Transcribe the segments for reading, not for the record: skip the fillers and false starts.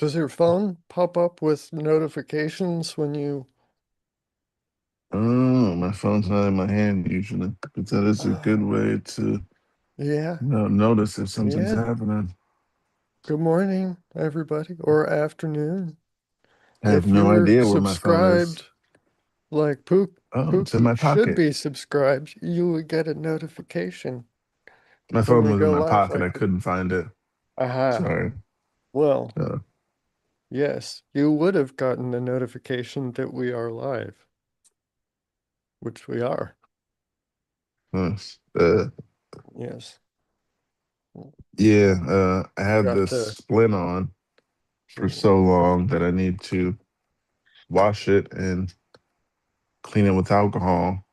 Does your phone pop up with notifications when you Oh, my phone's not in my hand usually, but that is a good Oh, way to yeah, notice if something's yeah. happening. Good morning, everybody, or afternoon. I have If no you're idea where my phone is. subscribed, like Oh, it's in Pookie my should pocket. be subscribed, you would get a notification My when phone we was in go my live pocket. like I this. couldn't find it. Aha. Sorry. Well, Uh, yes, you would have gotten a notification that we are live, which we are. uh, uh, Yes. yeah, I had Got this to. splint on for so long that I need to wash it and clean it with alcohol.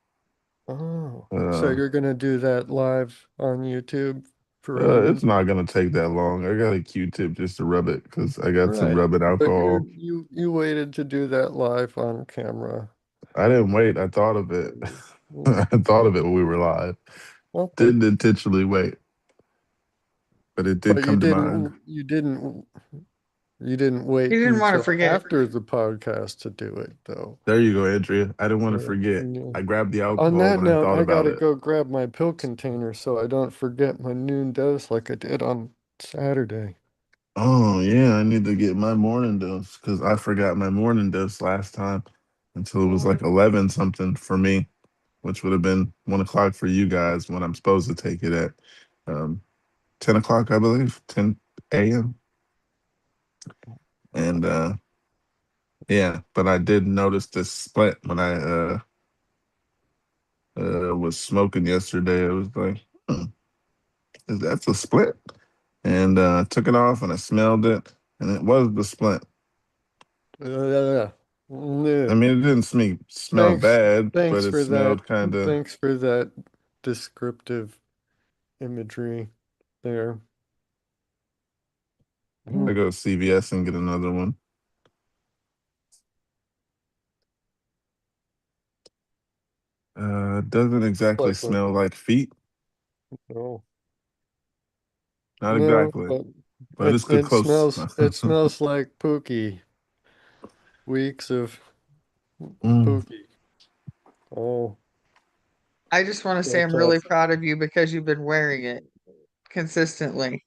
Oh, so Uh, you're gonna do that live on YouTube for everyone? it's not gonna take that long. I got a Q-tip just to rub it because I got some Right. rubbing But you alcohol. you you waited to do that live on camera. I didn't wait. I thought of it. Mm. I thought of it when we were live. Okay. Didn't intentionally wait, but it did But come to mind. you didn't wait You didn't want to until forget. after the podcast to do it though. There you go, Andrea. I didn't want to Yeah. forget. Yeah. I grabbed the On alcohol that when I note, thought I about gotta it. go grab my pill container so I don't forget my noon dose like I did on Saturday. Oh, yeah, I need to get my morning dose because I forgot my morning dose last time until it was like Oh, 11 something for me, which would have been 1 o'clock for you guys when I'm supposed to take it at um, 10 o'clock, I believe, 10 a.m. And yeah, but I did notice this split when I was smoking yesterday. I was like, hmm, is that a split? And took it off and I smelled it, and it was the splint. yeah. I Yeah. mean, it didn't smell Thanks, bad, but thanks it for that. smelled kind of. Thanks for that descriptive imagery there. I'm gonna go to CVS and get another one. Doesn't exactly Like what? smell like feet, No, not no, exactly, but but it's good close. it smells like Pookie. Weeks of Mm. Pookie. Oh, I just want to say but I'm really proud of you because you've been wearing it consistently.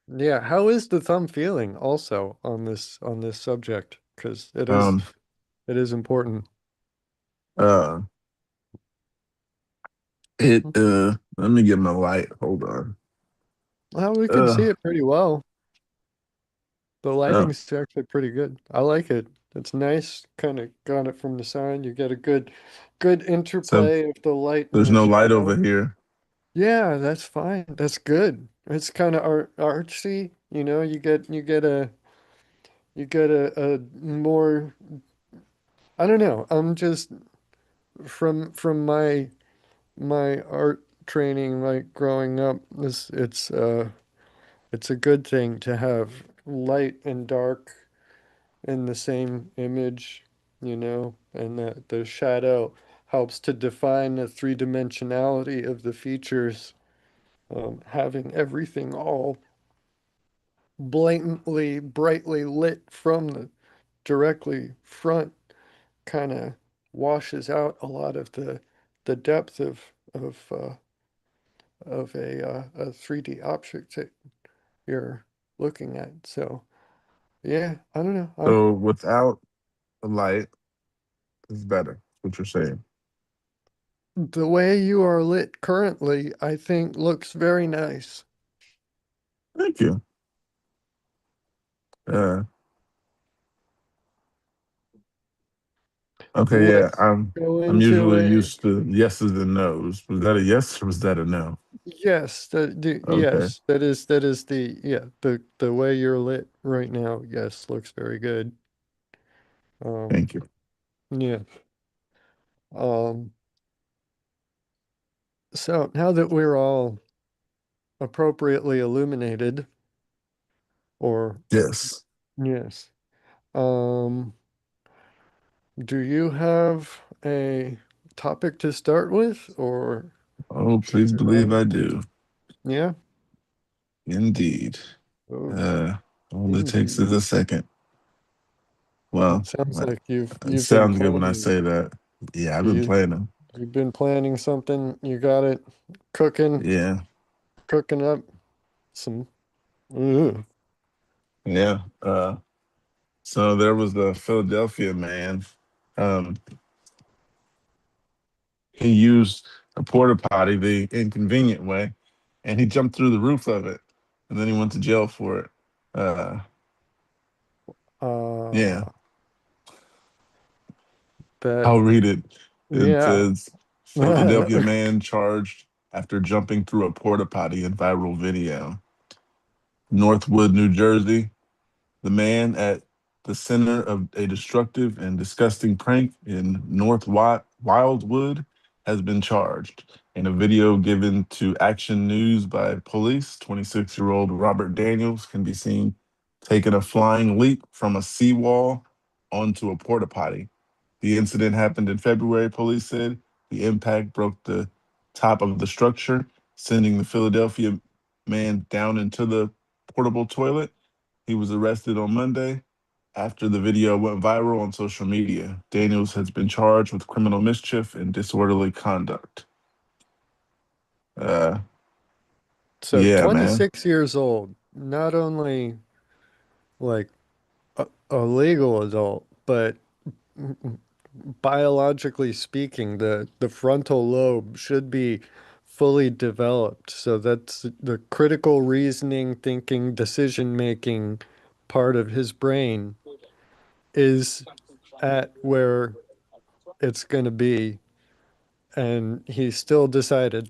yeah. How is the thumb feeling also on this subject? Because Um, it is important. uh, let me get my light. Hold on. Well, we can see Uh, it pretty well. The uh, lighting's actually pretty good. I like it. It's nice. Kind of got it from the side. You get a good so interplay of the light and there's the no light over shadow. here. Yeah, that's fine. That's good. It's kind of artsy, you know. You get a more. I don't know. I'm just from my art training, like growing up. This it's a good thing to have light and dark in the same image, you know, and that the shadow helps to define the three-dimensionality of the features. Having everything all blatantly, brightly lit from the directly front kind of washes out a lot of the depth of a 3D object that you're looking at. So yeah, I don't know. So without the light, it's better. What you're saying? The way you are lit currently, I think looks very nice. Thank you. Uh, okay, yeah. Let's go I'm into usually a used to yeses and nos. Was that a yes or was that a no? yes, Okay, yes, that is the yeah, the way you're lit right now, yes, looks very good. Um, thank you. yeah. Um, so now that we're all appropriately illuminated, or Yes. yes, um, do you have a topic to start with, or Oh, should please we believe roll? I do. Yeah. Indeed. Okay. Uh, all it takes Indeed. is a second. Well, Sounds like it you've been sounds good when I planning. say that. Yeah, I've been You playing them. you've been planning something. You got it cooking, Yeah, cooking up some. Ooh. yeah. So there was the Philadelphia man. Um, he used a porta potty the inconvenient way, and he jumped through the roof of it, and then he went to jail for it. Uh, yeah, Uh, that I'll read it. It yeah. says Philadelphia man charged after jumping through a porta potty in viral video. Northwood, New Jersey. The man at the center of a destructive and disgusting prank in Wildwood has been charged. In a video given to Action News by police, 26-year-old Robert Daniels can be seen taking a flying leap from a seawall onto a porta potty. The incident happened in February, police said. The impact broke the top of the structure, sending the Philadelphia man down into the portable toilet. He was arrested on Monday after the video went viral on social media. Daniels has been charged with criminal mischief and disorderly conduct. Uh, So yeah, man. 26 years old, not only like a legal adult, but biologically speaking, the frontal lobe should be fully developed. So that's the critical reasoning, thinking, decision making part of his brain is at where it's going to be. And he still decided,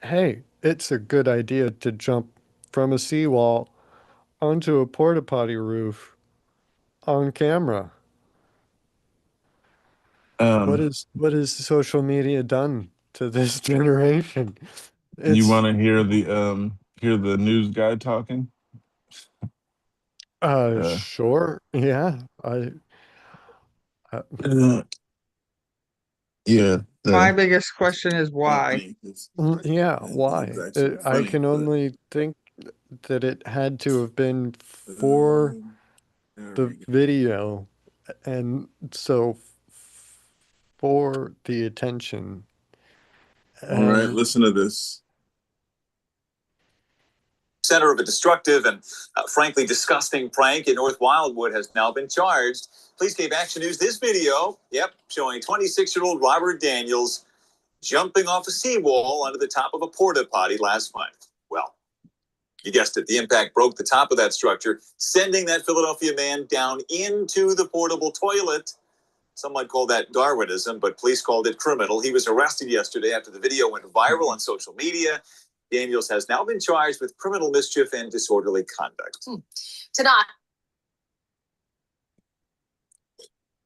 hey, it's a good idea to jump from a seawall onto a porta potty roof on camera. Um, What has social media done to this generation? you It's want to hear the news guy talking? Uh, sure. Yeah. I uh, yeah, My the biggest question is why? funny because yeah, it's why? actually I funny, can but only think that it had to have been for um, there the we go. video and so for the attention All right, and listen to this. Center of a destructive and frankly disgusting prank in North Wildwood has now been charged. Police gave Action News this video, showing 26-year-old Robert Daniels jumping off a seawall onto the top of a porta potty last month. Well, you guessed it, the impact broke the top of that structure, sending that Philadelphia man down into the portable toilet. Some might call that Darwinism, but police called it criminal. He was arrested yesterday after the video went viral on social media. Daniels has now been charged with criminal mischief and disorderly conduct. Ta-da.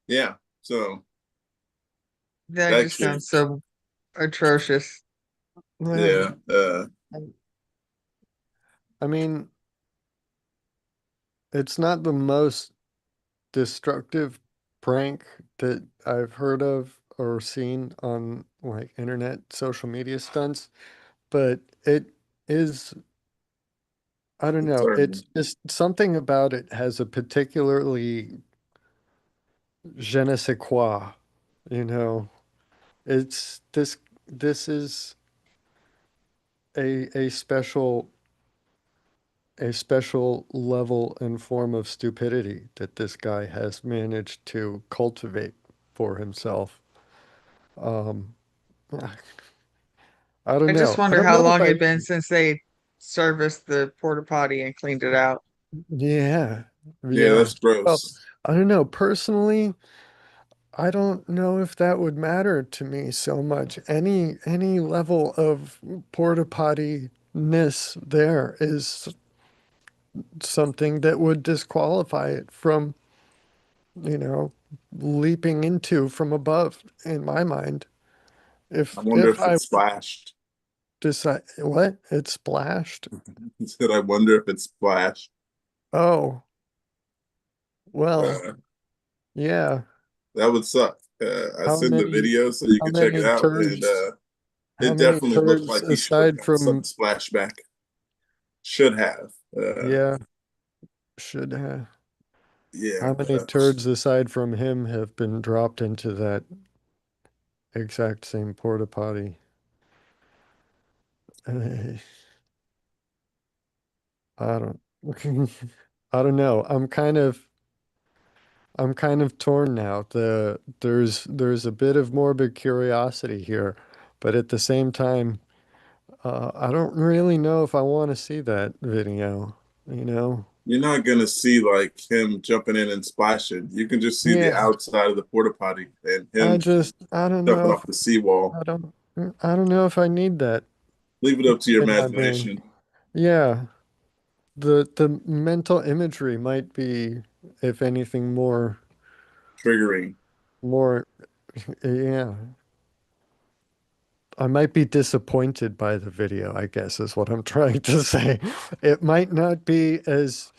Yeah, so That that just kid, sounds so atrocious. well, yeah, I mean, it's not the most destructive prank that I've heard of or seen on like internet social media stunts, but it is, I don't know, certainly. it's just something about it has a particularly je ne sais quoi, you know. It's this is a special level and form of stupidity that this guy has managed to cultivate for himself. Um, I don't I just know. I wonder don't how know if long I, it'd been since they serviced the porta potty and cleaned it out. yeah, Yeah, yeah. that's Well, gross. I don't know. Personally, I don't know if that would matter to me so much. Any level of porta potty-ness there is something that would disqualify it from, you know, leaping into from above, in my mind. I wonder If if I it's splashed. decide what? It splashed. He said, "I wonder if it's splashed." Oh, well, Uh, yeah. that would suck. I How sent the many video so you how could check it many out, and turds how it many definitely looked turds like he should have aside got some from splashback. Should have. yeah, should have. Yeah. How many turds aside from him have been dropped into that exact same porta potty? Uh, I don't I don't know. I'm kind of torn now. There's a bit of morbid curiosity here, but at the same time, I don't really know if I want to see that video, you know? You're not gonna see like him jumping in and splashing. You can just see the Yeah, outside of the porta potty and him I don't know jumping if off the seawall. I don't I don't know if I need that Leave it up to your in my brain. imagination. Yeah, the mental imagery might be, if anything, Triggering. more, yeah. I might be disappointed by the video, I guess is what I'm trying to say. It might not be as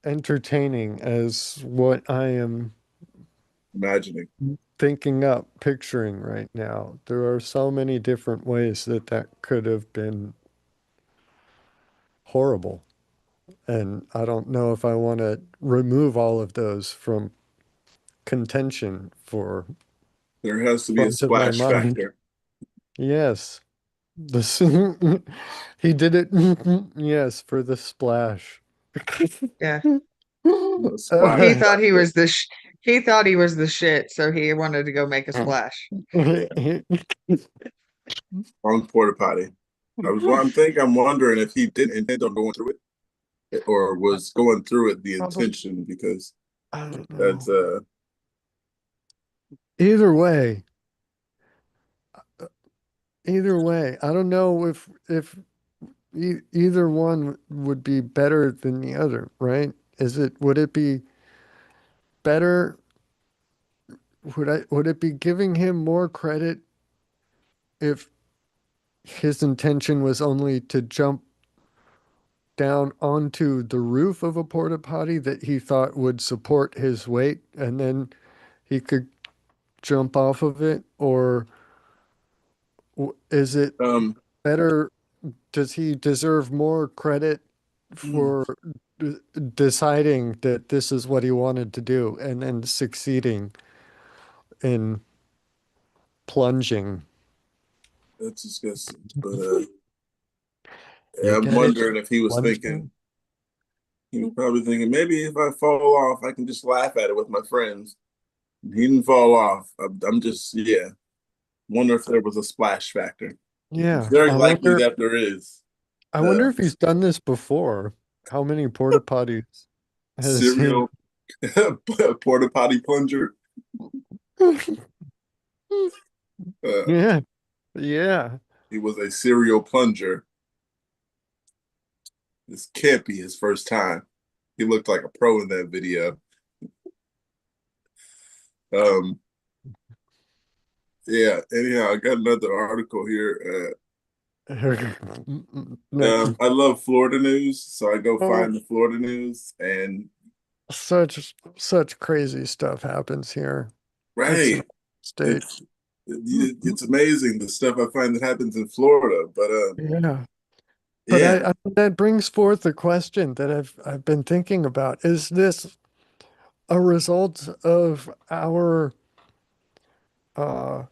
entertaining as what I am Imagining. thinking up, picturing right now. There are so many different ways that that could have been horrible. And I don't know if I want to remove all of those from contention for There has to be a front of my splash mind. factor. Yes. This he did it, yes, for the splash. Yeah. A He splash Uh, thought he factor. was he thought he was the shit, so he wanted to go make a splash. On porta potty. I'm wondering if he didn't intend on going through it or was going through it the Probably, intention because I don't that's know. Either way, either way, I don't know if either one would be better than the other, right? Would it be better? Would it be giving him more credit if his intention was only to jump down onto the roof of a porta potty that he thought would support his weight and then he could jump off of it? Or is it um better? Does he deserve more credit mm, for deciding that this is what he wanted to do and then succeeding in plunging? that's disgusting. But You I'm get it? wondering if he was thinking Plunging? he was probably thinking maybe if I fall off, I can just laugh at it with my friends. He didn't fall off. I'm just wonder if there was a splash factor. It's Yeah, very likely that there is. I Uh, wonder if he's done this before. How many porta potties has he? Serial porta potty plunger. Uh, Yeah, yeah. he was a serial plunger. This can't be his first time. He looked like a pro in that video. Um, yeah. Anyhow, I got another article here. I love Florida news, so I go Oh, find the Florida news, and such crazy stuff happens here. It's an right, state. it's it's amazing the stuff I find that happens in Florida. But Yeah. But yeah, that brings forth the question that I've been thinking about. Is this a result of our uh,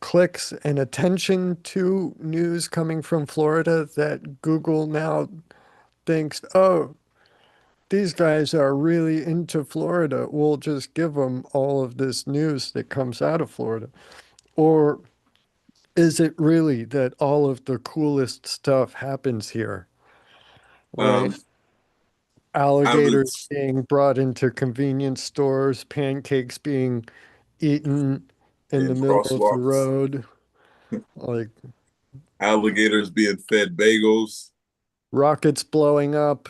clicks and attention to news coming from Florida that Google now thinks, oh, these guys are really into Florida. We'll just give them all of this news that comes out of Florida? Or is it really that all of the coolest stuff happens here, right? um, I would Alligators being brought into convenience stores, pancakes being eaten in the in middle of the crosswalks, road, like alligators being fed bagels. rockets blowing up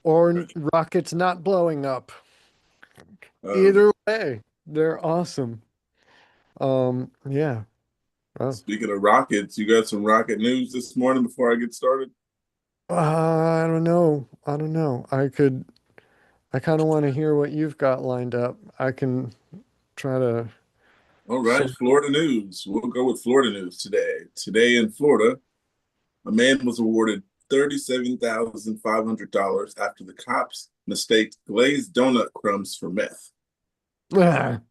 or rockets not blowing up. Um, Either way, they're awesome. Yeah. Oh. Speaking of rockets, you got some rocket news this morning before I get started? I don't know. I don't know. I kind of want to hear what you've got lined up. I can try to All right, share. Florida news. We'll go with Florida news today. Today in Florida, a man was awarded $37,500 after the cops mistaked glazed donut crumbs for meth. Ah,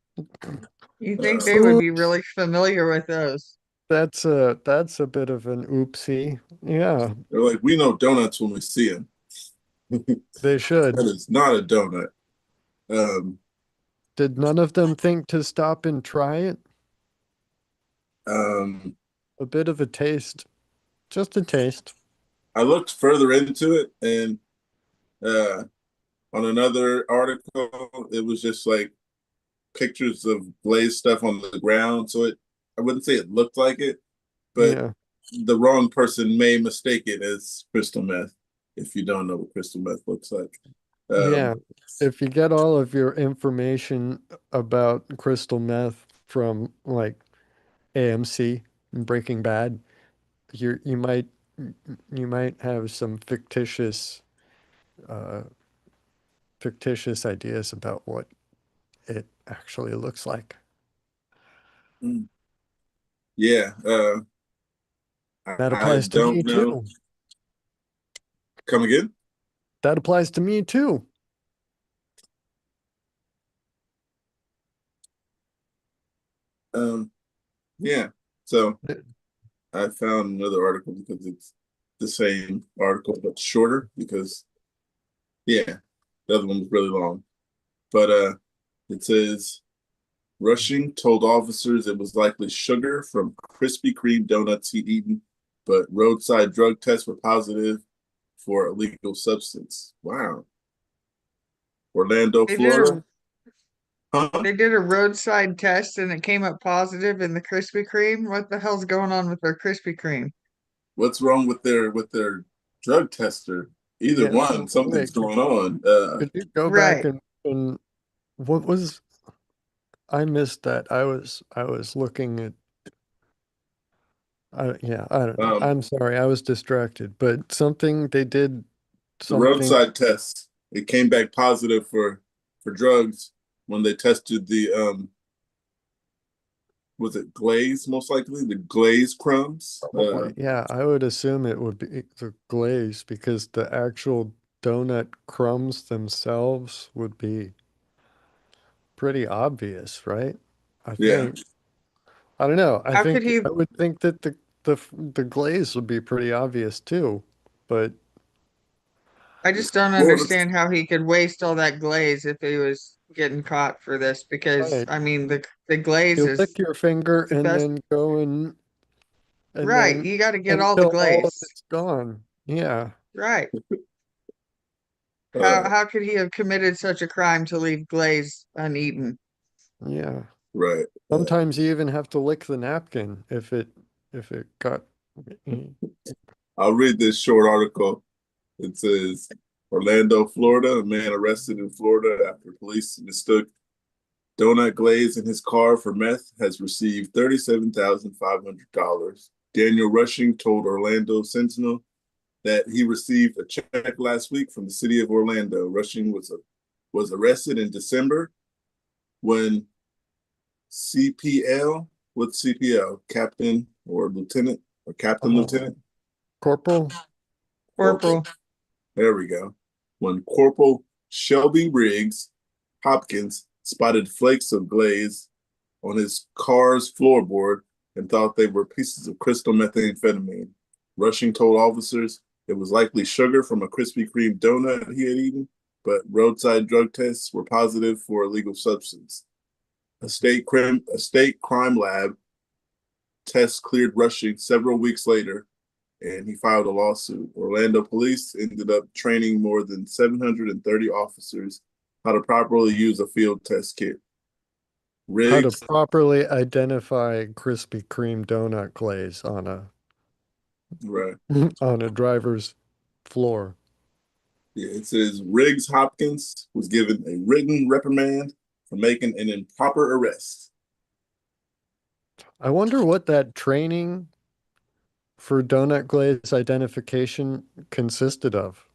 You think Uh, they would be oops. really familiar with those? That's a bit of an oopsie. Yeah, they're like, we know donuts when we see them. they That should. is not a donut. Um, Did none of them think to stop and try it? um, A bit of a taste. Just a taste. I looked further into it, and uh, on another article, it was just like pictures of glazed stuff on the ground. So I wouldn't say it looked like it, but Yeah. the wrong person may mistake it as crystal meth if you don't know what crystal meth looks like. Yeah. Um, If you get all of your information about crystal meth from like AMC and Breaking Bad, you might have some uh fictitious ideas about what it actually looks like. yeah, That I applies to me don't know. too. Come again? That applies to me too. Um, yeah. So I found another article because it's the same article but shorter because yeah, the other one was really long. But it says Rushing told officers it was likely sugar from Krispy Kreme donuts he'd eaten, but roadside drug tests were positive for illegal substance. Wow. Orlando, They did Florida. a Huh? they did a roadside test and it came up positive in the Krispy Kreme. What the hell's going on with their Krispy Kreme? What's wrong with their drug tester? Either Yeah, one, something's wait, going on. could you go back Right. and what was I missed that. I was looking at yeah, I don't know. Um, I'm sorry, I was distracted, but something they did the something. roadside tests, it came back positive for drugs when they tested the was it glaze, most likely the glaze crumbs. Probably, yeah, I would assume it would be the glaze because the actual donut crumbs themselves would be pretty obvious, right? I Yeah, think. I don't know. I How could think he I would think that the glaze would be pretty obvious too, but I just don't Florida. understand how he could waste all that glaze if he was getting caught for this because right. I mean the glaze You lick is your finger the and best. then go and Right. then You got to get all the until all of glaze. it's gone. Yeah. Right. Uh, How could he have committed such a crime to leave glaze uneaten? Yeah. right. Sometimes you even have to lick the napkin if it got I'll read this short article. It says Orlando, Florida, a man arrested in Florida after police mistook donut glaze in his car for meth has received $37,500. Daniel Rushing told Orlando Sentinel that he received a check last week from the city of Orlando. Rushing was arrested in December when CPL, what's CPL, captain or lieutenant or captain uh, lieutenant? corporal. Corporal. Corporal. There we go. When Corporal Shelby Riggs Hopkins spotted flakes of glaze on his car's floorboard and thought they were pieces of crystal methamphetamine. Rushing told officers it was likely sugar from a Krispy Kreme donut he had eaten, but roadside drug tests were positive for illegal substance. A state crime lab test cleared Rushing several weeks later, and he filed a lawsuit. Orlando police ended up training more than 730 officers how to properly use a field test kit. How to Riggs, properly identify Krispy Kreme donut glaze on a right? on a driver's floor. Yeah, it says Riggs Hopkins was given a written reprimand for making an improper arrest. I wonder what that training for donut glaze identification consisted of.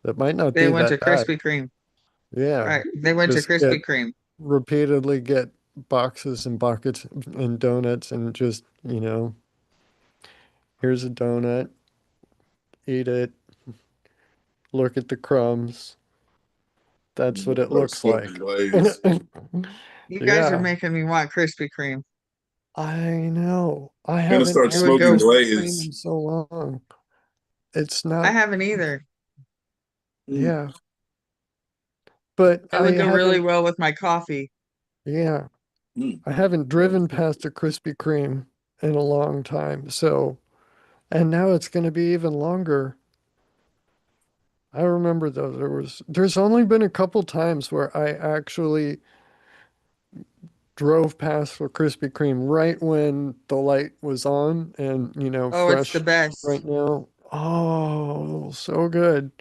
That might not They be went that to bad. Krispy Kreme. Yeah. Right. They went to Just get Krispy Kreme. repeatedly get boxes and buckets and donuts and just, here's a donut, eat it, look at the crumbs. That's what it Or looks smoking like. glaze. You guys are Yeah, making me want Krispy Kreme. I know. I Gonna haven't start I had would smoking go. Krispy Kreme glaze. in so long. It's I not, haven't either. Mm, yeah, but It I would go really haven't, well with my coffee. yeah, mm. I haven't driven past a Krispy Kreme in a long time. So, and now it's going to be even longer. I remember though, there's only been a couple times where I actually drove past a Krispy Kreme right when the light was on and, Oh, it's the fresh right best. now. Oh, so good.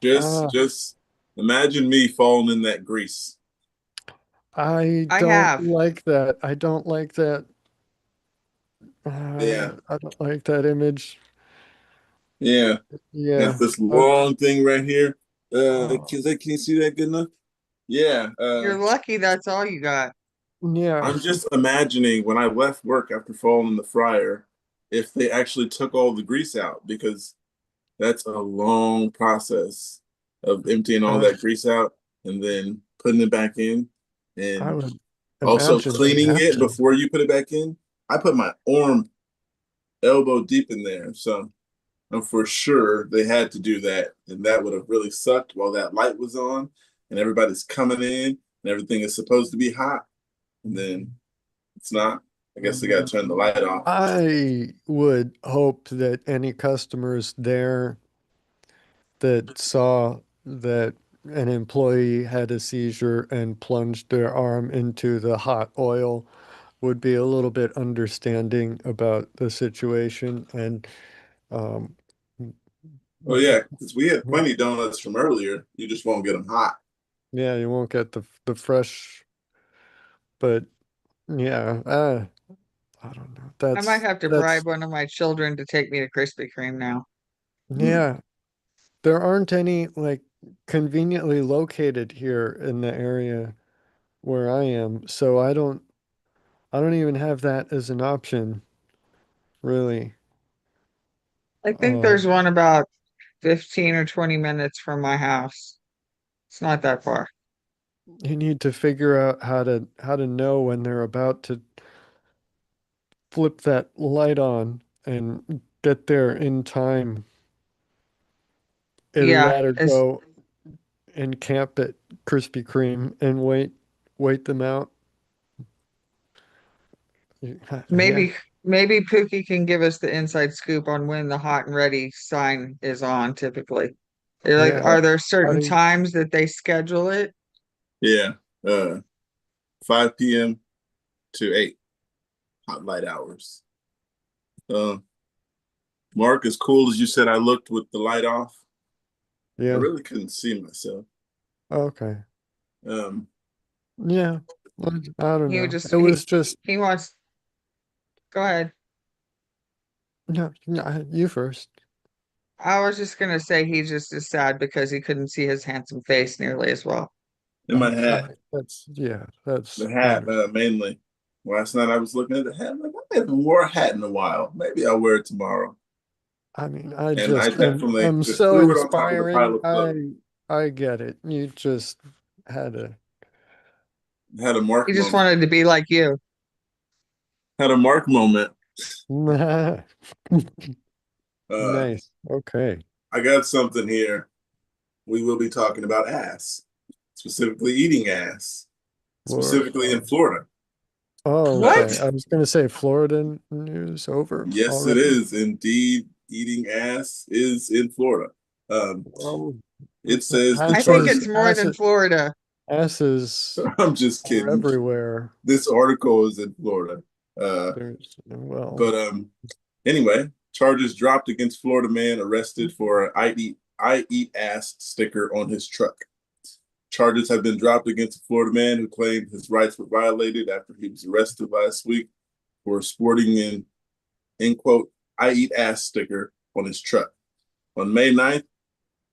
Ah, Just imagine me falling in that grease. I I don't have. like that. I don't like that. Yeah, I don't like that image. yeah. That's Yeah. this long thing right here. Oh, Can you see that good enough? Yeah. You're lucky that's all you got. yeah. I'm just imagining when I left work after falling in the fryer, if they actually took all the grease out, because that's a long process of emptying all Uh, that grease out and then putting it back in, I and would also imagine they'd cleaning have it to. before you put it back in. I put my arm elbow deep in there, so I'm for sure they had to do that, and that would have really sucked while that light was on and everybody's coming in and everything is supposed to be hot, and then it's not. I guess they got to turn the light off. I would hope that any customers there that saw that an employee had a seizure and plunged their arm into the hot oil would be a little bit understanding about the situation and um, Oh yeah, because we had plenty of donuts from earlier. You just won't get them hot. yeah, you won't get the fresh, but yeah, I don't know. I might have to That's bribe one of my children to take me to Krispy Kreme now. Mm. yeah. There aren't any like conveniently located here in the area where I am, so I don't even have that as an option, really. I think there's Um, one about 15 or 20 minutes from my house. It's not that far. you need to figure out how to know when they're about to flip that light on and get there in time. Either Yeah, that or it's go and camp at Krispy Kreme and wait them out. Yeah, maybe Pookie can give us the inside scoop on when the hot and ready sign is on typically. Like, yeah. are there How certain do you, times that they schedule it? Yeah, 5 p.m. to 8 hot light hours. Uh, Mark, as cool as you said I looked with the light off, I yeah. really couldn't see myself. Okay. Um, Yeah. I don't He would know. just It was just he wants go ahead. no, no, you first. I was just gonna say he just is sad because he couldn't see his handsome face nearly as well. in my hat, That's yeah, that's the hat understandable. mainly. Last night I was looking at the hat. I'm like, I haven't wore a hat in a while. Maybe I'll wear it tomorrow. I mean, I And I just definitely I'm just so threw it on top of the pile inspiring. of clothes. I get it. You just had Had a Mark He just moment. wanted to be like you. Had a Mark moment. a Uh, nice. Okay. I got something here. We will be talking about ass, specifically eating ass, Florida. specifically in Florida. Oh, okay. What? I was gonna say Florida news over Yes, it already. is indeed. Eating ass is in Florida. Um, Well, it says the I think charges. it's more than Florida. asses I'm just are kidding. everywhere. This article is in Florida. There's well, But anyway, charges dropped against Florida man arrested for an I eat ass sticker on his truck. Charges have been dropped against a Florida man who claimed his rights were violated after he was arrested last week for sporting an end quote I eat ass sticker on his truck. On May 9th,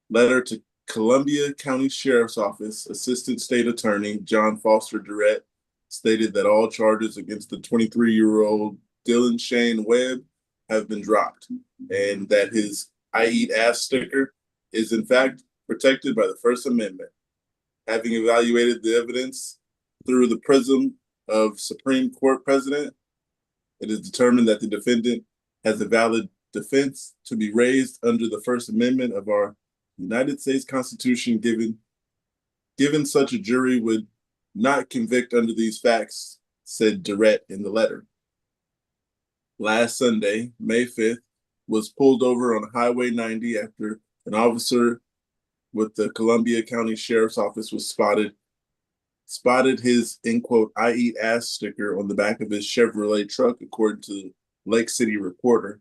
letter to Columbia County Sheriff's Office, Assistant State Attorney John Foster Durrett stated that all charges against the 23-year-old Dylan Shane Webb have been dropped, and that his I eat ass sticker is in fact protected by the First Amendment. having evaluated the evidence through the prism of Supreme Court precedent, it is determined that the defendant has a valid defense to be raised under the First Amendment of our United States Constitution, given such a jury would not convict under these facts, said Durrett in the letter. Last Sunday, May 5th, was pulled over on Highway 90 after an officer with the Columbia County Sheriff's Office was spotted his, in quote, "I eat ass" sticker on the back of his Chevrolet truck, according to the Lake City Reporter.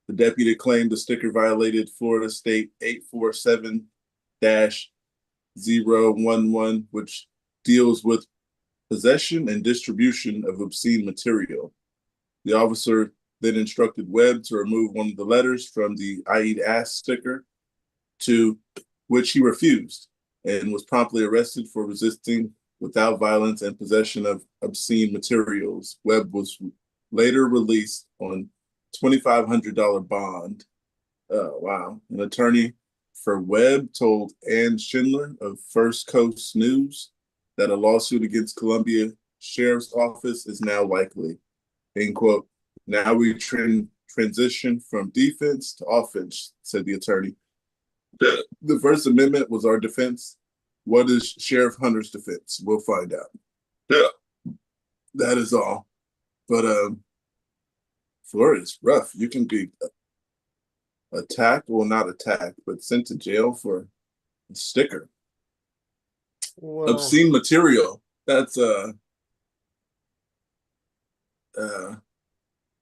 The deputy claimed the sticker violated Florida State 847-011, which deals with possession and distribution of obscene material. The officer then instructed Webb to remove one of the letters from the "I eat ass" sticker, to which he refused, and was promptly arrested for resisting without violence and possession of obscene materials. Webb was later released on $2,500 bond. Wow. An attorney for Webb told Ann Schindler of First Coast News that a lawsuit against Columbia Sheriff's Office is now likely. End quote. Now we transition from defense to offense, said the attorney. The First Amendment was our defense. What is Sheriff Hunter's defense? We'll find out. That is all. But Florida's rough. You can be attacked, well, not attacked, but sent to jail for a sticker. Well, Obscene material. That's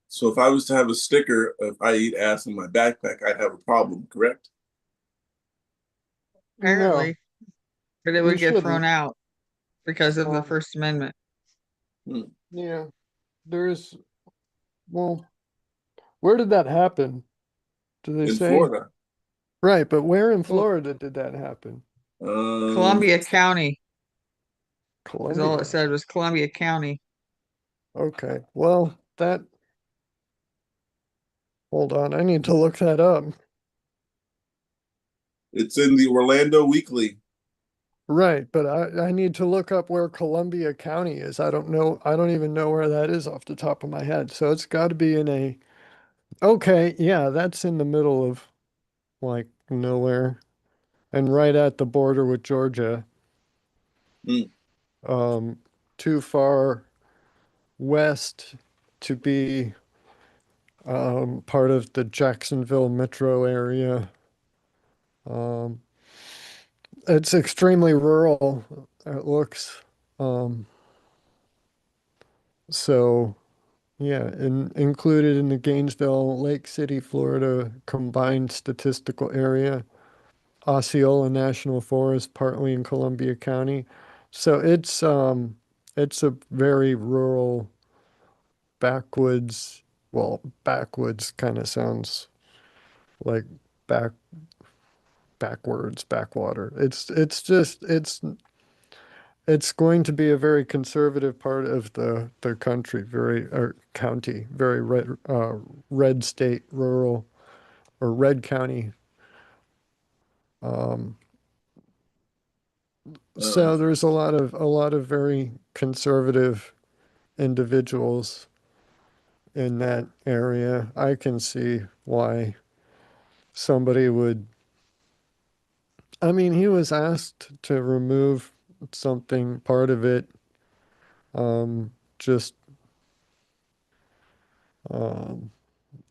so if I was to have a sticker of "I eat ass" in my backpack, I'd have a problem, correct? Apparently. But it you would get shouldn't. thrown out because of the Well, First Amendment. Yeah, there's, well, where did that happen? Do they In say? Florida. Right, but where in Well, Florida did that happen? Columbia County is all Columbia. it said was Columbia County. Okay, well, hold on, I need to look that up. It's in the Orlando Weekly. Right, but I need to look up where Columbia County is. I don't know, I don't even know where that is off the top of my head. So it's got to be in a, okay, yeah, that's in the middle of like nowhere and right at the border with Georgia. Mm. Too far west to be part of the Jacksonville metro area. It's extremely rural, it looks. So, yeah, included in the Gainesville, Lake City, Florida combined statistical area, Osceola National Forest, partly in Columbia County. So it's a very rural backwoods. Well, backwoods kind of sounds like back backwards, backwater. It's going to be a very conservative part of the country, very or county, very red state, rural or red county. So there's a lot of very conservative individuals in that area. I can see why somebody would. I mean, he was asked to remove something, part of it, just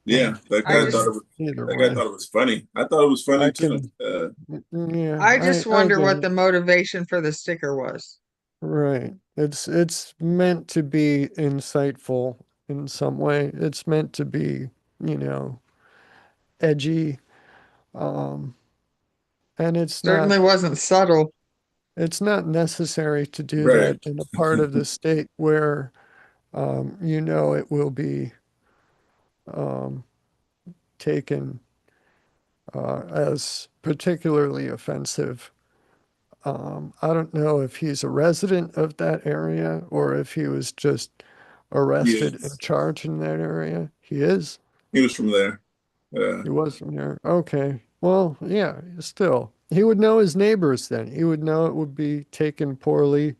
Yeah, that I guy just thought it was funny. I thought it was funny I too. can, yeah, I just I wonder get what it. the motivation for the sticker was. Right. It's meant to be insightful in some way. It's meant to be, you know, edgy. Um, and Certainly wasn't subtle. it's not necessary to do Right. that in a part of the state where, you know, it will be um, taken as particularly offensive. I don't know if he's a resident of that area or if he was just arrested and Yes. charged in that area. He is. He was from there. He was from there. Okay. Well, yeah, still. He would know his neighbors then. He would know it would be taken poorly.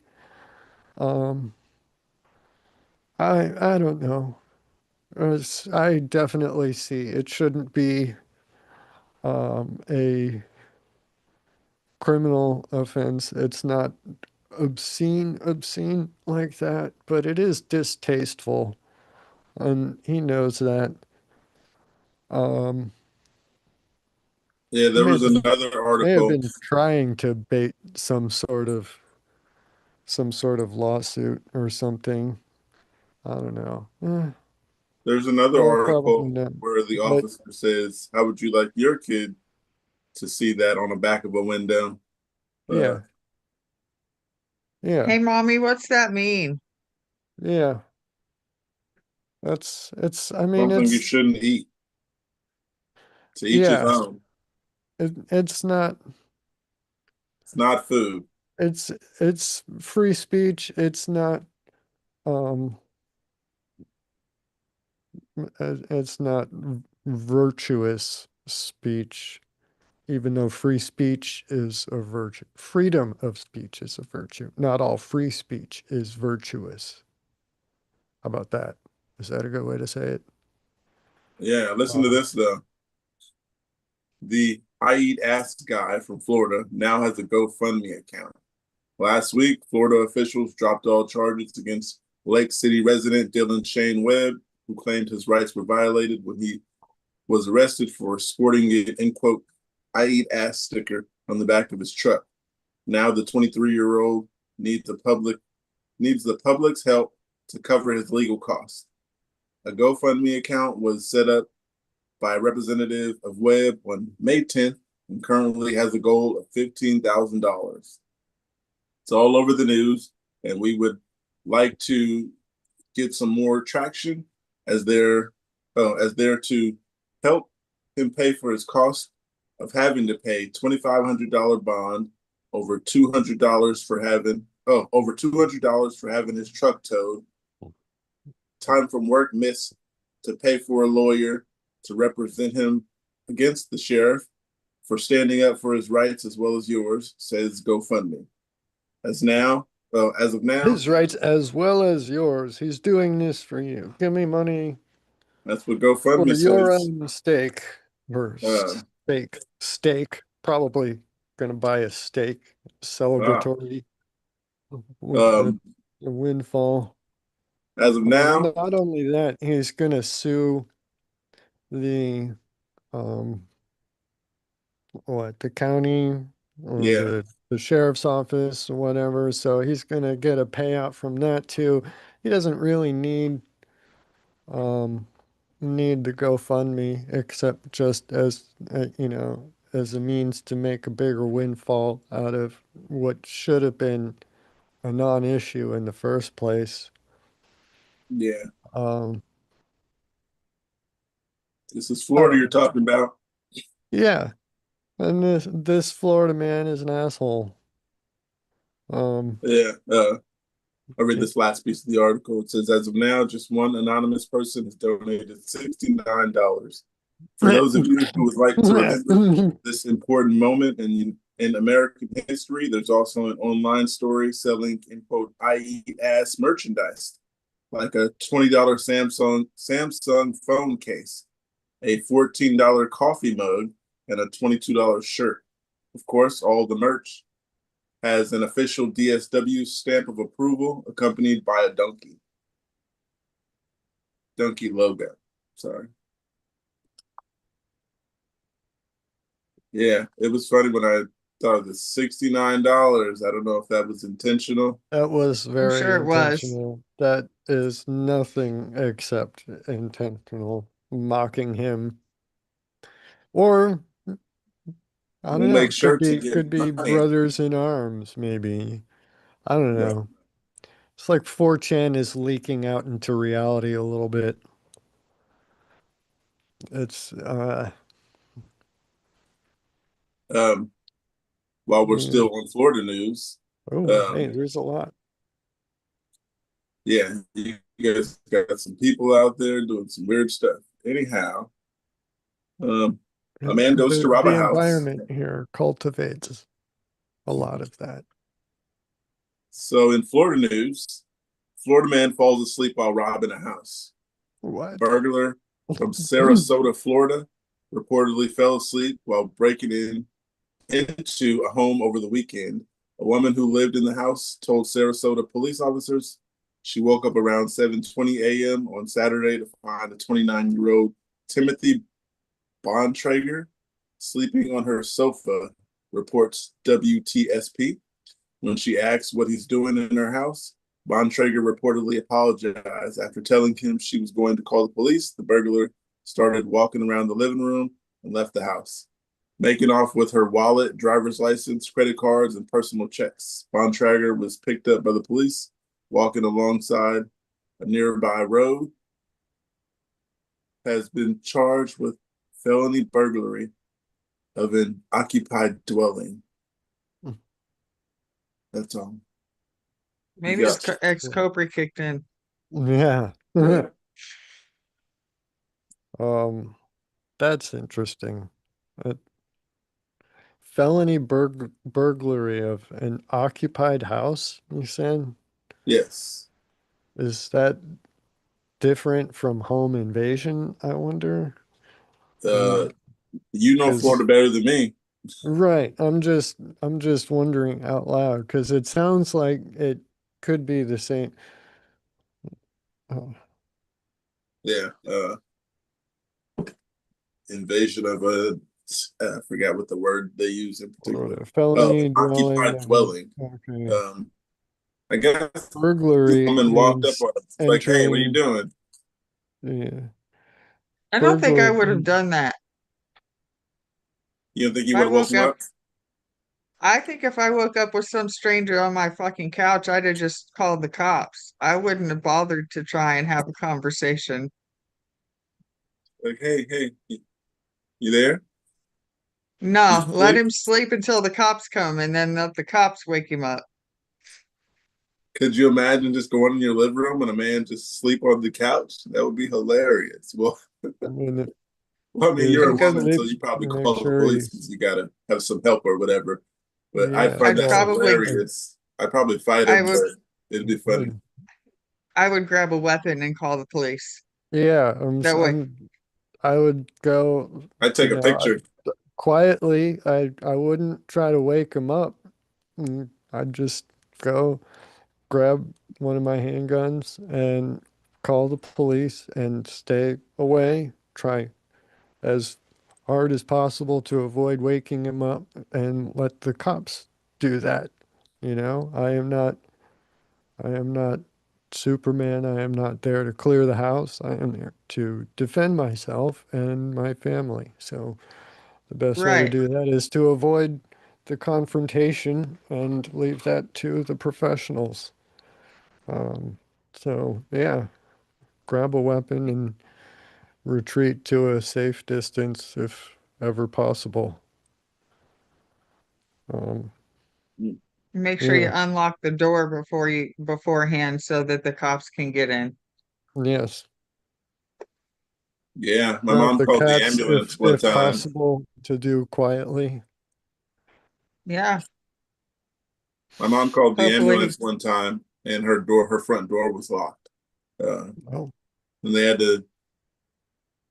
Um, I don't know. I definitely see it shouldn't be a criminal offense. It's not obscene like that, but it is distasteful, and he knows that. Um, Yeah, he there was another may have article. been trying to bait some sort of lawsuit or something. I don't know. There's another Well, probably article not. where the But officer says, "How would you like your kid to see that on the back of a window?" Uh, yeah, yeah, Hey, mommy, what's that mean? yeah. I mean, Something you shouldn't eat. To each his yeah, own. it's not, It's not food. it's, it's free speech. It's not, um, it's not virtuous speech, even though free speech is a virtue. Freedom of speech is a virtue. Not all free speech is virtuous. How about that? Is that a good way to say it? Yeah, listen to Um, this though. The I Eat Ass guy from Florida now has a GoFundMe account. Last week, Florida officials dropped all charges against Lake City resident Dylan Shane Webb, who claimed his rights were violated when he was arrested for sporting an end quote, I eat ass sticker on the back of his truck. Now the 23-year-old needs the public's help to cover his legal costs. A GoFundMe account was set up by a representative of Webb on May 10th and currently has a goal of $15,000. It's all over the news, and we would like to get some more traction as they're to help him pay for his cost of having to pay $2,500 bond, over $200 for having his truck towed, time from work missed to pay for a lawyer to represent him against the sheriff for standing up for his rights as well as yours, says GoFundMe. As of now, his rights as well as yours. He's doing this for you. Give me money that's what for GoFundMe your says. own mistake or Uh, steak. Probably gonna buy a steak, uh, celebratory with um, the windfall. as of now, Not only that, he's gonna sue the um the county or yeah, the sheriff's office or whatever. So he's gonna get a payout from that too. He doesn't really um need the GoFundMe except just as as a means to make a bigger windfall out of what should have been a non-issue in the first place. yeah. Um, This is I Florida don't you're know. talking about. Yeah, and this Florida man is an asshole. Um, Yeah. I read it- this last piece of the article. It says, as of now, just one anonymous person has donated $69. For those of you who would like to remember this important moment in American history, there's also an online story selling, in quote, I eat ass merchandise, like a $20 Samsung phone case, a $14 coffee mug, and a $22 shirt. Of course, all the merch has an official DSW stamp of approval accompanied by a donkey logo. Sorry. Yeah, it was funny when I thought of the $69. I don't know if that was intentional. That was I'm very sure it was. intentional. That is nothing except intentional, mocking him. Or I We'll don't know, make sure to get could be money. brothers in arms, maybe. I don't Right. know. It's like 4chan is leaking out into reality a little bit. It's Um, while we're yeah. still on Florida news, Oh, hey, um, there's a lot. yeah, you guys got some people out there doing some weird stuff. Anyhow, um, A man goes to rob a The house. environment here cultivates a lot of that. So in Florida news, Florida man falls asleep while robbing a house. What? Burglar from Sarasota, Florida, reportedly fell asleep while breaking into a home over the weekend. A woman who lived in the house told Sarasota police officers she woke up around 7:20 a.m. on Saturday to find a 29-year-old Timothy Bontrager sleeping on her sofa, reports WTSP. When she asked what he's doing in her house, Bontrager reportedly apologized after telling him she was going to call the police. The burglar started walking around the living room and left the house, making off with her wallet, driver's license, credit cards, and personal checks. Bontrager was picked up by the police walking alongside a nearby road, has been charged with felony burglary of an occupied dwelling. That's all. Maybe Yeah. his ex-Cobra kicked in. Yeah. Right. That's interesting. Uh, felony burglary of an occupied house, you said? Yes. Is that different from home invasion, I wonder? You know Florida 'Cause better than me. right, I'm just wondering out loud because it sounds like it could be the same. Oh, Yeah. Invasion of a, I forgot what the word they use in particular. Florida Oh, felony dwelling occupied that has dwelling. okay. I guess the Burglary woman walked up means on us like, "Hey, what are you entering. doing?" Yeah, I don't think I burglary. would have done that. You don't think If he I would have woke woke him up, up? I think if I woke up with some stranger on my fucking couch, I'd have just called the cops. I wouldn't have bothered to try and have a conversation. Like, hey, you there? You No, let sleep? him sleep until the cops come and then let the cops wake him up. Could you imagine just going in your living room and a man just sleep on the couch? That would be hilarious. I mean, Well, I mean, is you're And a he go, woman, so sleep you probably to make call the sure police because he's you gotta have some help or whatever. But I'd yeah, find I'd that well, probably, hilarious. I'd probably fight I him, would, but it'd be funny. I would grab a weapon and call the police. yeah, That way, I would go, I'd take a picture. quietly. I wouldn't try to wake him up. I'd just go grab one of my handguns and call the police and stay away. Try as hard as possible to avoid waking him up and let the cops do that. I am not Superman. I am not there to clear the house. I am there to defend myself and my family. So the best way to right. do that is to avoid the confrontation and leave that to the professionals. Um, so yeah, grab a weapon and retreat to a safe distance if ever possible. Um, Make sure you yeah, unlock the door beforehand so that the cops can get in. yes. Yeah, my Grab mom the called the cats ambulance one if time. possible to do quietly. Yeah, My mom called the hopefully, ambulance one time, and her front door was locked. Oh, And they had to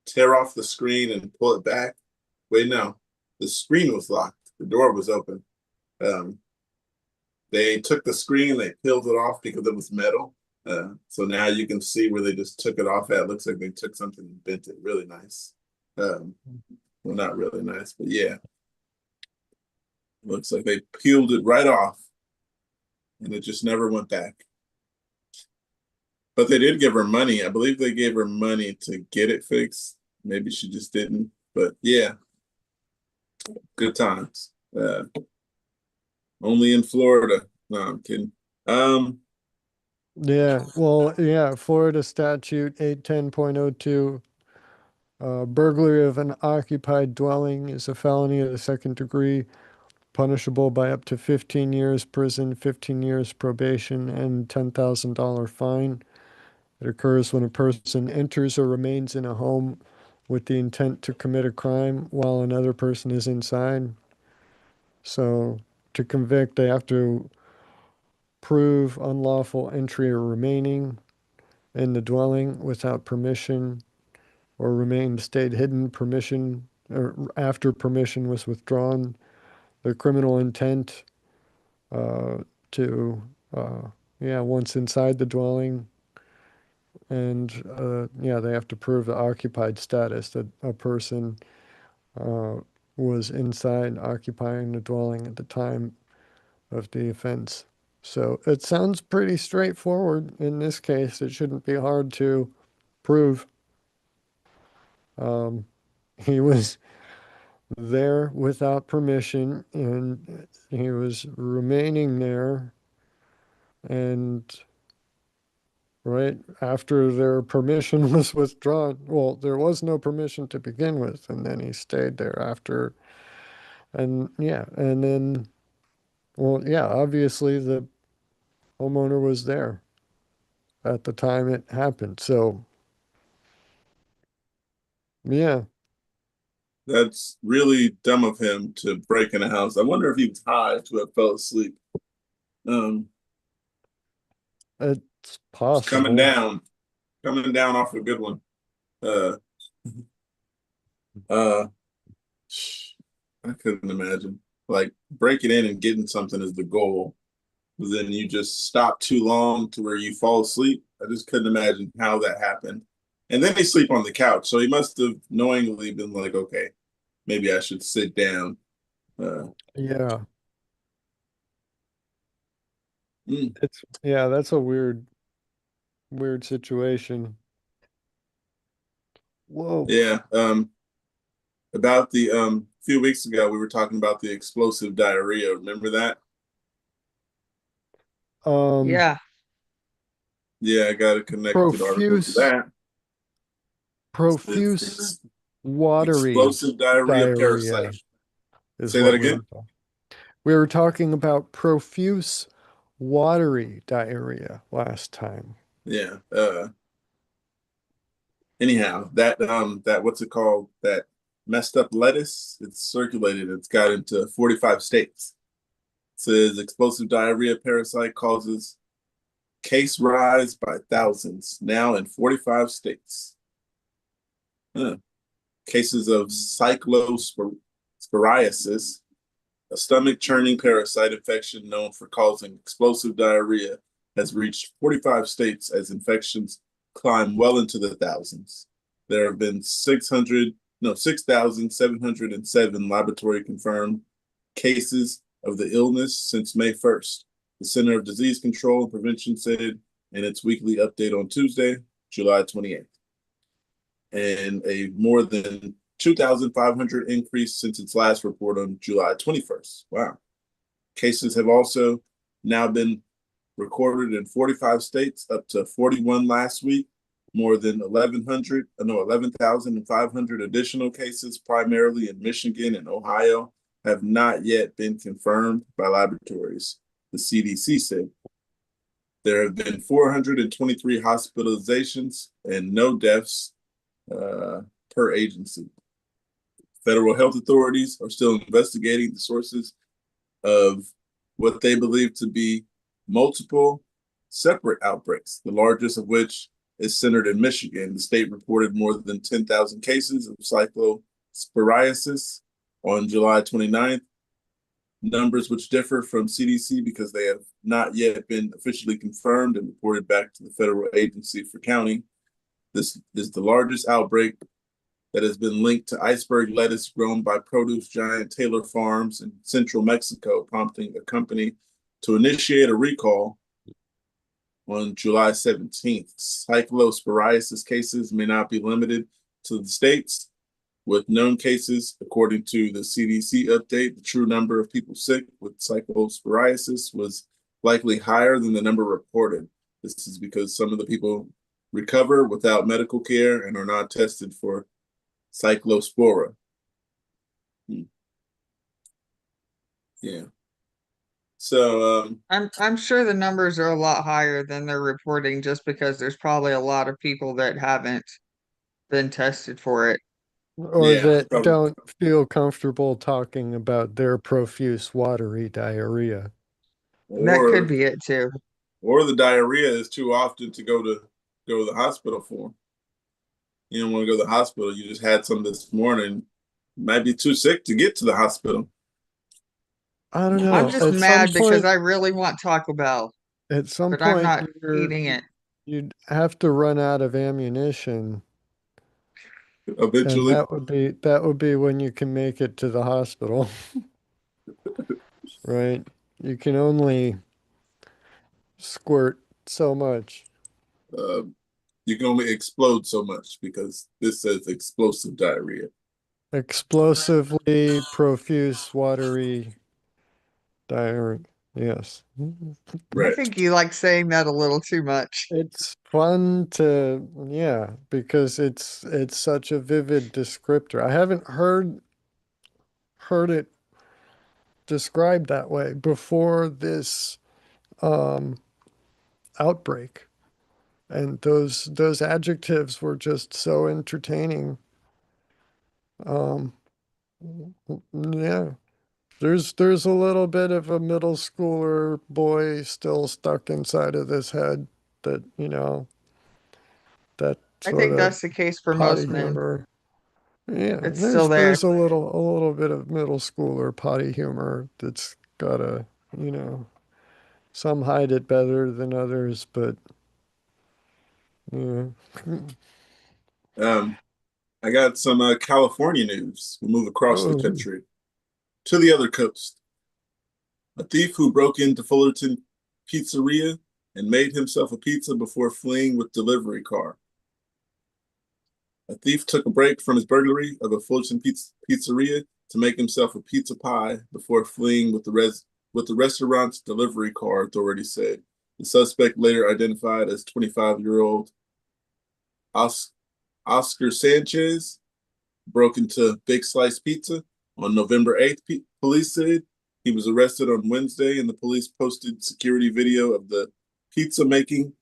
tear off the screen and pull it back. Wait, no, the screen was locked. The door was open. Um, they took the screen, they peeled it off because it was metal. So now you can see where they just took it off at. It looks like they took something and bent it really nice. Well, not really nice, but yeah. Looks like they peeled it right off and it just never went back. But they did give her money. I believe they gave her money to get it fixed. Maybe she just didn't. But yeah, good times. Only in Florida. No, I'm kidding. yeah. Well, yeah. Florida statute 810.02. Burglary of an occupied dwelling is a felony of the second degree, punishable by up to 15 years prison, 15 years probation, and $10,000 fine. It occurs when a person enters or remains in a home with the intent to commit a crime while another person is inside. So to convict, they have to prove unlawful entry or remaining in the dwelling without permission, or stayed hidden permission or after permission was withdrawn. Their criminal intent uh, to once inside the dwelling, and they have to prove the occupied status, that a person uh, was inside occupying the dwelling at the time of the offense. So it sounds pretty straightforward. In this case, it shouldn't be hard to prove. Um, he was there without permission, and he was remaining there, and right after their permission was withdrawn, well, there was no permission to begin with, and then he stayed there after, and then, well, yeah, obviously the homeowner was there at the time it happened. So, yeah, That's really dumb of him to break in a house. I wonder if he was high to have fell asleep. Um, it's was possible. coming down off a good one. Uh, uh, I couldn't imagine. Like breaking in and getting something is the goal, but then you just stop too long to where you fall asleep. I just couldn't imagine how that happened. And then they sleep on the couch, so he must have knowingly been like, okay, maybe I should sit down. Uh, Yeah, mm, that's a weird situation. Whoa. yeah. About the few weeks ago, we were talking about the explosive diarrhea. Remember that? Um, Yeah. Yeah, I got a connected article to profuse, that. profuse It's watery explosive diarrhea diarrhea parasite. is Say that what we were again? talking. We were talking about profuse watery diarrhea last time. Yeah. Anyhow, that what's it called? That messed up lettuce, it's circulated. It's got into 45 states. It says explosive diarrhea parasite causes case rise by thousands, now in 45 states. Huh. Cases of cyclosporiasis, a stomach churning parasite infection known for causing explosive diarrhea, has reached 45 states as infections climb well into the thousands. There have been 6,707 laboratory confirmed cases of the illness since May 1st. The Center of Disease Control and Prevention said in its weekly update on Tuesday, July 28th. And a more than 2,500 increase since its last report on July 21st. Wow. Cases have also now been recorded in 45 states, up to 41 last week. More than 11,500 additional cases, primarily in Michigan and Ohio, have not yet been confirmed by laboratories, the CDC said. There have been 423 hospitalizations and no deaths per agency. Federal health authorities are still investigating the sources of what they believe to be multiple separate outbreaks, the largest of which is centered in Michigan. The state reported more than 10,000 cases of cyclosporiasis on July 29th, numbers which differ from CDC because they have not yet been officially confirmed and reported back to the federal agency for counting. This is the largest outbreak that has been linked to iceberg lettuce grown by produce giant Taylor Farms in central Mexico, prompting a company to initiate a recall on July 17th. Cyclosporiasis cases may not be limited to the states. With known cases, according to the CDC update, the true number of people sick with cyclosporiasis was likely higher than the number reported. This is because some of the people recover without medical care and are not tested for cyclospora. Yeah. So I'm sure the numbers are a lot higher than they're reporting just because there's probably a lot of people that haven't been tested for it. or Yeah, that probably. don't feel comfortable talking about their profuse watery diarrhea. That could Or be it too. the diarrhea is too often to go to the hospital for. You don't want to go to the hospital. You just had some this morning. Might be too sick to get to the hospital. I don't I'm know. just mad because I really want Taco Bell, At some but I'm point, not eating it. you'd have to run out of ammunition, and Eventually, that would be when you can make it to the hospital, right? You can only squirt so much. uh, you can only explode so much because this says explosive diarrhea. Explosively profuse watery diarrhea. Yes. I Right. think you like saying that a little too much. It's fun to, yeah, because it's such a vivid descriptor. I haven't heard it described that way before this um outbreak. And those adjectives were just so entertaining. Um yeah. There's a little bit of a middle schooler boy still stuck inside of this head that, that I sort think of that's the case for potty most men. humor. Yeah, It's still there. there's a little bit of middle schooler potty humor that's gotta, you know, some hide it better than others, but yeah. Um, I got some California news. We'll move across the Oh, country to the other coast. A thief who broke into Fullerton Pizzeria and made himself a pizza before fleeing with delivery car. A thief took a break from his burglary of a Fullerton Pizzeria to make himself a pizza pie before fleeing with the restaurant's delivery car, authorities said. The suspect, later identified as 25-year-old Oscar Sanchez, broke into Big Slice Pizza on November 8th, police said. He was arrested on Wednesday, and the police posted security video of the pizza making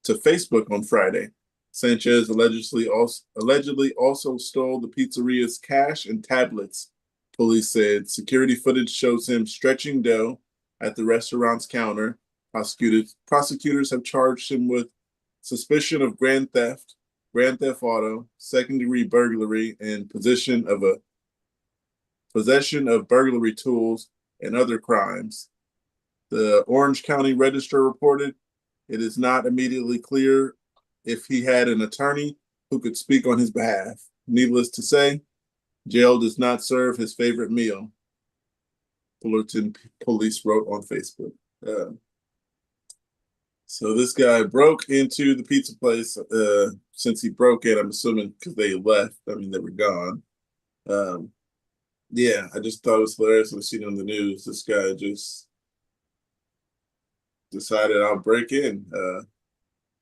to Facebook on Friday. Sanchez allegedly also stole the pizzeria's cash and tablets, police said. Security footage shows him stretching dough at the restaurant's counter. Prosecutors have charged him with suspicion of grand theft auto, second-degree burglary, and possession of burglary tools and other crimes. The Orange County Register reported it is not immediately clear if he had an attorney who could speak on his behalf. Needless to say, jail does not serve his favorite meal, Fullerton police wrote on Facebook. So this guy broke into the pizza place. Since he broke it, I'm assuming because they left. I mean, they were gone. Um, yeah, I just thought it was hilarious when I seen it on the news. This guy just decided I'll break in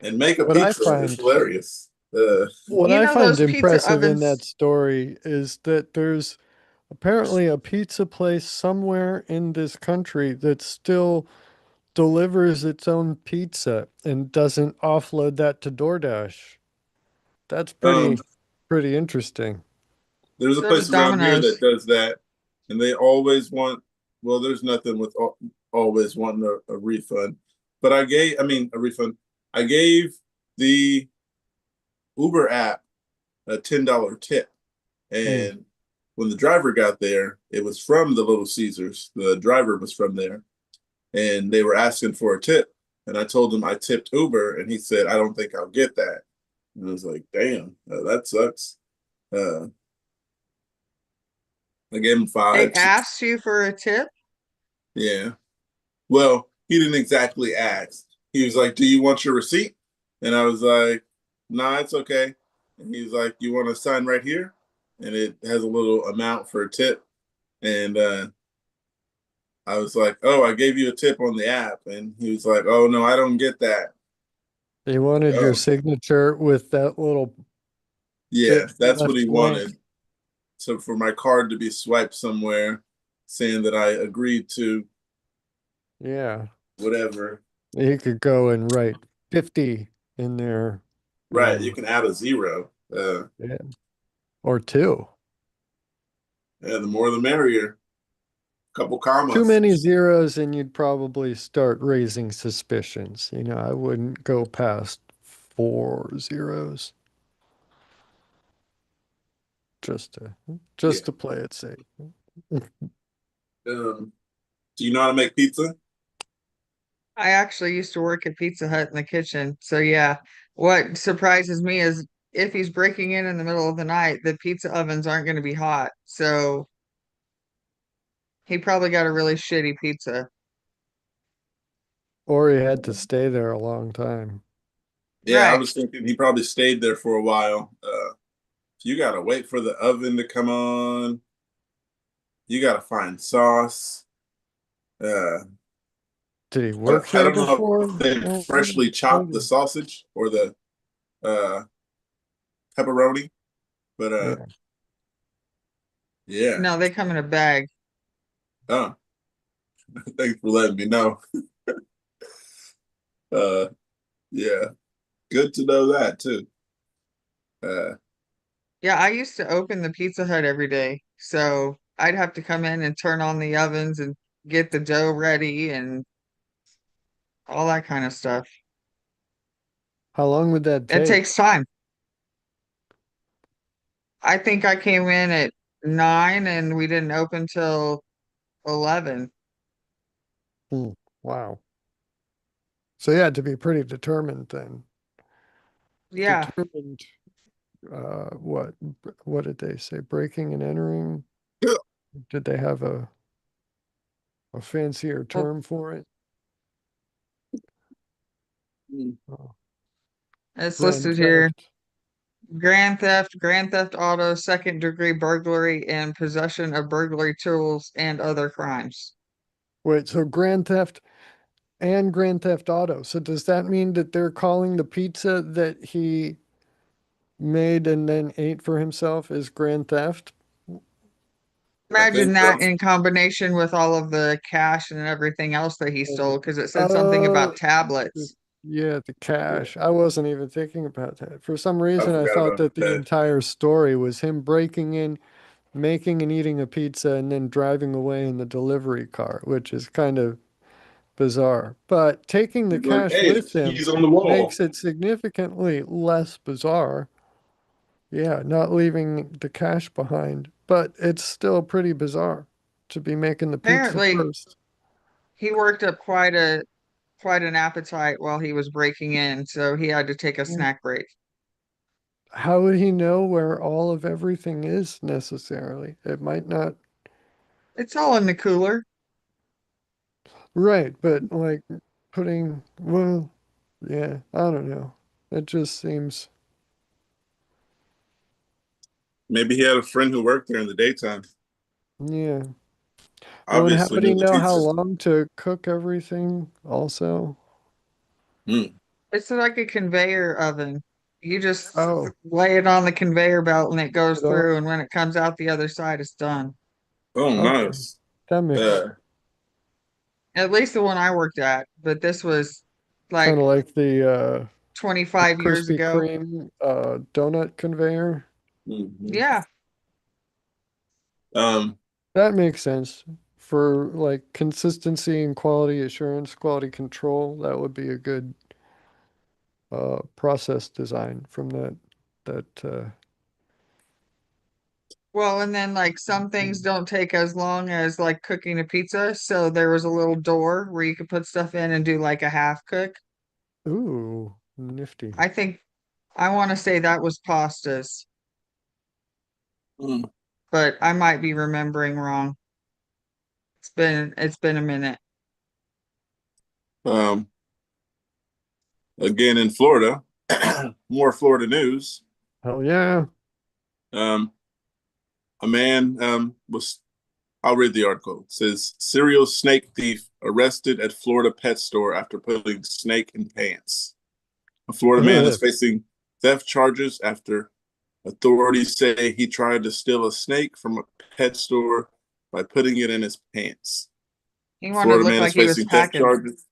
and make a what I pizza. It's find hilarious. what You I know find those pizza impressive in ovens? that story is that there's apparently a pizza place somewhere in this country that still delivers its own pizza and doesn't offload that to DoorDash. That's um, pretty interesting. there's a So does place around here Domino's. that does that, and they always want. Well, there's nothing with always wanting a refund, but I mean, a refund. I gave the Uber app a $10 tip. Mm. And when the driver got there, it was from the Little Caesars. The driver was from there. And they were asking for a tip. And I told him I tipped Uber. And he said, I don't think I'll get that. And I was like, damn, that sucks. Uh, I gave him They five. asked you for a tip? Yeah. Well, he didn't exactly ask. He was like, do you want your receipt? And I was like, nah, it's okay. And he's like, you want to sign right here? And it has a little amount for a tip. And I was like, oh, I gave you a tip on the app. And he was like, oh, no, I don't get that. He wanted your Oh, signature with that little yeah, bit that's what left he blank. wanted. So for my card to be swiped somewhere saying that I agreed to Yeah. whatever. He could go and write 50 in there. Right. You can add a zero. Yeah. Or two. Yeah, the more the merrier. Couple Too commas. many zeros and you'd probably start raising suspicions. You know, I wouldn't go past 4 zeros just to Yeah. play it safe. Do you know how to make pizza? I actually used to work at Pizza Hut in the kitchen. So yeah, what surprises me is if he's breaking in the middle of the night, the pizza ovens aren't going to be hot. So he probably got a really shitty pizza. Or he had to stay there a long time. Yeah, I Right. was thinking he probably stayed there for a while. You gotta wait for the oven to come on. You gotta find sauce. Uh, Did he but work I there don't know before? if they Oh, freshly chopped the sausage or the uh, pepperoni. But yeah. yeah. No, they come in a bag. Oh, thanks for letting me know. Uh, yeah, good to know that too. Uh, Yeah, I used to open the Pizza Hut every day. So I'd have to come in and turn on the ovens and get the dough ready and all that kind of stuff. How long would that It take? takes time. I think I came in at 9 and we didn't open till 11. Hmm. Wow. So you had to be pretty determined then. Yeah. Determined, what did they say? Breaking and entering? Did they have a fancier Well, term for it? mm, Oh, it's grand listed here. theft. Grand theft auto, second degree burglary, and possession of burglary tools and other crimes. Wait, so grand theft and grand theft auto. So does that mean that they're calling the pizza that he made and then ate for himself as grand theft? I Imagine think so. that in combination with all of the cash and everything else that he stole, because it said something Oh, about tablets. yeah, the Yeah, cash. I wasn't even thinking about that. For some I reason, I forgot thought about that the that. entire story was him breaking in, making and eating a pizza, and then driving away in the delivery car, which is kind of bizarre. But taking the He's like, cash hey, with it's him keys on the wall. makes it significantly less bizarre. Yeah, not leaving the cash behind, but it's still pretty bizarre to be making the pizza Apparently, first. he worked up quite an appetite while he was breaking in, so he had to take a Well, snack break. how would he know where all of everything is necessarily? It might not. It's all in the cooler. Right, but like well, yeah, I don't know. It just seems, Maybe he had a friend who worked there in the daytime. yeah. Well, and how Obviously would he knew the know how pizza. long to cook everything also? Mm. It's like a conveyor oven. You just Oh, lay it on the conveyor belt and it goes it all, through, and when it comes out the other side, it's done. Oh, okay. nice. That makes Uh, At least the one I worked at, but this was kind like of like the 25 years Krispy ago. Kreme donut conveyor. mhm. Yeah. Um, That makes sense for like consistency and quality assurance, quality control. That would be a good process design from that. Well, and then like some things don't take as long as like cooking a pizza. So there was a little door where you could put stuff in and do like a half cook. Ooh, nifty. I think I want to say that was pastas, mm, but I might be remembering wrong. It's been a minute. um, again in Florida, more Florida news. Hell yeah. Um, a man was, I'll read the article. It says serial snake thief arrested at Florida pet store after putting snake in pants. A Florida man is Ugh. facing theft charges after authorities say he tried to steal a snake from a pet store by putting it in his pants. He A wanted to Florida look man like is he was facing theft packing. charges.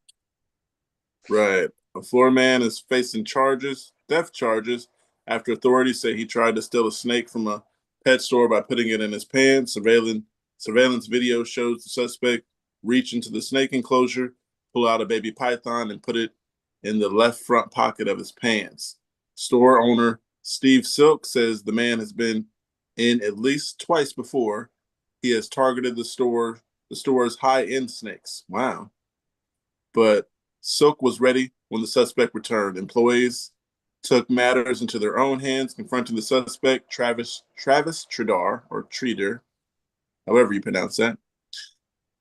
Right. A Florida man is facing theft charges, after authorities say he tried to steal a snake from a pet store by putting it in his pants. Surveillance video shows the suspect reach into the snake enclosure, pull out a baby python, and put it in the left front pocket of his pants. Store owner Steve Silk says the man has been in at least twice before. He has targeted the store's high-end snakes. Wow. But Silk was ready when the suspect returned. Employees took matters into their own hands, confronting the suspect, Travis Tredar, or Treater, however you pronounce that.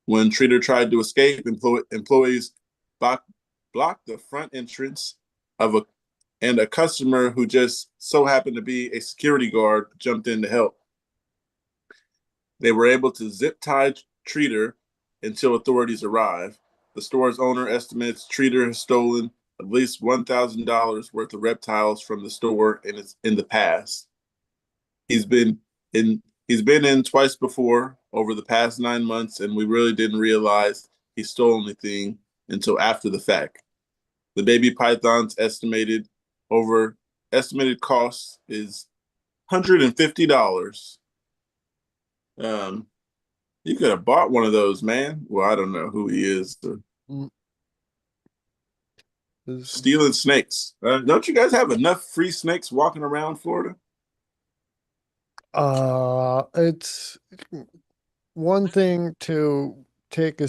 When Treater tried to escape, employees blocked the front entrance and a customer who just so happened to be a security guard jumped in to help. They were able to zip tie Treater until authorities arrive. The store's owner estimates Treater has stolen at least $1,000 worth of reptiles from the store in the past. He's been in twice before over the past 9 months, and we really didn't realize he stole anything until after the fact. The baby python's estimated cost is $150. You could have bought one of those, man. Well, I don't know who he is. Stealing snakes. Don't you guys have enough free snakes walking around Florida? It's one thing to take a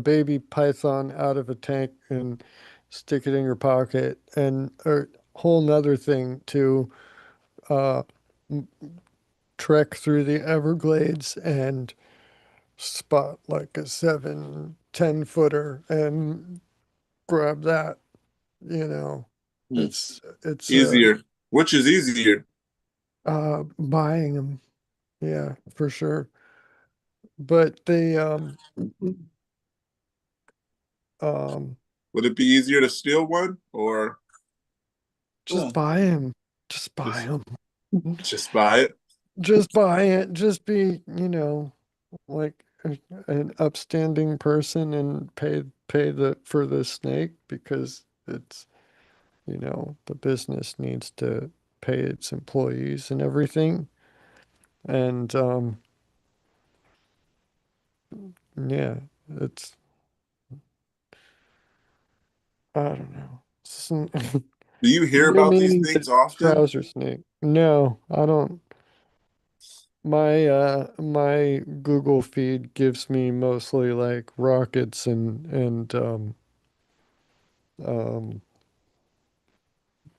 baby python out of a tank and stick it in your pocket, and a whole nother thing to trek through the Everglades and spot like a 7-10 footer and grab that. It's easier. Which is easier? Buying them, yeah, for sure. But they would it be easier to steal one or just buy them? Just buy them. Just buy it. Just buy it. Just be, like an upstanding person and pay for the snake, because it's, the business needs to pay its employees and everything. And yeah, it's, I don't know. Do you hear about these things often? Trouser snake. No, I don't. My Google feed gives me mostly like rockets and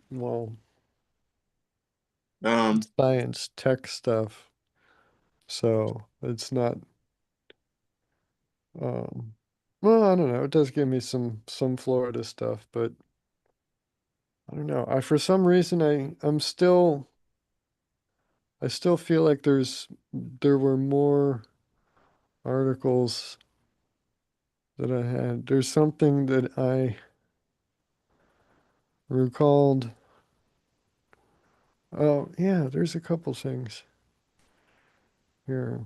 well, science tech stuff. So it's not well, I don't know. It does give me some Florida stuff, but I don't know. For some reason I still feel like there were more articles that I had. There's something that I recalled. Oh, yeah, there's a couple things here.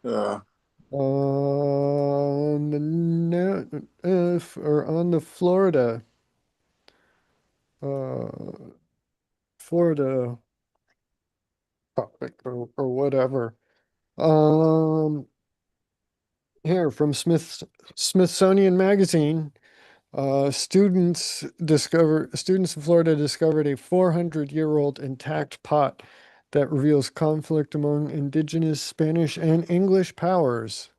On the Florida topic or whatever. Here from Smithsonian Magazine. Students in Florida discovered a 400-year-old intact pot that reveals conflict among indigenous Spanish and English powers.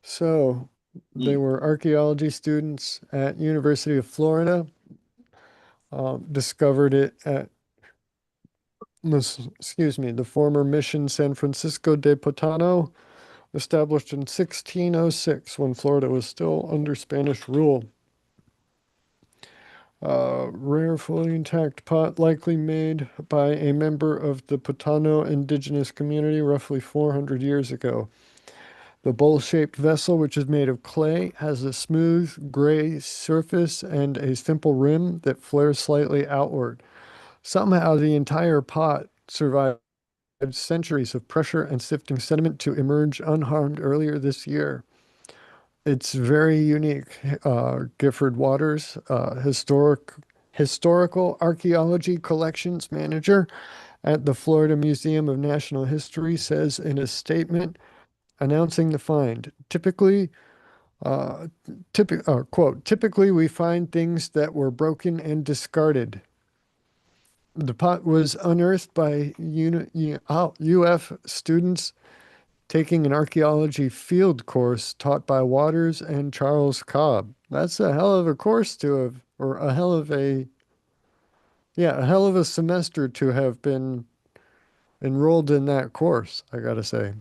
So they were archaeology students at University of Florida, discovered it at the former Mission San Francisco de Potano, established in 1606 when Florida was still under Spanish rule. Rare fully intact pot likely made by a member of the Potano indigenous community roughly 400 years ago. The bowl-shaped vessel, which is made of clay, has a smooth gray surface and a simple rim that flares slightly outward. Somehow the entire pot survived centuries of pressure and sifting sediment to emerge unharmed earlier this year. It's very unique. Gifford Waters, historical archaeology collections manager at the Florida Museum of Natural History says in a statement announcing the find. Quote, typically we find things that were broken and discarded. The pot was unearthed by UF students taking an archaeology field course taught by Waters and Charles Cobb. That's a hell of a course to have, or a hell of a, yeah, a hell of a semester to have been enrolled in that course, I gotta say.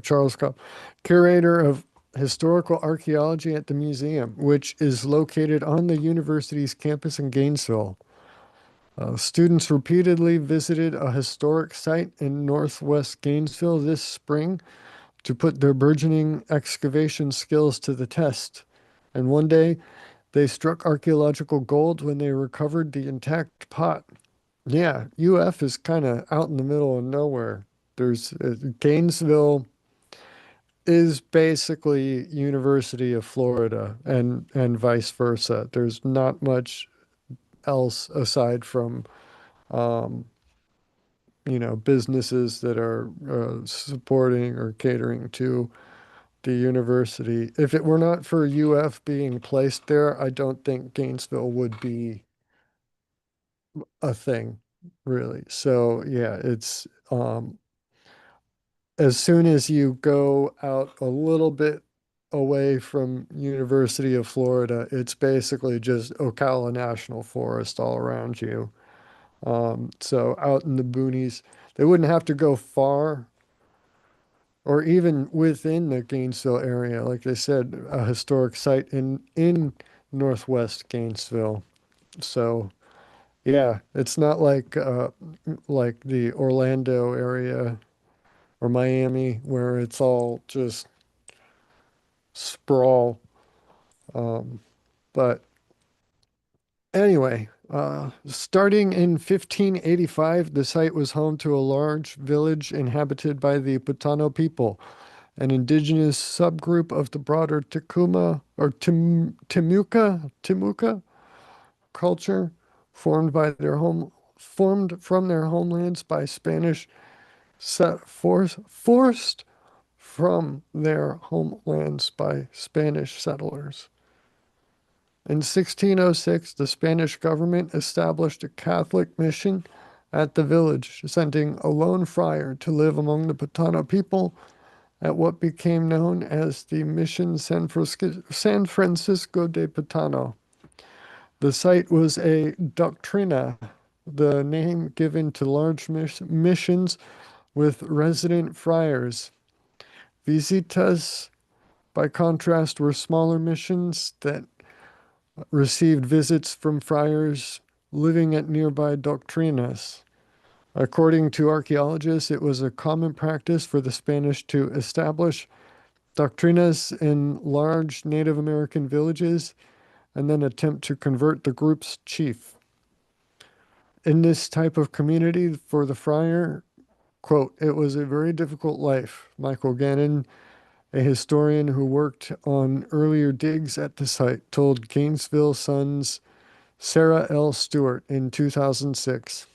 Charles Cobb, curator of historical archaeology at the museum, which is located on the university's campus in Gainesville. Students repeatedly visited a historic site in northwest Gainesville this spring to put their burgeoning excavation skills to the test. And one day, they struck archaeological gold when they recovered the intact pot. Yeah, UF is kind of out in the middle of nowhere. There's Gainesville is basically University of Florida and vice versa. There's not much else aside from businesses that are supporting or catering to the university. If it were not for UF being placed there, I don't think Gainesville would be a thing, really. So yeah, it's as soon as you go out a little bit away from University of Florida, it's basically just Ocala National Forest all around you. So out in the boonies, they wouldn't have to go far or even within the Gainesville area. Like they said, a historic site in northwest Gainesville. So yeah, it's not like the Orlando area or Miami where it's all just sprawl. But anyway, starting in 1585, the site was home to a large village inhabited by the Putano people, an indigenous subgroup of the broader Tacoma or Timuca culture, formed from their homelands by Spanish forced from their homelands by Spanish settlers. In 1606, the Spanish government established a Catholic mission at the village, sending a lone friar to live among the Putano people at what became known as the Mission San Francisco de Putano. The site was a doctrina, the name given to large missions with resident friars. Visitas, by contrast, were smaller missions that received visits from friars living at nearby doctrinas. According to archaeologists, it was a common practice for the Spanish to establish doctrinas in large Native American villages and then attempt to convert the group's chief. In this type of community, for the friar, quote, it was a very difficult life. Michael Gannon, a historian who worked on earlier digs at the site, told Gainesville Sun's Sarah L. Stewart in 2006.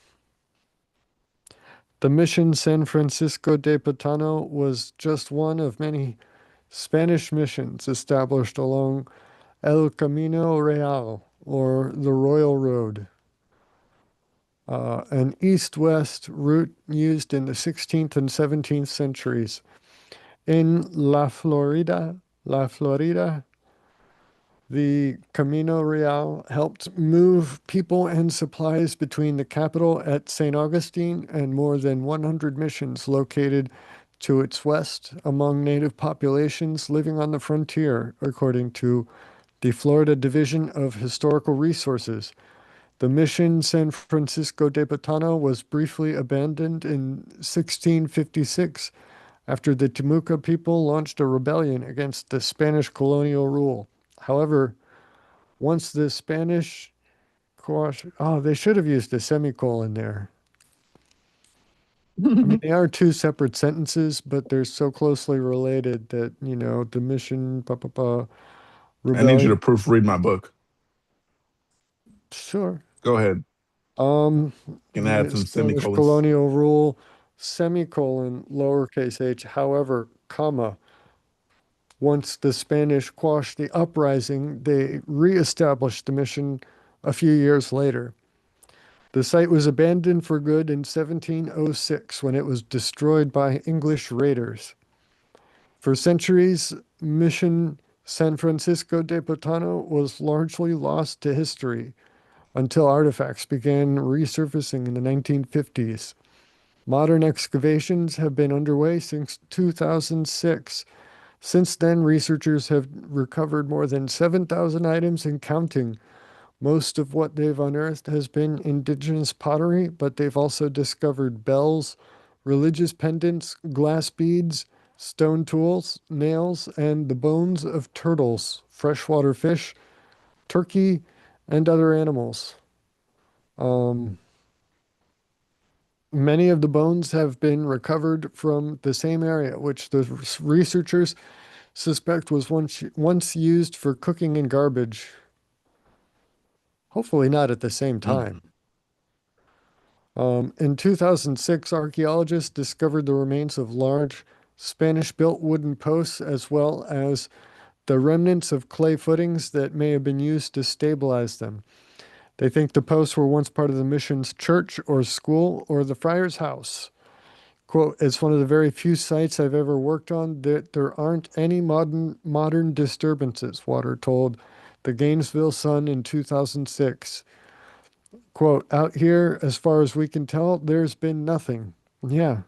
The Mission San Francisco de Putano was just one of many Spanish missions established along El Camino Real, or the Royal Road, an east-west route used in the 16th and 17th centuries. In La Florida, the Camino Real helped move people and supplies between the capital at St. Augustine and more than 100 missions located to its west among native populations living on the frontier, according to the Florida Division of Historical Resources. The mission San Francisco de Putano was briefly abandoned in 1656 after the Timuca people launched a rebellion against the Spanish colonial rule. However, once the Spanish they should have used a semicolon there. I mean, they are two separate sentences, but they're so closely related that, the mission, I need you rebellion. to proofread my book. Sure. Go ahead. Um, Can add some Spanish semicolons. colonial rule, semicolon, lowercase h, however, comma. Once the Spanish quashed the uprising, they re-established the mission a few years later. The site was abandoned for good in 1706 when it was destroyed by English raiders. For centuries, Mission San Francisco de Botano was largely lost to history until artifacts began resurfacing in the 1950s. Modern excavations have been underway since 2006. Since then, researchers have recovered more than 7,000 items and counting. Most of what they've unearthed has been indigenous pottery, but they've also discovered bells, religious pendants, glass beads, stone tools, nails, and the bones of turtles, freshwater fish, turkey, and other animals. Um, Many of the bones have been recovered from the same area, which the researchers suspect was once used for cooking in garbage. Hopefully not at the same Mm. time. In 2006, archaeologists discovered the remains of large Spanish-built wooden posts as well as the remnants of clay footings that may have been used to stabilize them. They think the posts were once part of the mission's church or school or the friar's house. Quote, it's one of the very few sites I've ever worked on that there aren't any modern disturbances, Water told the Gainesville Sun in 2006. Quote, out here, as far as we can tell, there's been nothing. Yeah,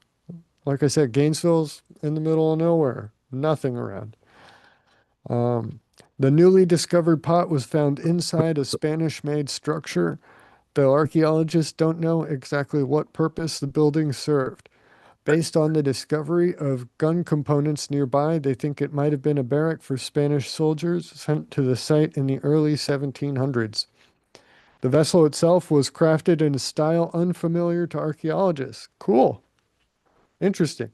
like I said, Gainesville's in the middle of nowhere, nothing around. Um, the newly discovered pot was found inside a Spanish-made structure, though archaeologists don't know exactly what purpose the building served. Based on the discovery of gun components nearby, they think it might have been a barrack for Spanish soldiers sent to the site in the early 1700s. The vessel itself was crafted in a style unfamiliar to archaeologists. Cool. Interesting.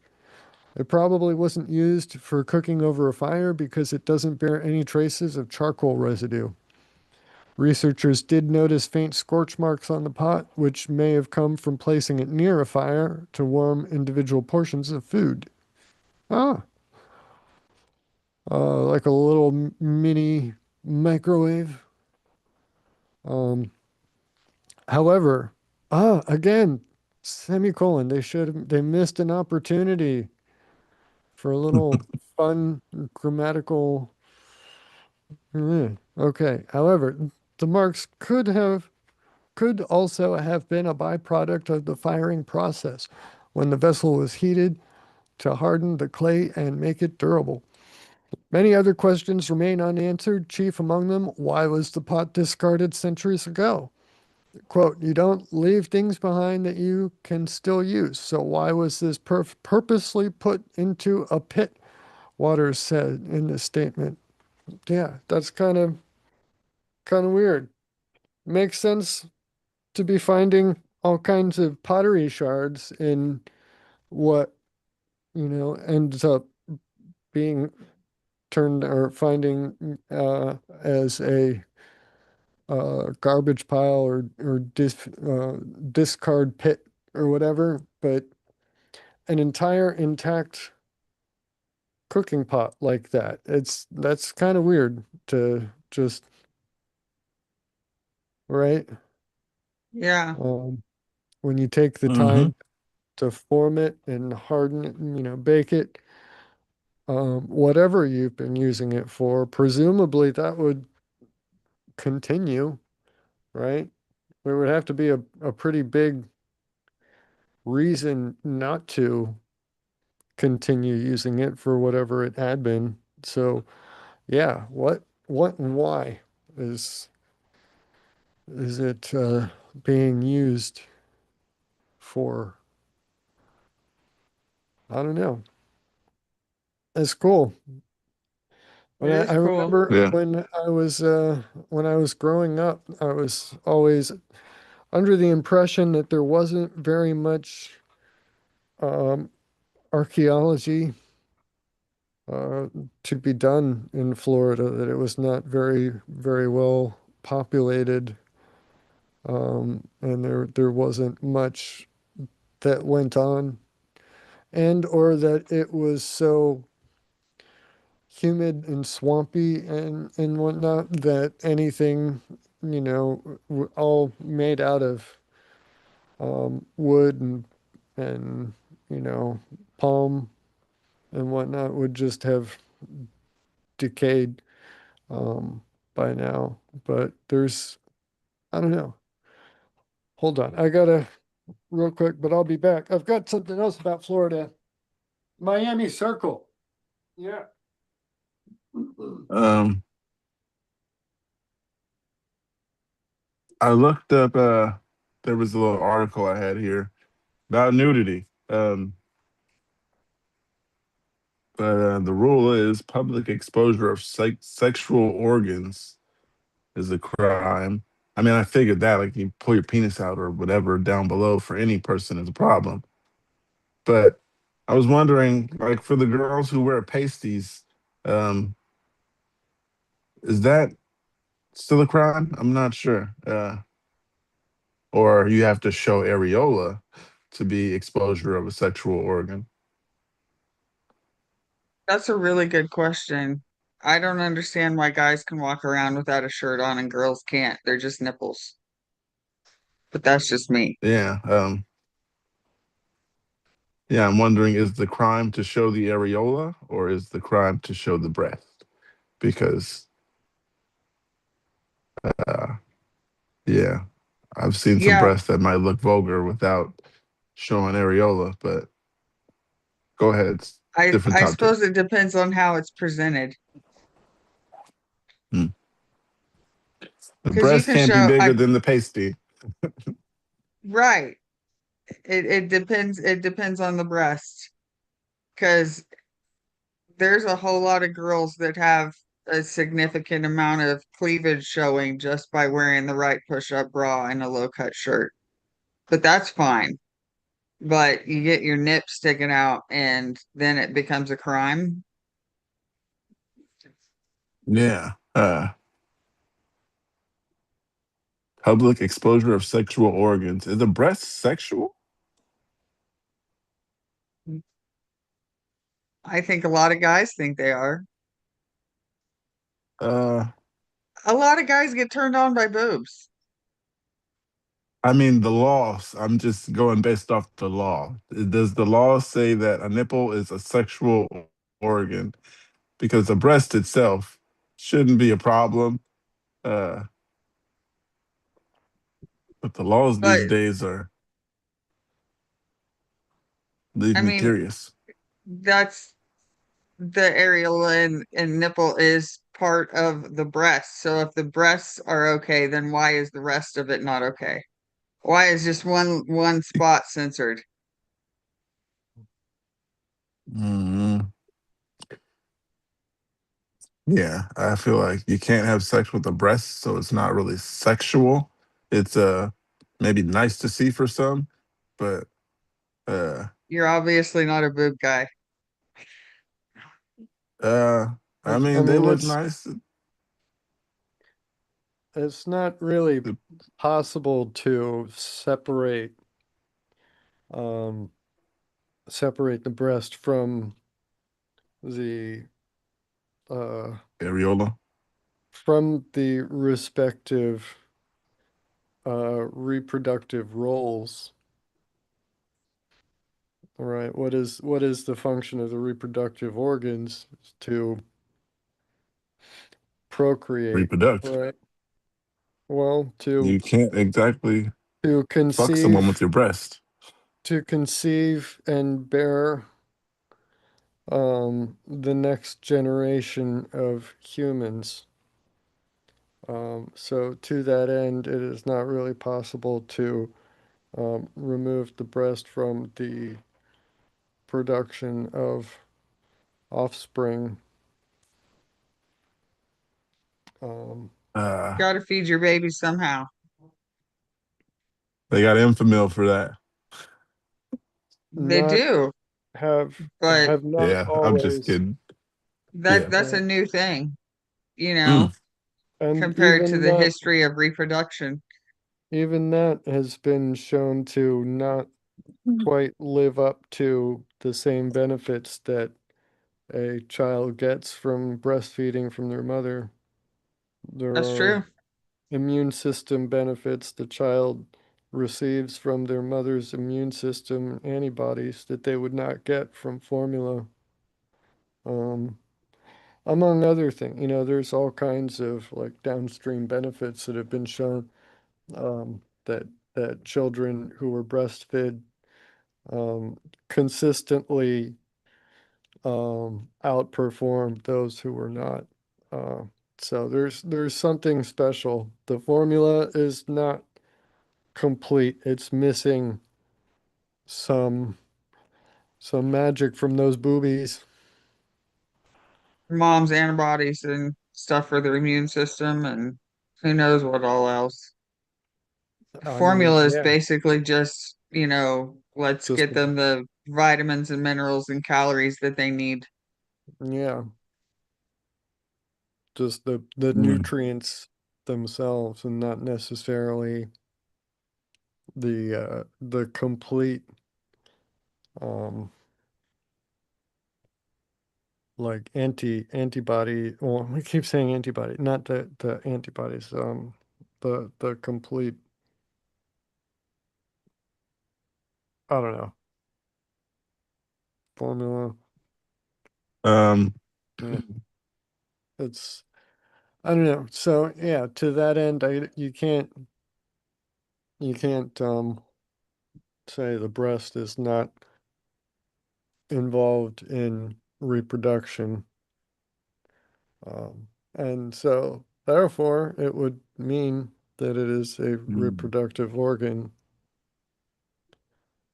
It probably wasn't used for cooking over a fire because it doesn't bear any traces of charcoal residue. Researchers did notice faint scorch marks on the pot, which may have come from placing it near a fire to warm individual portions of food. Ah, like a little mini microwave. Um, However, again, semicolon, they missed an opportunity for a little fun grammatical. Okay. However, the marks could also have been a byproduct of the firing process when the vessel was heated to harden the clay and make it durable. Many other questions remain unanswered, chief among them, why was the pot discarded centuries ago? Quote, you don't leave things behind that you can still use. So why was this purposely put into a pit? Waters said in the statement. Yeah, that's kind of weird. Makes sense to be finding all kinds of pottery shards in what, ends up being turned or finding as a garbage pile or discard pit or whatever, but an entire intact cooking pot like that. That's kind of weird to just, right? Yeah. Um, when you take the Mm-hmm. time to form it and harden it, bake it, whatever you've been using it for, presumably that would continue, right? There would have to be a pretty big reason not to continue using it for whatever it had been. So, yeah, what and why is is it being used for? I don't know. It's cool. It When I is cool. remember Yeah. when I was growing up, I was always under the impression that there wasn't very much um, archaeology uh, to be done in Florida, that it was not very, very well populated and there wasn't much that went on, and or that it was so humid and swampy and whatnot that anything, all made out of wood and palm and whatnot would just have decayed um, by now. But I don't know. Hold on, I gotta real quick, but I'll be back. I've got something else about Florida. Miami Circle. Yeah. I looked up. There was a little article I had here about nudity. But the rule is public exposure of sexual organs is a crime. I mean, I figured that, like, you pull your penis out or whatever down below for any person is a problem. But I was wondering, like, for the girls who wear pasties, um, is that still a crime? I'm not sure. Or you have to show areola to be exposure of a sexual organ. That's a really good question. I don't understand why guys can walk around without a shirt on and girls can't. They're just nipples. But that's just me. Yeah. Yeah, I'm wondering, is the crime to show the areola or is the crime to show the breast? Because, uh, yeah, I've seen some Yeah, breasts that might look vulgar without showing areola, but go ahead. It's different I topic. suppose it depends on how it's presented. Hmm. The Because you breast can can't be show bigger than the pasty. right. It depends on the breast. Because there's a whole lot of girls that have a significant amount of cleavage showing just by wearing the right push-up bra and a low-cut shirt. But that's fine. But you get your nip sticking out and then it becomes a crime. Yeah. Public exposure of sexual organs. Is the breast sexual? I think a lot of guys think they are. Uh, A lot of guys get turned on by boobs. I mean, the laws, I'm just going based off the law. Does the law say that a nipple is a sexual organ? Because the breast itself shouldn't be a problem. Uh, but the laws But these days are leave I me mean, curious. that's the areola and nipple is part of the breast. So if the breasts are okay, then why is the rest of it not okay? Why is just one spot censored? Mm, yeah, I feel like you can't have sex with the breast, so it's not really sexual. It's maybe nice to see for some, but uh You're obviously not a boob guy. uh I I mean they mean, look nice. it's not really possible to um, separate the breast the uh, Areola. from the respective reproductive roles. All right, what is the function of the reproductive organs? To procreate, Reproduct. right? Well, You can't exactly to fuck someone with conceive, your breast. and bear the next generation of humans. So to that end, it is not really possible to remove the breast from the production of offspring. Um, Uh Got to feed your baby somehow. they got Infamil for that. They not do, have but have not Yeah, I'm just always, kidding. that Yeah. that's a right? new thing, Mm. compared to And the even not history of reproduction. even that has been shown to not quite live up to the same benefits that a child gets from breastfeeding from their mother. There That's are true. immune system benefits the child receives from their mother's immune system antibodies that they would not get from formula. Um, among other things, there's all kinds of like downstream benefits that have been shown that children who were breastfed consistently outperformed those who were not. Uh, so there's something special. The formula is not complete. It's missing some some magic from those boobies. Mom's antibodies and stuff for their immune system, and who knows what all else. I mean, Formula is yeah, basically just, let's just get them the vitamins and minerals and calories that they need. yeah, just the Mm. nutrients themselves and not necessarily the complete um like antibody, well, we keep saying antibody, not the antibodies, the complete, I don't know, formula. Um, Yeah, it's, I don't know. So yeah, to that end, you can't say the breast is not involved in reproduction. And so therefore it would mean that it is a mm, reproductive organ,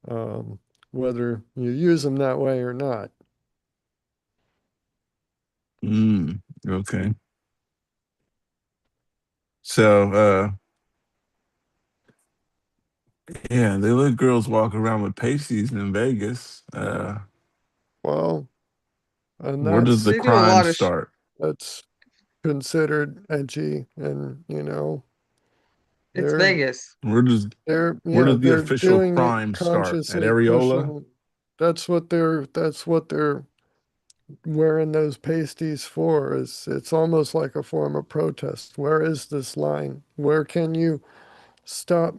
um, whether you use them that way or not. okay. So, yeah, they let girls walk around with pasties in Vegas. Well, and Where does the They do a crime lot of start? that's considered edgy, and it's they're Vegas. Where does they're where yeah, does the they're official doing it crime start? At consciously Areola? pushing. That's what they're wearing those pasties for. Is it's almost like a form of protest. Where is this line? Where can you stop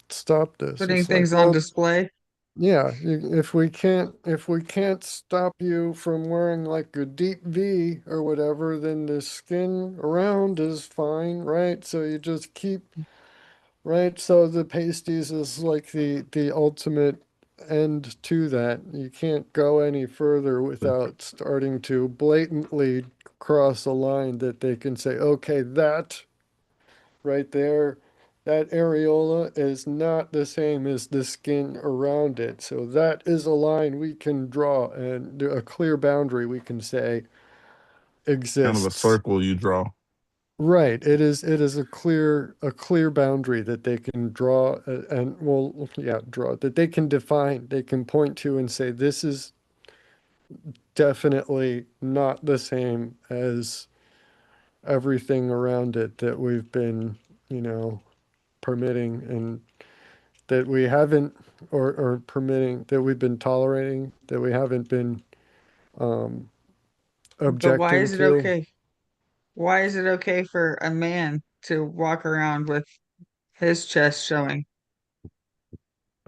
stop this? Putting It's like, things on well, display. yeah, if we can't stop you from wearing like a deep V or whatever, then the skin around is fine, right? So you just keep, right? So the pasties is like the ultimate end to that. You can't go any further without starting to blatantly cross a line that they can say, okay, that right there, that areola is not the same as the skin around it. So that is a line we can draw and a clear boundary we can say Kind of a exists. circle you draw. Right. It is a clear boundary that they can draw, and well, yeah, draw, that they can define, they can point to and say this is definitely not the same as everything around it that we've been, permitting, and that we haven't, or permitting, that we've been tolerating, that we haven't been um, But why objecting is it to, okay? Why is it okay for a man to walk around with his chest showing?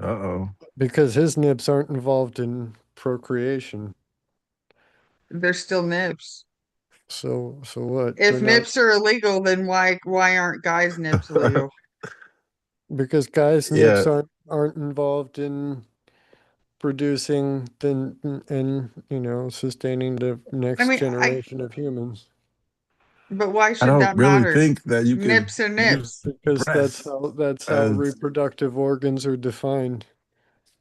Uh-oh. because his nips aren't involved in procreation. They're still nips. So what? If They're not, nips are illegal, then why aren't guys' nips illegal? because guys' nips Yeah, aren't involved in producing and sustaining the I next mean, generation of humans. but why I should don't that really matter? think that you could Nips are use nips. Because that's breasts how as reproductive organs are defined,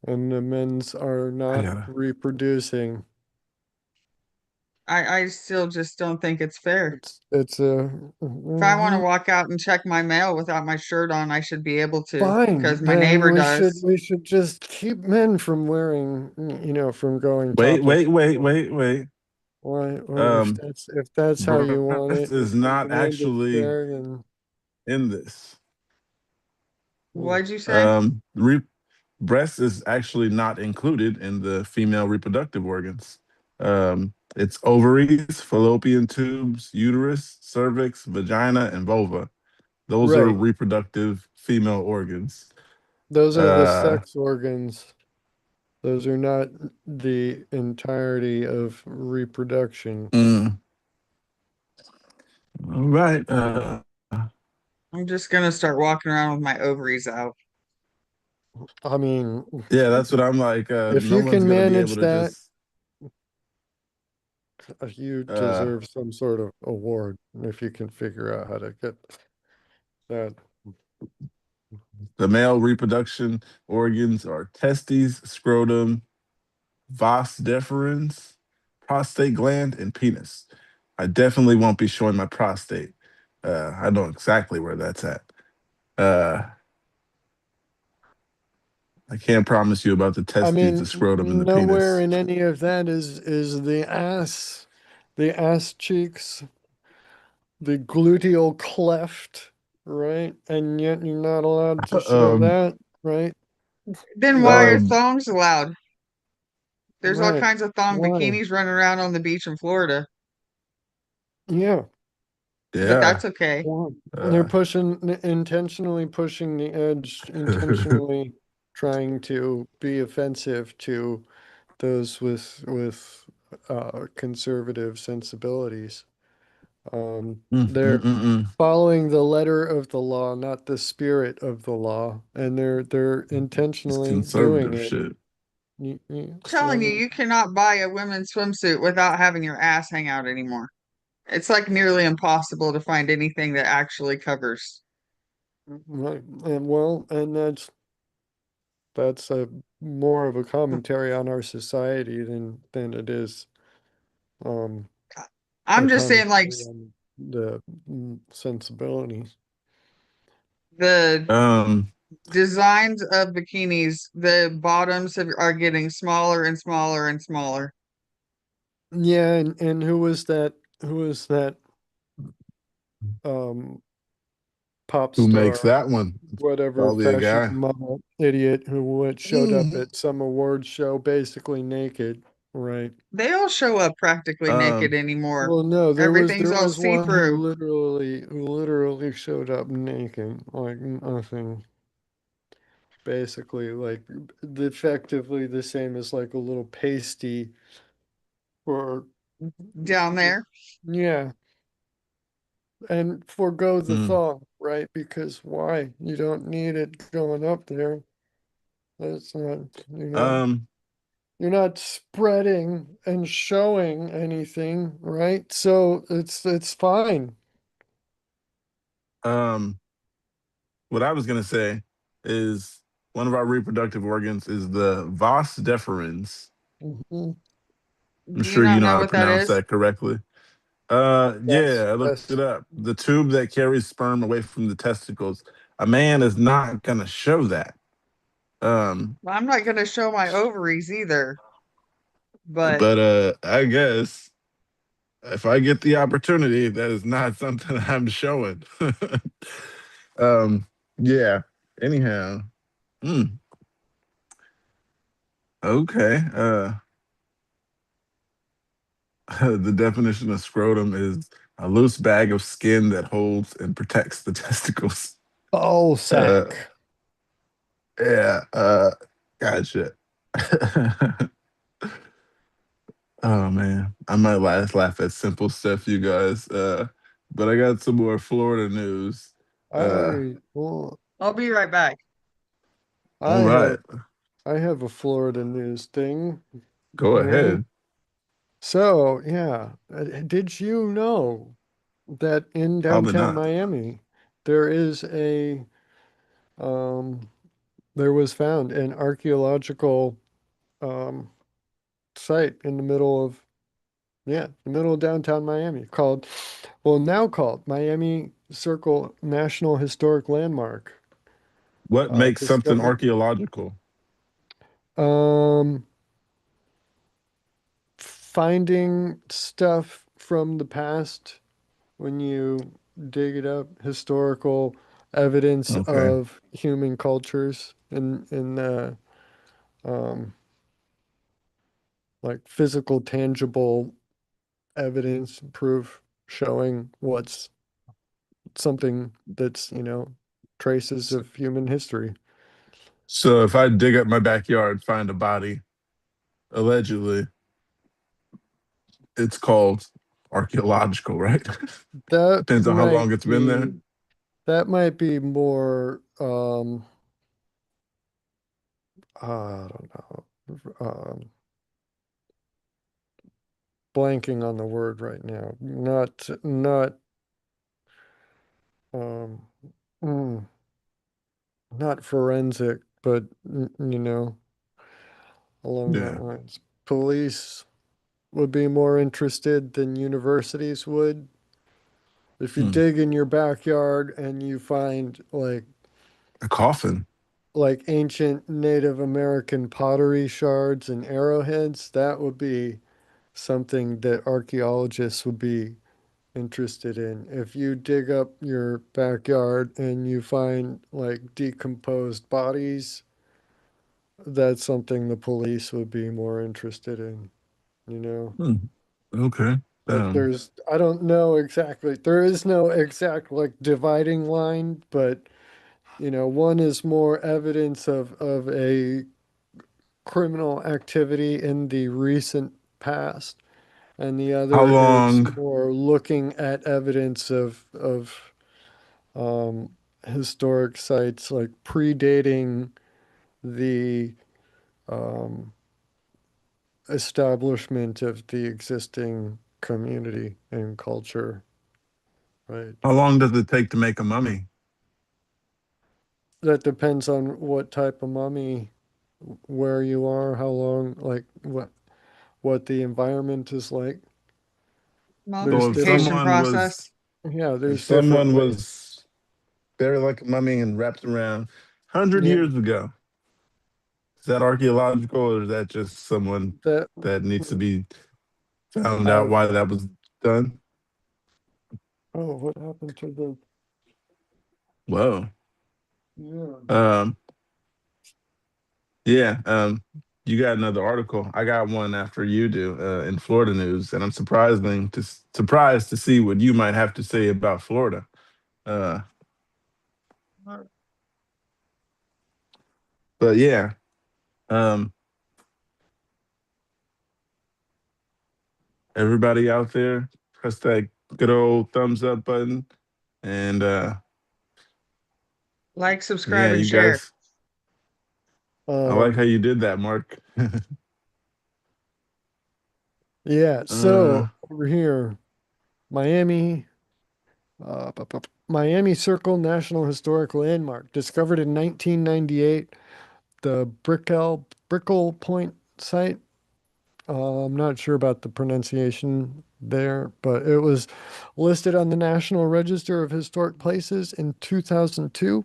and the men's are I not gotta. reproducing. I still just don't think it's fair. It's a If I want to walk out and check my mail without my shirt on, I should be able to fine. because my Then neighbor we should does. we should just keep men from wearing, from going Wait, topless. wait, wait, wait, wait. Why, or if Um, that's how you want breast it, if is the not demand is actually there, then in this. What'd you say? Breast is actually not included in the female reproductive organs. It's ovaries, fallopian tubes, uterus, cervix, vagina, and vulva. Those are Right. reproductive female organs. Those are the Uh, sex organs. Those are not the entirety of reproduction. mm, all right. I'm just gonna start walking around with my ovaries out. I mean, Yeah, that's what I'm like. if No you one's can gonna be able manage to that, just. you Uh, deserve some sort of award if you can figure out how to get that. the male reproduction organs are testes, scrotum, vas deferens, prostate gland, and penis. I definitely won't be showing my prostate. I know exactly where that's at. Uh, I can't promise you about the I testes, the mean, scrotum, and the nowhere penis. in any of that is the ass cheeks, the gluteal cleft, right? And yet you're not allowed to show um, that, right? Then why Why? are um, thongs allowed? There's all Right. kinds of thong Why? bikinis running around on the beach in Florida, Yeah. but yeah. that's okay. Why? They're Uh, intentionally pushing the edge, intentionally trying to be offensive to those with conservative sensibilities. They're mm. following the letter of the law, not the spirit of the law, and they're It's intentionally doing conservative it. shit. Telling you, Um, you cannot buy a women's swimsuit without having your ass hang out anymore. It's like nearly impossible to find anything that actually covers. right, and well, and that's a more of a commentary on our society than it is a I'm just saying, like commentary on the sensibilities. the Um, designs of bikinis, the are getting smaller and smaller and smaller. Yeah, and who was that? Who was that? Um, pop who makes star, that one? whatever Probably a fashion guy. model idiot who showed up at some awards show basically naked, right? They all show up practically naked Um, anymore. Well, no, Everything's there all was one who see-through. literally showed up naked, like nothing. Basically, like effectively the same as like a little pasty or Down there. yeah, and forego the mm, thong, right? Because why? You don't need it going up there. That's not, um, you're not spreading and showing anything, right? So it's fine. um, what I was gonna say is one of our reproductive organs is the vas deferens. Mhm. I'm Do you sure you not know know how to what that pronounce is? that correctly. Yes, Yeah, I looked yes. it up. The tube that carries sperm away from the testicles. A man is not gonna show that. Um, Well, I'm not going to show my ovaries either, but but I guess if I get the opportunity, that is not something I'm showing. um, yeah. Anyhow, mm, okay. The definition of scrotum is a loose bag of skin that holds and protects the testicles. Ball Uh, sack. yeah. Gotcha. Oh man, I might laugh at simple stuff, you guys. But I got some more Florida news. Uh, Well, I'll be right back. I all have right, I have a Florida news thing. go All right. ahead. So, yeah, did you know that in Probably downtown not. Miami there is a um there was found an archaeological um site in the middle of the middle of downtown Miami called now called Miami Circle National Historic Landmark. What makes something Discovered archaeological? um finding stuff from the past when you dig it up, historical evidence Okay. of human cultures in um like physical, tangible evidence, proof showing what's something that's, traces of human history. So if I dig up my backyard, find a body, allegedly, it's called archaeological, right? That Depends on how might long it's been there. be that might be more I don't know. Blanking on the word right now. Not um mm, not forensic, but along that Yeah. lines. Police would be more interested than universities would. If you Hmm. dig in your backyard and you find A coffin. like ancient Native American pottery shards and arrowheads, that would be something that archaeologists would be interested in. If you dig up your backyard and you find like decomposed bodies, that's something the police would be more interested in, you know. Hmm. Okay. But Um, I don't know exactly. There is no exact like dividing line, but one is more evidence of a criminal activity in the recent past, and the how other is long? more looking at evidence of um, historic sites like predating the um, establishment of the existing community and culture, right? How long does it take to make a mummy? That depends on what type of mummy, where you are, how long, like what the environment is like. There's So if different, Mummification someone process. was, yeah, if there's different someone ways. was buried like a mummy and wrapped around 100 Yeah, years ago, is that archaeological or is that just someone that that needs to be found out I've, why that was done? oh, what happened to the, Whoa. yeah. Um, yeah. You got another article. I got one after you do in Florida news, and I'm surprised to see what you might have to say about Florida. Uh, but yeah, um, everybody out there, press that good old thumbs up button, and Like, yeah, subscribe, and you share. guys. I like how Um, you did that, Mark. yeah, uh, so over here, Miami, Miami Circle National Historic Landmark, discovered in 1998, the Brickell Point site. I'm not sure about the pronunciation there, but it was listed on the National Register of Historic Places in 2002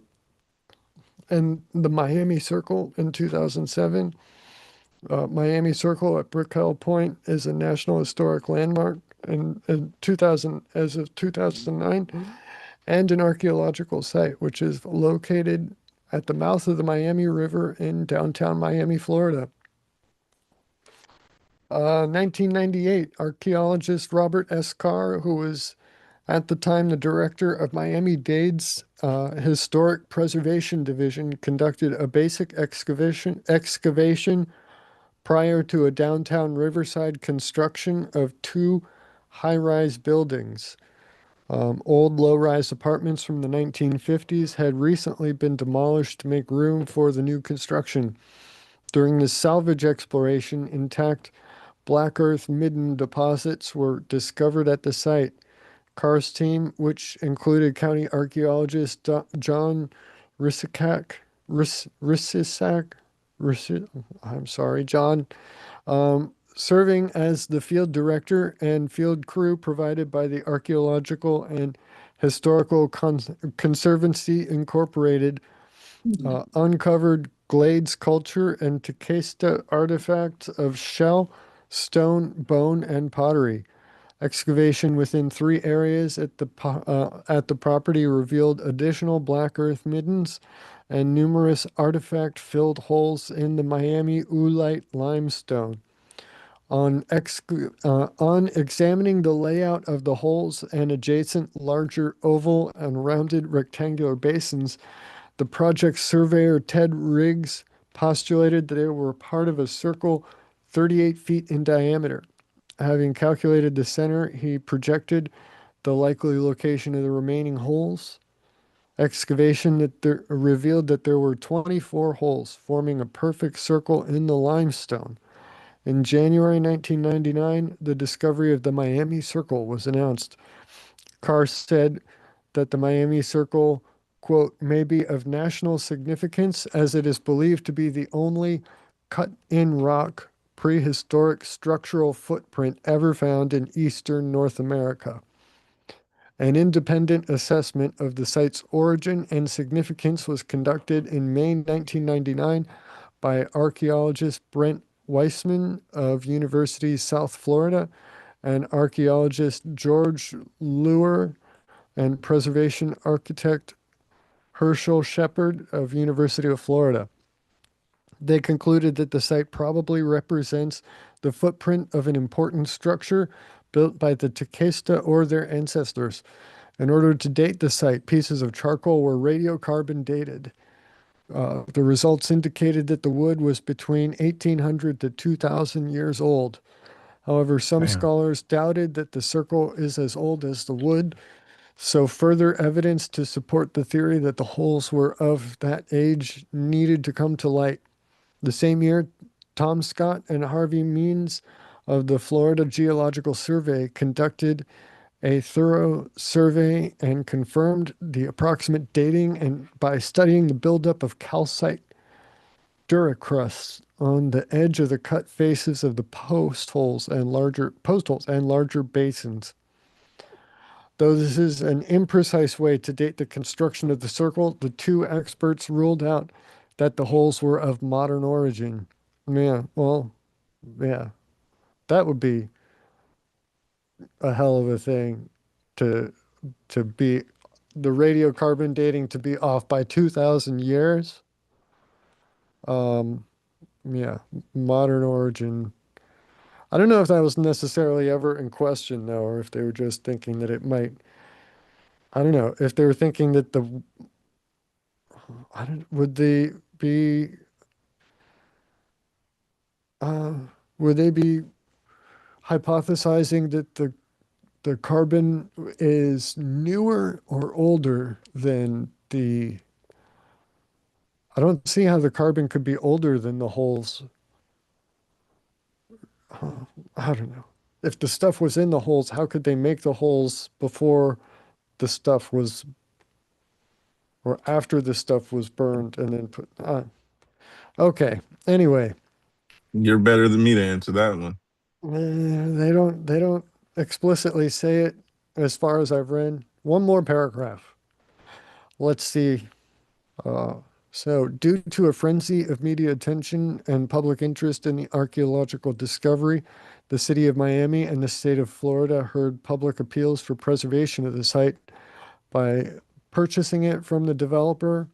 and the Miami Circle in 2007. Miami Circle at Brickell Point is a National Historic Landmark in 2000 as of 2009 and an archaeological site, which is located at the mouth of the Miami River in downtown Miami, Florida. 1998, archaeologist Robert S. Carr, who was at the time the director of Miami-Dade's Historic Preservation Division, conducted a basic excavation prior to a downtown Riverside construction of two high-rise buildings. Old low-rise apartments from the 1950s had recently been demolished to make room for the new construction. During the salvage exploration, intact black earth midden deposits were discovered at the site. Carr's team, which included county archaeologist John Risisak, Risisak, I'm sorry, John, serving as the field director and field crew provided by the Archaeological and Historical Conservancy Incorporated, uncovered glades culture and Tequesta artifacts of shell, stone, bone, and pottery. Excavation within 3 areas at the property revealed additional black earth middens and numerous artifact-filled holes in the Miami oolite limestone. On examining the layout of the holes and adjacent larger oval and rounded rectangular basins, the project surveyor Ted Riggs postulated that they were part of a circle 38 feet in diameter. Having calculated the center, he projected the likely location of the remaining holes. Excavation revealed that there were 24 holes forming a perfect circle in the limestone. In January 1999, the discovery of the Miami Circle was announced. Carr said that the Miami Circle, quote, may be of national significance as it is believed to be the only cut-in rock prehistoric structural footprint ever found in eastern North America. An independent assessment of the site's origin and significance was conducted in May 1999 by archaeologist Brent Weissman of University South Florida and archaeologist George Luer and preservation architect Herschel Shepard of University of Florida. They concluded that the site probably represents the footprint of an important structure built by the Tequesta or their ancestors. In order to date the site, pieces of charcoal were radiocarbon dated. The results indicated that the wood was between 1800 to 2000 years old. However, some scholars doubted that the circle is as old as the wood, so further evidence to support the theory that the holes were of that age needed to come to light. The same year, Tom Scott and Harvey Means of the Florida Geological Survey conducted a thorough survey and confirmed the approximate dating and by studying the buildup of calcite duricrusts on the edge of the cut faces of the post holes and larger basins. Though this is an imprecise way to date the construction of the circle, the two experts ruled out that the holes were of modern origin. Yeah, well, yeah, that would be a hell of a thing to be the radiocarbon dating to be off by 2000 years. Yeah, modern origin. I don't know if that was necessarily ever in question though, or if they were just thinking that it might. I don't know if they were thinking that would they be uh, would they be hypothesizing that the carbon is newer or older than the. I don't see how the carbon could be older than the holes. I don't know. If the stuff was in the holes, how could they make the holes before the stuff was, or after the stuff was burned and then put. Okay. Anyway, You're better than me to answer that one. they don't explicitly say it as far as I've read. One more paragraph. Let's see. So, due to a frenzy of media attention and public interest in the archaeological discovery, the city of Miami and the state of Florida heard public appeals for preservation of the site by purchasing it from the developer.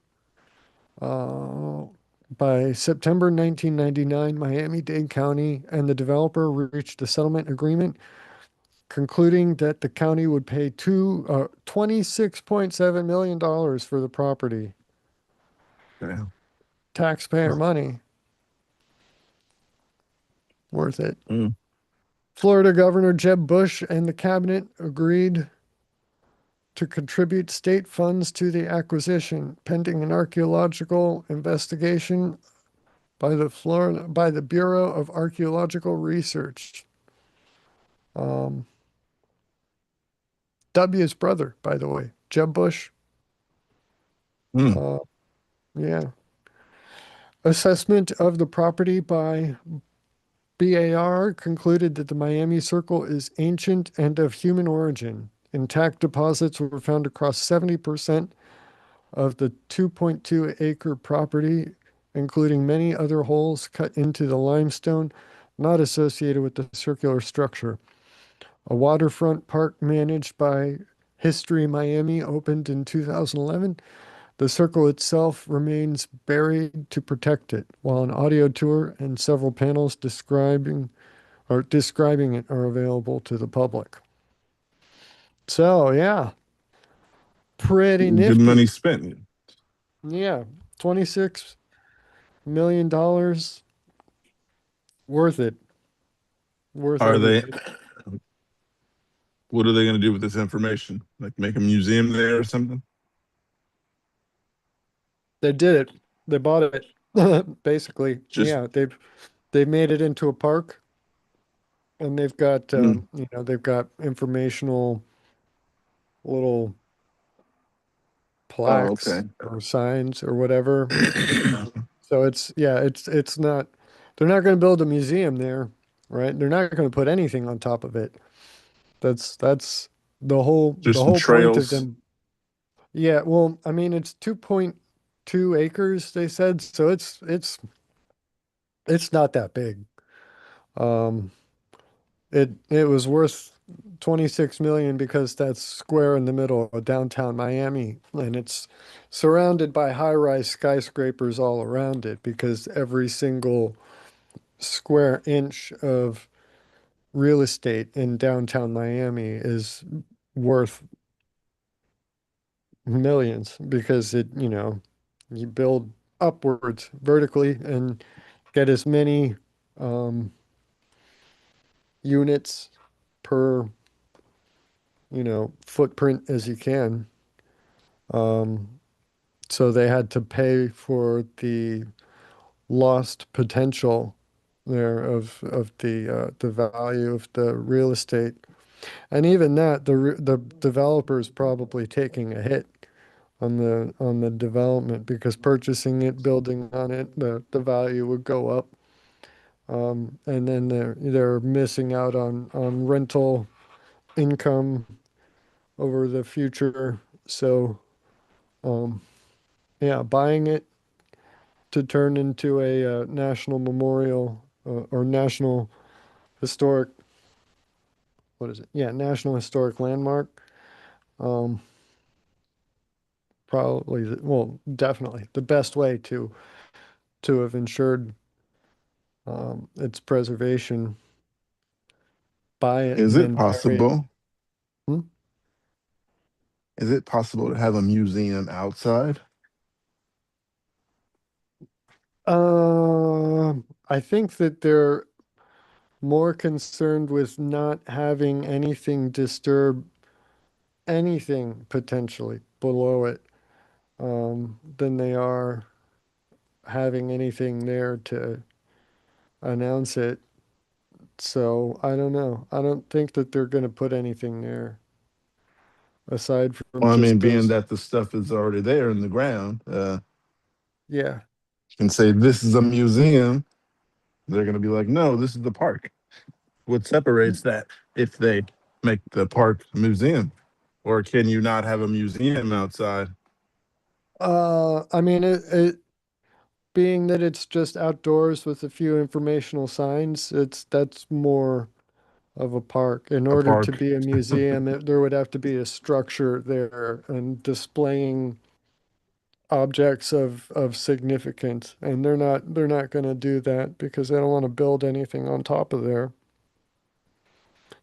By September 1999, Miami-Dade County and the developer reached a settlement agreement concluding that the county would pay $26.7 million for the property. Damn. Taxpayer money. Worth it. Mm. Florida Governor Jeb Bush and the cabinet agreed to contribute state funds to the acquisition, pending an archaeological investigation by the Bureau of Archaeological Research. W's brother, by the way, Jeb Bush. Yeah. Assessment of the property by BAR concluded that the Miami Circle is ancient and of human origin. Intact deposits were found across 70% of the 2.2-acre property, including many other holes cut into the limestone not associated with the circular structure. A waterfront park managed by History Miami opened in 2011. The circle itself remains buried to protect it, while an audio tour and several panels describing it are available to the public. So yeah, pretty Good money nifty. spent. Yeah, $26 million, worth it. Worth Are every they? penny. What are they going to do with this information? Like make a museum there or something? They did it. They bought it. Basically. Just Yeah, they've made it into a park, and they've got mm. they've got informational little Oh, okay. plaques or signs or whatever. So it's not, they're not going to build a museum there, right? They're not going to put anything on top of it. That's the Just some whole point of trails. them. Yeah, well, I mean it's 2.2 acres they said, so it's not that big. Um it was worth 26 million because that's square in the middle of downtown Miami, and it's surrounded by high-rise skyscrapers all around it because every single square inch of real estate in downtown Miami is worth millions because you build upwards vertically and get as many um, units per, footprint as you can. Um, so they had to pay for the lost potential there of the value of the real estate. And even that, the developer's probably taking a hit on the development because purchasing it, building on it, the value would go up. And then they're missing out on rental income over the future. So um, yeah, buying it to turn into a national memorial or national historic, what is it? Yeah, national historic landmark. Um, Probably, well, definitely the best way to have ensured its preservation, buy it Is and it then bury it. possible? Hmm? Is it possible to have a museum outside? I think that they're more concerned with not having anything disturb anything potentially below it, than they are having anything there to announce it. So I don't know. I don't think that they're going to put anything there aside from Well, I mean, just being those. that the stuff is already there in the ground, Yeah. you can say this is a museum. They're going to be like, no, this is the park. What separates that if they make the park a museum? Or can you not have a museum outside? I mean, it being that it's just outdoors with a few informational signs, that's more of a park. In A order to park. be a museum, there would have to be a structure there and displaying objects of significance, and they're not going to do that because they don't want to build anything on top of there.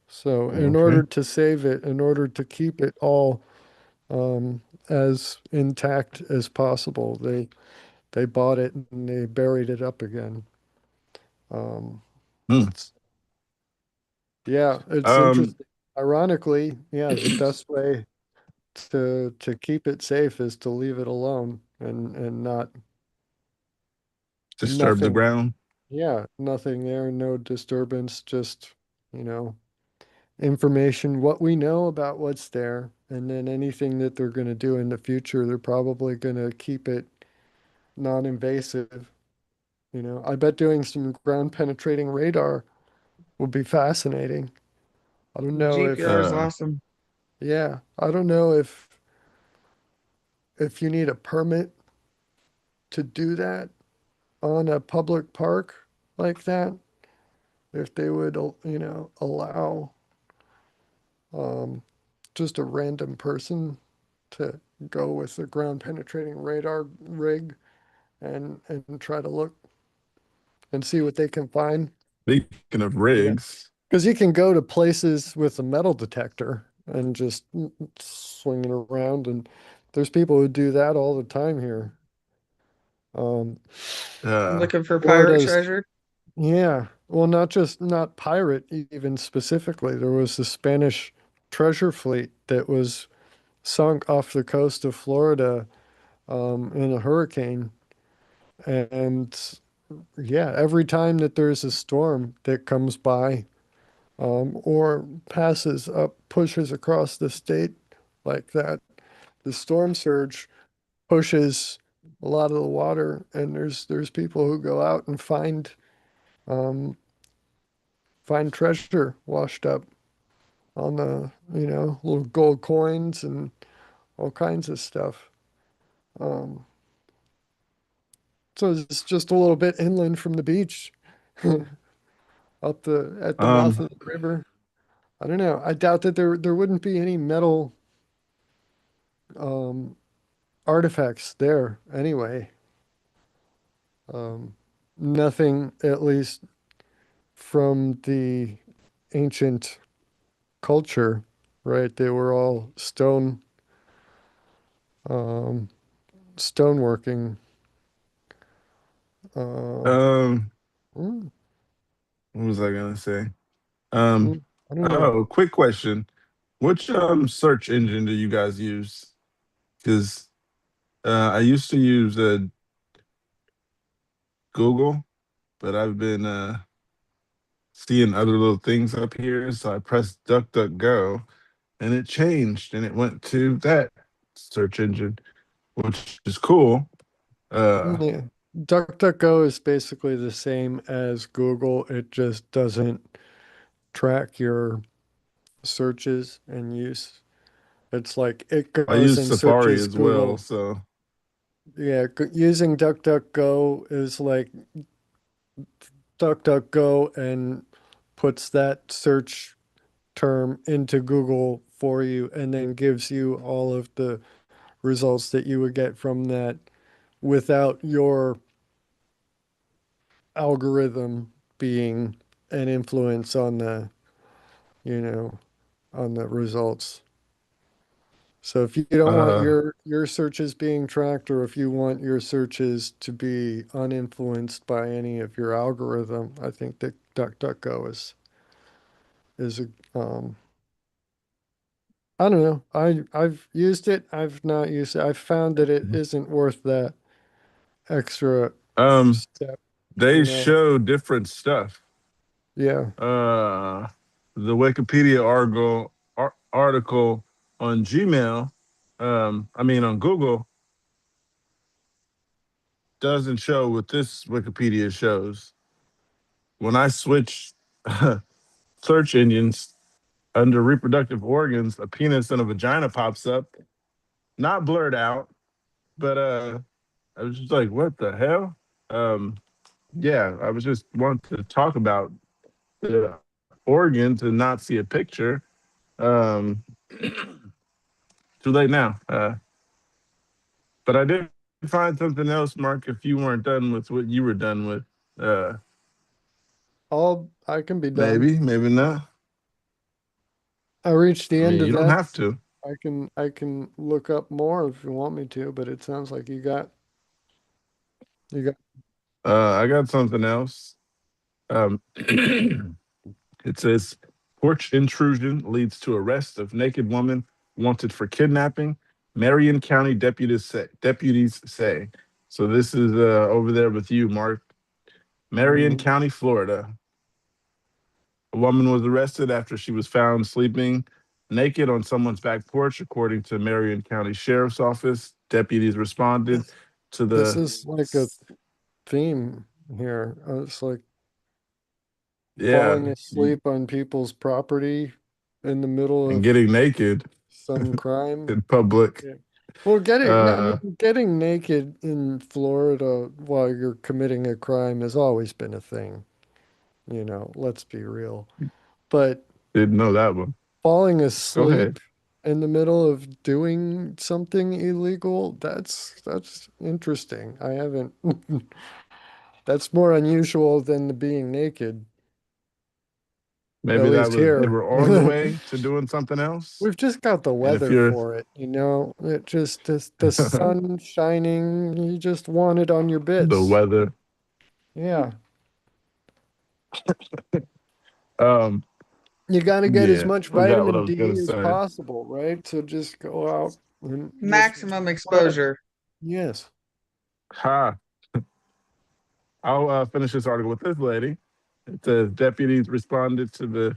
So in Okay. order to save it, in order to keep it all um, as intact as possible, they bought it and they buried it up again. Um, Hmm. yeah, it's Um, interesting. Ironically, yeah, the best way to keep it safe is to leave it alone and not disturb the nothing. ground. Yeah, nothing there, no disturbance, just, you know, information, what we know about what's there, and then anything that they're going to do in the future, they're probably going to keep it non-invasive. I bet doing some ground penetrating radar will be fascinating. I don't know GPR is if, Uh, awesome. yeah, I don't know if you need a permit to do that on a public park like that, if they would, allow. just a random person to go with a ground penetrating radar rig and try to look and see what they can find. Speaking of Yeah. rigs, Because you can go to places with a metal detector and just swing it around, and there's people who do that all the time here. Um, uh, Looking for pirate Florida's, treasure. yeah, well, not pirate even specifically. There was the Spanish treasure fleet that was sunk off the coast of Florida in a hurricane, and yeah, every time that there's a storm that comes by or passes up, pushes across the state like that. The storm surge pushes a lot of the water, and there's people who go out and um, find treasure washed up on the little gold coins and all kinds of stuff. Um, so it's just a little bit inland from the beach, up the at the mouth um, of the river. I don't know. I doubt that there wouldn't be any metal um, artifacts there anyway. Um, Nothing, at least from the ancient culture, right? They were all um, stoneworking. Uh, um, mm, what was I gonna say? mm, I don't know. Oh, quick question. Which search engine do you guys use? Because I used to use Google, but I've been seeing other little things up here, so I pressed DuckDuckGo, and it changed, and it went to that search engine, which is cool. Uh, Yeah. DuckDuckGo is basically the same as Google. It just doesn't track your searches and use. It's like it I goes use and Safari searches as well, Google. so Yeah, using DuckDuckGo is like DuckDuckGo and puts that search term into Google for you and then gives you all of the results that you would get from that without your algorithm being an influence on you know, on the results. So if you don't want uh, your searches being tracked, or if you want your searches to be uninfluenced by any of your algorithm, I think that DuckDuckGo is a I don't know. I've used it. I've not used it. I've found that it isn't worth that extra um, step, they you know. show different stuff. Yeah. Uh, the Wikipedia article on Gmail, I mean on Google, doesn't show what this Wikipedia shows. When I switch search engines under reproductive organs, a penis and a vagina pops up, not blurred out, but I was just like, what the hell? Um, yeah, I was just wanting to talk about the organs and not see a picture. Um, too late now. But I did find something else, Mark. If you weren't done with what you were done with, uh, I can be done. maybe not. I reached the I end mean, of you don't that. have to. I can look up more if you want me to, but it sounds like you got I got something else. It says porch intrusion leads to arrest of naked woman wanted for kidnapping. Marion County deputies say. So this is over there with you, Mark. Marion mm, County, Florida. A woman was arrested after she was found sleeping naked on someone's back porch, according to Marion County Sheriff's Office. Deputies responded this to this the is like a theme here. It's like yeah, falling asleep on people's property in the middle and of getting naked some crime. in public. Yeah. Well, I mean, Uh, getting naked in Florida while you're committing a crime has always been a thing, let's be real. But didn't know that one. falling Go asleep ahead. in the middle of doing something illegal, that's interesting. I haven't that's more unusual than the being naked, at Maybe that least was they here. were on the way to doing something else. We've just got the And if weather you're for it, you know. It just the sun shining, you just want it on your the bits. weather, Yeah. um, You got to get as yeah, much forgot what I vitamin was gonna D as say. possible, right? So just go out and just Maximum whatever. exposure. Yes. Ha! I'll finish this article with this lady. It says deputies responded to the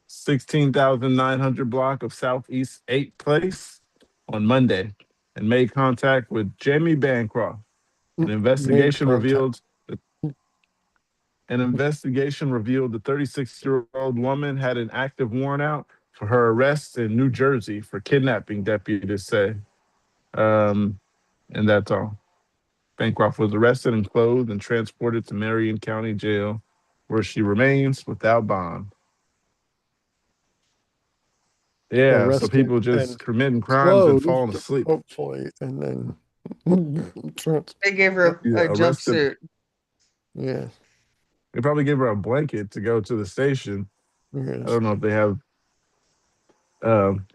16,900 block of Southeast 8th Place on Monday and made contact with Jamie Bancroft. An Made investigation contact. revealed the 36-year-old woman had an active warrant out for her arrest in New Jersey for kidnapping, deputies say. Um, and that's all. Bancroft was arrested and clothed and transported to Marion County Jail, where she remains without bond. Yeah, so Arrested people just and committing crimes and falling clothed, asleep. hopefully, and then They gave her Yeah, a arrested. jumpsuit. yeah, They probably gave her a blanket to go to the station. I yes. don't know if they have, um,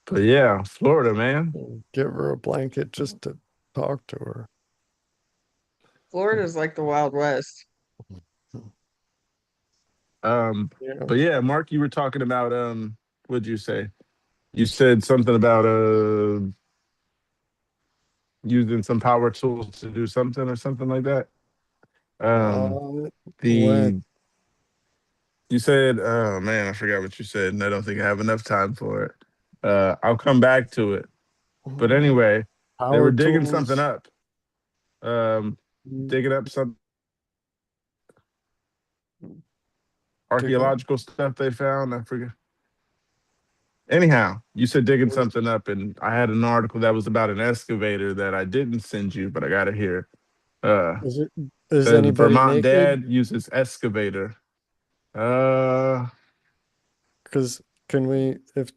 but yeah, Florida, man. Give her a blanket just to talk to her. Florida's like the Wild West. Um, Yeah. but yeah, Mark, you were talking about what'd you say? You said something about using some power tools to do something or something like that. Um, When the you said, oh man, I forgot what you said, and I don't think I have enough time for it. I'll come back to it. But anyway, they were power digging something tools. up. Um, digging up some Dig up. archaeological stuff they found. I forget. Anyhow, you said digging Was, something up, and I had an article that was about an excavator that I didn't send you, but I got it here. is it? Is Says anybody Vermont naked? dad uses excavator. Uh, Because can we? If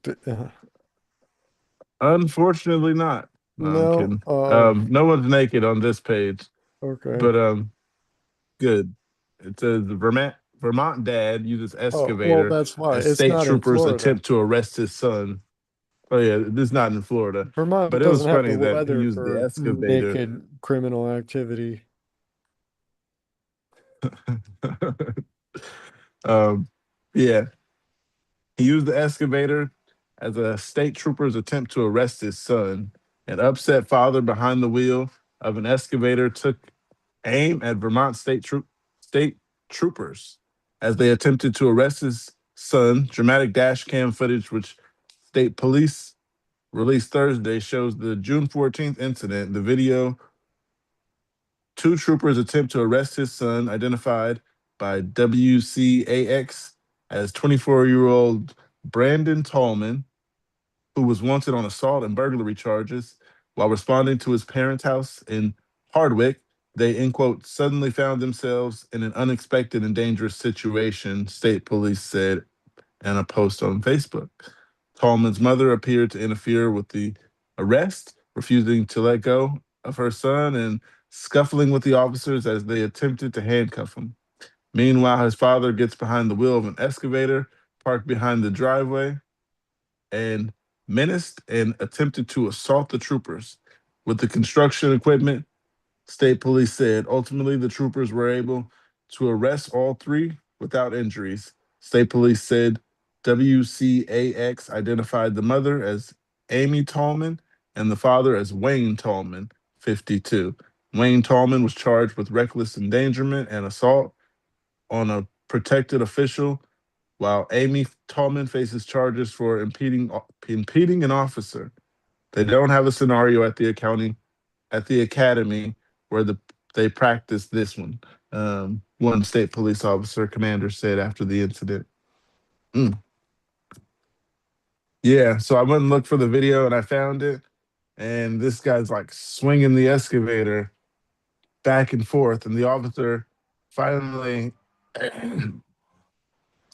Unfortunately not. No, I'm no. kidding. No one's naked on this page, Okay. but good. It says Vermont dad uses Oh well, excavator that's why as it's state not in troopers Florida. attempt to arrest his son. Oh yeah, this is not in Florida, Vermont but it was doesn't have the funny that he weather used the for excavator. naked criminal activity. um, yeah, he used the excavator as a state trooper's attempt to arrest his son. An upset father behind the wheel of an excavator took aim at Vermont state troopers as they attempted to arrest his son. Dramatic dash cam footage, which state police released Thursday, shows the June 14th incident. The video, two troopers attempt to arrest his son, identified by WCAX as 24-year-old Brandon Tallman, who was wanted on assault and burglary charges. While responding to his parents' house in Hardwick, they, in quote, suddenly found themselves in an unexpected and dangerous situation, state police said in a post on Facebook. Tallman's mother appeared to interfere with the arrest, refusing to let go of her son and scuffling with the officers as they attempted to handcuff him. Meanwhile, his father gets behind the wheel of an excavator parked behind the driveway and menaced and attempted to assault the troopers. With the construction equipment, state police said ultimately the troopers were able to arrest all three without injuries. State police said WCAX identified the mother as Amy Tallman and the father as Wayne Tallman, 52. Wayne Tallman was charged with reckless endangerment and assault on a protected official, while Amy Tallman faces charges for impeding an officer. They don't have a scenario at the academy where they practice this one. One state police officer commander said after the incident. Mm. Yeah, so I went and looked for the video and I found it, and this guy's like swinging the excavator back and forth, and the officer finally,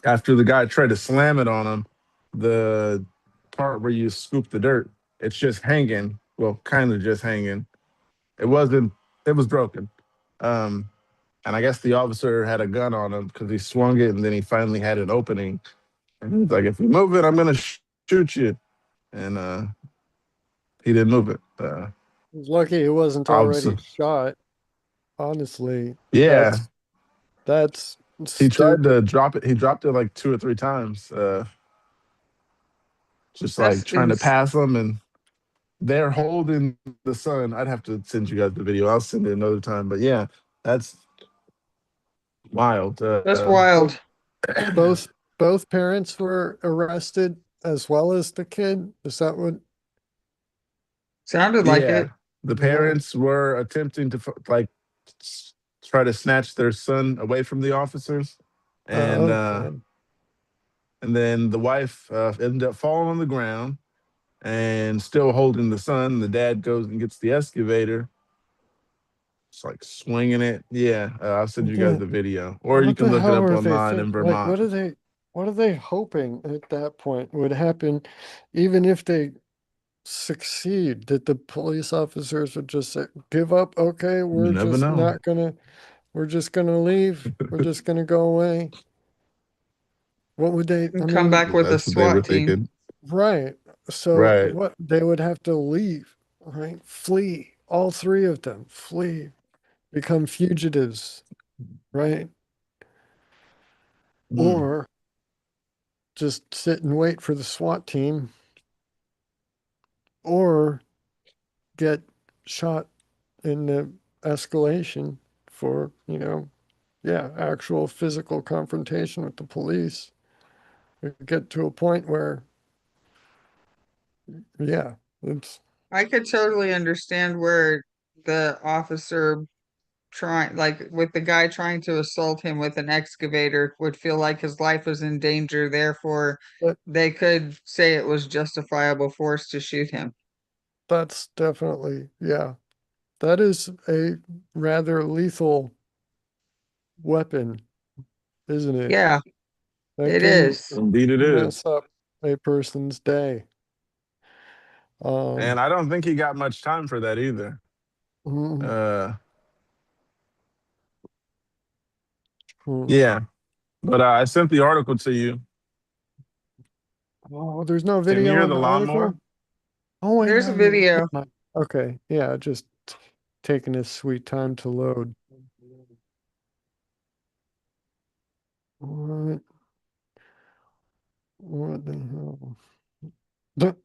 after the guy tried to slam it on him, the part where you scoop the dirt, it's just hanging. Well, kind of just hanging. It wasn't. It was broken. Um, and I guess the officer had a gun on him because he swung it, and then he finally had an opening. And he's like, "If you move it, I'm gonna shoot you." And he didn't move it. He's lucky he wasn't already Officer, shot. Honestly, yeah, that's he tried stupid. to drop it. He dropped it like 2 or 3 times, just That's like trying to ins pass him, and they're holding the son. I'd have to send you guys the video. I'll send it another time. But yeah, that's wild. that's So wild. both parents were arrested as well as the kid. Is that what? Sounded like it. Yeah, the Yeah. parents were attempting to like try to snatch their son away from the officers, and Okay. then the wife ended up falling on the ground and still holding the son. The dad goes and gets the excavator. It's like swinging it. Yeah, I'll send you guys The, the video, or you what can the look it hell up were they online in think? Like, Vermont. what are they hoping at that point would happen, even if they succeed, that the police officers would just say, give up? Okay, You never know. we're just gonna leave. We're just gonna go away. What would they, I And come mean, back with a That's what they were SWAT team. thinking. right. So Right. what they would have to leave, right? Flee. All three of them flee, become fugitives, right? Mm. Or just sit and wait for the SWAT team, or get shot in the escalation for, yeah, actual physical confrontation with the police. We get to a point where, yeah, it's I could totally understand where the officer trying, like with the guy trying to assault him with an excavator, would feel like his life was in danger. Therefore, but they could say it was justifiable force to shoot him. that's definitely, yeah, that is a rather lethal weapon, isn't it? Yeah, That it can is. Indeed, it is. mess up a person's day. And Um, I don't think he got much time for that either. mm, Uh, mm. yeah, but I sent the article to you. Oh, there's no Can you video hear on the the lawnmower? article? Oh, wait, There's a no, no, never video. mind. Okay, yeah, just taking his sweet time to load. What? What the hell? The-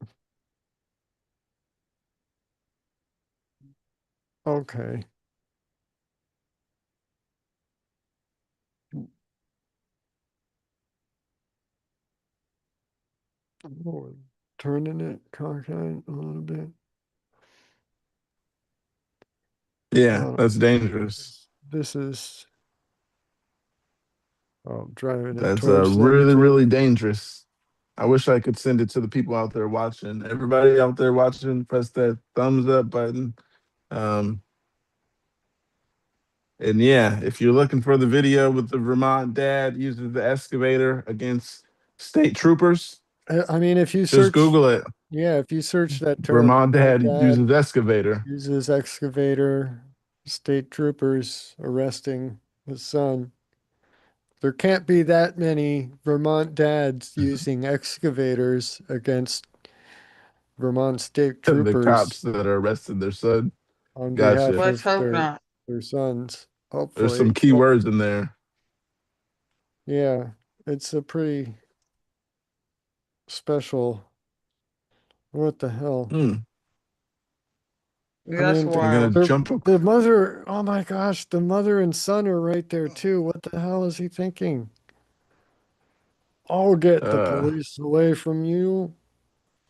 Okay. Oh, turning it cockeyed a little bit. Yeah, Oh, that's dangerous. this is driving it That's towards them really, too. really dangerous. I wish I could send it to the people out there watching. Everybody out there watching, press that thumbs up button. Um, and yeah, if you're looking for the video with the Vermont dad using the excavator against state troopers, I mean, if you just search, Google it. yeah, if you search that term, Vermont my dad dad uses excavator. uses excavator, state troopers arresting his son. There can't be that many Vermont dads using excavators against Vermont state The cops troopers that arrested their son. on behalf Gotcha. Let's of hope not. their sons. There's some Hopefully, key words in there. yeah, it's a pretty special. What the hell? Hmm. I That's mean, You're gonna wild. jump. the mother, oh my gosh, the mother and son are right there too. What the hell is he thinking? I'll get the Uh, police away from you.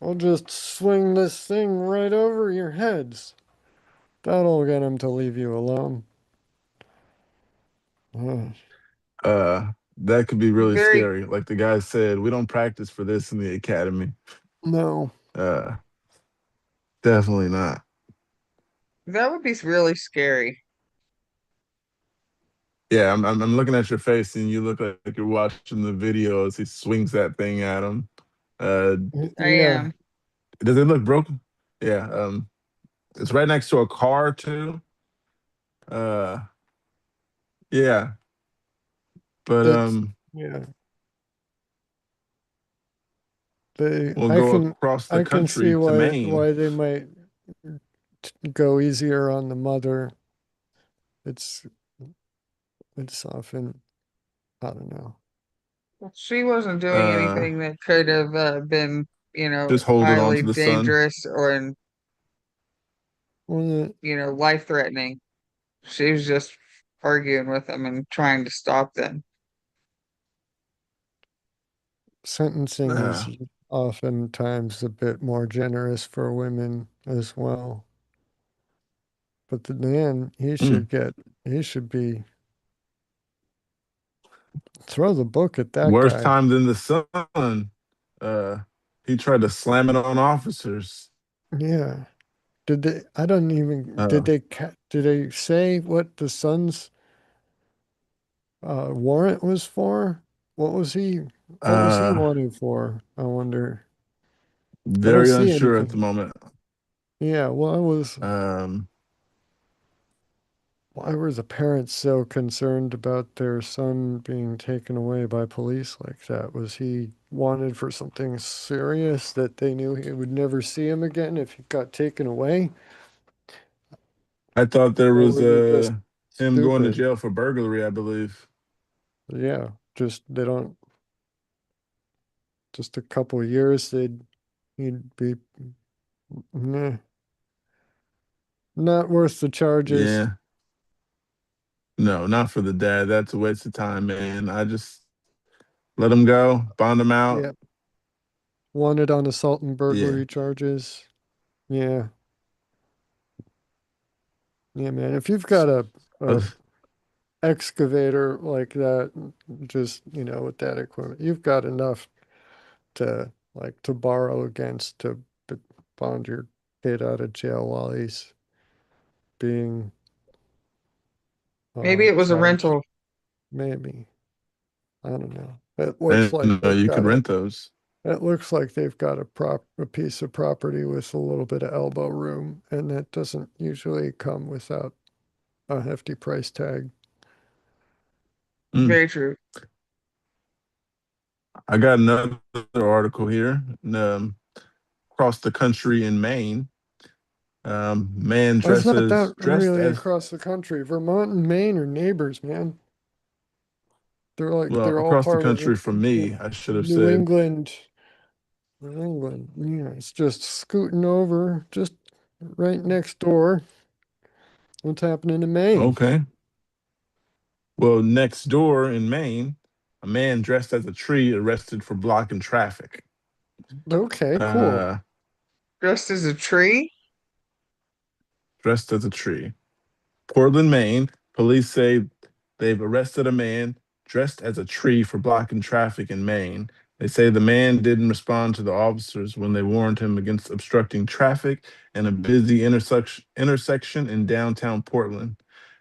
I'll just swing this thing right over your heads. That'll get him to leave you alone. Ugh, that could be really Very, scary. Like the guy said, we don't practice for this in the academy. no, Uh, definitely not. that would be really scary. Yeah, I'm looking at your face, and you look like you're watching the video as he swings that thing at him. I Yeah, am. Does it look broken? Yeah. It's right next to a car too. Uh, yeah. But it's yeah. They we'll I go can across the I can see country to Maine. why they might go easier on the mother. It's it's often I don't know. She wasn't doing Uh, anything that could have been, just holding on highly to the son. dangerous or, Well, life threatening. She was just arguing with them and trying to stop them. sentencing is Uh, oftentimes a bit more generous for women as well. But the man, mm. he should be, throw the book at that Worse guy. time than the son. Uh, he tried to slam it on officers. Yeah. Did they, I don't even, Uh, did they say what the son's warrant was for? What was he uh, wanted for? I wonder. I don't very see unsure at the anything. moment. Yeah, Um, why were the parents so concerned about their son being taken away by police like that? Was he wanted for something serious that they knew he would never see him again if he got taken away? I thought there Or was were they just him going to stupid? jail for burglary, I believe. Yeah, just they don't, just a couple years he'd be meh, not worth the charges. Yeah. No, not for the dad. That's a waste of time, man. I just let him go, bond him out. Yeah, wanted on assault and Yeah. burglary charges. Yeah, yeah, man. If you've got a Uh, excavator like that, just, with that equipment, you've got enough to to borrow against to bond your kid out of jail while he's being Maybe it was a charged. rental. Maybe. I don't know. It looks and like they've you could got rent those. a piece of property with a little bit of elbow room, and that doesn't usually come without a hefty price tag. Mm. Very true. I got another article here. Across the country in Maine, man It's not that dressed really as across the country. Vermont and Maine are neighbors, man. well They're all across the part of country from me. I should have New said. England. New England. Yeah, it's just scooting over, just right next door. What's happening in Maine? Okay. Well, next door in Maine, a man dressed as a tree arrested for blocking traffic. Okay, cool. Uh, Dressed as a tree? dressed as a tree. Portland, Maine, police say they've arrested a man dressed as a tree for blocking traffic in Maine. They say the man didn't respond to the officers when they warned him against obstructing traffic in a busy intersection in downtown Portland.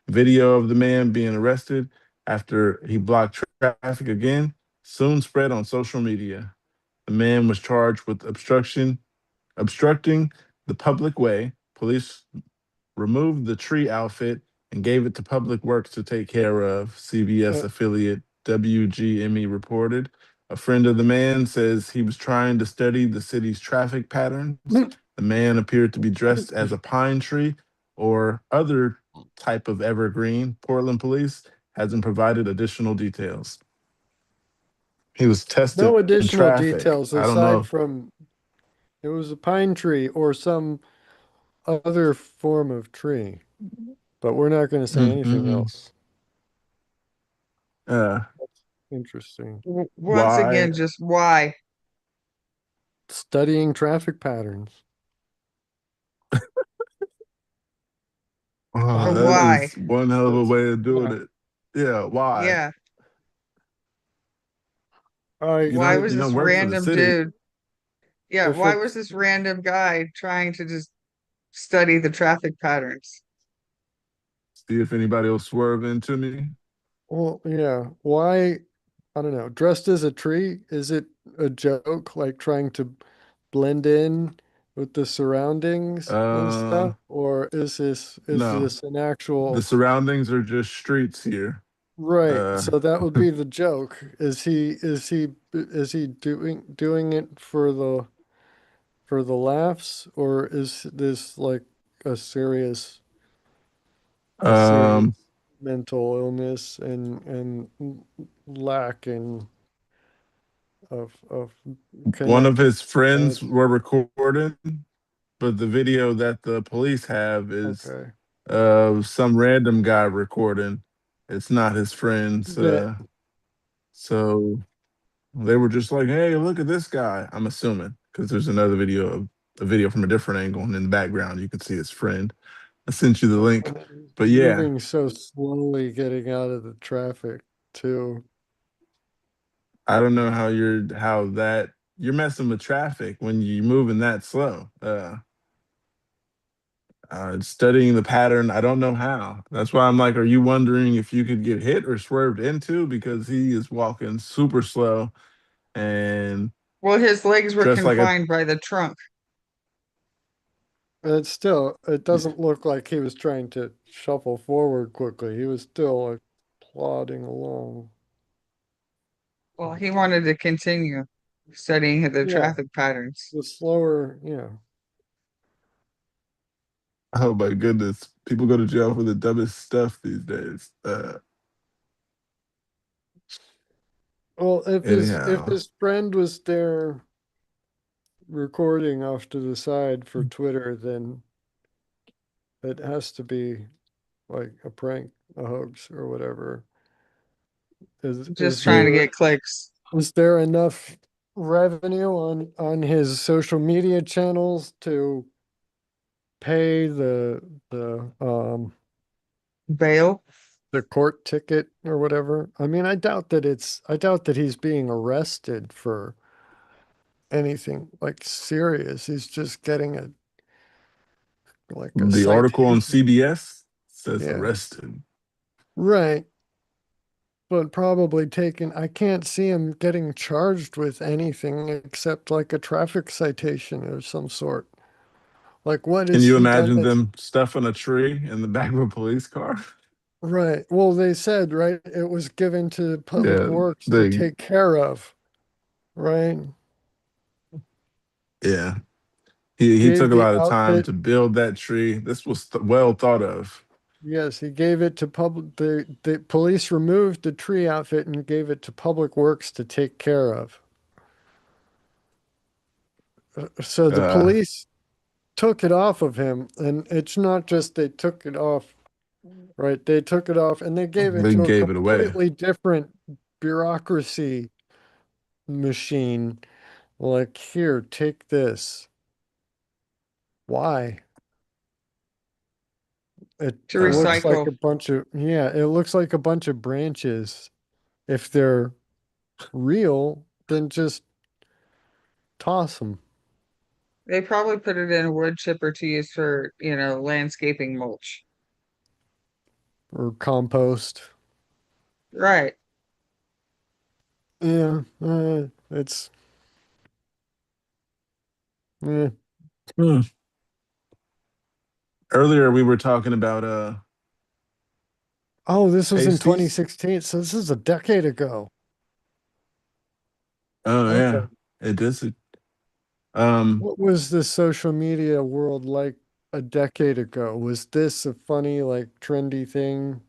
Video of the man being arrested after he blocked traffic again soon spread on social media. The man was charged with obstructing the public way. Police removed the tree outfit and gave it to Public Works to take care of, CBS Uh, affiliate WGME reported. A friend of the man says he was trying to study the city's traffic patterns. The man appeared to be dressed as a pine tree or other type of evergreen. Portland police hasn't provided additional details. He was tested no in additional traffic. details I don't know aside if, from it was a pine tree or some other form of tree, but we're not going to say anything mhm. else. uh, That's interesting. Once why again, just why? Studying traffic patterns. Oh, that Why? is one hell of a That's way of doing yeah. it. Yeah, why? Yeah. I Why was You this don't work for the random city. dude? Yeah, if why was it's this random guy trying to just study the traffic patterns? See if anybody will swerve into me. well, yeah. Why? I don't know, dressed as a tree? Is it a joke, like trying to blend in with the surroundings and Uh, stuff? Or is no, this an the actual surroundings are just streets here. right? Uh, So that would be the joke. Is he doing it for the laughs, or is this like a serious a serious um, mental illness and lack of one of connecting his friends society? were recording, but the video that the police have is Okay. some random guy recording. It's not his friends. Yeah. So they were just like, "Hey, look at this guy." I'm assuming because there's another video of a video from a different angle, and in the background you can see his friend. I sent you the link, And it's but yeah, moving so slowly getting out of the traffic too. I don't know how that you're messing with traffic when you're moving that slow. Studying the pattern, I don't know how. That's why I'm like, are you wondering if you could get hit or swerved into because he is walking super slow and Well, his legs were dressed like a confined by the trunk. But still, it doesn't look like he was trying to shuffle forward quickly. He was still like plodding along. Well, he wanted to continue studying the Yeah, traffic patterns. the slower, yeah. oh my goodness, people go to jail for the dumbest stuff these days. Well, if Anyhow, his friend was there recording off to the side for Twitter, then it has to be like a prank, a hoax, or whatever. Just trying to get clicks. Is there enough revenue on his social media channels to pay Bail. the court ticket or whatever? I mean, I doubt that he's being arrested for anything like serious. He's just getting like a the article on citation. CBS says Yeah. arrested. Right. But probably taken, I can't see him getting charged with anything except like a traffic citation of some sort. Like, what Can has you he done imagine that's them stuffing a tree in the back of a police car? right? Well, they said, right, it was given to Public Yeah, Works to they take care of, right? yeah. He Gave took a the lot of time outfit, to build that tree. This was well thought of. yes, he gave it to the police removed the tree outfit and gave it to Public Works to take care of. So the Uh, police took it off of him, and it's not just they took it off, right? They took it off and they gave it they to a gave it away. completely different bureaucracy machine. Like, here, take this. Why? It To looks like recycle. a bunch of, yeah, it looks like a bunch of branches. If they're real, then just toss them They probably put it in a wood chipper to use for, landscaping mulch. or compost. Right. Yeah, it's, yeah. Hmm. Earlier we were talking about Oh, this was in pasties. 2016, so this is a decade ago. Oh Okay. yeah, it is. Um, What was the social media world like a decade ago? Was this a funny, like, trendy thing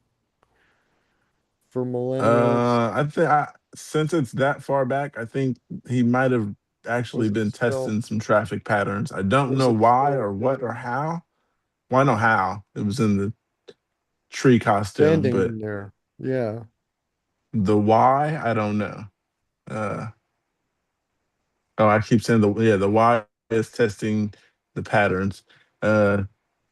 for millennials? I think since it's that far back, I think he might have actually Was it been still, testing some traffic patterns. I don't was know it why still or what or how. Well, I know how. It was in the tree costume, standing but in there? Yeah. the why, I don't know. Uh, oh, I keep saying the why is testing the patterns. Uh,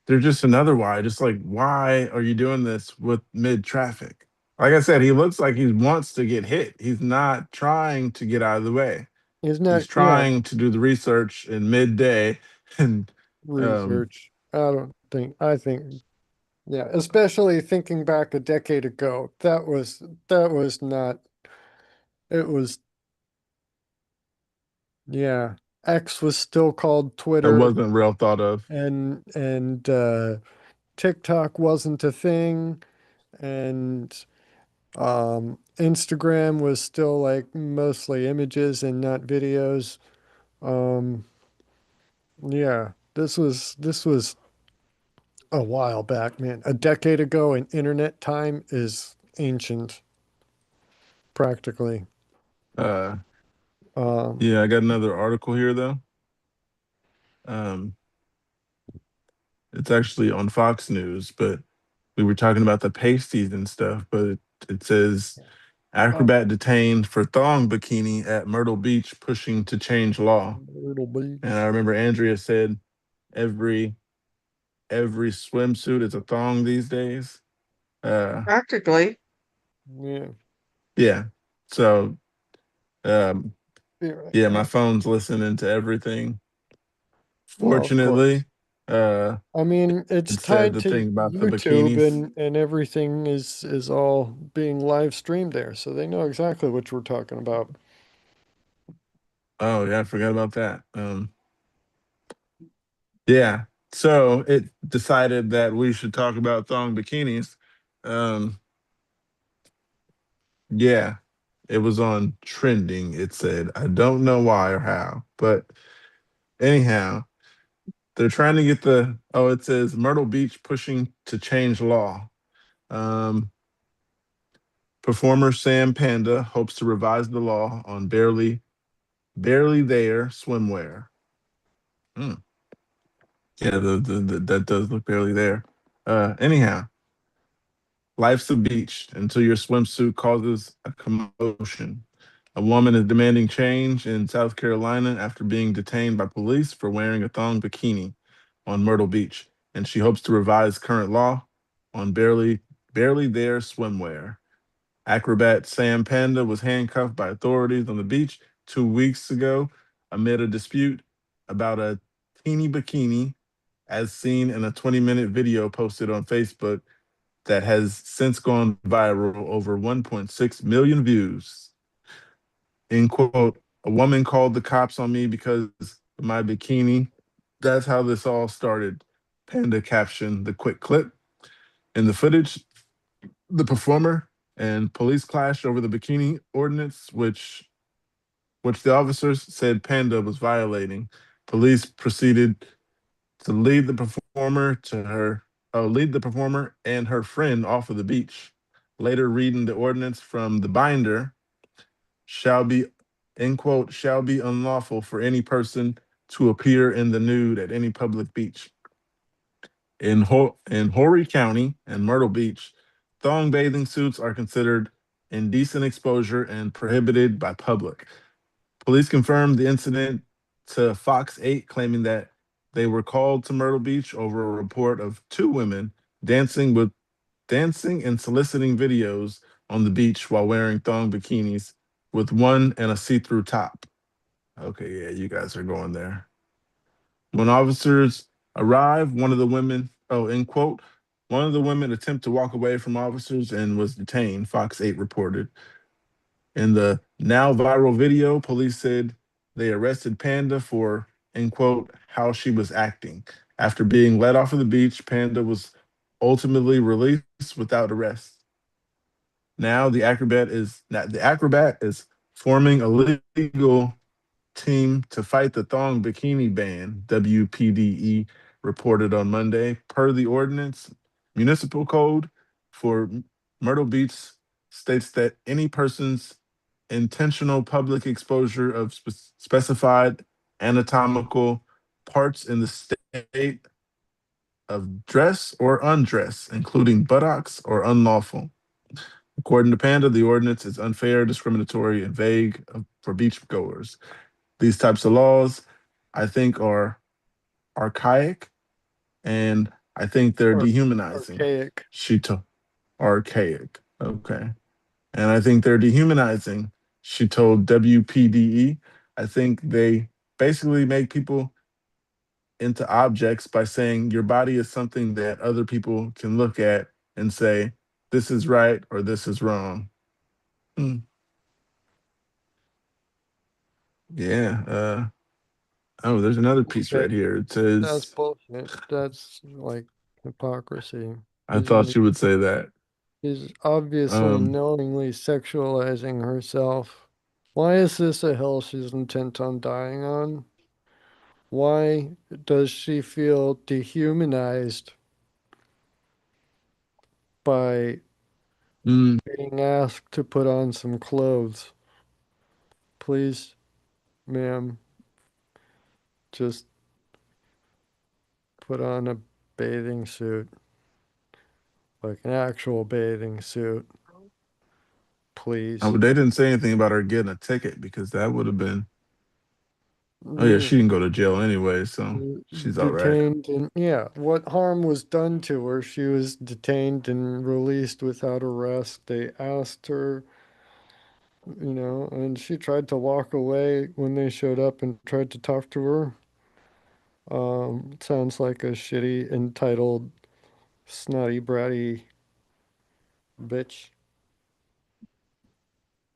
there's just another why. Just like, why are you doing this with mid traffic? Like I said, he looks like he wants to get hit. He's not trying to get out of the way. Isn't He's that, yeah, trying to do the research in midday, and um, research? I think, yeah, especially thinking back a decade ago, that was not It was, yeah. X was still called It Twitter, wasn't real thought of. and TikTok wasn't a thing, and Instagram was still like mostly images and not videos. Um, yeah, this was a while back, man. A decade ago, and internet time is ancient, practically. Uh, Um, yeah, I got another article here though. Um, it's actually on Fox News, but we were talking about the pasties and stuff. But it says oh, acrobat detained for thong bikini at Myrtle Beach pushing to change law. Myrtle And I Beach. remember Andrea said every every swimsuit is a thong these days. Uh, Practically. Yeah, yeah. So um, be right yeah, my back. phone's listening to everything. Well, of course. Fortunately, uh, I mean, it's it said tied the to thing about the YouTube, bikinis. and everything is all being live streamed there, so they know exactly what we're talking about. Oh yeah, I forgot about that. Yeah. So it decided that we should talk about thong bikinis. Um, yeah, it was on trending. It said, I don't know why or how, but anyhow, they're trying to get it says Myrtle Beach pushing to change law. Um, Performer Sam Panda hopes to revise the law on barely there swimwear. Hmm. Yeah, that does look barely there. Anyhow, life's a beach until your swimsuit causes a commotion. A woman is demanding change in South Carolina after being detained by police for wearing a thong bikini on Myrtle Beach, and she hopes to revise current law on barely there swimwear. Acrobat Sam Panda was handcuffed by authorities on the beach 2 weeks ago amid a dispute about a teeny bikini, as seen in a 20-minute video posted on Facebook that has since gone viral, over 1.6 million views. In quote, a woman called the cops on me because of my bikini. That's how this all started. Panda captioned the quick clip. In the footage, the performer and police clashed over the bikini ordinance, which the officers said Panda was violating. Police proceeded to lead the performer and her friend off of the beach. Later, reading the ordinance from the binder, shall be, end quote, shall be unlawful for any person to appear in the nude at any public beach. In Horry County and Myrtle Beach, thong bathing suits are considered indecent exposure and prohibited by public. Police confirmed the incident to Fox 8, claiming that they were called to Myrtle Beach over a report of two women dancing with dancing and soliciting videos on the beach while wearing thong bikinis, with one and a see-through top. Okay, yeah, you guys are going there. When officers arrived, end quote, one of the women attempted to walk away from officers and was detained, Fox 8 reported. In the now viral video, police said they arrested Panda for, end quote, how she was acting. After being let off of the beach, Panda was ultimately released without arrest. Now the acrobat is forming a legal team to fight the thong bikini ban, WPDE reported on Monday. Per the ordinance, municipal code for Myrtle Beach states that any person's intentional public exposure of specified anatomical parts in the state of dress or undress, including buttocks, or unlawful. According to Panda, the ordinance is unfair, discriminatory, and vague for beachgoers. These types of laws, I think, are archaic, and I think they're Ar dehumanizing. Archaic. She told archaic. Okay. And I think they're dehumanizing. She told WPDE. I think they basically make people into objects by saying your body is something that other people can look at and say, this is right or this is wrong. Hmm. Yeah. Oh, there's another piece right That here. It that's says, bullshit. That's like hypocrisy. I thought you would say that. She's obviously Um, knowingly sexualizing herself. Why is this a hill she's intent on dying on? Why does she feel dehumanized by mm, being asked to put on some clothes? Please, ma'am, just put on a bathing suit, like an actual bathing suit, please. they didn't say anything about her getting a ticket because that would have been. Oh yeah, Mm, she didn't go to jail anyway, so she's all right. Detained and yeah, what harm was done to her? She was detained and released without arrest. They asked her, and she tried to walk away when they showed up and tried to talk to her. Sounds like a shitty, entitled, snotty, bratty bitch.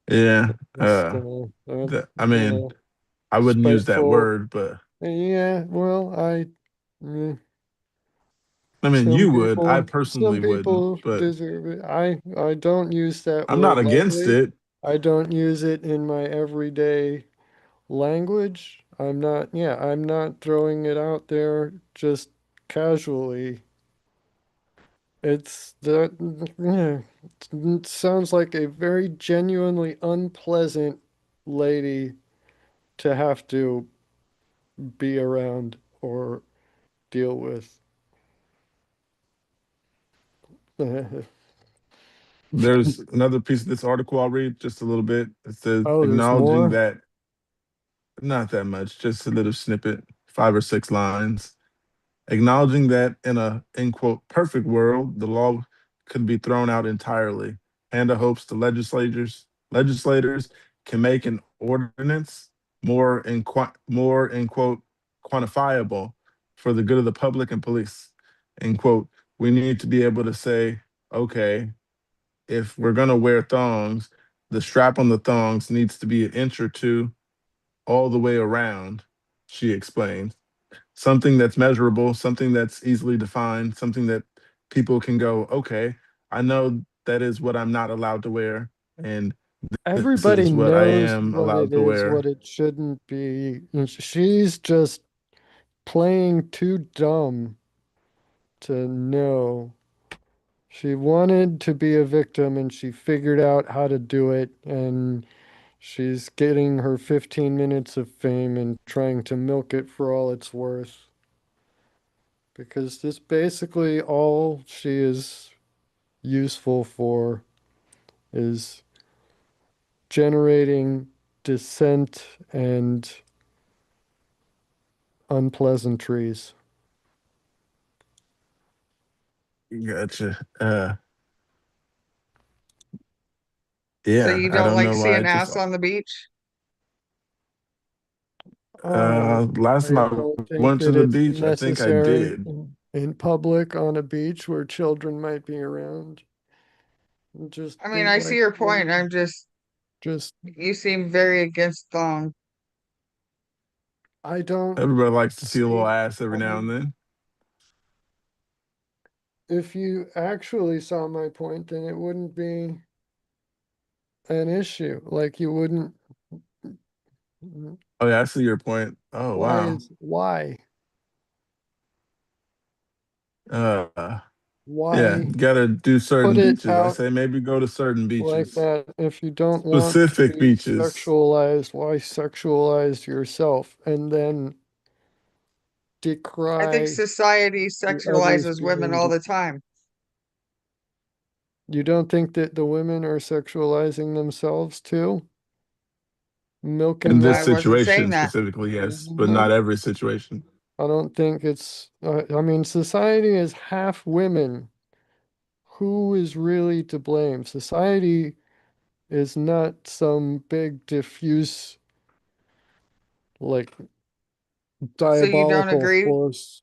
Yeah. Just, I mean, I wouldn't use that spiteful. word, but Yeah, well, eh, I mean, some you would. I some personally wouldn't, people but deserve it. I don't use that I'm not word against lightly. it. I don't use it in my everyday language. I'm not throwing it out there just casually. It's that, yeah, it sounds like a very genuinely unpleasant lady to have to be around or deal with. There's another piece of this article I'll read just a little bit. It says Oh, there's acknowledging more? that not that much, just a little snippet, 5 or 6 lines. Acknowledging that in a end quote perfect world, the law could be thrown out entirely. Panda hopes the legislators can make an ordinance more in quote quantifiable for the good of the public and police. End quote. We need to be able to say, okay, if we're gonna wear thongs, the strap on the thongs needs to be an inch or two all the way around, she explained. Something that's measurable, something that's easily defined, something that people can go, okay, I know that is what I'm not allowed to wear, and this Everybody is what I knows am what it allowed to is, what wear. it shouldn't be. And she's just playing too dumb to know. She wanted to be a victim and she figured out how to do it, and she's getting her 15 minutes of fame and trying to milk it for all it's worth. Because this basically all she is useful for is generating dissent and unpleasantries. Gotcha. So Yeah, you I don't don't like know why. I seeing just ass on the beach? last time I I don't think went to that the it's beach, I think I necessary did. in public on a beach where children might be around. Just I mean, be I see like, your point. I'm just, you seem very against thong. I don't Everybody likes to see a little see, ass every now and um, then. if you actually saw my point, then it wouldn't be an issue. Like you wouldn't, Oh yeah, I see your point. Oh wow. why? Uh, yeah, Why gotta do put certain it beaches. I out say maybe go to certain like beaches, that if you don't want to specific be beaches. sexualized? Why sexualize yourself and then I think decry society the others sexualizes women behind all it? the time. You don't think that the women are sexualizing themselves too? In Milking this I that? wasn't saying situation that. specifically, yes, but not No, every situation. I don't think it's, I mean, society is half women. Who is really to blame? Society is not some big diffuse, like, So you don't diabolical agree? force.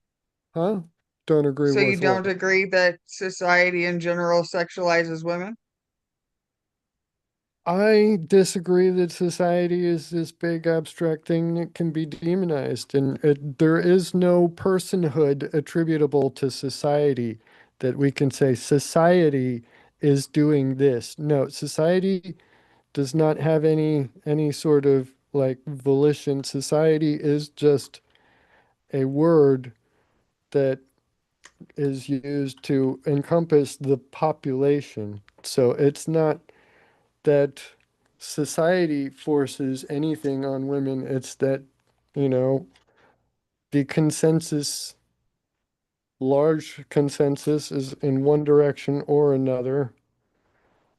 Huh? Don't agree So you with what? don't agree that society in general sexualizes women? I disagree that society is this big abstract thing that can be demonized, and there is no personhood attributable to society that we can say society is doing this. No, society does not have any sort of like volition. Society is just a word that is used to encompass the population. So it's not that society forces anything on women. It's that, you know, the consensus, large consensus is in one direction or another.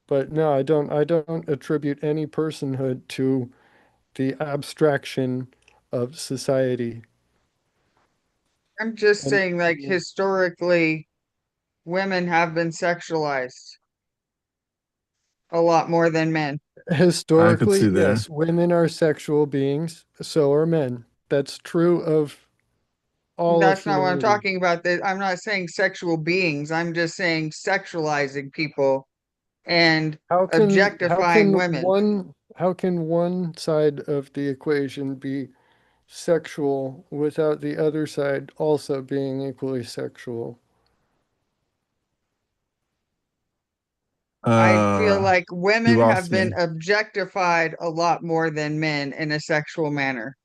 But no, I don't attribute any personhood to the abstraction of society. I'm just And saying, like, historically, women have been sexualized a lot more than men. I could historically, see there. yes, women are sexual beings, so are men. That's true of all of That's not what I'm humanity. talking about. That I'm not saying sexual beings. I'm just saying sexualizing people and How can how objectifying can women. one how can one side of the equation be sexual without the other side also being equally sexual? I feel Uh, like you women have lost been me. objectified a lot more than men in a sexual manner.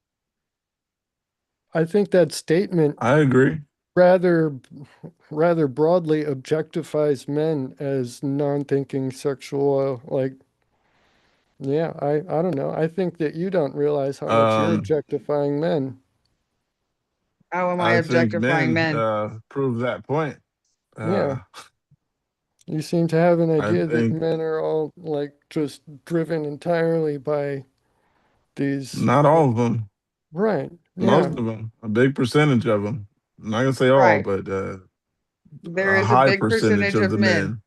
I think that statement I agree. rather rather broadly objectifies men as non-thinking sexual like yeah, I don't know. I think that you don't realize how much you're Um, objectifying men. How am I I think objectifying men men? prove that point. Yeah. Uh, You seem to have an I idea that think men are all like just driven entirely by these not all of them, right. most Yeah. of them, a big percentage of them. I'm not gonna say all, Right. but There a is a high big percentage percentage of of the men. men.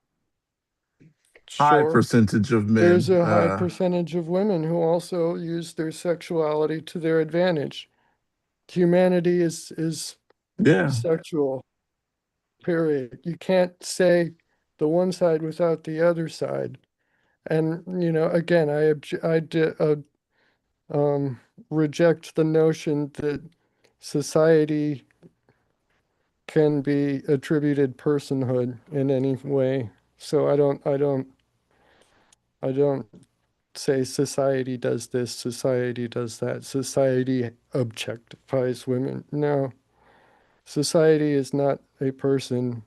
High Sure. percentage of There's men. a high percentage of women who also use their sexuality to their advantage. Humanity is Yeah. sexual, period. You can't say the one side without the other side. And, again, um, reject the notion that society can be attributed personhood in any way. So I don't say society does this, society does that, society objectifies women. No, society is not a person,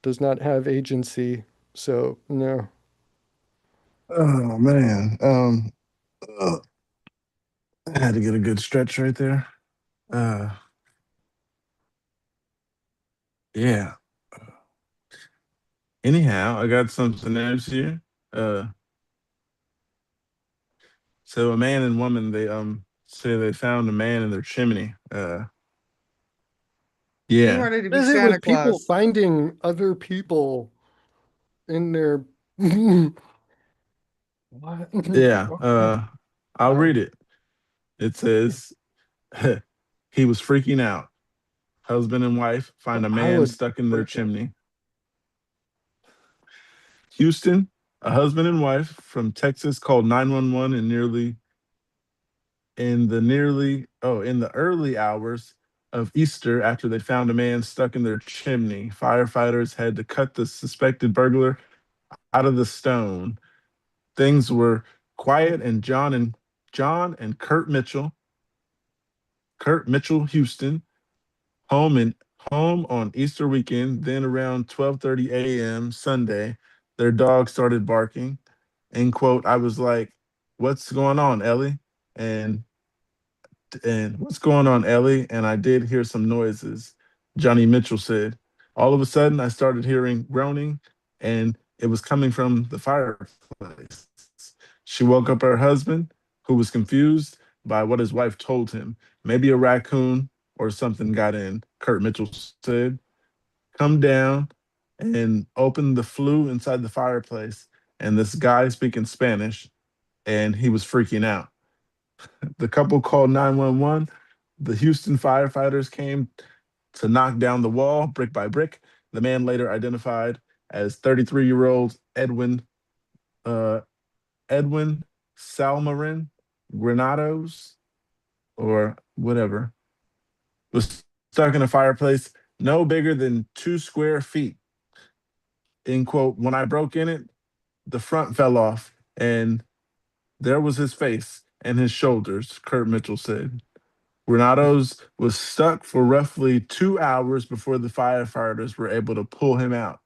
does not have agency. So no. Oh man. Uh, I had to get a good stretch right there. Uh, yeah. Anyhow, I got some scenarios here. Uh, so a man and woman, they say they found a man in their chimney. He Yeah. wanted to What be is it Santa with people Claus. finding other people in their what? Yeah. I'll I read it. It says he was freaking out. Husband and wife find a I man would stuck in their freak out. chimney. Houston, a husband and wife from Texas called 911 in the early hours of Easter after they found a man stuck in their chimney. Firefighters had to cut the suspected burglar out of the stone. Things were quiet and John and Kurt Mitchell Houston home and home on Easter weekend. Then around 12:30 a.m. Sunday, their dog started barking. End quote. I was like, "What's going on, Ellie?" And what's going on, Ellie? And I did hear some noises. Johnny Mitchell said. All of a sudden, I started hearing groaning, and it was coming from the fireplace. She woke up her husband, who was confused by what his wife told him. Maybe a raccoon or something got in, Kurt Mitchell said. Come down and open the flue inside the fireplace. And this guy speaking Spanish, and he was freaking out. The couple called 911. The Houston firefighters came to knock down the wall brick by brick. The man later identified as 33-year-old Edwin uh, Edwin Salmarin Granados or whatever was stuck in a fireplace no bigger than 2 square feet. In quote, when I broke in it, the front fell off and there was his face and his shoulders, Kurt Mitchell said. Granados was stuck for roughly 2 hours before the firefighters were able to pull him out.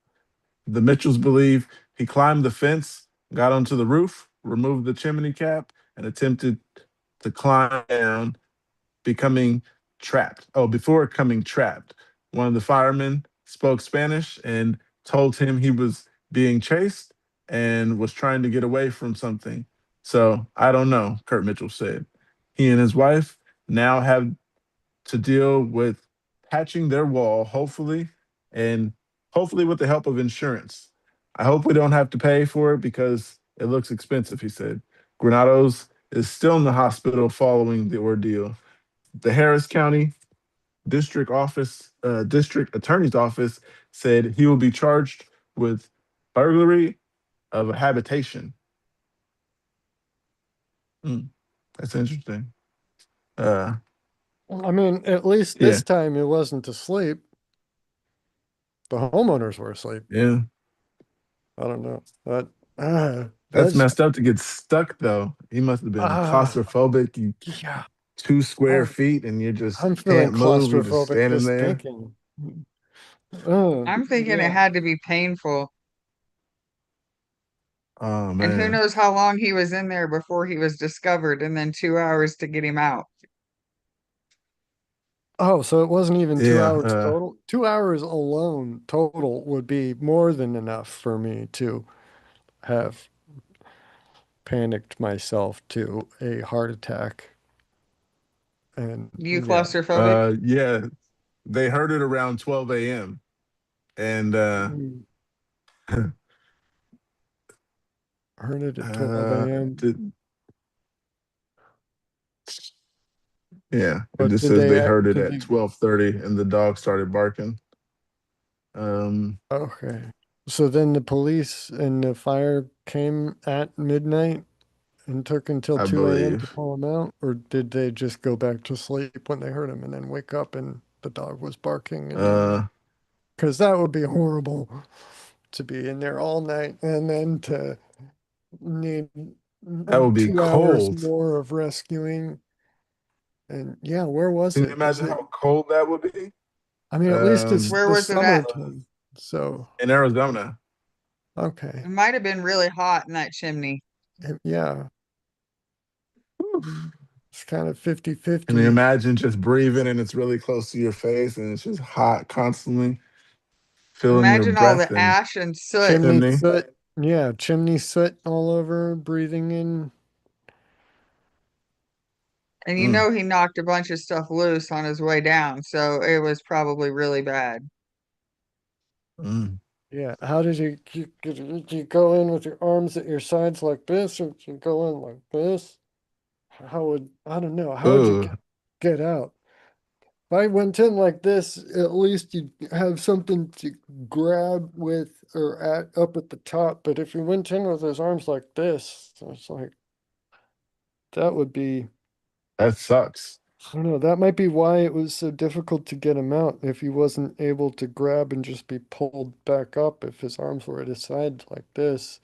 The Mitchells believe he climbed the fence, got onto the roof, removed the chimney cap, and attempted to climb down, becoming trapped. Oh, before coming trapped. One of the firemen spoke Spanish and told him he was being chased and was trying to get away from something. So I don't know, Kurt Mitchell said. He and his wife now have to deal with patching their wall, and hopefully with the help of insurance. I hope we don't have to pay for it because it looks expensive, he said. Granados is still in the hospital following the ordeal. The Harris County District Attorney's Office said he will be charged with burglary of a habitation. That's interesting. I mean, at least Yeah, this time he wasn't asleep. The homeowners were asleep. yeah. I don't know. But That's that's messed up to get stuck though. He must have been ah claustrophobic. You yeah. 2 square feet and you just I'm feeling can't move. You're just claustrophobic standing just there. thinking. Oh, I'm thinking it yeah. had to be painful. Oh And who man. knows how long he was in there before he was discovered, and then 2 hours to get him out. Oh, so it wasn't even two Yeah. hours total? 2 hours alone total would be more than enough for me to have panicked myself to a heart attack. And You yeah, claustrophobic? Yeah. They heard it around 12 a.m. And mm, heard it at 12 a.m. did, yeah, it But just did says they they act, heard it did at you, 12:30 and the dog started barking. okay. So then the police and the fire came at midnight and took until I 2 a.m. to believe. pull him out? Or did they just go back to sleep when they heard him and then wake up and the dog was barking and then Uh because that would be horrible to be in there all night and then to need that would be 2 hours cold. more of rescuing. And yeah, where was Can you it? Is imagine it? how cold that would be? I mean, at least it's Um Where the was it at? summertime. So, in Arizona. okay. It might have been really hot in that chimney. Yeah, Oof. it's kind of 50 Can you 50. imagine just breathing and it's really close to your face and it's just hot constantly, feeling your Imagine all breath the and ash and soot. Chimney chimney? soot. Yeah, chimney soot all over, breathing in. And you Mm, know he knocked a bunch of stuff loose on his way down, so it was probably really bad. mm. Yeah, how did you go in with your arms at your sides like this, or did you go in like this? How would I don't know? How would you Ugh, get out? If I went in like this, at least you'd have something to grab with or at up at the top. But if he went in with his arms like this, it's like that would be, that sucks. I don't know, that might be why it was so difficult to get him out if he wasn't able to grab and just be pulled back up if his arms were at his side like this.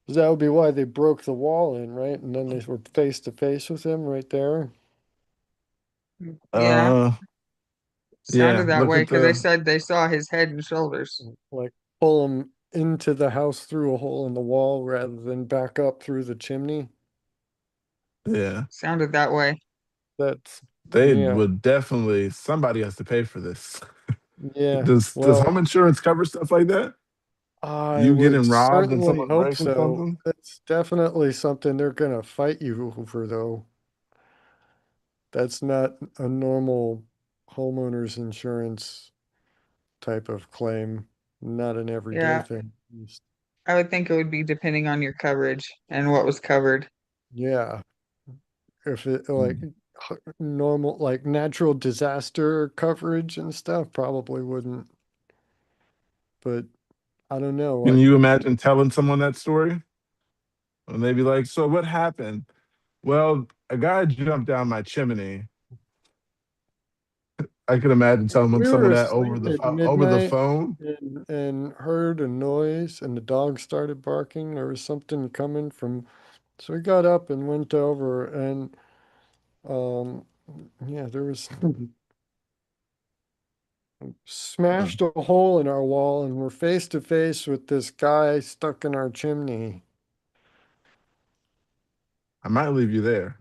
'Cause that would be why they broke the wall in, right? And then they were face to face with him right there. Yeah, Uh, sounded yeah. that Look way at because they the said they saw his head and shoulders. Like pull him into the house through a hole in the wall rather than back up through the chimney. yeah. Sounded that way. That's They yeah, would definitely. Somebody has to pay for this. yeah. Does Well, home insurance cover stuff like that? I You would getting robbed and certainly someone hope breaking so. something? That's definitely something they're gonna fight you over, though. That's not a normal homeowner's insurance type of claim, not an everyday Yeah, thing. At least. I would think it would be depending on your coverage and what was covered. Yeah, if it like Mm. normal, like natural disaster coverage and stuff, probably wouldn't. But I don't know, Can like you imagine telling someone that story? And they'd be like, "So what happened?" Well, a guy jumped down my chimney. I could imagine telling We some were of that asleep at over the midnight phone. and heard a noise, and the dog started barking. There was something coming from, so we got up and went over, and um, yeah, there was Mm. smashed a hole in our wall, and we're face to face with this guy stuck in our chimney. I might leave you there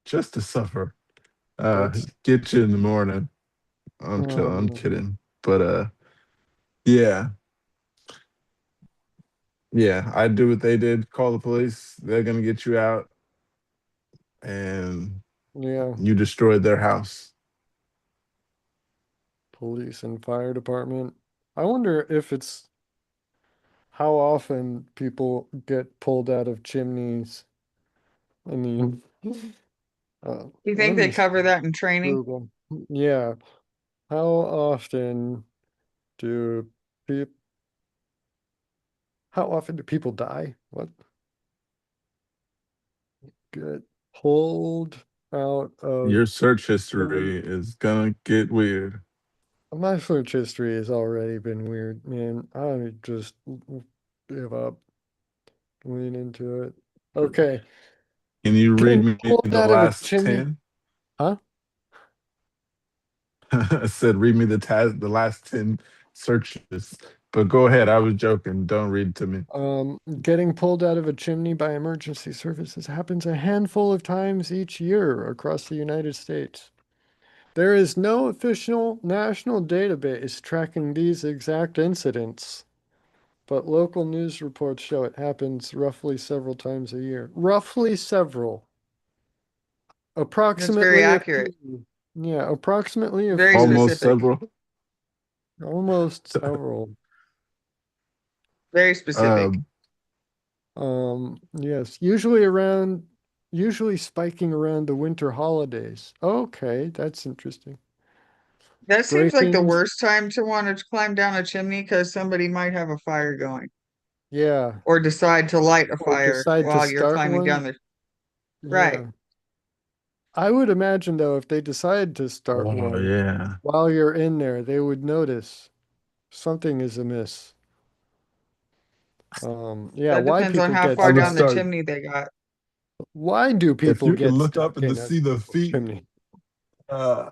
just to suffer. That's Get you in the morning. I'm um, kidding. But yeah, yeah, I'd do what they did. Call the police. They're gonna get you out, and yeah, you destroyed their house. police and fire department. I wonder if it's how often people get pulled out of chimneys. I mean, You let think me they cover that in training? Google. Yeah, how often do people how often do people die? What get pulled out of Your search chimney? history is gonna get weird. My search history has already been weird, man. I just give up, lean into it. Okay, Can you read getting me pulled the out of a last chimney, 10? huh? I said, read me the last 10 searches. But go ahead. I was joking. Don't read to me. Getting pulled out of a chimney by emergency services happens a handful of times each year across the United States. There is no official national database tracking these exact incidents, but local news reports show it happens roughly several times a year. Roughly several. That's very Approximately a accurate, few. Yeah, approximately a very few. Almost specific, several. Almost several. very uh, specific. Yes, usually spiking around the winter holidays. Okay, that's interesting. That seems like the Break-ins, worst time to want to climb down a chimney because somebody might have a fire going yeah, or decide to light a or fire decide to while you're start climbing down one. the. Right. Yeah. I would imagine though, if they decide to start oh, one yeah. while you're in there, they would notice something is amiss. Yeah, That why depends on people how get I far would down the stuck? start, chimney they got. Why do if people you can get look stuck up and to in a see the feet, chimney? uh,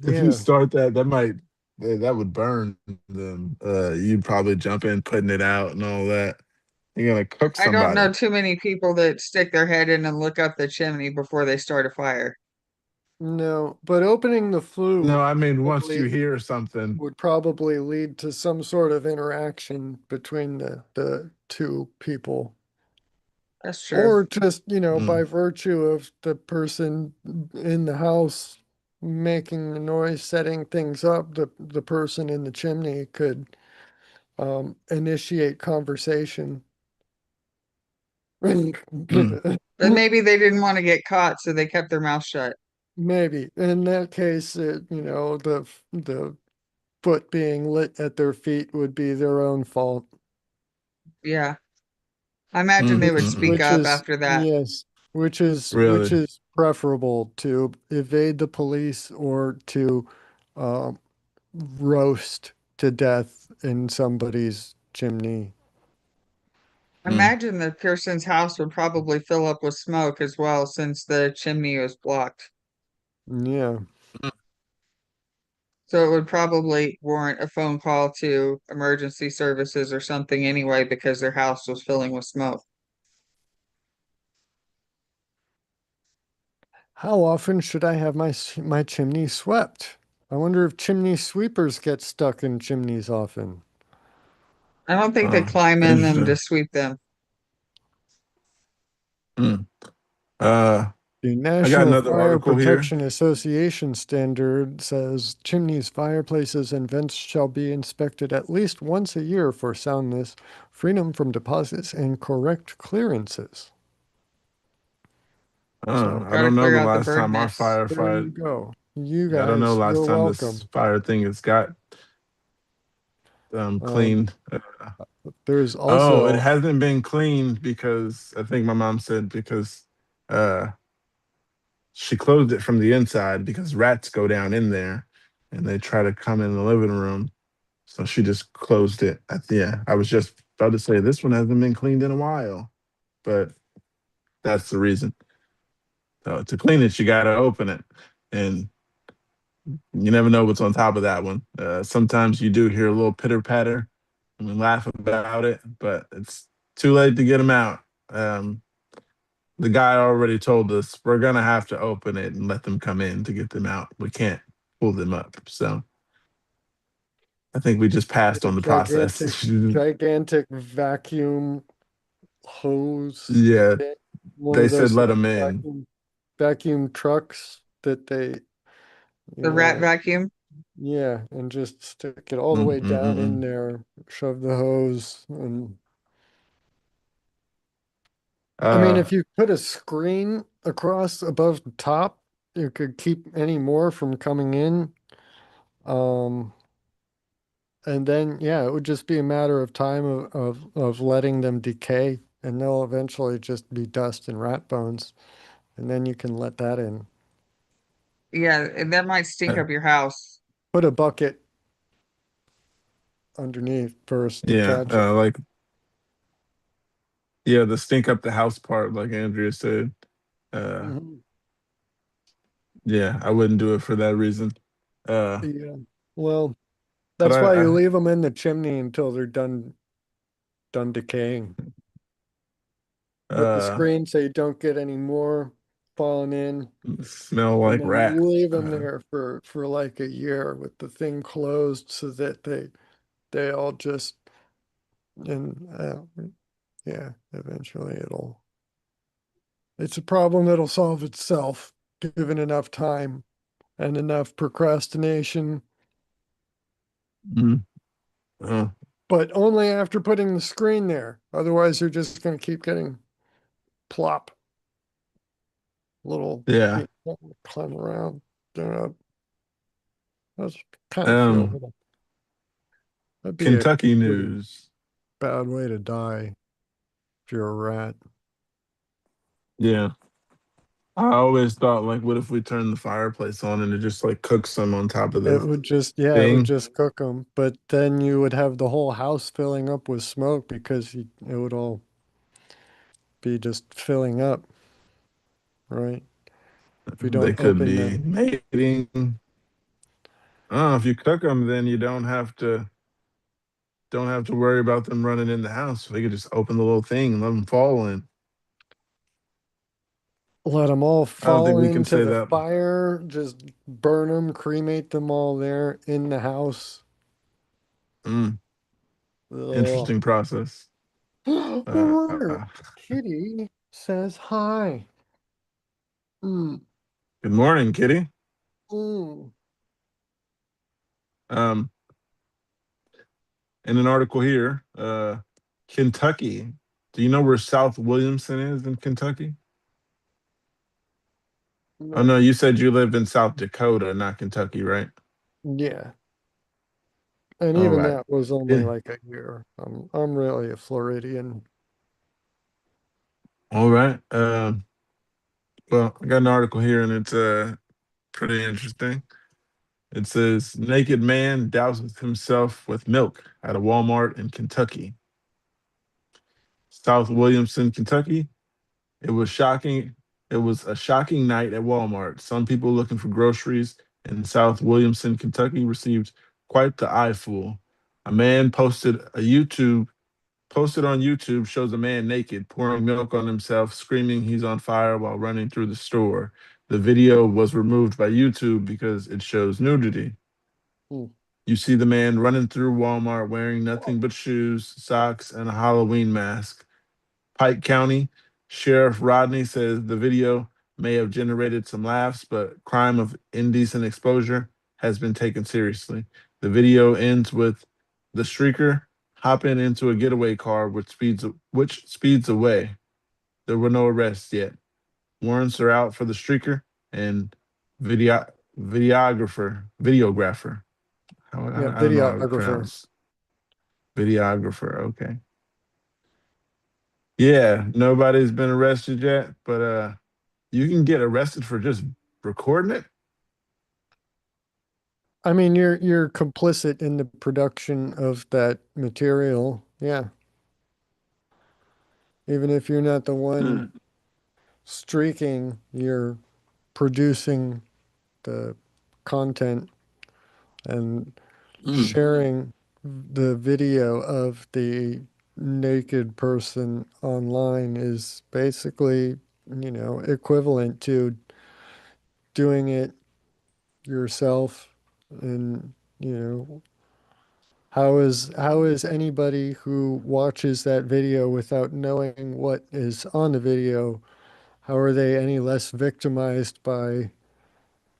if you Yeah. start that, that would burn them. You'd probably jump in, putting it out and all that. You're gonna cook I don't somebody. know too many people that stick their head in and look up the chimney before they start a fire. No, but opening the No, flue I mean, once you probably hear something, would probably lead to some sort of interaction between the two people. That's true. Or just, by mm, virtue of the person in the house making the noise, setting things up, the person in the chimney could initiate conversation. mm, But maybe they didn't want to get caught, so they kept their mouth shut. Maybe. In that case, the foot being lit at their feet would be their own fault. Yeah. I imagine mm, they would mm, speak mm. Which up is, after that. yes, which Really? is preferable to evade the police or to uh, roast to death in somebody's chimney. Mm, Imagine the person's house would probably fill up with smoke as well since the chimney was blocked. Yeah. mm. So it would probably warrant a phone call to emergency services or something anyway because their house was filling with smoke. How often should I have my chimney swept? I wonder if chimney sweepers get stuck in chimneys often. I don't think they Oh, climb in them to interesting. sweep them. Mm. Uh, The I got National another Fire article here. Protection Association standard says chimneys, fireplaces, and vents shall be inspected at least once a year for soundness, freedom from deposits, and correct clearances. So I Got to don't know clear the out the last bird time our nests. there firefight. you go. You Yeah, I don't know guys, last you're time this welcome. fire thing has got Um, cleaned. there's Oh, it also hasn't been cleaned because I think my mom said because uh, she closed it from the inside because rats go down in there and they try to come in the living room. So she just closed it. Yeah, I was just about to say this one hasn't been cleaned in a while, but that's the reason. So to clean it, you got to open it, and you never know what's on top of that one. Sometimes you do hear a little pitter patter, and we laugh about it, but it's too late to get them out. Um, the guy already told us we're gonna have to open it and let them come in to get them out. We can't pull them up. So I think we just passed on the gigantic, process. gigantic vacuum hose Yeah, thing, one they of said those let like them in. vacuum trucks that they, you The rat know, vacuum. yeah, and just stick it all the way down in Mm-mm-mm. there, shove the hose, and I mean, Uh, if you put a screen across above the top, you could keep any more from coming in. Um, and then yeah, it would just be a matter of time of letting them decay, and they'll eventually just be dust and rat bones, and then you can let that in. Yeah, and that might stink uh, up your house. Put a bucket underneath first to yeah, catch it. yeah, the stink up the house part, like Andrea said. Uh, Mhm. yeah, I wouldn't do it for that reason. Uh, Yeah. Well, but that's why you leave them in the chimney until they're done decaying. With the uh, screen so you don't get any more falling in. smell And like then you rat. leave them there for like a year with the thing closed so that they all just and yeah, eventually it's a problem that'll solve itself given enough time and enough procrastination, Mm, uh, but only after putting the screen there. Otherwise, you're just going to keep getting plop little, yeah. climb around. Uh, that's kind of feel Um, that'd be a Kentucky pretty news. bad way to die if you're a rat. Yeah. I always thought, like, what if we turn the fireplace on and it just like cooks some on top of It the would just, yeah, it would thing? just cook them. But then you would have the whole house filling up with smoke because it would all be just filling up, right? If you They don't could open be the, mating. Oh, if you cook them, then you don't have to worry about them running in the house. They could just open the little thing and let them fall in. let them all I don't think fall we can into say the that. fire, just burn them, cremate them all there in the house. Mm, Ugh. interesting process. Uh, Alert. uh, Kitty says hi. Mm, Good morning, Kitty. mm. Um, in an article here, Kentucky. Do you know where South Williamson is in Kentucky? Oh No. no, you said you lived in South Dakota, not Kentucky, right? Yeah. And All even right. that was only Yeah. like a year. I'm really a Floridian. All right. Well, I got an article here, and it's pretty interesting. It says naked man douses himself with milk at a Walmart in Kentucky, South Williamson, Kentucky. It was shocking. It was a shocking night at Walmart. Some people looking for groceries in South Williamson, Kentucky, received quite the eyeful. A man posted on YouTube shows a man naked pouring milk on himself, screaming he's on fire while running through the store. The video was removed by YouTube because it shows nudity. Hmm. You see the man running through Walmart wearing nothing but shoes, socks, and a Halloween mask. Pike County Sheriff Rodney says the video may have generated some laughs, but crime of indecent exposure has been taken seriously. The video ends with the streaker hopping into a getaway car which speeds away. There were no arrests yet. Warrants are out for the streaker and videographer. I Yeah, don't know how to videographer. pronounce. Videographer. Okay. Yeah, nobody's been arrested yet, but you can get arrested for just recording it. I mean, you're complicit in the production of that material. Yeah. Even if you're not the one Mm. streaking, you're producing the content and Mm. sharing the video of the naked person online is basically, equivalent to doing it yourself. And, you know, how is anybody who watches that video without knowing what is on the video, how are they any less victimized by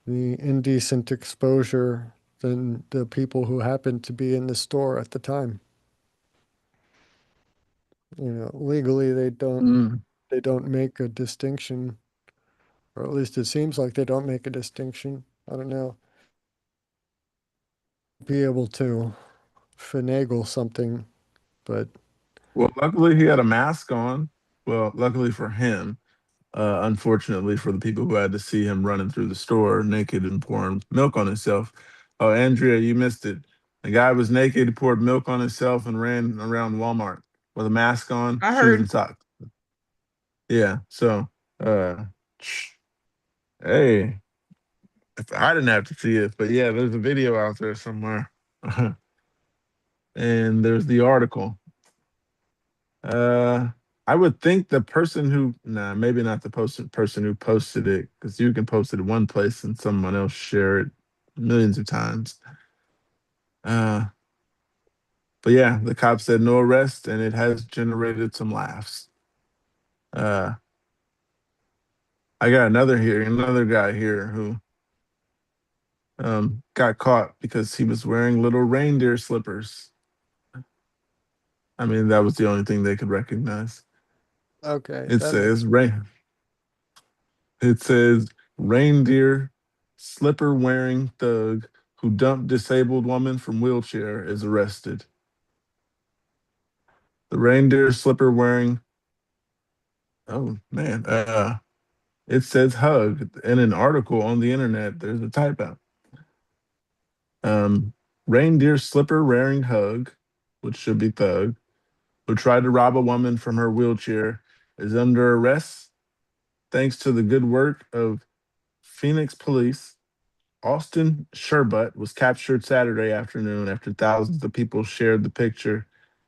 the indecent exposure than the people who happened to be in the store at the time? Legally Mm. they don't make a distinction, or at least it seems like they don't make a distinction. I don't know. Be able to finagle something, but Well, luckily he had a mask on. Well, luckily for him. Unfortunately for the people who had to see him running through the store naked and pouring milk on himself. Oh, Andrea, you missed it. The guy was naked, poured milk on himself, and ran around Walmart with a mask on, I shoes heard. and socks. Yeah. So, uh, hey, if I didn't have to see it, but yeah, there's a video out there somewhere, and there's the article. Uh, I would think the person who, nah, maybe not the person who posted it, because you can post it in one place and someone else share it millions of times. Uh, but yeah, the cop said no arrest, and it has generated some laughs. Uh, I got another guy here who got caught because he was wearing little reindeer slippers. I mean, that was the only thing they could recognize. okay, It that makes says rain. It says reindeer slipper wearing thug who dumped disabled woman from wheelchair is arrested. The reindeer slipper wearing, oh man, it says hug in an article on the internet. There's a typo. Um, Reindeer slipper wearing hug, which should be thug, who tried to rob a woman from her wheelchair, is under arrest thanks to the good work of Phoenix police. Austin Sherbut was captured Saturday afternoon after thousands of people shared the picture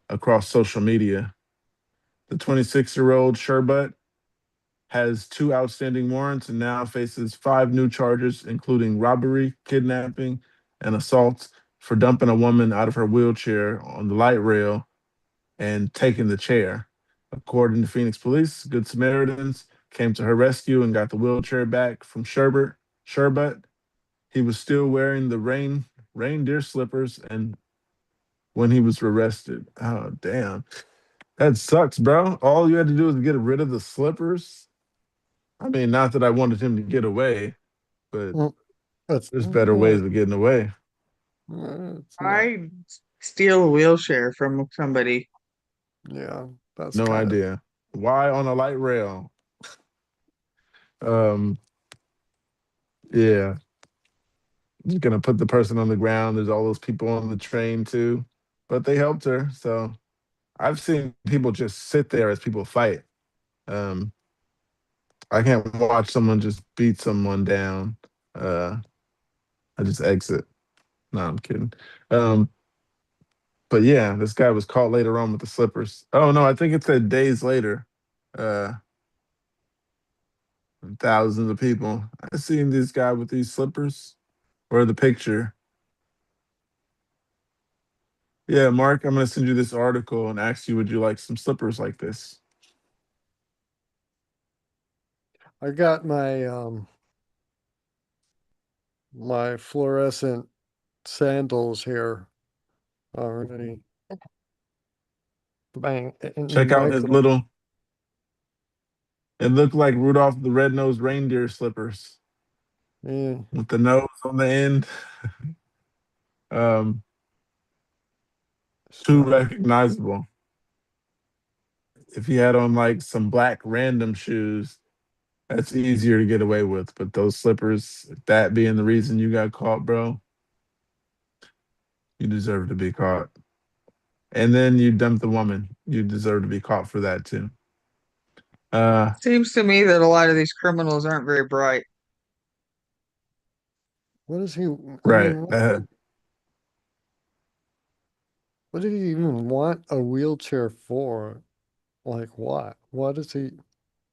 across social media. The 26-year-old Sherbut has two outstanding warrants and now faces five new charges, including robbery, kidnapping, and assault for dumping a woman out of her wheelchair on the light rail and taking the chair. According to Phoenix police, Good Samaritans came to her rescue and got the wheelchair back from Sherbut. He was still wearing the reindeer slippers and when he was arrested. Oh damn. That sucks, bro. All you had to do was get rid of the slippers. I mean, not that I wanted him to get away, but mm, that's there's better ways of getting away. it's not. I steal a wheelchair from somebody. Yeah, that's No kind of. idea. Why on a light rail? Um, yeah. You're gonna put the person on the ground. There's all those people on the train too. But they helped her. So I've seen people just sit there as people fight. Um, I can't watch someone just beat someone down. Uh, I just exit. No, I'm kidding. Um, but yeah, this guy was caught later on with the slippers. Oh no, I think it said days later. Uh, Thousands of people. I seen this guy with these slippers or the picture. Yeah, Mark, I'm gonna send you this article and ask you, would you like some slippers like this? I got my fluorescent sandals here already. Bang in the Check out his micro. little. It looked like Rudolph the Red-Nosed Reindeer slippers Yeah, with the nose on the end. Um, Too So, recognizable. If he had on like some black random shoes, that's easier to get away with. But those slippers, that being the reason you got caught, bro, you deserve to be caught. And then you dumped the woman. You deserve to be caught for that too. Uh, Seems to me that a lot of these criminals aren't very bright. what is he? I right. mean, what did he even want a wheelchair for? Like what? What is he?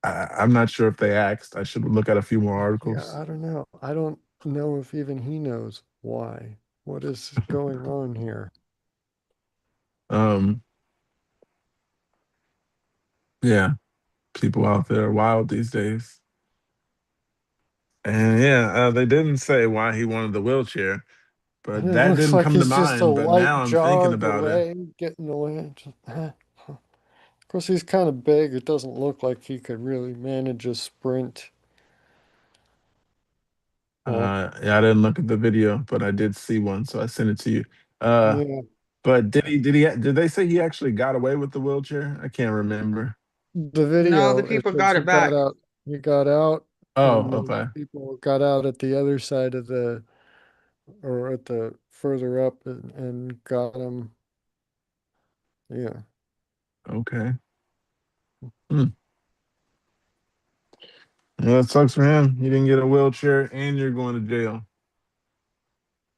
I'm not sure if they asked. I should look at a few more Yeah, articles. I don't know. I don't know if even he knows why. What is going on here? Um, yeah, people out there are wild these days. And yeah, they didn't say why he wanted the wheelchair, And but it that looks didn't like come to it's just a mind. But now light I'm thinking jog about it. away, getting away. Of course, he's kind of big. It doesn't look like he could really manage a sprint. Well, Yeah, I didn't look at the video, but I did see one, so I sent it to you. Uh, yeah, but did they say he actually got away with the wheelchair? I can't remember. the No, the video, it people says got it back. he got out, Oh, and then okay, people got out at the other side of the, or at the further up and got him. Yeah. okay. Hmm. Well, that sucks for him. He didn't get a wheelchair, and you're going to jail.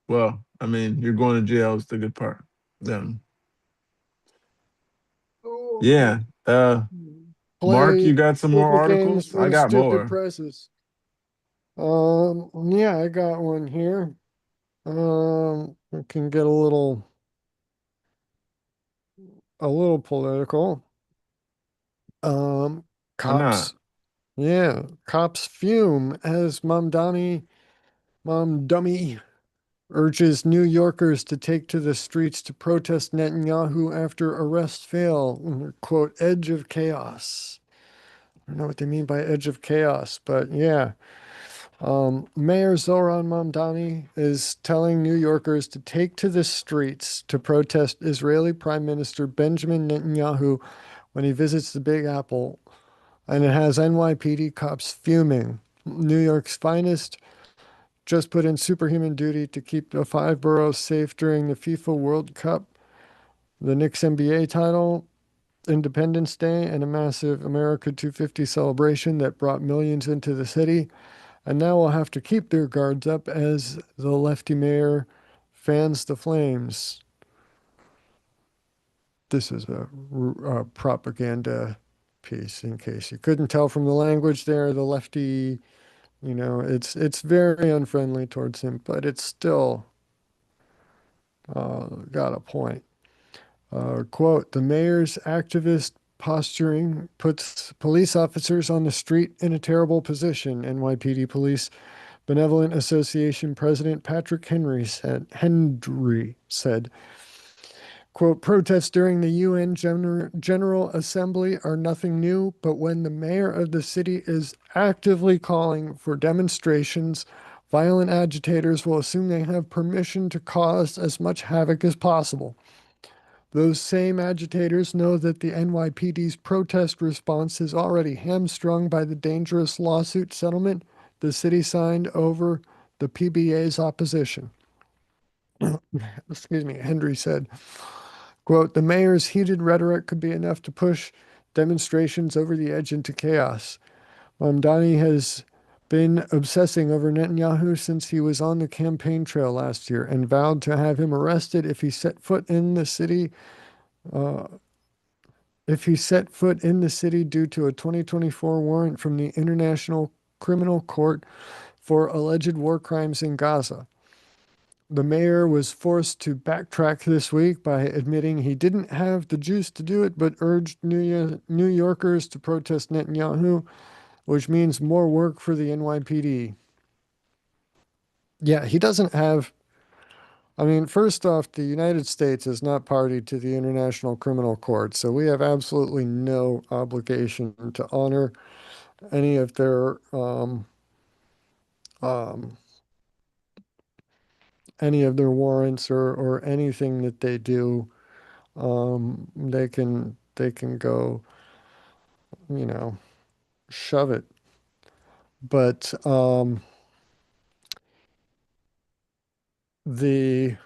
Well, I mean, you're going to jail is the good part. Um, Oh. yeah. Mark, you Play got some more stupid games articles? I for got stupid more. prices. Yeah, I got one here. We can get a little political. Um, Why not? cops, yeah, cops fume as Mom Dummy urges New Yorkers to take to the streets to protest Netanyahu after arrests fail. Quote, edge of chaos. I don't know what they mean by edge of chaos, but yeah. Mayor Zoran Mamdani is telling New Yorkers to take to the streets to protest Israeli Prime Minister Benjamin Netanyahu when he visits the Big Apple, and it has NYPD cops fuming. New York's finest just put in superhuman duty to keep the five boroughs safe during the FIFA World Cup, the Knicks NBA title, Independence Day, and a massive America 250 celebration that brought millions into the city. And now will have to keep their guards up as the lefty mayor fans the flames. This is a propaganda piece, in case you couldn't tell from the language there. The lefty, it's very unfriendly towards him, but it's still got a point. Quote, the mayor's activist posturing puts police officers on the street in a terrible position, NYPD police Benevolent Association President Patrick Hendry said, quote, protests during the UN General Assembly are nothing new, but when the mayor of the city is actively calling for demonstrations, violent agitators will assume they have permission to cause as much havoc as possible. Those same agitators know that the NYPD's protest response is already hamstrung by the dangerous lawsuit settlement the city signed over the PBA's opposition. Excuse me, Hendry said, quote, the mayor's heated rhetoric could be enough to push demonstrations over the edge into chaos. Mamdani has been obsessing over Netanyahu since he was on the campaign trail last year and vowed to have him arrested uh, if he set foot in the city due to a 2024 warrant from the International Criminal Court for alleged war crimes in Gaza. The mayor was forced to backtrack this week by admitting he didn't have the juice to do it, but urged New Yorkers to protest Netanyahu, which means more work for the NYPD. Yeah, he doesn't have. I mean, first off, the United States is not party to the International Criminal Court, so we have absolutely no obligation to honor any of their um, warrants or anything that they do. they can go, you know, shove it. But the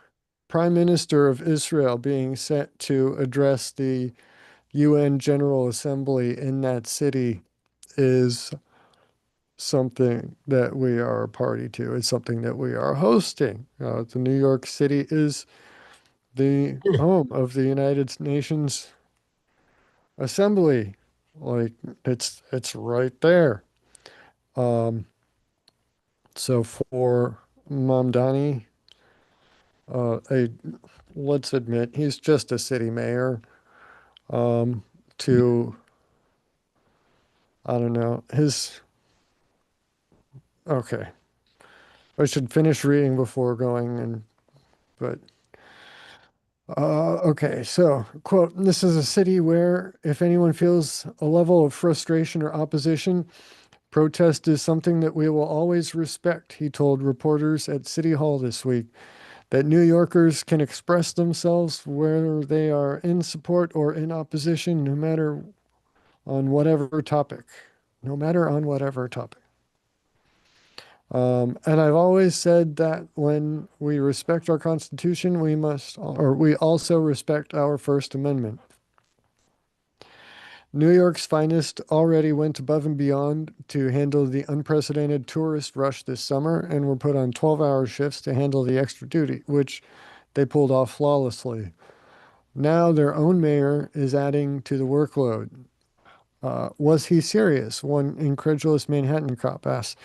Prime Minister of Israel being set to address the UN General Assembly in that city is something that we are a party to. It's something that we are hosting. The New York City is the home of the United Nations Assembly. Like it's right there. Um, so for Mamdani, a let's admit he's just a city mayor. To I don't know his. Okay, I should finish reading before going and but okay, so, quote, this is a city where if anyone feels a level of frustration or opposition, protest is something that we will always respect, he told reporters at City Hall this week. That New Yorkers can express themselves whether they are in support or in opposition, no matter on whatever topic. No matter on whatever topic. And I've always said that when we respect our Constitution, we also respect our First Amendment. New York's finest already went above and beyond to handle the unprecedented tourist rush this summer and were put on 12-hour shifts to handle the extra duty, which they pulled off flawlessly. Now their own mayor is adding to the workload. Was he serious? One incredulous Manhattan cop asked.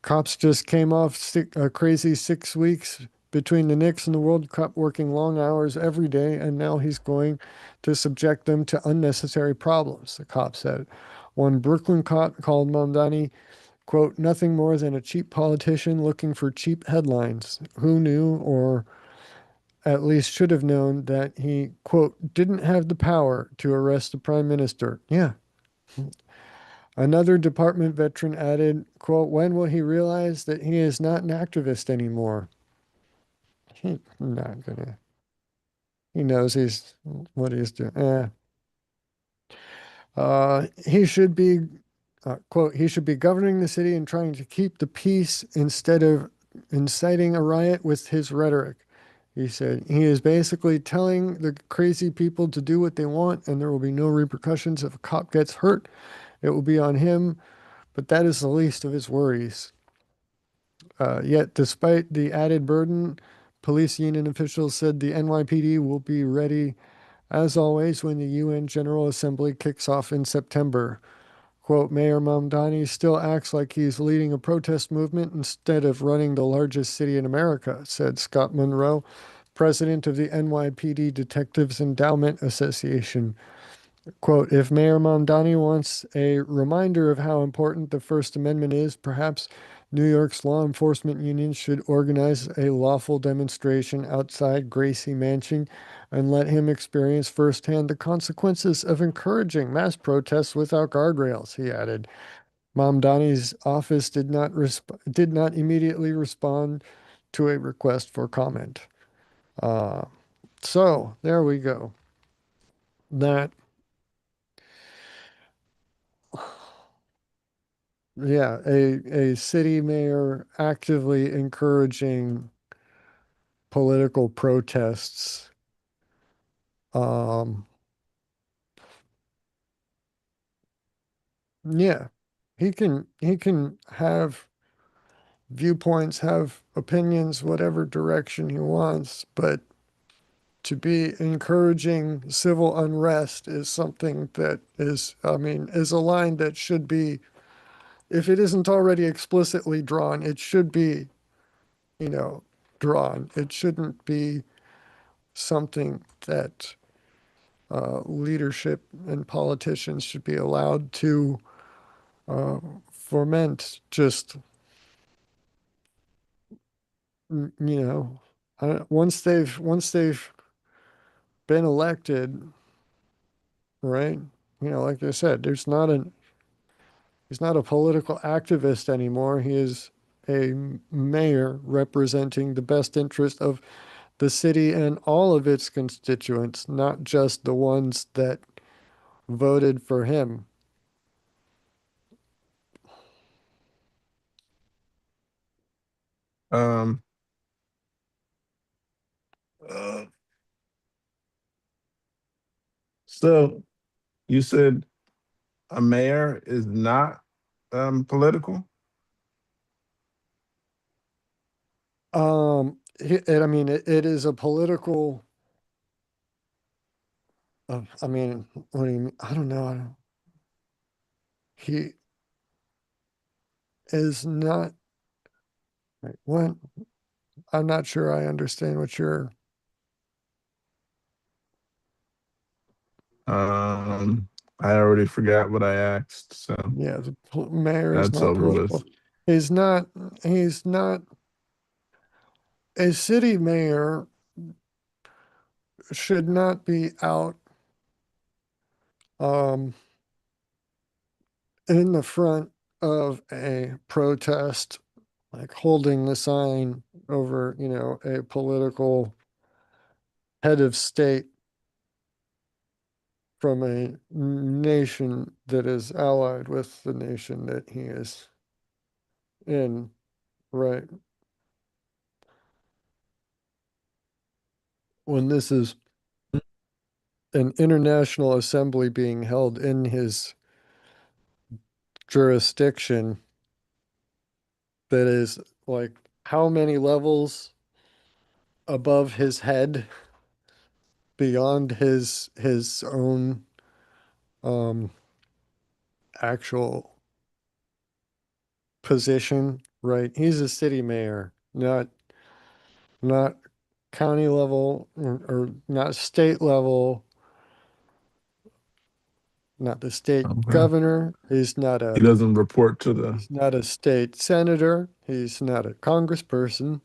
Cops just came off a crazy 6 weeks between the Knicks and the World Cup, working long hours every day, and now he's going to subject them to unnecessary problems, the cop said. One Brooklyn cop called Mamdani, quote, nothing more than a cheap politician looking for cheap headlines. Who knew, or at least should have known, that he, quote, didn't have the power to arrest the prime minister? Yeah. Another department veteran added, quote, when will he realize that he is not an activist anymore? He's not gonna. He knows what he's doing. He should be, quote, he should be governing the city and trying to keep the peace instead of inciting a riot with his rhetoric. He said he is basically telling the crazy people to do what they want and there will be no repercussions if a cop gets hurt. It will be on him, but that is the least of his worries. Yet, despite the added burden, police union officials said the NYPD will be ready, as always, when the UN General Assembly kicks off in September. Quote, Mayor Mamdani still acts like he's leading a protest movement instead of running the largest city in America, said Scott Monroe, president of the NYPD Detectives Endowment Association. Quote, if Mayor Mamdani wants a reminder of how important the First Amendment is, perhaps New York's law enforcement unions should organize a lawful demonstration outside Gracie Mansion and let him experience firsthand the consequences of encouraging mass protests without guardrails, he added. Mamdani's office did not immediately respond to a request for comment. Uh, so there we go. That Yeah, a city mayor actively encouraging political protests. Um, yeah, he can have viewpoints, have opinions, whatever direction he wants, but to be encouraging civil unrest is something that is, I mean, is a line that should be, if it isn't already explicitly drawn, it should be, you know, drawn. It shouldn't be something that leadership and politicians should be allowed to uh, foment. Just you know, once they've been elected, right? You know, like I said, he's not a political activist anymore. He is a mayor representing the best interest of the city and all of its constituents, not just the ones that voted for him. Um, uh, so you said a mayor is not political? I mean, it is a political. I mean, what do you mean? I don't know. He is not. Wait, what? I'm not sure I understand what you're. I already forgot what I asked, so Yeah, the mayor is that's not over with. political. He's not. He's not. A city mayor should not be out um, in the front of a protest, like holding the sign over, a political head of state from a nation that is allied with the nation that he is in, right? When this is an international assembly being held in his jurisdiction, that is like how many levels above his head, beyond his own um actual position, right? He's a city mayor, not county level, or not state level, not the state Okay. governor. He doesn't report to the. He's not a state senator. He's not a congressperson.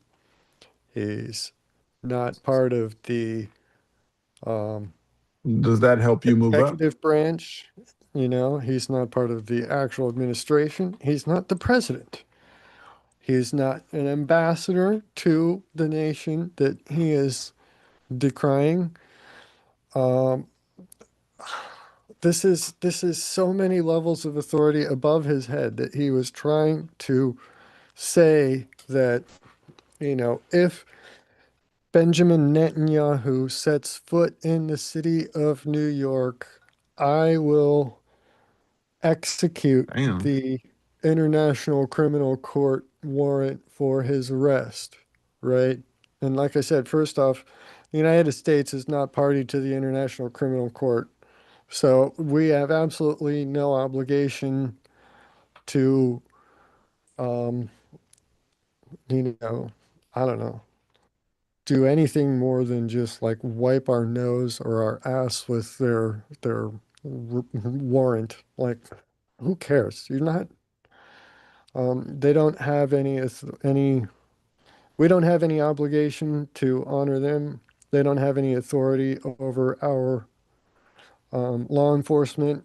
He's not part of the um, Does that help you move up? executive branch. He's not part of the actual administration. He's not the president. He's not an ambassador to the nation that he is decrying. Um, this is so many levels of authority above his head that he was trying to say that, if Benjamin Netanyahu sets foot in the city of New York, I will execute Damn. the International Criminal Court warrant for his arrest, right? And like I said, first off, the United States is not party to the International Criminal Court. So we have absolutely no obligation to, um, you know, I don't know, do anything more than just like wipe our nose or our ass with their warrant. Like, who cares? You're not. They don't have any. We don't have any obligation to honor them. They don't have any authority over our law enforcement.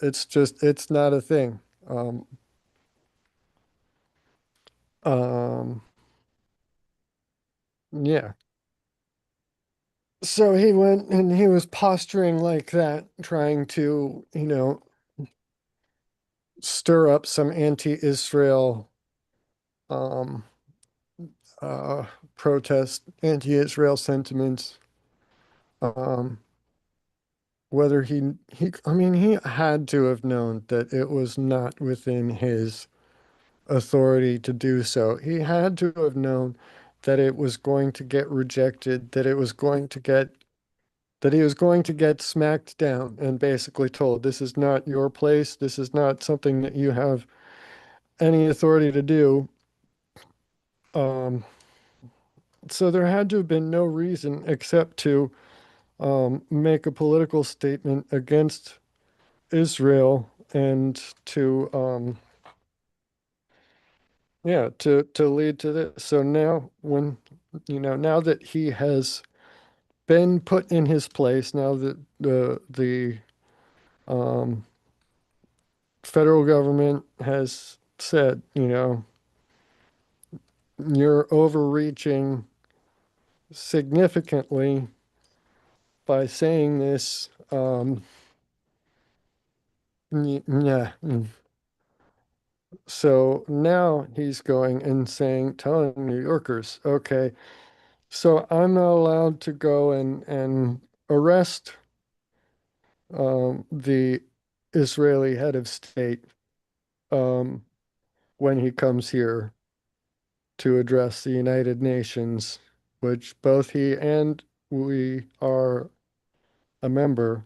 It's not a thing. Um, um, yeah. So he went and he was posturing like that, trying to, stir up some anti-Israel um, uh, protest, anti-Israel sentiments. Um, whether I mean, he had to have known that it was not within his authority to do so. He had to have known that it was going to get rejected, that he was going to get smacked down and basically told, this is not your place. This is not something that you have any authority to do. Um, so there had to have been no reason except to make a political statement against Israel and to yeah, to lead to this. So now now that he has been put in his place, now that the um federal government has said, you're overreaching significantly by saying this. Yeah. So now he's going and saying, telling New Yorkers, okay, so I'm not allowed to go and arrest the Israeli head of state um, when he comes here to address the United Nations, which both he and we are a member.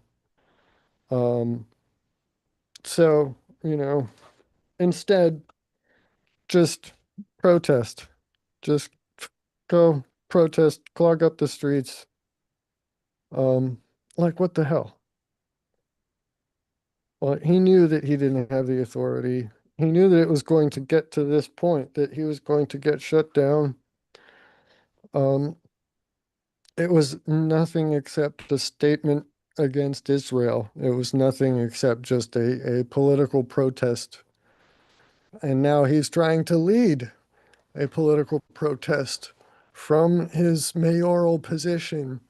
Um, so, instead, just protest. Just go protest, clog up the streets. Um, like what the hell? Well, he knew that he didn't have the authority. He knew that it was going to get to this point, that he was going to get shut down. Um, it was nothing except a statement against Israel. It was nothing except just a political protest. And now he's trying to lead a political protest from his mayoral position,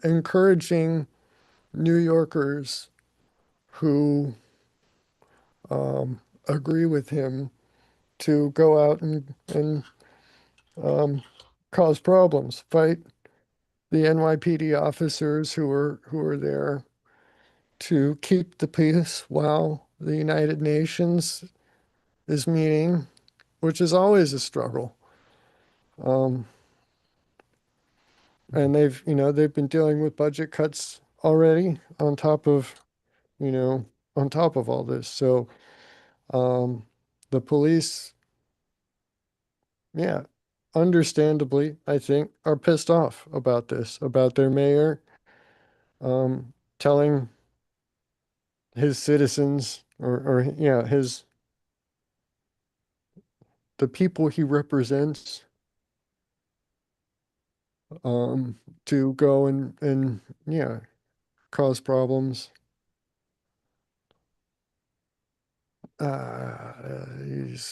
encouraging New Yorkers who agree with him to go out and cause problems, fight the NYPD officers who are there to keep the peace while the United Nations is meeting, which is always a struggle. Um, and they've been dealing with budget cuts already you know, on top of all this. So um, the police, yeah, understandably, I think, are pissed off about this, about their mayor telling his citizens or yeah, the people he represents to go and yeah, cause problems.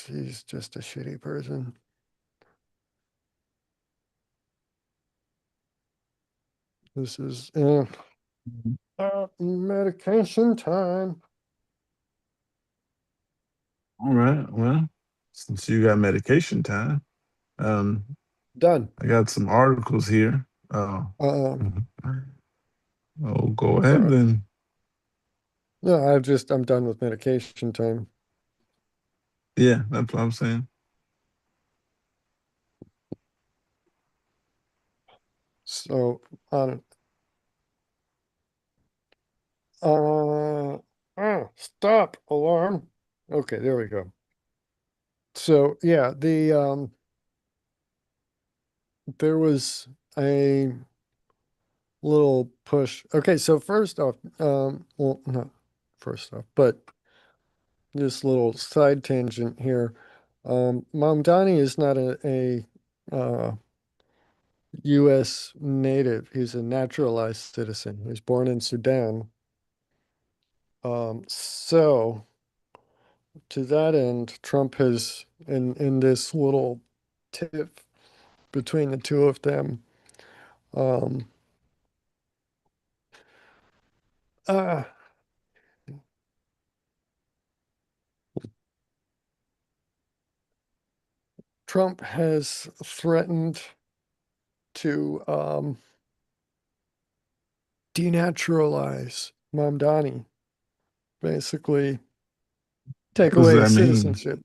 He's just a shitty person. This is medication time. All right. Well, since you got medication time, um, Done. I got some articles here. Oh, Um, oh, go all ahead right. then. No, I'm done with medication time. Yeah, that's what I'm saying. So on stop alarm. Okay, there we go. So yeah, there was a little push. Okay, so first off, well, not first off, but this little side tangent here. Mamdani is not a U.S. native. He's a naturalized citizen. He was born in Sudan. So to that end, Trump has in this little tiff between the two of them, um, uh, Trump has threatened to denaturalize Mamdani, basically take What does away that his mean? citizenship.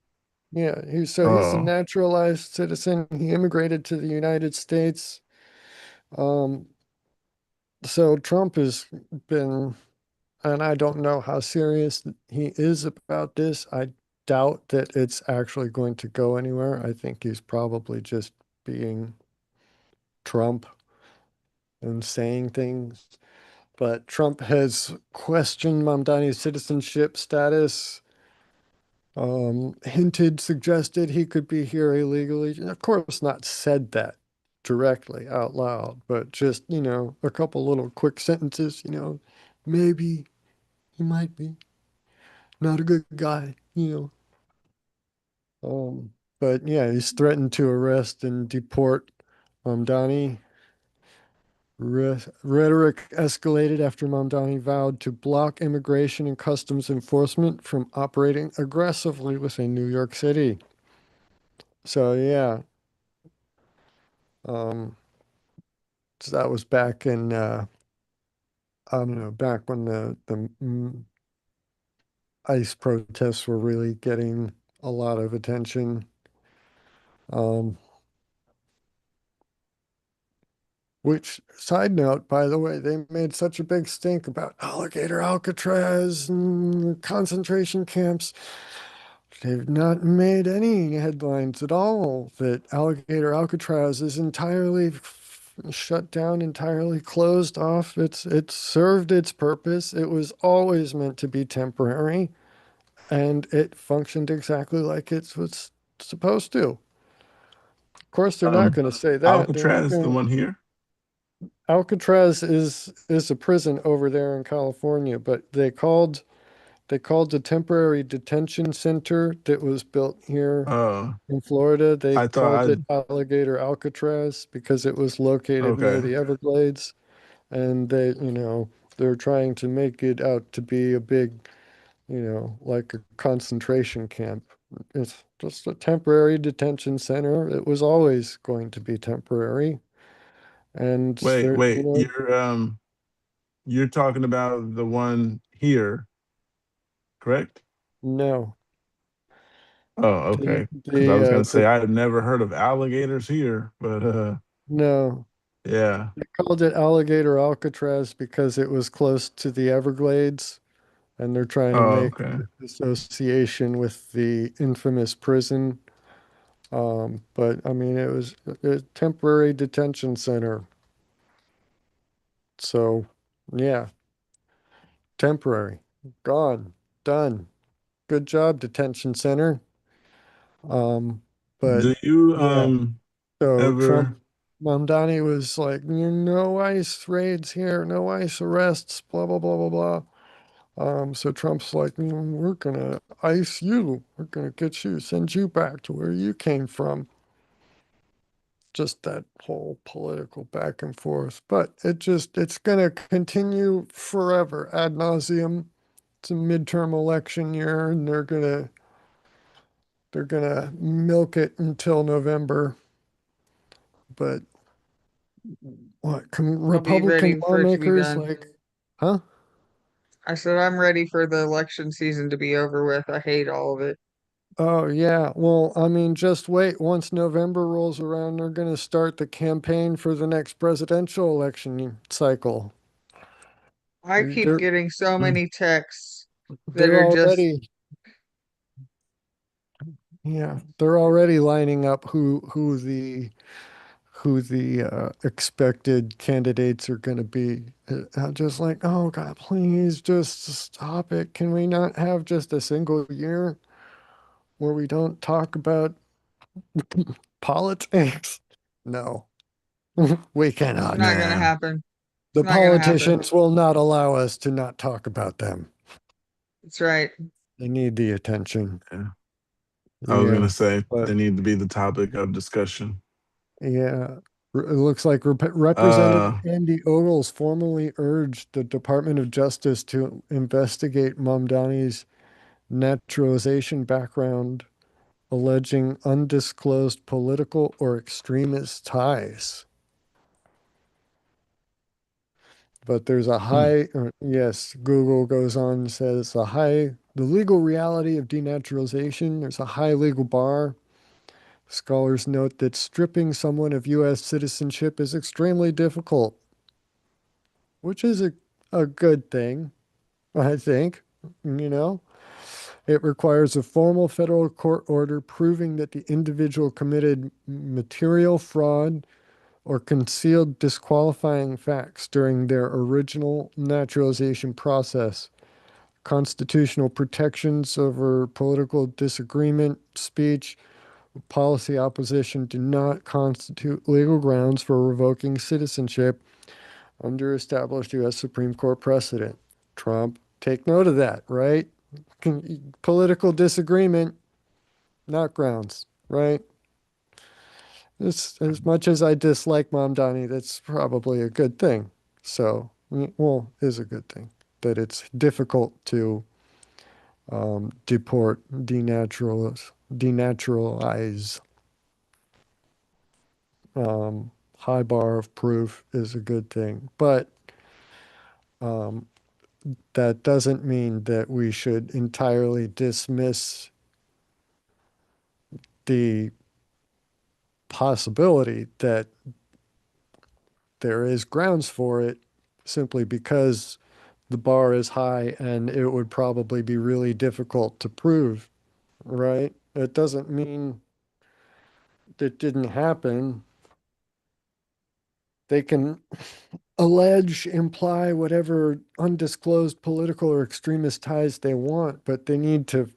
Yeah, he's a Oh, naturalized citizen. He immigrated to the United States. Um, so Trump has been, and I don't know how serious he is about this. I doubt that it's actually going to go anywhere. I think he's probably just being Trump and saying things. But Trump has questioned Mamdani's citizenship status, hinted, suggested he could be here illegally. Of course, not said that directly out loud, but just, a couple little quick sentences, maybe he might be not a good guy. But yeah, he's threatened to arrest and deport Mamdani. Rhetoric escalated after Mamdani vowed to block immigration and customs enforcement from operating aggressively within New York City. So yeah, um, so that was back in I don't know, back when the ICE protests were really getting a lot of attention. Um, which, side note, by the way, they made such a big stink about alligator Alcatraz and concentration camps. They've not made any headlines at all that alligator Alcatraz is entirely shut down, entirely closed off. It's served its purpose. It was always meant to be temporary, and it functioned exactly like it was supposed to. Of course, they're not Um, going to say that. They're not Alcatraz, the going. one here. Alcatraz is a prison over there in California, but they called the temporary detention center that was built here Uh, in Florida. They I thought called I it Alligator Alcatraz because it was located near okay. the Everglades, and they're trying to make it out to be a big, like a concentration camp. It's just a temporary detention center. It was always going to be temporary. And Wait, there, wait. You're talking about the one here, correct? no, Oh, the okay. Because I the was uh gonna the say I had never heard of alligators here, but no, yeah. they called it Alligator Alcatraz because it was close to the Everglades, and they're trying to Oh, make okay. the association with the infamous prison. But I mean, it was a temporary detention center. So, yeah, temporary, gone, done. Good job, detention center. Um, but Do you yeah, so Trump, ever Mamdani was like, no ICE raids here, no ICE arrests, blah, blah, blah, blah, blah. So Trump's like, we're gonna ice you. We're gonna get you, send you back to where you came from. Just that whole political back and forth. But it's gonna continue forever ad nauseum. It's a midterm election year, and they're gonna milk it until November. But what I'll be Republican ready for it to be lawmakers done. like, huh? I said I'm ready for the election season to be over with. I hate all of it. Oh yeah. Well, I mean, just wait. Once November rolls around, they're gonna start the campaign for the next presidential election cycle. I keep They're getting so many texts that they're are just already yeah, they're already lining up who the expected candidates are going to be. I'm just like, oh God, please just stop it. Can we not have just a single year where we don't talk about politics? No, we cannot. not gonna nah. happen. It's The not gonna happen. politicians will not allow us to not talk about them. That's right. They need the attention. Yeah. I was Yeah, gonna say but they need to be the topic of discussion. yeah. It looks like Representative Uh Andy Ogles formally urged the Department of Justice to investigate Mamdani's naturalization background, alleging undisclosed political or extremist ties. But there's a hmm. yes, Google goes on and says the legal reality of denaturalization, there's a high legal bar. Scholars note that stripping someone of U.S. citizenship is extremely difficult, which is a good thing, I think. You know, it requires a formal federal court order proving that the individual committed material fraud or concealed disqualifying facts during their original naturalization process. Constitutional protections over political disagreement, speech, policy opposition do not constitute legal grounds for revoking citizenship under established U.S. Supreme Court precedent. Trump, take note of that, right? Political disagreement, not grounds, right? as much as I dislike Mom Donnie, that's probably a good thing. So, well, is a good thing that it's difficult to deport, denaturalize. High bar of proof is a good thing, but um, that doesn't mean that we should entirely dismiss the possibility that there is grounds for it simply because the bar is high and it would probably be really difficult to prove, right? It doesn't mean it didn't happen. They can allege, imply whatever undisclosed political or extremist ties they want, but they need to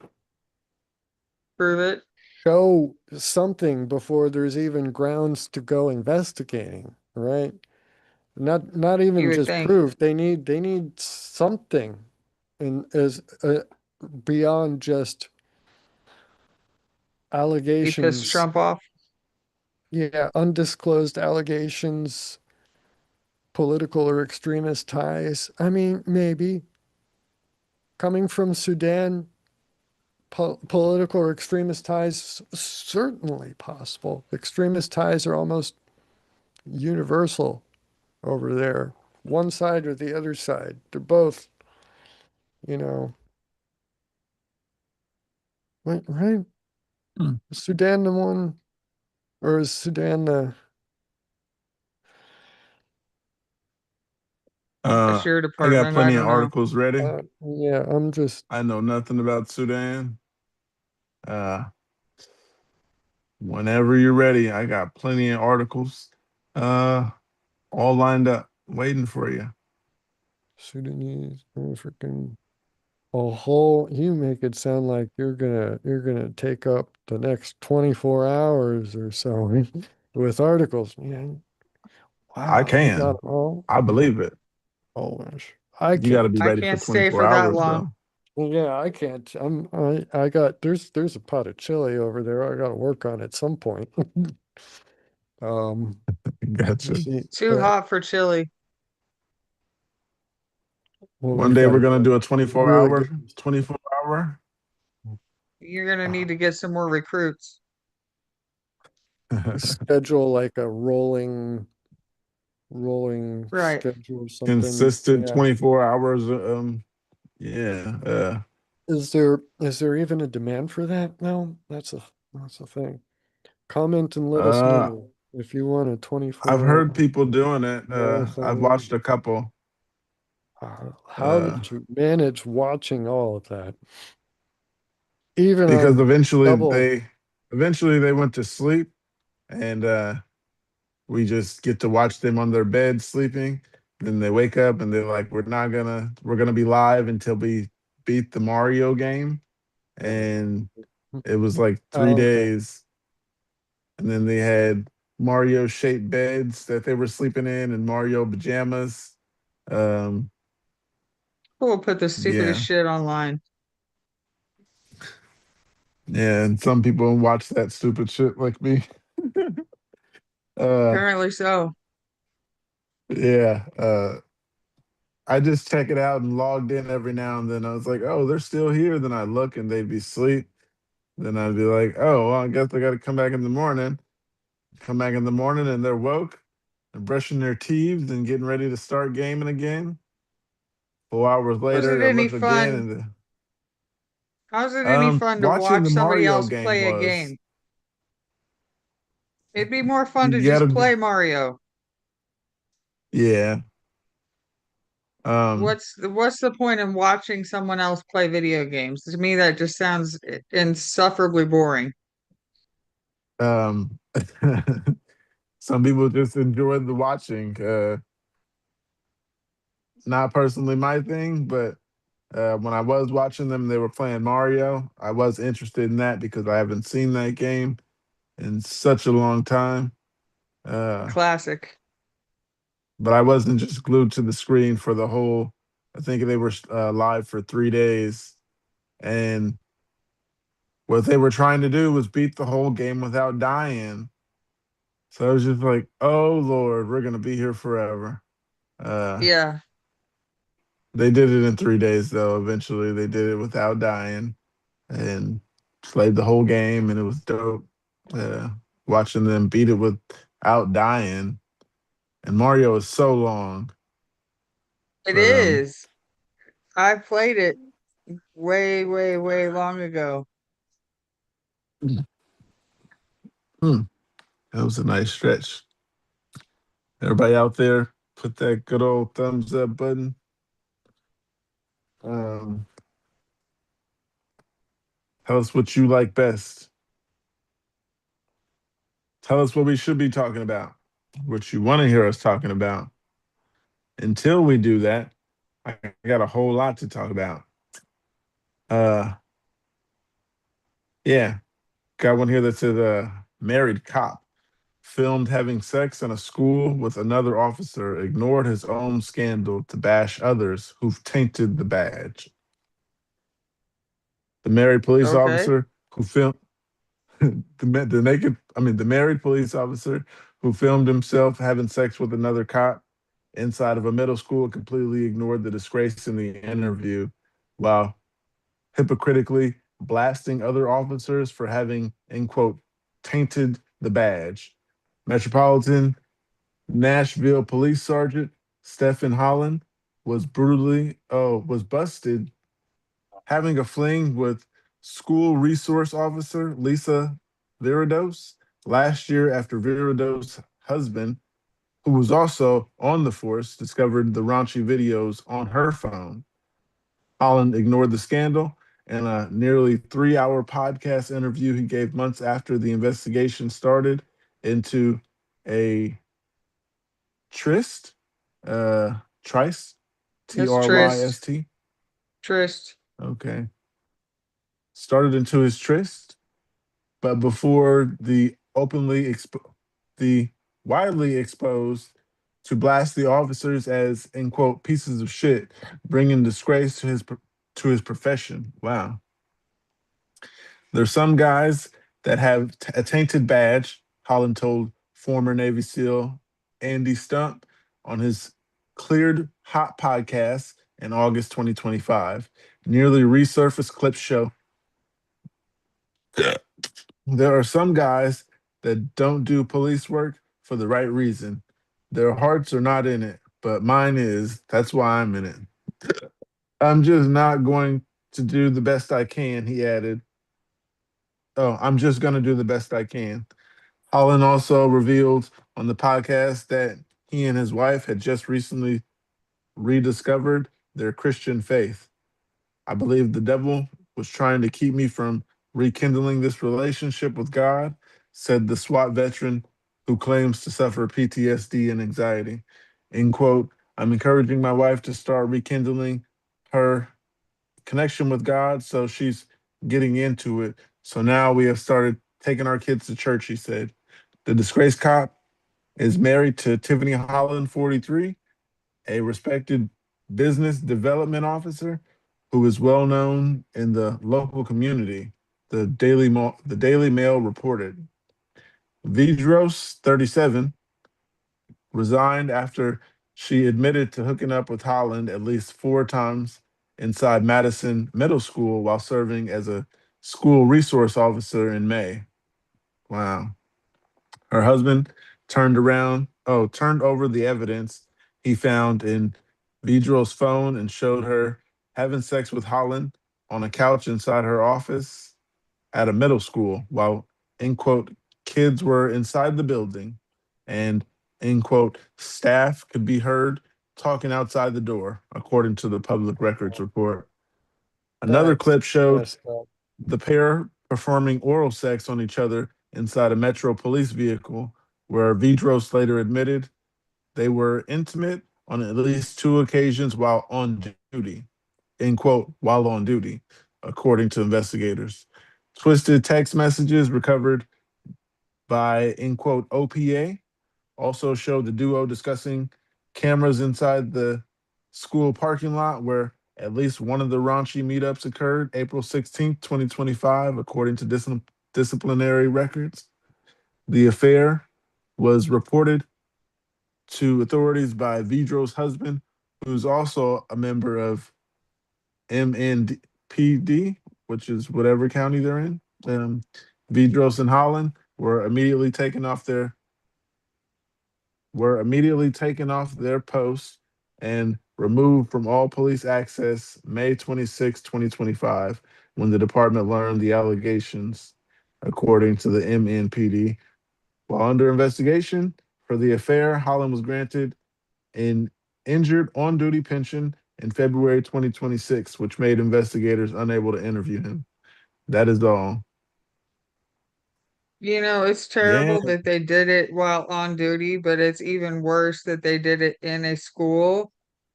Prove it. show something before there's even grounds to go investigating, right? Not You even would just think. proof. They need something in as beyond just He pissed allegations. Trump off. Yeah, undisclosed allegations, political or extremist ties. I mean, maybe coming from Sudan, political or extremist ties certainly possible. Extremist ties are almost universal over there. One side or the other side. They're both, you know, right? Hmm. Is Sudan the one, or is Sudan the? That's your I got department. I plenty of don't know. articles ready. Yeah, I'm just I know nothing about Sudan. Uh, Whenever you're ready, I got plenty of articles, uh, all lined up, waiting for you. Sudanese, African. A whole. You make it sound like you're gonna take up the next 24 hours or so with articles. Man, I wow, you got can. them all. I believe it. Oh gosh, I You got to can't. be I ready for can't stay 24 for that hours, long. though. Yeah, I can't. I got there's a pot of chili over there. I got to work on at some point. Um, Gotcha. see, Too hot for chili. well, One we've day got we're to gonna get do a really good 24 hour. You're gonna need uh, to get some more recruits. schedule, like a rolling Right. schedule or something. Consistent Yeah. 24 hours. Yeah. Is there even a demand for that? No, that's a thing. Comment and let us uh, know if you want a I've 24 heard people doing it. I've marathon. watched a couple. How Uh, did you manage watching all of that? Even because on double. eventually they went to sleep, and we just get to watch them on their bed sleeping. Then they wake up and they're like, we're gonna be live until we beat the Mario game. And it was like three Oh, okay. days. And then they had Mario shaped beds that they were sleeping in and Mario pajamas. Um, Who will put the stupidest yeah. shit online? Yeah. And some people watch that stupid shit like me. uh Apparently so. yeah. I just check it out and logged in every now and then. I was like, oh, they're still here. Then I look and they'd be asleep. Then I'd be like, oh, well, I guess I got to come back in the morning. Come back in the morning and they're woke and brushing their teeth and getting ready to start gaming again. 4 hours Was it later, I any look again fun? and How's it any fun to watching watch the somebody Mario else game play a was. game? It'd be more fun to You just gotta be, play Mario. yeah. Um, What's the point in watching someone else play video games? To me, that just sounds insufferably boring. um, some people just enjoy the watching. Not personally my thing, but when I was watching them, they were playing Mario. I was interested in that because I haven't seen that game in such a long time. Uh, Classic. but I wasn't just glued to the screen for the whole. I think they were live for 3 days, and what they were trying to do was beat the whole game without dying. So I was just like, oh Lord, we're gonna be here forever. Uh, Yeah, they did it in 3 days though. Eventually, they did it without dying and played the whole game, and it was dope. Uh, Watching them beat it without dying. And Mario is so long, it but is. I played it way, way, way long ago. hmm, that was a nice stretch. Everybody out there, put that good old thumbs up button. Um, Tell us what you like best. Tell us what we should be talking about, what you want to hear us talking about. Until we do that, I got a whole lot to talk about. Uh, yeah, got one here that said married cop filmed having sex in a school with another officer, ignored his own scandal to bash others who've tainted the badge. The married police Okay. officer who filmed the married police officer who filmed himself having sex with another cop inside of a middle school completely ignored the disgrace in the interview while hypocritically blasting other officers for having, end quote, tainted the badge. Metropolitan Nashville Police Sergeant Stephen Holland was busted having a fling with school resource officer Lisa Virados last year after Virados' husband, who was also on the force, discovered the raunchy videos on her phone. Holland ignored the scandal in a nearly 3 hour podcast interview he gave months after the investigation started into a tryst, uh, tryst, T It's R Y S Trist. T. Trist. Okay. Started into his tryst, but before the widely exposed to blast the officers as, end quote, pieces of shit, bringing disgrace to his profession. Wow. There's some guys that have a tainted badge, Holland told former Navy SEAL Andy Stump on his Cleared Hot podcast in August 2025. Nearly resurfaced clips show there are some guys that don't do police work for the right reason. Their hearts are not in it, but mine is. That's why I'm in it. I'm just not going to do the best I can, he added. Oh, I'm just going to do the best I can. Holland also revealed on the podcast that he and his wife had just recently rediscovered their Christian faith. I believe the devil was trying to keep me from rekindling this relationship with God, said the SWAT veteran who claims to suffer PTSD and anxiety. End quote. I'm encouraging my wife to start rekindling her connection with God, so she's getting into it. So now we have started taking our kids to church, he said. The disgraced cop is married to Tiffany Holland, 43, a respected business development officer who is well known in the local community, the Daily Mail reported. Vidros, 37, resigned after she admitted to hooking up with Holland at least 4 times inside Madison Middle School while serving as a school resource officer in May. Wow. Her husband turned over the evidence he found in Vidro's phone and showed her having sex with Holland on a couch inside her office at a middle school while, end quote, kids were inside the building and, end quote, staff could be heard talking outside the door, according to the public records report. Another That's clip showed messed up. the pair performing oral sex on each other inside a Metro police vehicle, where Vidros later admitted they were intimate on at least 2 occasions while on duty, end quote, while on duty, according to investigators. Twisted text messages recovered by, end quote, OPA also showed the duo discussing cameras inside the school parking lot where at least one of the raunchy meetups occurred April 16th, 2025, according to disciplinary records. The affair was reported to authorities by Vidro's husband, who's also a member of MNPD, which is whatever county they're in. Vidros and Holland were immediately taken off their posts and removed from all police access May 26, 2025, when the department learned the allegations, according to the MNPD. While under investigation for the affair, Holland was granted an injured on duty pension in February 2026, which made investigators unable to interview him. That is all. It's Yeah, terrible that they did it while on duty, but it's even worse that they did it in a school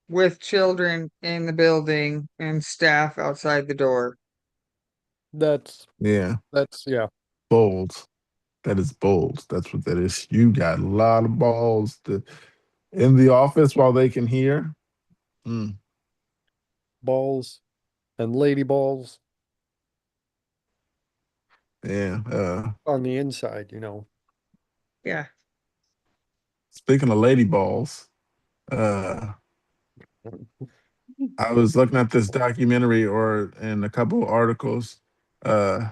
with children in the building and staff outside the door. That's yeah, yeah. bold. That is bold. That's what that is. You got a lot of balls in the office while they can hear. Mm, Balls and lady balls yeah. on the inside, Yeah. Speaking of lady balls, uh, I was looking at this documentary or in a couple of articles uh,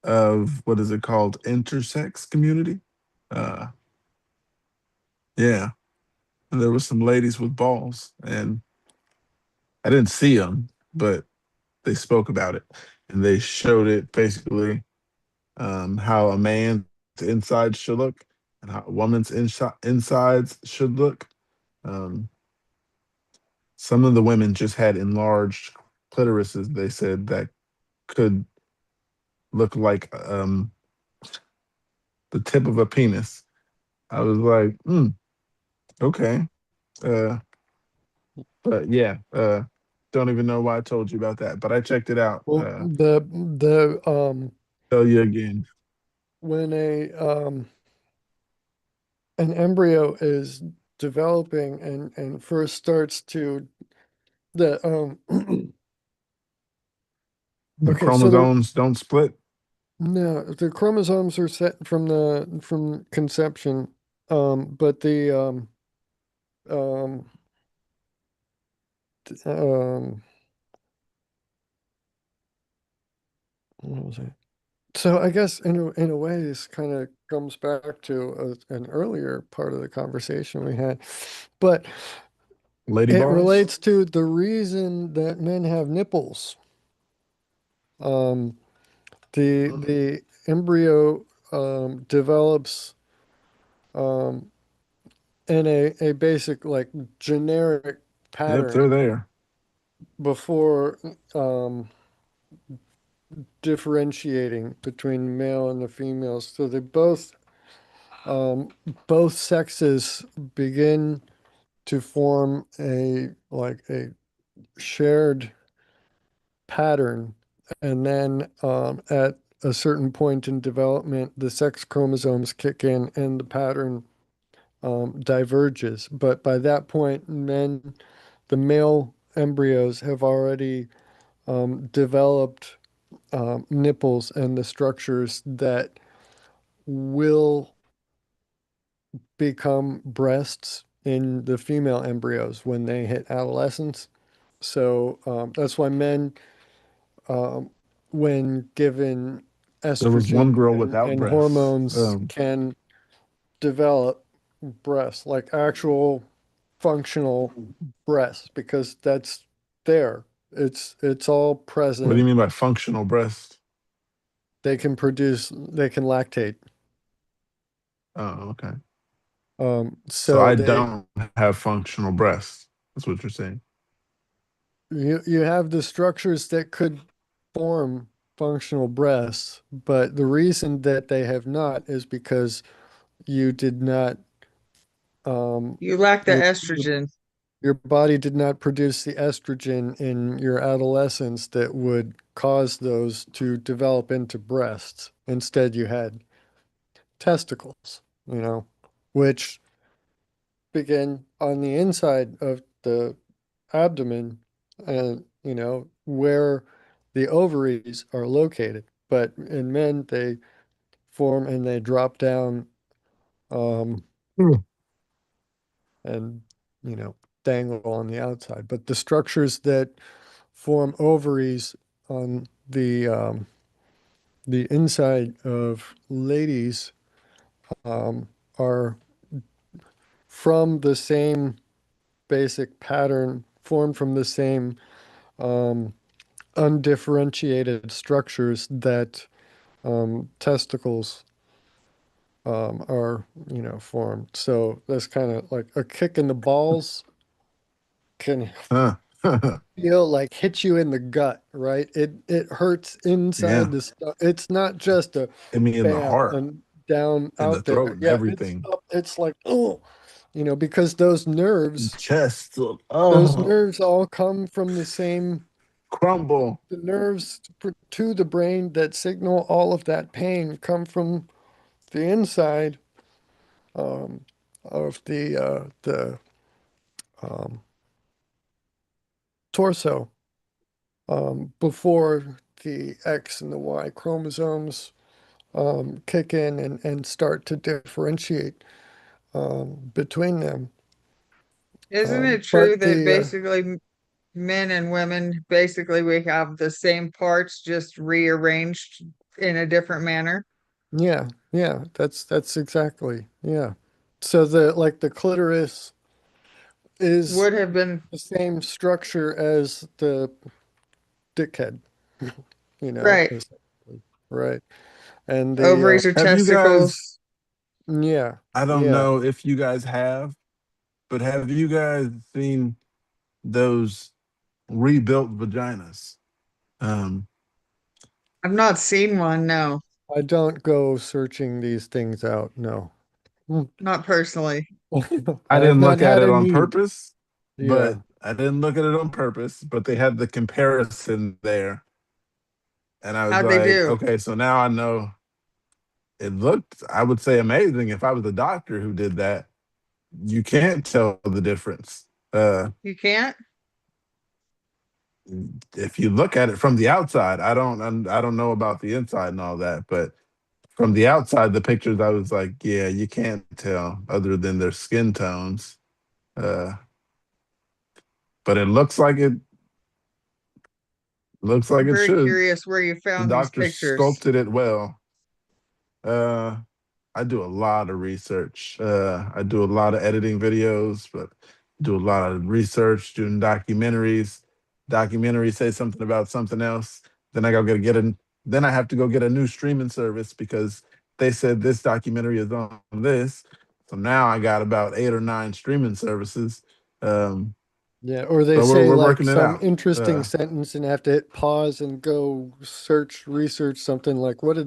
of what is it called? Intersex community. Uh, yeah. And there was some ladies with balls, and I didn't see them, but they spoke about it, and they showed it basically how a man's inside should look and how a woman's insides should look. Um, some of the women just had enlarged clitorises. They said that could look like the tip of a penis. I was like, okay. Uh, but yeah, don't even know why I told you about that, but I checked it out. Well, the Tell you again. when an embryo is developing and first starts to the The okay, so the chromosomes don't split. no, the chromosomes are set from conception, but the um um what was it? So I guess in a way this kind of comes back to an earlier part of the conversation we had, but Lady it balls. relates to the reason that men have nipples. Um, the embryo develops um, in a basic like generic Yep, they're pattern there. before differentiating between male and the females. So they both sexes begin to form a shared pattern, and then at a certain point in development, the sex chromosomes kick in and the pattern diverges. But by that point, the male embryos have already developed nipples and the structures that will become breasts in the female embryos when they hit adolescence. So that's why men, um, when given There was estrogen one girl without and breasts. hormones, can develop breasts, like actual functional breasts, because that's there. It's all What do you present. mean by functional breast? They can lactate. Oh, okay. So So I don't have functional breasts. That's what you're saying. you have the structures that could form functional breasts, but the reason that they have not is because you did not You lack the your estrogen. your body did not produce the estrogen in your adolescence that would cause those to develop into breasts. Instead, you had testicles, which begin on the inside of the abdomen and, where the ovaries are located. But in men, they form and they drop down um, and, dangle on the outside. But the structures that form ovaries on the inside of ladies are from the same basic pattern, formed from the same undifferentiated structures that testicles are, formed. So that's kind of like a kick in the balls can Huh. feel like hit you in the gut, right? It hurts inside Yeah. the stuff. It's not just a Hit me in the bam heart and down and the out there. throat and Yeah, it's everything. up, it's like, oh, because those nerves, Chest. those Oh, nerves all come from the same crumble. the nerves to the brain that signal all of that pain come from the inside of the um, torso before the X and the Y chromosomes kick in and start to differentiate between them. Isn't it But true that basically men and women, basically we have the same parts just rearranged in a different manner? yeah, that's exactly, yeah. So the clitoris is Would have been the same structure as the dickhead, right. essentially, right? And the Ovaries or Have you guys, testicles. yeah, I don't yeah, know if you guys have, but have you guys seen those rebuilt vaginas? Um, I've not seen one, no, I don't go searching these things out, no. not personally. I I have didn't not look at had it a on need. purpose, Yeah, but I didn't look at it on purpose, but they had the comparison there. And I was How'd they like, do? okay, so now I know it looked, I would say, amazing. If I was a doctor who did that, you can't tell the difference. You can't? If you look at it from the outside, I don't know about the inside and all that, but from the outside, the pictures, I was like, yeah, you can't tell other than their skin tones. Uh, but it looks like I'm it very should. curious where you The found these doctor pictures. sculpted it well. Uh, I do a lot of research. I do a lot of editing videos, but do a lot of research, doing documentaries. Documentaries say something about something else. Then I go get a. Then I have to go get a new streaming service because they said this documentary is on this. So now I got about 8 or 9 streaming services. Um, yeah. Or they but say we're like working it some out. interesting sentence and have to hit pause and go research something like what are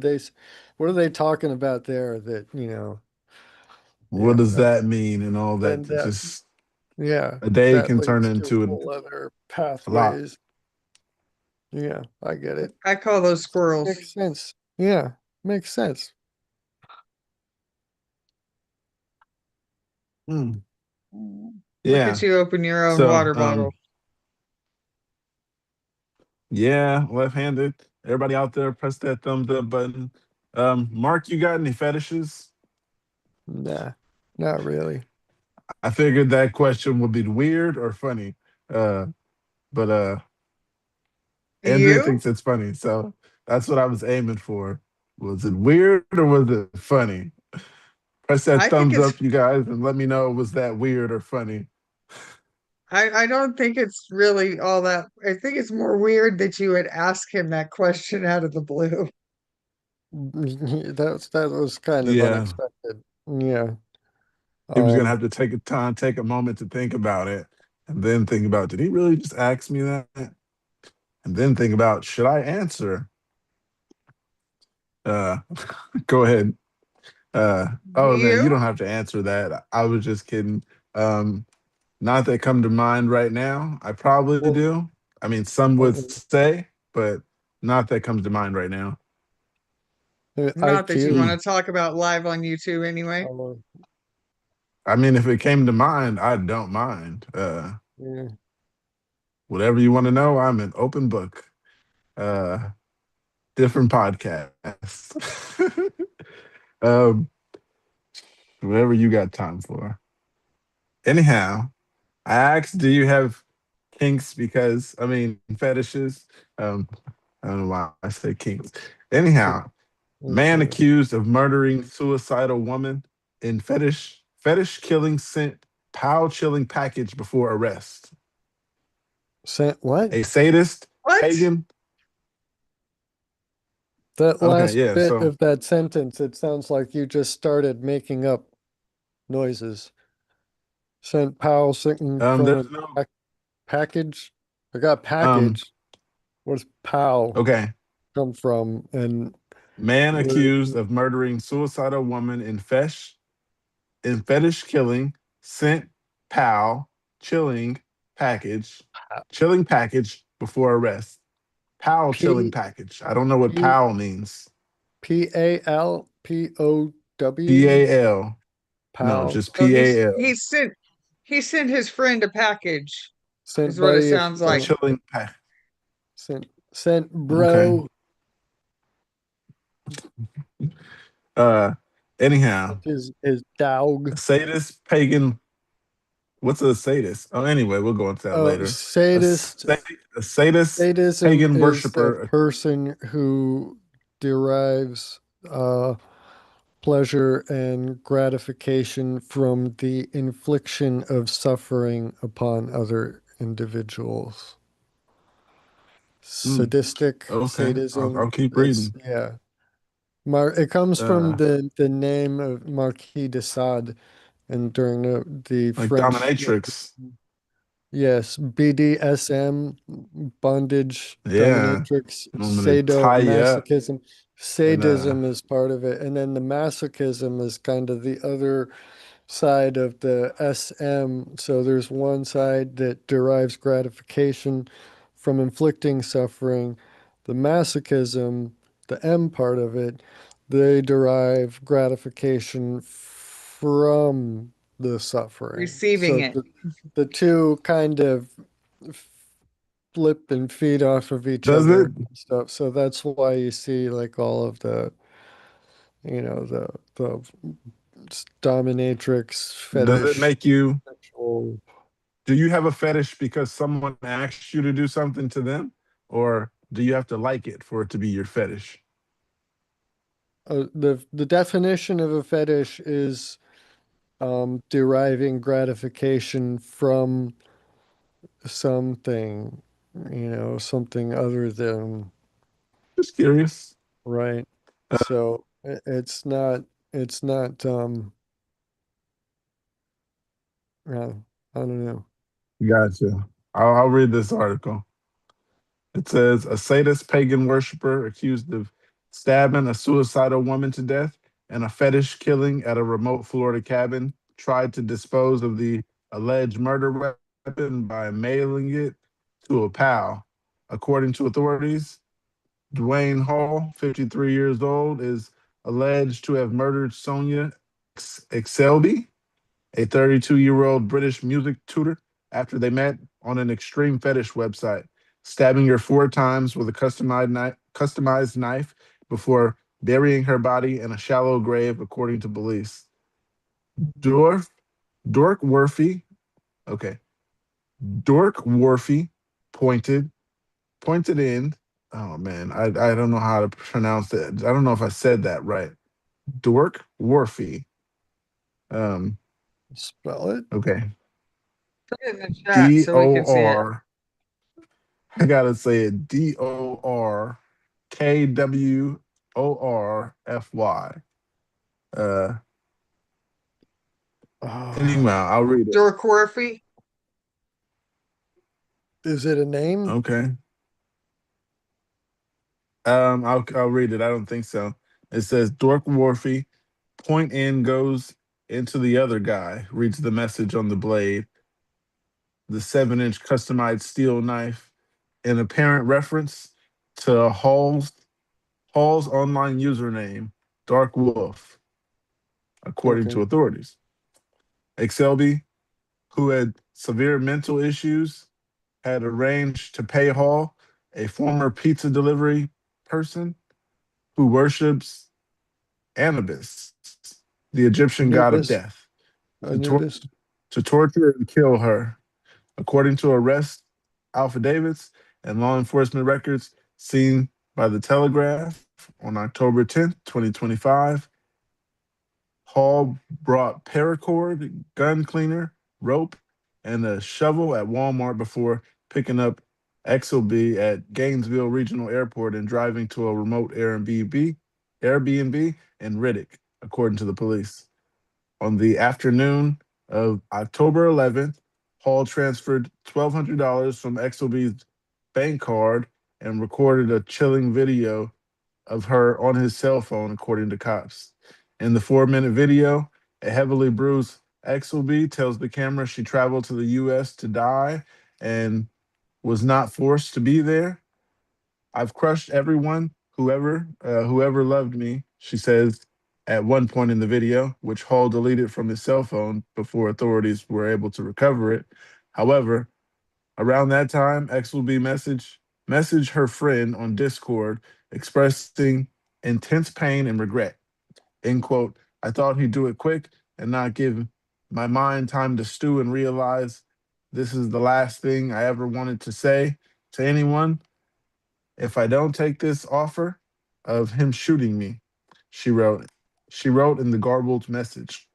they talking about there that, What yeah, does that mean and all that? then that, Just yeah, a day that can turn leads to into whole other a lot. pathways. Yeah, I get it. I call those squirrels. Makes sense. Yeah, makes sense. Mm, Look at yeah. you open your own So, water bottle. yeah, left-handed. Everybody out there, press that thumbs up button. Mark, you got any fetishes? Nah, not really. I figured that question would be weird or funny. Uh, but Andrea You? thinks it's funny, so that's what I was aiming for. Was it weird or was it funny? Press that I think thumbs it's up, you guys, and let me know was that weird or funny. I don't think it's really all that. I think it's more weird that you would ask him that question out of the blue. That was kind of Yeah, unexpected. Yeah. he was gonna Um, have to take a time, take a moment to think about it, and then think about, did he really just ask me that? And then think about, should I answer? Uh, go ahead. Do Oh man, you you? don't have to answer that. I was just kidding. Um, not that come to mind right now. I probably well, do. I mean, some would uh, say, but not that comes to mind right now. Not that you IQ. want Hmm. to talk about live on YouTube anyway. Uh, I mean, if it came to mind, I don't mind. yeah. Whatever you want to know, I'm an open book. Uh, different podcasts. Um, whatever you got time for. Anyhow, I asked, do you have kinks? Because I mean fetishes. I don't know why I say kinks. Anyhow, man Okay. accused of murdering suicidal woman in fetish killing sent pow chilling package before arrest. What? A sadist What? pagan. That Okay, last yeah. bit So of that sentence, it sounds like you just started making up noises. Sent Powell sitting from there's a no package. I got um. package. Where's Powell Okay, come from? And man where accused of murdering suicidal woman in fetish killing sent pow chilling chilling package before arrest. Pow chilling P package. I don't know what P pow means. P PALPOW? A L. No, Pal. just Oh, P A L. he sent his friend a package, Sent is what it buddy sounds A like. chilling pack. sent Okay. bro. Uh, anyhow, His dog. a sadist pagan. What's a sadist? Oh, anyway, we'll go into that later. Sadist. A sadist Sadism pagan is a worshiper. person who derives pleasure and gratification from the infliction of suffering upon other individuals. Hmm, Sadistic okay, I'll sadism, keep it's reading. yeah. It comes from Uh, the name of Marquis de Sade, and during the like French dominatrix. yes, BDSM, bondage, Yeah, dominatrix, I'm gonna tie you up sadomasochism. and Sadism is part of it. And then the masochism is kind of the other side of the SM. So there's one side that derives gratification from inflicting suffering. The masochism, the M part of it, they derive gratification from the suffering. Receiving So it. the two kind of flip and feed off of each does it other and stuff. So that's why you see like all of the, the dominatrix does it fetish make you sexual. do you have a fetish because someone asks you to do something to them, or do you have to like it for it to be your fetish? The definition of a fetish is deriving gratification from something, something other than Just curious. right. Uh, So it's not uh, I don't know. gotcha. I'll read this article. It says a sadist pagan worshiper accused of stabbing a suicidal woman to death and a fetish killing at a remote Florida cabin tried to dispose of the alleged murder weapon by mailing it to a pal. According to authorities, Dwayne Hall, 53 years old, is alleged to have murdered Sonia Exelby, a 32-year-old British music tutor, after they met on an extreme fetish website, stabbing her 4 times with a customized knife before burying her body in a shallow grave, according to police. Dorf, Dork Worthy, okay, Dork Worthy pointed, pointed in. Oh man, I don't know how to pronounce it. I don't know if I said that right. Dork Worthy. Um, Spell it. okay. Put it in the chat D so we O can see it. R I gotta say it DorkWorfy. Uh, Oh, anyway, I'll read it. Dorkworthy. is it a name? Okay. I'll read it. I don't think so. It says Dorkworfy. Point in goes into the other guy. Reads the message on the blade. The 7-inch customized steel knife, an apparent reference to Hall's online username, Dark Wolf, according Okay. to authorities. Exelby, who had severe mental issues, had arranged to pay Hall, a former pizza delivery person who worships Anubis, the I Egyptian knew god of this. death, I to, knew tor- this. to torture and kill her. According to arrest affidavits and law enforcement records seen by the Telegraph on October 10th, 2025, Hall brought paracord, gun cleaner, rope, and a shovel at Walmart before picking up XOB at Gainesville Regional Airport and driving to a remote Airbnb in Riddick, according to the police. On the afternoon of October 11th, Hall transferred $1,200 from XOB's bank card and recorded a chilling video of her on his cell phone, according to cops. In the 4-minute video, a heavily bruised XOB tells the camera she traveled to the U.S. to die and was not forced to be there. I've crushed everyone, whoever loved me, she says at one point in the video, which Hall deleted from his cell phone before authorities were able to recover it. However, around that time, X will be message her friend on Discord expressing intense pain and regret. End quote. I thought he'd do it quick and not give my mind time to stew and realize this is the last thing I ever wanted to say to anyone. If I don't take this offer of him shooting me, she wrote. She wrote in the garbled message.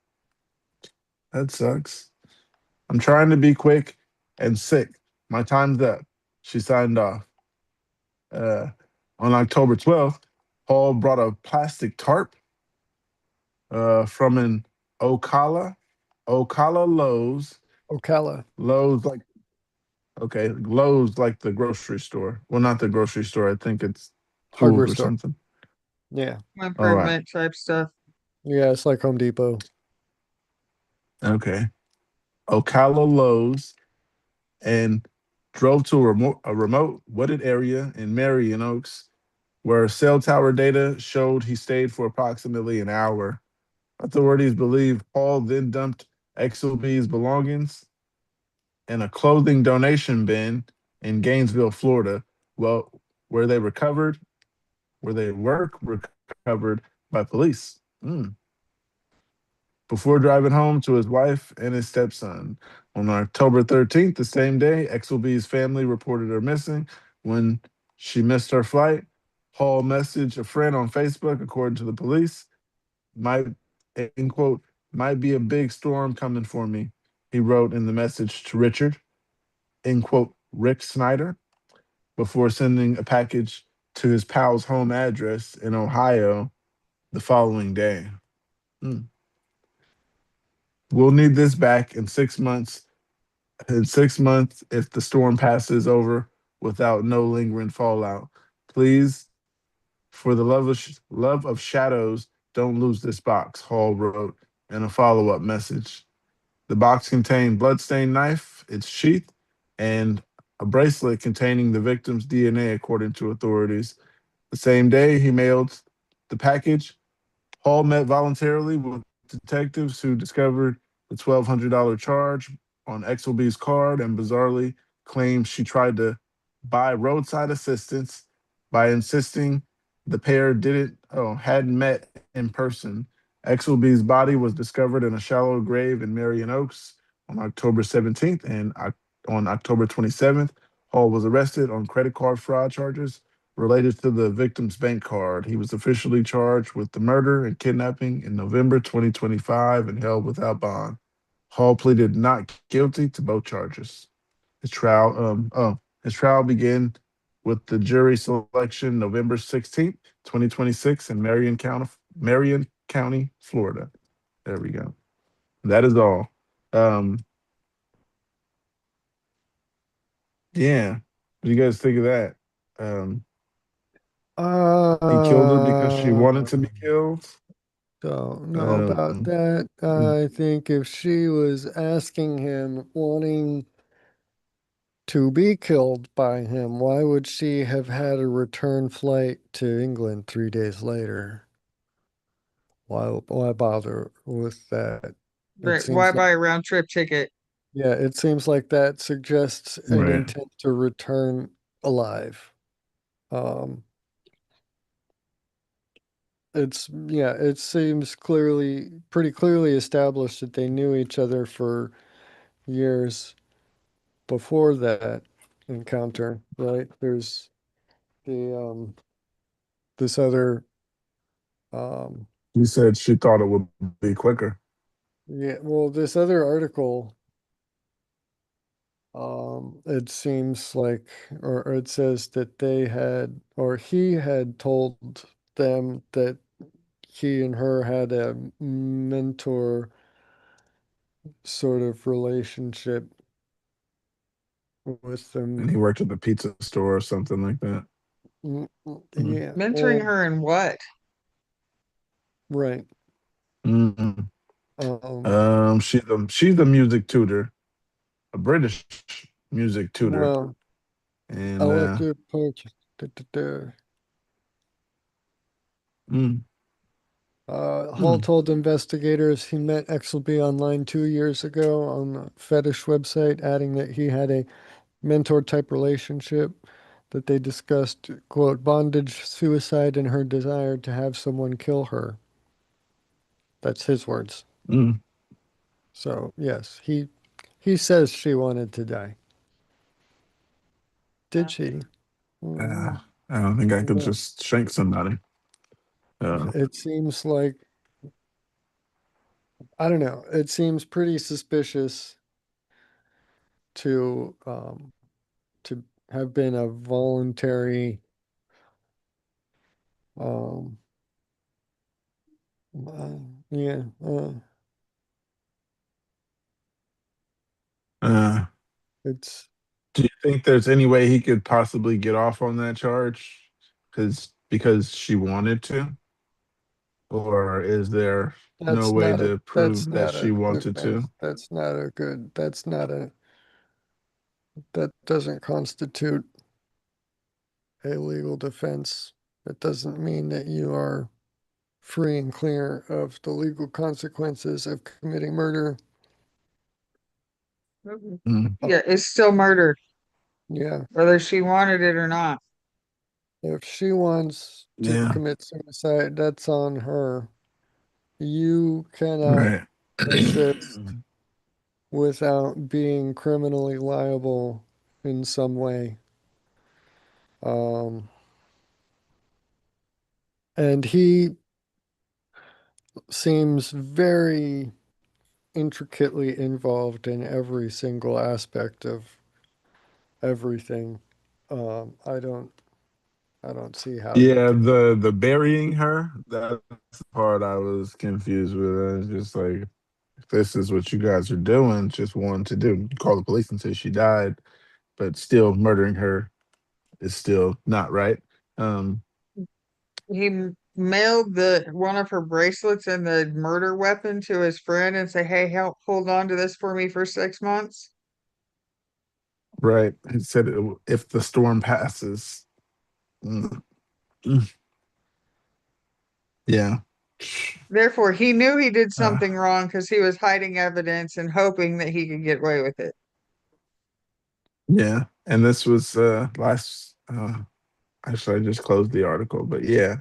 That sucks. I'm trying to be quick and sick. My time's up. She signed off. Uh, on October 12th, Paul brought a plastic tarp from an Ocala Lowe's. Ocala. Lowe's like okay, Lowe's like the grocery store. Well, not the grocery store. I think it's Hardware tools or store. something. Yeah. All right. Improvement type stuff. Yeah, it's like Home Depot. Okay. Ocala Lowe's and drove to a remote wooded area in Marion Oaks where cell tower data showed he stayed for approximately an hour. Authorities believe Paul then dumped XOB's belongings in a clothing donation bin in Gainesville, Florida, well, where they recovered, where they were recovered by police. Before driving home to his wife and his stepson. On October 13th, the same day, XOB's family reported her missing. When she missed her flight, Hall messaged a friend on Facebook, according to the police. Might, end quote, might be a big storm coming for me, he wrote in the message to Richard, end quote, Rick Snyder, before sending a package to his pal's home address in Ohio the following day. Hmm. We'll need this back in 6 months. In 6 months, if the storm passes over without no lingering fallout, please, for the love of shadows, don't lose this box. Hall wrote in a follow-up message. The box contained bloodstained knife, its sheath, and a bracelet containing the victim's DNA, according to authorities. The same day he mailed the package, Hall met voluntarily with detectives who discovered the $1,200 charge on XOB's card and bizarrely claimed she tried to buy roadside assistance by insisting the pair hadn't met in person. XOB's body was discovered in a shallow grave in Marion Oaks on October 17th, and on October 27th, Hall was arrested on credit card fraud charges related to the victim's bank card. He was officially charged with the murder and kidnapping in November 2025 and held without bond. Hall pleaded not guilty to both charges. His trial began with the jury selection November 16th, 2026 in Marion County, Florida. There we go. That is all. Um, yeah. What do you guys think of that? Um, he killed her because she wanted to be killed. Don't know about Um, that. I think if she was asking him, wanting to be killed by him, why would she have had a return flight to England 3 days later? Why bother with that? It Right. Why seems like, buy a round trip ticket? yeah, it seems like that suggests an right. intent to return alive. Um, yeah, it seems pretty clearly established that they knew each other for years before that encounter, right? There's the this other um You said she thought it would be quicker. yeah, well, this other article, it seems like, or it says that they had, or he had told them that he and her had a mentor sort of relationship with And them. he worked at the pizza store or something like that. Mm. Yeah, Mentoring well, her in what? right. Mm. Um, She's a music tutor, a British music tutor, well, and electric punch. Da, da, da. mm, Hall mm, told investigators he met Exelby online 2 years ago on the fetish website, adding that he had a mentor type relationship that they discussed, quote, bondage, suicide, and her desire to have someone kill her. That's his words. mm. So, yes, he says she wanted to die. Did she? Uh, Mm, I don't think I could no. just shank somebody. It seems like, I don't know, it seems pretty suspicious to have been a voluntary um yeah uh, it's do you think there's any way he could possibly get off on that charge? Because she wanted to, or is there no way to that's prove that not she a wanted to? defense. That's not a good, that's not a, that doesn't constitute a legal defense. It doesn't mean that you are free and clear of the legal consequences of committing murder. Mm, Uh, Yeah, it's still murder, yeah, whether she wanted it or not. if she wants to yeah, commit suicide, that's on her. You cannot right. assist without being criminally liable in some way. Um, and he seems very intricately involved in every single aspect of everything. I don't see how you Yeah, can. the burying her, that's the part I was confused with. I was just like, if this is what you guys are doing, just wanting to do, call the police and say she died, but still murdering her is still not right. Um, Mailed the one of her bracelets and the murder weapon to his friend and say, "Hey, help hold on to this for me for 6 months." right. He said if the storm passes. Mm, mm, yeah. Therefore, he knew he did Uh, something wrong because he was hiding evidence and hoping that he could get away with it. yeah. And this was last actually I just closed the article, but yeah,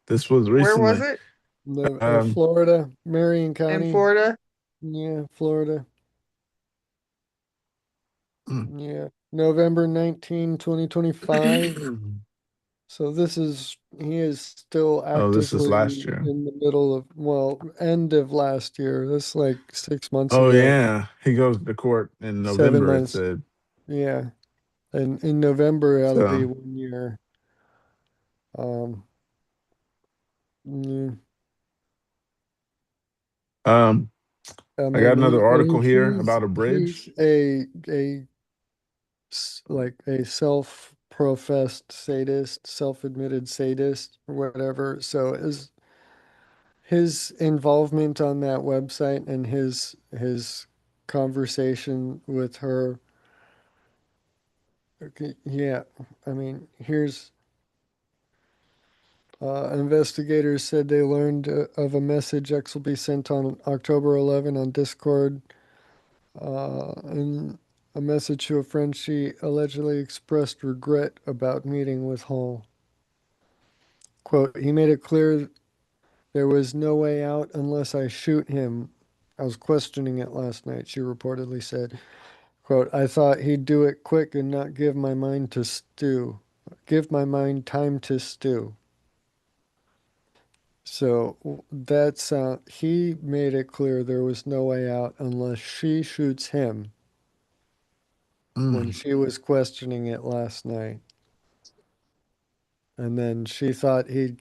this was Where was recently. it? The Um, Florida, Marion In County. Florida? Yeah, Florida. mm. Yeah, November 19, 2025. So he is still Oh, this is last actively year. in the middle of, well, end of last year. That's like 6 months Oh ago, yeah, he goes to court in 7 November. It months. said Yeah. And in November, that'll be so. 1 year. Um, yeah. Um, I I got mean, another article here he's about a bridge. like a self-professed sadist, self-admitted sadist, or whatever. So his involvement on that website and his conversation with her, okay, yeah, I mean, here's investigators said they learned of a message Exelby sent on October 11 on Discord, and a message to a friend. She allegedly expressed regret about meeting with Hall. Quote, he made it clear There was no way out unless I shoot him. I was questioning it last night, she reportedly said. Quote, I thought he'd do it quick and not give my mind to stew. Give my mind time to stew. So that's he made it clear there was no way out unless she shoots him when Mm. she was questioning it last night. And then she thought he'd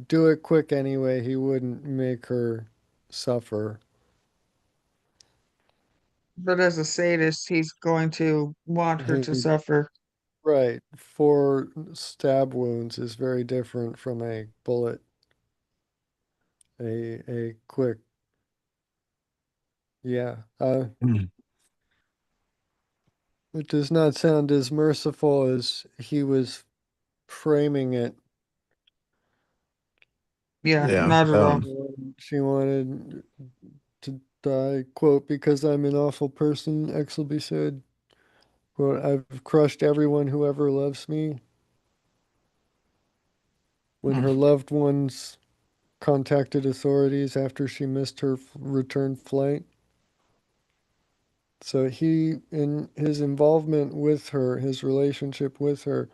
do it quick anyway. He wouldn't make her suffer. But as a sadist, he's going to want her to He, suffer. right, 4 stab wounds is very different from a bullet, a quick, yeah. Mm. It does not sound as merciful as he was framing it. Yeah, Yeah. not at all. She wanted to die, quote, because I'm an awful person, Exelby said. Quote, I've crushed everyone who ever loves me. When her loved ones contacted authorities after she missed her return flight. So he, in his involvement with her, his relationship with her,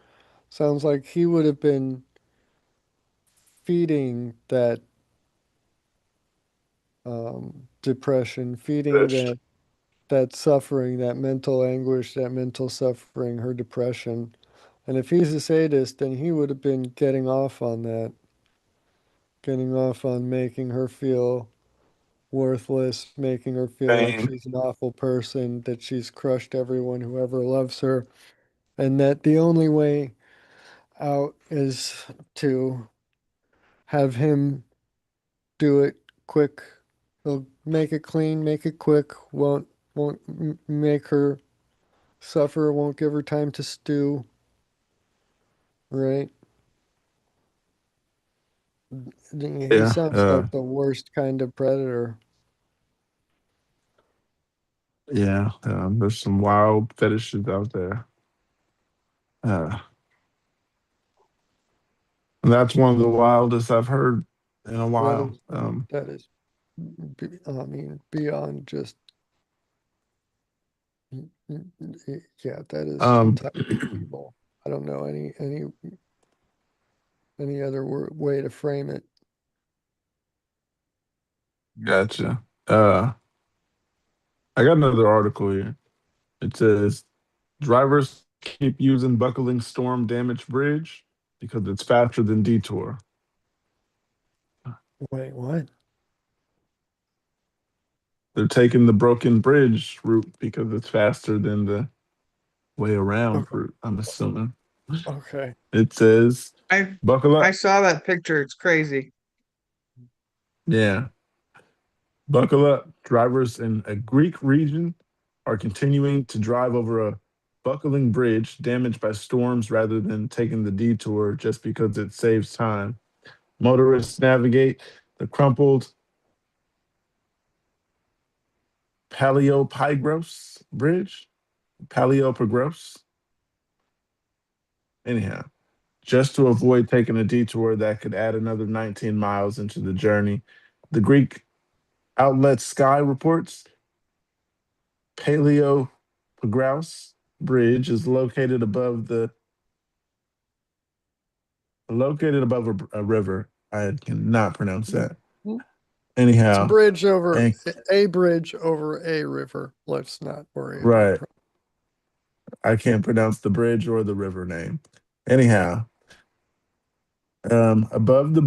sounds like he would have been feeding that depression, feeding Fish. that suffering, that mental anguish, that mental suffering, her depression. And if he's a sadist, then he would have been getting off on that, getting off on making her feel worthless, making her feel like Pain. she's an awful person, that she's crushed everyone who ever loves her, and that the only way out is to have him do it quick. He'll make it clean, make it quick, won't make her suffer, won't give her time to stew, right? He Yeah. sounds like the worst kind of predator. Yeah. There's some wild fetishes out there. Uh, and that's one of the wildest I've heard in a That while. is that is I mean beyond just yeah, that is Um, entirely evil. I don't know any other way to frame it. gotcha. I got another article here. It says drivers keep using buckling storm damaged bridge because it's faster than detour. Wait, what? They're taking the broken bridge route because it's faster than the way around Okay. route, I'm assuming. Okay. It says I buckle I up. saw that picture. It's crazy. Yeah. Buckle up. Drivers in a Greek region are continuing to drive over a buckling bridge damaged by storms rather than taking the detour just because it saves time. Motorists navigate the crumpled Paleopygros Bridge. Paleopygros. Anyhow, just to avoid taking a detour that could add another 19 miles into the journey. The Greek outlet Sky reports Paleopygros Bridge is located above a river. I cannot pronounce that. It's Anyhow, and a bridge over a river. Let's not worry about right, I can't pronounce the bridge or the river name. Anyhow, above the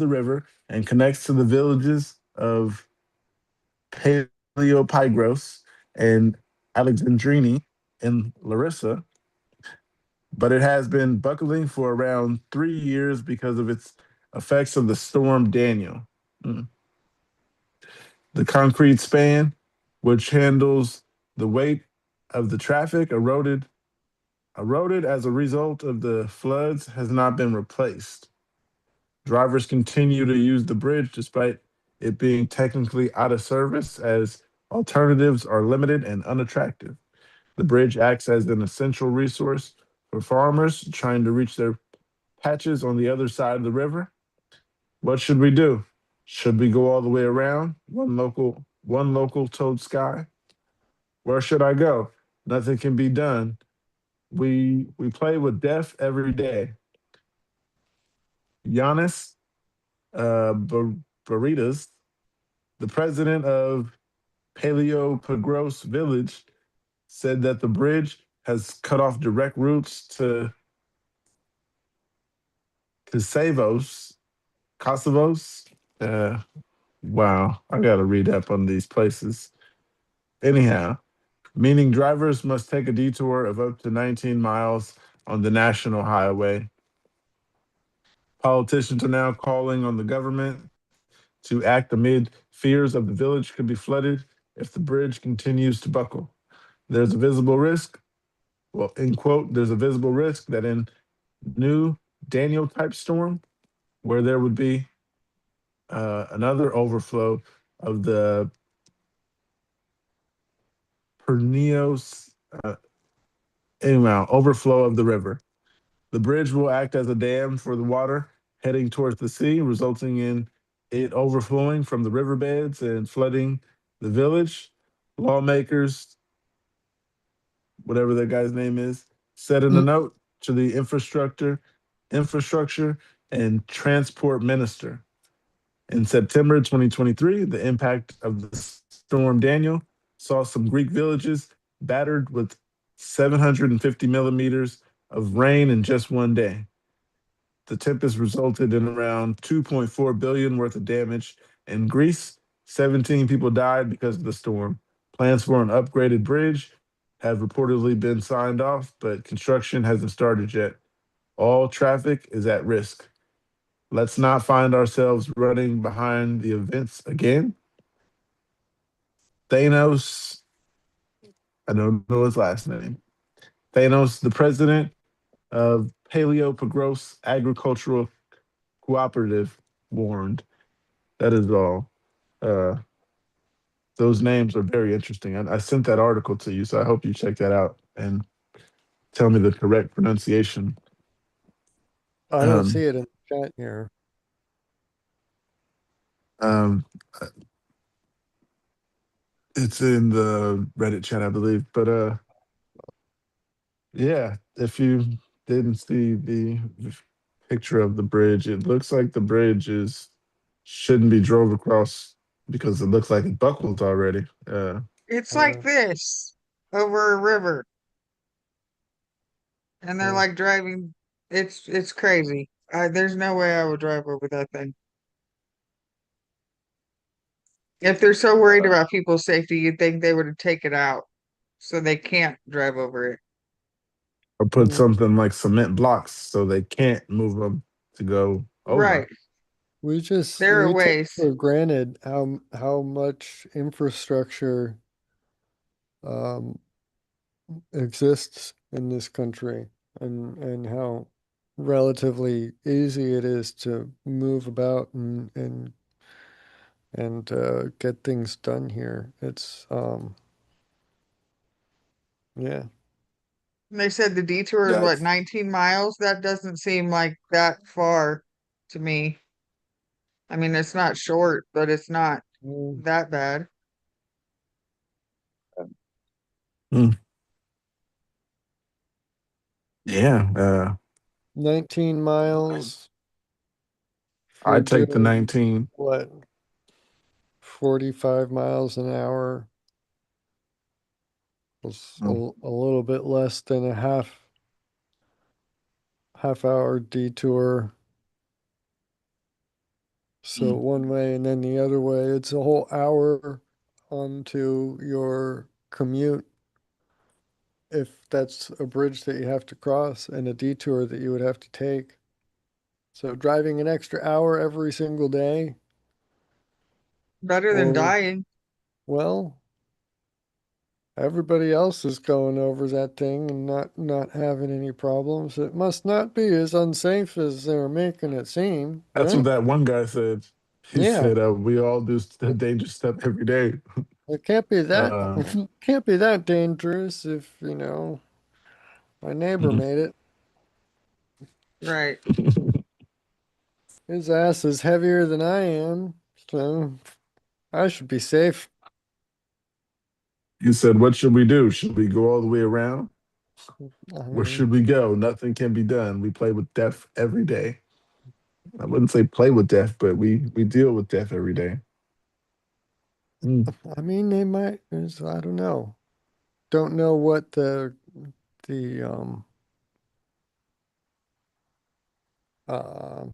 river, and connects to the villages of Paleopygros and Alexandrini in Larissa, but it has been buckling for around 3 years because of its effects of the storm Daniel. Mm. The concrete span, which handles the weight of the traffic, eroded as a result of the floods, has not been replaced. Drivers continue to use the bridge despite it being technically out of service, as alternatives are limited and unattractive. The bridge acts as an essential resource for farmers trying to reach their patches on the other side of the river. What should we do? Should we go all the way around? One local told Sky. Where should I go? Nothing can be done. We play with death every day. Giannis Burritos, the president of Paleo Pagros Village, said that the bridge has cut off direct routes to Savos, Kosovos. Uh, wow, I gotta read up on these places. Anyhow, meaning drivers must take a detour of up to 19 miles on the national highway. Politicians are now calling on the government to act amid fears of the village could be flooded if the bridge continues to buckle. There's a visible risk, well, in quote, there's a visible risk that in new Daniel type storm, where there would be another overflow of the Pernios, anyhow, overflow of the river. The bridge will act as a dam for the water heading towards the sea, resulting in it overflowing from the riverbeds and flooding the village. Lawmakers, whatever that guy's name is, said in a note to the infrastructure and transport minister. In September 2023, the impact of the storm Daniel saw some Greek villages battered with 750 millimeters of rain in just one day. The tempest resulted in around 2.4 billion worth of damage in Greece. 17 people died because of the storm. Plans for an upgraded bridge have reportedly been signed off, but construction hasn't started yet. All traffic is at risk. Let's not find ourselves running behind the events again. Thanos, I don't know his last name. Thanos, the president of Paleo Pagros Agricultural Cooperative, warned. That is all. Uh, those names are very interesting. I sent that article to you, so I hope you check that out and tell me the correct pronunciation. I don't see it in the chat here. Um, it's in the Reddit chat, I believe. But yeah, if you didn't see the picture of the bridge, it looks like the bridge shouldn't be drove across because it looks like it buckled already. It's like this over a river, and they're Yeah. like driving. It's crazy. There's no way I would drive over that thing. If they're so worried about people's safety, you'd think they would have taken it out so they can't drive over it. Or put something like cement blocks so they can't move them to go over. Right. We There are take ways. for granted how much infrastructure um, exists in this country and how relatively easy it is to move about and get things done here. It's yeah. They said the detour is Yeah, what, 19 miles? That doesn't seem like that far to me. I mean, it's not short, but it's not that bad. mm, yeah. 19 miles for I take the doing 19. what, 45 miles an hour was Mm, a little bit less than a half hour detour. So mm. one way and then the other way, it's a whole hour onto your commute if that's a bridge that you have to cross and a detour that you would have to take. So driving an extra hour every single day, Better than or dying. well, everybody else is going over that thing and not having any problems. It must not be as unsafe as they're making it seem, That's what right? that one guy said. He Yeah, said, "We all do the dangerous stuff every day." it can't be that Uh, can't be that dangerous if, my neighbor made it. Right. His ass is heavier than I am, so I should be safe. You said, what should we do? Should we go all the way around? I Where mean, should we go? Nothing can be done. We play with death every day. I wouldn't say play with death, but we deal with death every day. Mm. I mean, they might. I don't know. Don't know what the uh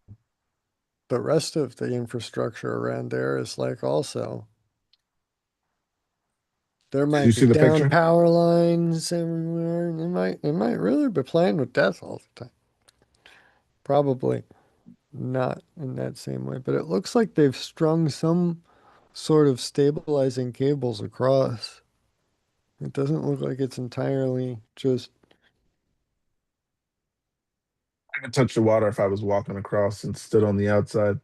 the rest of the infrastructure around there is like also. There Did you might be see the down picture? power lines everywhere. It might really be playing with death all the time. Probably not in that same way, but it looks like they've strung some sort of stabilizing cables across. It doesn't look like it's entirely just I could touch the water if I was walking across and stood on the outside.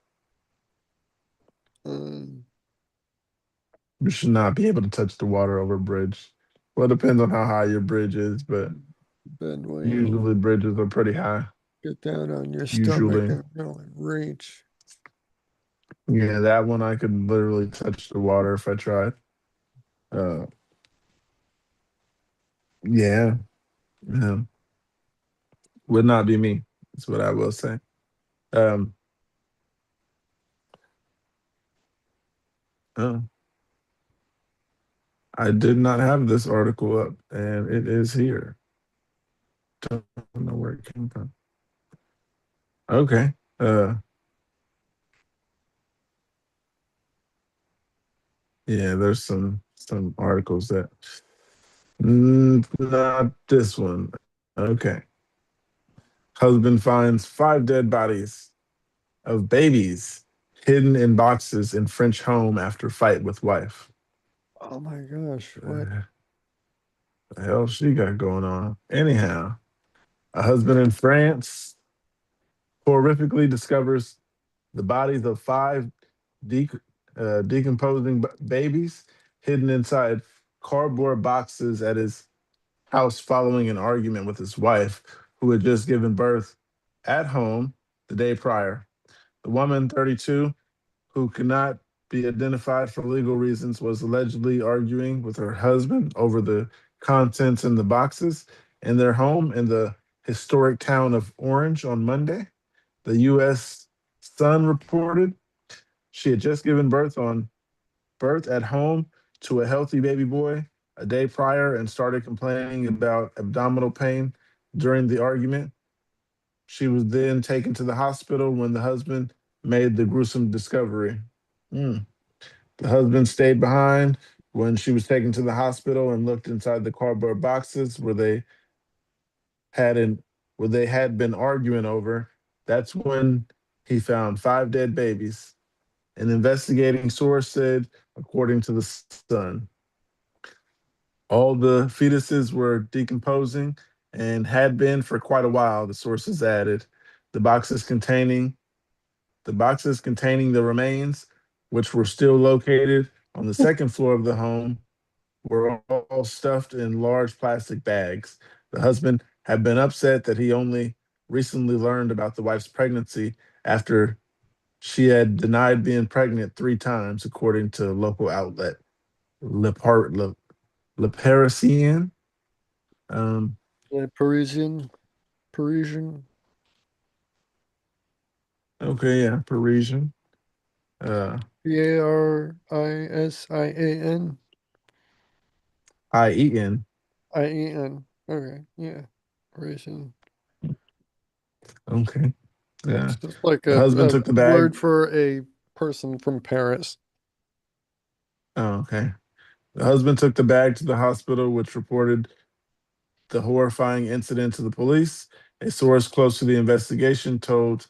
um, You should not be able to touch the water over a bridge. Well, it depends on how high your bridge is, but bedway. usually bridges are pretty high. Get down on your stomach Usually. and really reach. Yeah, that one I could literally touch the water if I tried. Uh, yeah, yeah, would not be me. That's what I will say. Um, uh, I did not have this article up, and it is here. Don't know where it came from. Okay. Yeah, there's some articles that not this one. Okay. Husband finds 5 dead bodies of babies hidden in boxes in French home after fight with wife. Oh my gosh, what? Uh, the hell she got going on? Anyhow, a husband in France horrifically discovers the bodies of 5 decomposing babies hidden inside cardboard boxes at his house following an argument with his wife, who had just given birth at home the day prior. The woman, 32, who could not be identified for legal reasons, was allegedly arguing with her husband over the contents in the boxes in their home in the historic town of Orange on Monday. The U.S. Sun reported she had just given birth at home to a healthy baby boy a day prior and started complaining about abdominal pain during the argument. She was then taken to the hospital when the husband made the gruesome discovery. Mm. The husband stayed behind when she was taken to the hospital and looked inside the cardboard boxes had in, where they had been arguing over. That's when he found 5 dead babies. An investigating source said, according to the Sun, all the fetuses were decomposing and had been for quite a while, the sources added. The boxes containing the boxes containing the remains, which were still located on the second floor of the home, were all stuffed in large plastic bags. The husband had been upset that he only recently learned about the wife's pregnancy after she had denied being pregnant 3 times, according to local outlet Le, Par- Le, Le Parisien. Um, Yeah, Parisian. okay, yeah, Parisian. Uh, Parisian. IEN. IEN. Okay, yeah. Parisian. Okay, It's yeah. just like The a, husband a took the bag. word for a person from Paris. Oh, okay. The husband took the bag to the hospital, which reported the horrifying incident to the police. A source close to the investigation told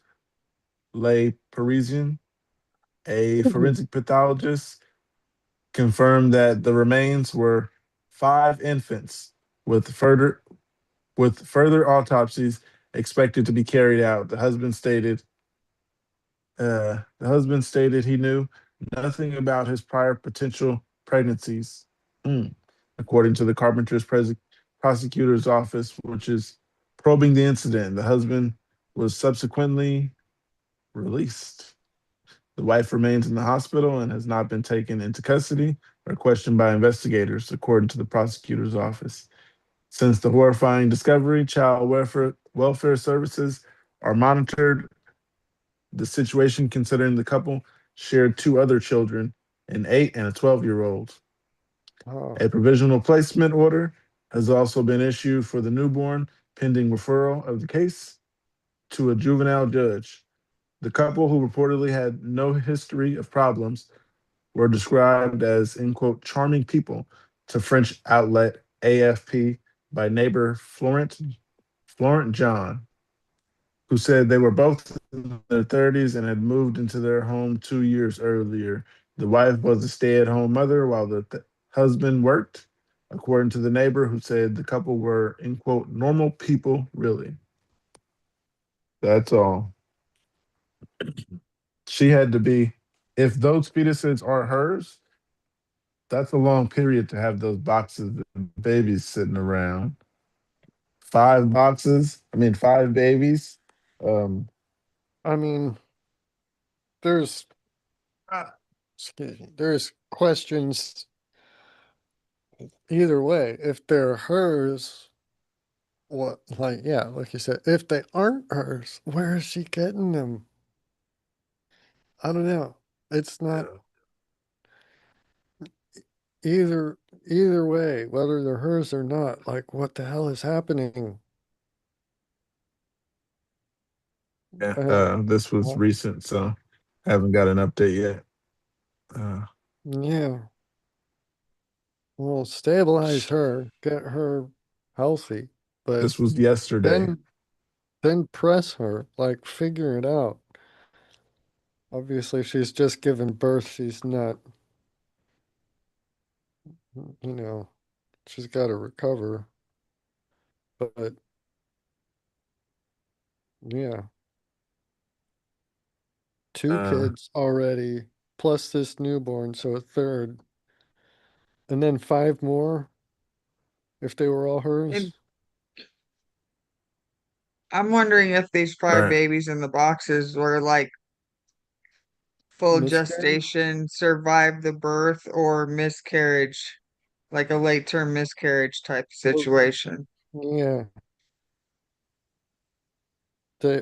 Le Parisien, a forensic pathologist confirmed that the remains were 5 infants, with further autopsies expected to be carried out. The husband stated he knew nothing about his prior potential pregnancies. Mm. According to the Carpenter's prosecutor's office, which is probing the incident, the husband was subsequently released. The wife remains in the hospital and has not been taken into custody or questioned by investigators, according to the prosecutor's office. Since the horrifying discovery, child welfare services are monitored the situation, considering the couple shared two other children, an 8 and a 12-year-old. Oh, A provisional placement order has also been issued for the newborn, pending referral of the case to a juvenile judge. The couple, who reportedly had no history of problems, were described as, in quote, charming people to French outlet AFP by neighbor Florent John, who said they were both in their 30s and had moved into their home 2 years earlier. The wife was a stay at home mother while the husband worked, according to the neighbor, who said the couple were, in quote, normal people, really. That's all. She had to be, if those fetuses are hers, that's a long period to have those boxes of babies sitting around. 5 boxes, I mean, 5 babies. Um, I mean, there's, excuse me, there's questions either way. If they're hers, what, like, yeah, like you said, if they aren't hers, where is she getting them? I don't know. It's not yeah. either either way, whether they're hers or not. Like, what the hell is happening? Yeah, Uh, this was well, recent, so haven't got an update yet. Uh, yeah. Well, stabilize her, get her healthy, but this was yesterday. then then press her, like figure it out. Obviously, she's just given birth. She's not, you know, she's got to recover. But yeah, two Uh, kids already, plus this newborn, so a third, and then five more if they were all And hers. I'm wondering if these five right. babies in the boxes were like full Miscarriage? gestation, survived the birth, or miscarriage, like a late term miscarriage type Well, situation. yeah.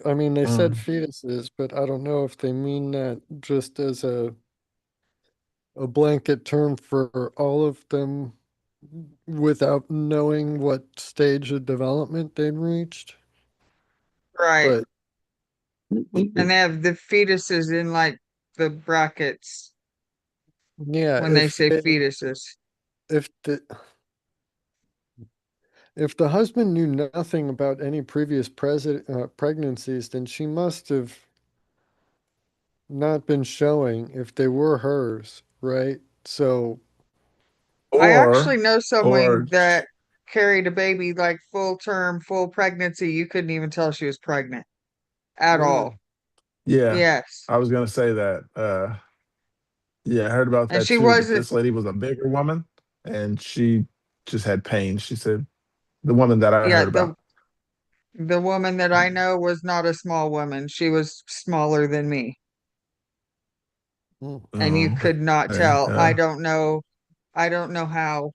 I mean, they said Um, fetuses, but I don't know if they mean that just as a blanket term for all of them without knowing what stage of development they'd reached. Right. But And they have the fetuses in like the brackets yeah, when they say fetuses. if the if the husband knew nothing about any previous pregnancies, then she must have not been showing if they were hers, right? So, I actually or, know someone or, that carried a baby like full term, full pregnancy. You couldn't even tell she was pregnant at really, all. yeah, Yes. I was gonna say that. Yeah, I heard about And that she too. But wasn't, this lady was a bigger woman, and she just had pain. She said the woman that I yeah, heard about. the woman that I know was not a small woman. She was smaller than me. mm, And you Oh, could not okay. tell. I don't know how,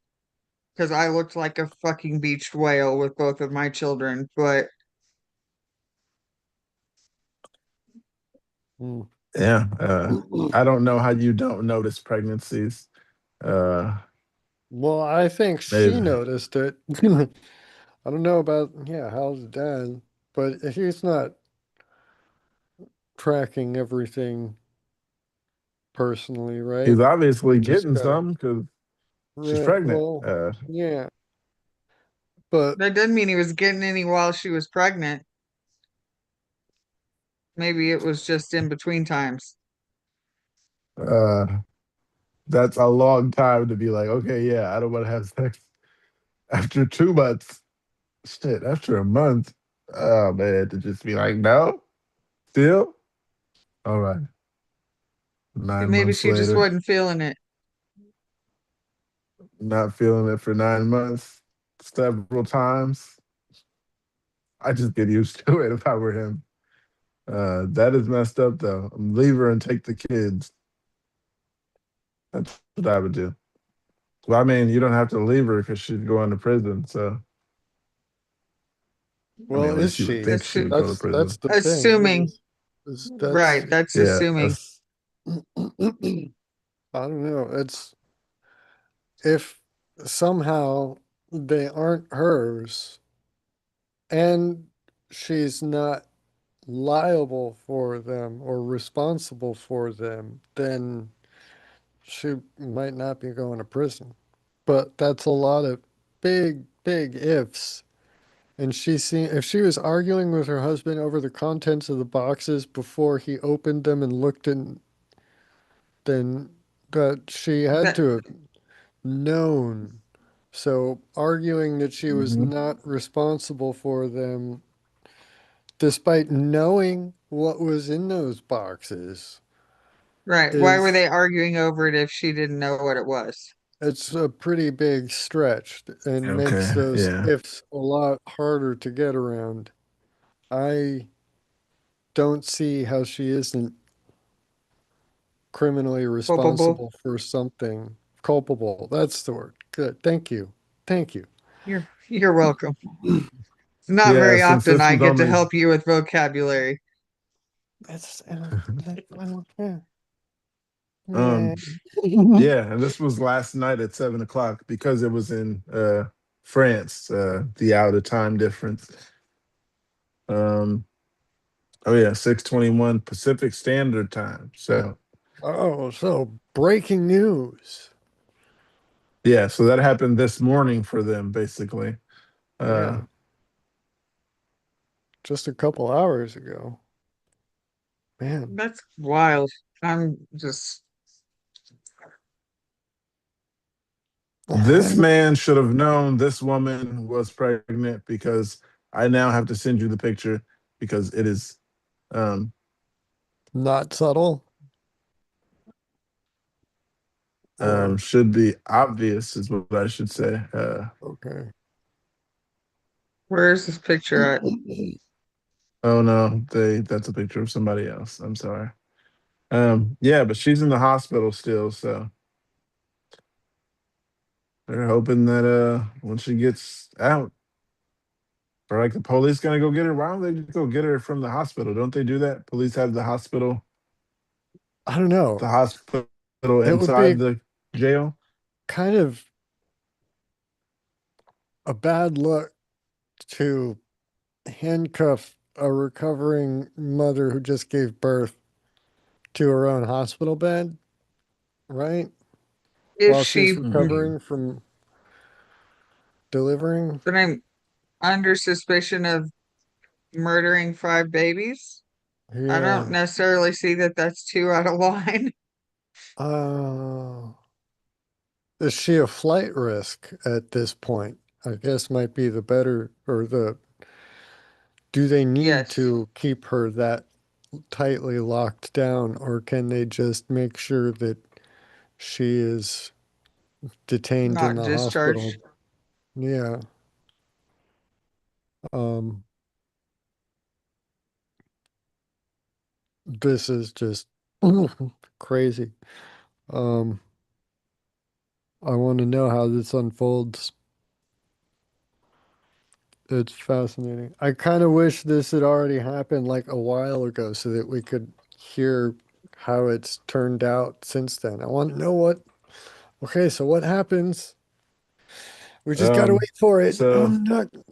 because I looked like a fucking beached whale with both of my children, but mm. Yeah. I don't know how you don't notice pregnancies. Uh, Well, I think she maybe noticed it. I don't know about, yeah, how's dad, but he's not tracking everything personally, right? he's You obviously just getting gotta, some because she's right, pregnant. well, yeah, but that doesn't mean he was getting any while she was pregnant. Maybe it was just in between times. uh, that's a long time to be like, okay, yeah, I don't want to have sex after 2 months. Shit, after a month, oh man, to just be like, no, still, all right. nine Maybe months she just later, wasn't feeling it. not feeling it for 9 months, several times. I just get used to it if I were him. That is messed up, though. Leave her and take the kids. That's what I would do. Well, I mean, you don't have to leave her because she's going to prison. So, I mean, Well, at is least you would she? think she Assu- would go to That's prison. the thing. assuming, That's right? That's Yeah, assuming. I don't know. It's if somehow they aren't hers and she's not liable for them or responsible for them, then she might not be going to prison. But that's a lot of big, big ifs. And if she was arguing with her husband over the contents of the boxes before he opened them and looked in, then that she had That to have known. So arguing that she was hmm not responsible for them, despite knowing what was in those boxes, right. Why were is they arguing over it if she didn't know what it was? it's a pretty big stretch and makes Okay, those yeah. ifs a lot harder to get around. I don't see how she isn't criminally Culpable. responsible for something culpable. That's the word. Good. Thank you. Thank you. You're welcome. Not Yeah, very since often this I was get to only help you with vocabulary. That's I don't care. um Yeah. yeah, and this was last night at 7 o'clock because it was in France, the out of time difference. Um oh yeah, 6:21 Pacific Standard Time. So Oh, so breaking news. yeah, so that happened this morning for them basically. Uh Yeah, just a couple hours ago. Man. That's wild. I'm just this man should have known this woman was pregnant because I now have to send you the picture because it is um Not subtle. Or should be obvious is what I should say. okay. where is this picture at? Oh no, that's a picture of somebody else. I'm sorry. Yeah, but she's in the hospital still, so they're hoping that when she gets out, or like the police gonna go get her. Why don't they just go get her from the hospital? Don't they do that? Police have I don't the know. hospital It would inside be the jail. kind of a bad look to handcuff a recovering mother who just gave birth to her own hospital bed, right? If While she's she, Mhm. recovering from delivering. but I'm under suspicion of murdering 5 babies. I don't Yeah. necessarily see that that's too out of line. Uh, is she a flight risk at this point? I guess might be the better or the do they need Yes, to keep her that tightly locked down or can they just make sure that she is detained in not the hospital? discharged. Yeah. Um, this is just crazy. Um, I want to know how this unfolds. It's fascinating. I kind of wish this had already happened like a while ago so that we could hear how it's turned out since then. I want to know okay, so what happens? We just gotta Um, wait for it. so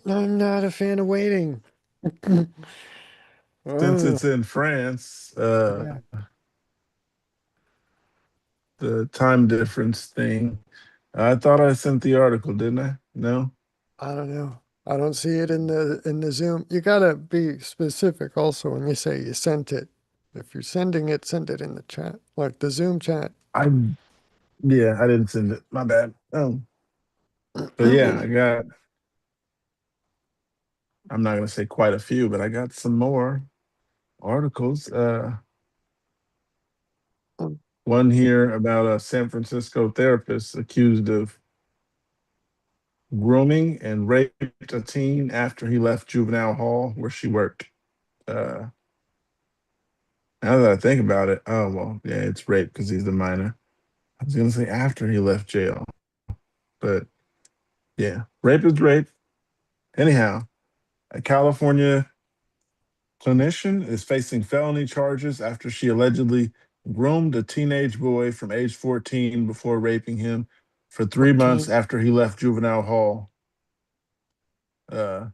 I'm not a fan of waiting. since Oh, it's in France, yeah. the time difference thing. I thought I sent the article, didn't I? No. I don't know. I don't see it in the Zoom. You gotta be specific also when you say you sent it. If you're sending it, send it in the chat, like the Zoom chat. I Yeah, I didn't send it. My bad. But yeah, I'm not gonna say quite a few, but I got some more articles. One here about a San Francisco therapist accused of grooming and raped a teen after he left juvenile hall where she worked. Uh, Now that I think about it, oh well, yeah, it's rape because he's the minor. I was gonna say after he left jail, but yeah, rape is rape. Anyhow, a California clinician is facing felony charges after she allegedly groomed a teenage boy from age 14 before raping him for 3 months 14 after he left juvenile hall. Uh,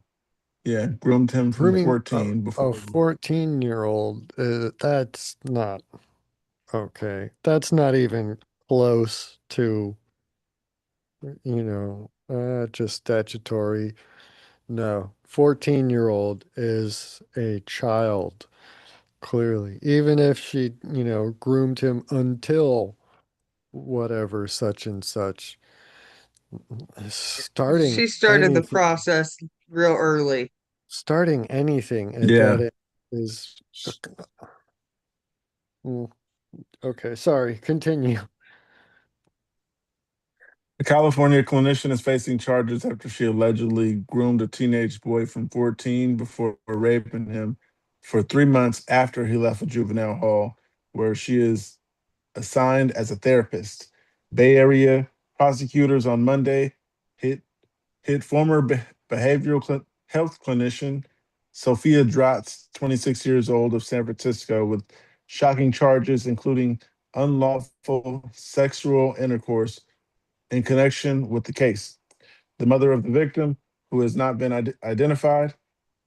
yeah, groomed him from grooming 14 a before. 14-year-old, that's not okay. That's not even close to, just statutory. No, 14-year-old is a child, clearly. Even if she, groomed him until whatever, such and such. Starting She started the anything, process real early. starting anything at that Yeah, age is, mm, okay, sorry, continue. a California clinician is facing charges after she allegedly groomed a teenage boy from 14 before raping him for 3 months after he left a juvenile hall, where she is assigned as a therapist. Bay Area prosecutors on Monday hit hit former behavioral health clinician Sophia Dratz, 26 years old, of San Francisco, with shocking charges, including unlawful sexual intercourse in connection with the case. The mother of the victim, who has not been identified,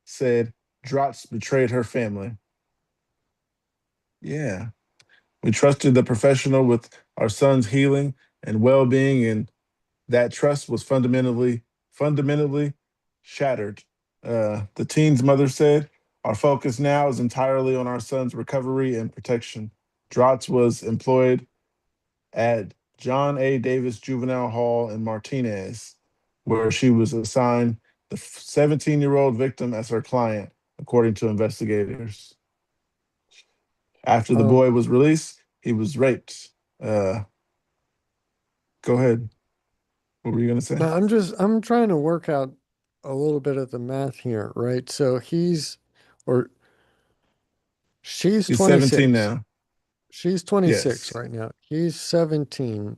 said Dratz betrayed her family. Yeah. We trusted the professional with our son's healing and well-being, and that trust was fundamentally shattered. The teen's mother said, "Our focus now is entirely on our son's recovery and protection." Dratz was employed at John A. Davis Juvenile Hall in Martinez, where she was assigned the 17-year-old victim as her client, according to investigators. After the Um, boy was released, he was raped. Uh, Go ahead. What were you going to say? now I'm trying to work out a little bit of the math here, right? So or she's He's 17 26. now. She's 26 Yes. right now. He's 17.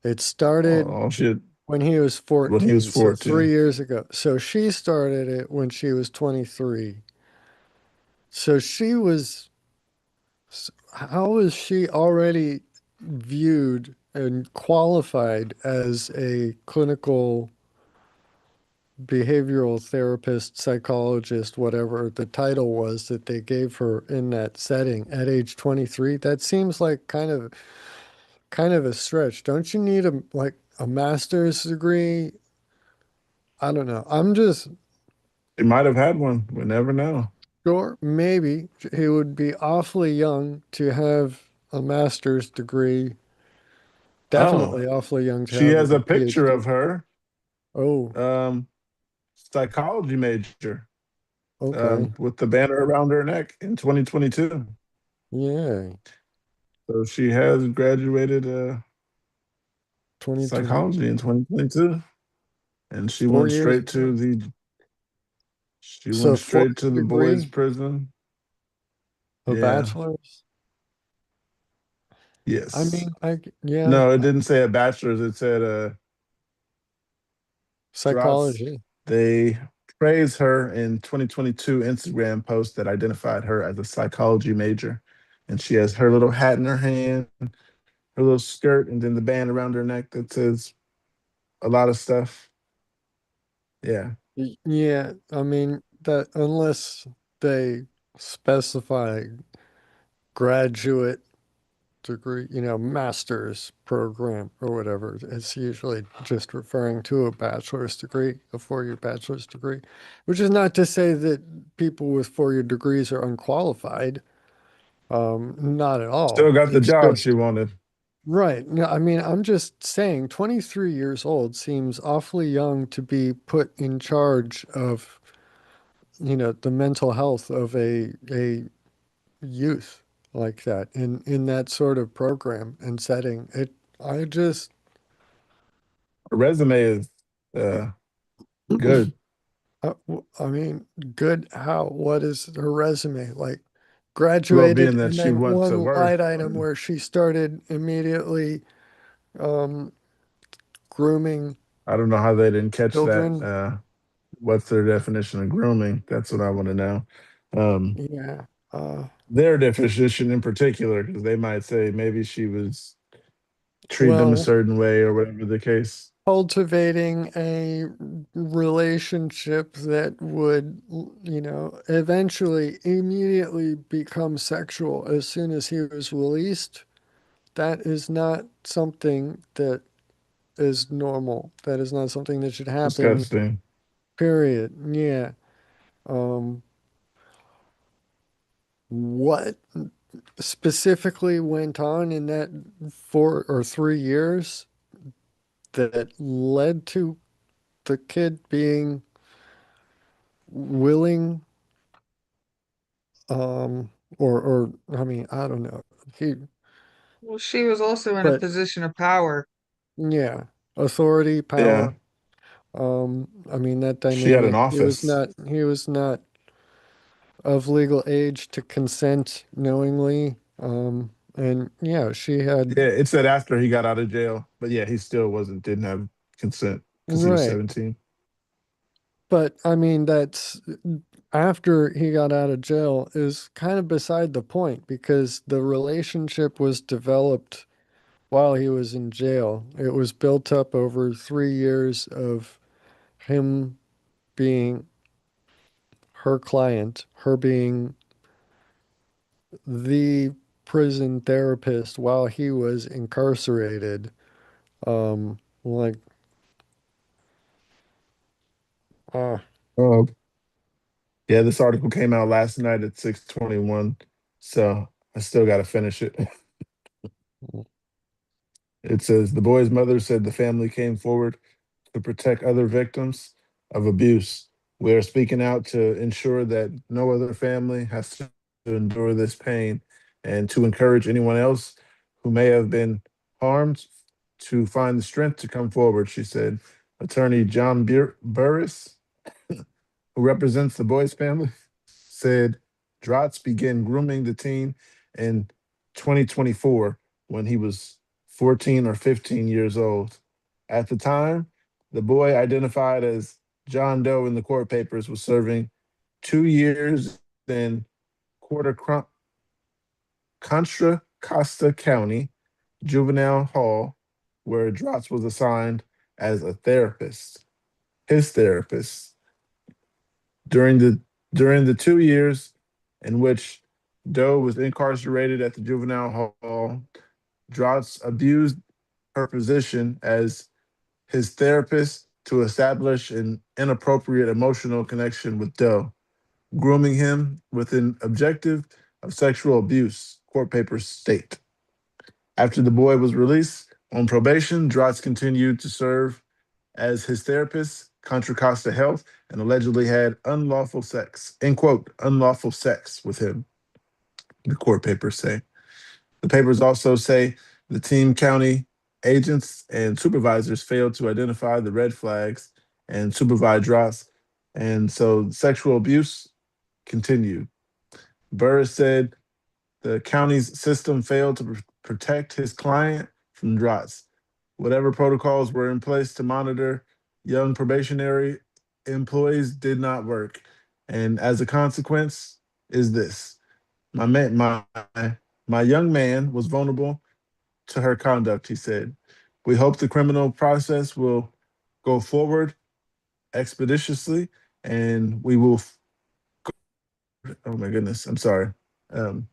It started Oh, shit. when he was When he was 14, so 3 14. years ago. So she started it when she was 23. So how was she already viewed and qualified as a clinical behavioral therapist, psychologist, whatever the title was that they gave her in that setting at age 23? That seems like kind of a stretch. Don't you need a master's degree? I don't know. I'm just He might have had one. We never know. sure maybe he would be awfully young to have a master's degree. Oh, Definitely awfully young to she have has a a picture PhD. of her, Oh, um, psychology major, okay. with the banner around her neck in 2022. Yeah. So she has graduated 2020, psychology in 2022, and 4 years ago. she So went a fourth straight to the boys' degree, prison. a Yeah. bachelor's. I Yes. mean, yeah, No, it didn't say a bachelor's. It said Strauss. psychology. They praised her in 2022 Instagram post that identified her as a psychology major. And she has her little hat in her hand, her little skirt, and then the band around her neck that says a lot of stuff. Yeah. Yeah, I mean that unless they specify graduate degree, master's program or whatever, it's usually just referring to a bachelor's degree, a 4-year bachelor's degree, which is not to say that people with 4-year degrees are unqualified. Not at all. Still got the It's job she just wanted. right. No, I mean, I'm just saying 23 years old seems awfully young to be put in charge of, the mental health of a youth like that in that sort of program and setting. I just Her resume is uh, good. I mean, good how? What is her resume like? Well, being graduated, that and she then went to one work, light item where she started immediately um, grooming I don't know how they didn't catch that. children. What's their definition of grooming? That's what I want to know. Um, Yeah. Uh, their definition in particular, because they might say maybe she was treating them a well, certain way or whatever the case. cultivating a relationship that would, eventually immediately become sexual as soon as he was released, that is not something that is normal. That is not something that should happen, Disgusting. period. Yeah. Um, what specifically went on in that 4 or 3 years that led to the kid being willing, um, or I mean, I don't know. He, Well, she was also in a but position of power. yeah, authority, Yeah, power. I mean that she had an dynamic. office. He was not of legal age to consent knowingly. And yeah, she had, Yeah, it said after he got out of jail, but yeah, he still didn't have consent because he was right. 17. But I mean, that's after he got out of jail is kind of beside the point because the relationship was developed while he was in jail. It was built up over 3 years of him being her client, her being the prison therapist while he was incarcerated. Like, uh, Oh, yeah, this article came out last night at 6:21, so I still got to finish it. It says the boy's mother said the family came forward to protect other victims of abuse. We are speaking out to ensure that no other family has to endure this pain and to encourage anyone else who may have been harmed to find the strength to come forward, she said. Attorney John Burris, who represents the boy's family, said Drotz began grooming the teen in 2024 when he was 14 or 15 years old. At the time, the boy, identified as John Doe in the court papers, was serving 2 years in Quarter Contra Costa County Juvenile Hall, where Drotz was assigned as a therapist, his therapist. During the 2 years in which Doe was incarcerated at the juvenile hall, Drotz abused her position as his therapist to establish an inappropriate emotional connection with Doe, grooming him with an objective of sexual abuse, court papers state. After the boy was released on probation, Drotz continued to serve as his therapist, Contra Costa Health, and allegedly had unlawful sex, end quote, unlawful sex with him, the court papers say. The papers also say the team county agents and supervisors failed to identify the red flags and supervise Dross. And so sexual abuse continued. Burris said the county's system failed to protect his client from Drots. Whatever protocols were in place to monitor young probationary employees did not work. And as a consequence, is this my man, my young man was vulnerable to her conduct, he said. We hope the criminal process will go forward expeditiously and we will, oh my goodness, I'm sorry. Um,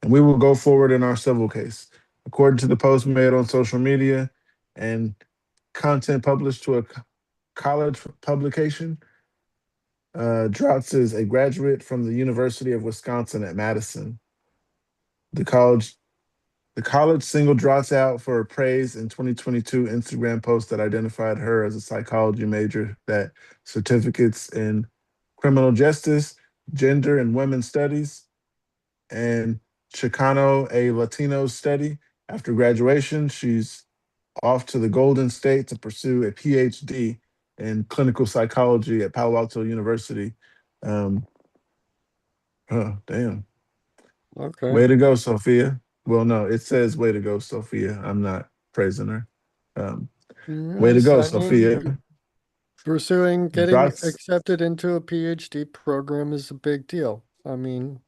and we will go forward in our civil case. According to the post made on social media and content published to a college publication, Droughts is a graduate from the University of Wisconsin at Madison. The college the college singled Droughts out for a praise in 2022 Instagram post that identified her as a psychology major that certificates in criminal justice, gender and women's studies, and Chicano, a Latino study. After graduation, she's off to the Golden State to pursue a PhD in clinical psychology at Palo Alto University. Um, oh, damn. Okay. Way to go, Sophia. Well, no, it says way to go, Sophia. I'm not praising her. Um, way to Yes, go, I mean, Sophia. getting Drots, accepted into a PhD program is a big deal. I mean,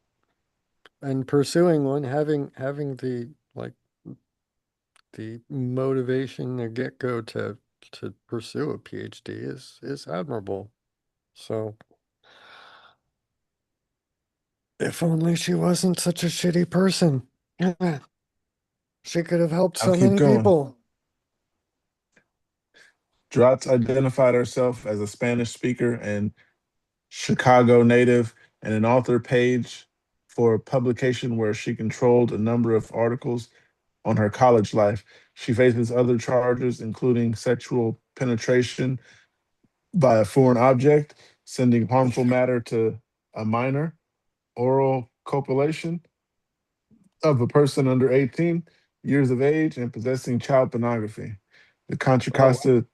and pursuing one, having the like the motivation to get go to pursue a PhD is admirable. So if only she wasn't such a shitty person. She could have helped I'll so keep many going. people. Drots identified herself as a Spanish speaker and Chicago native and an author page for a publication where she controlled a number of articles on her college life. She faces other charges, including sexual penetration by a foreign object, sending harmful matter to a minor, oral copulation of a person under 18 years of age, and possessing child pornography. The Contra Oh, Costa,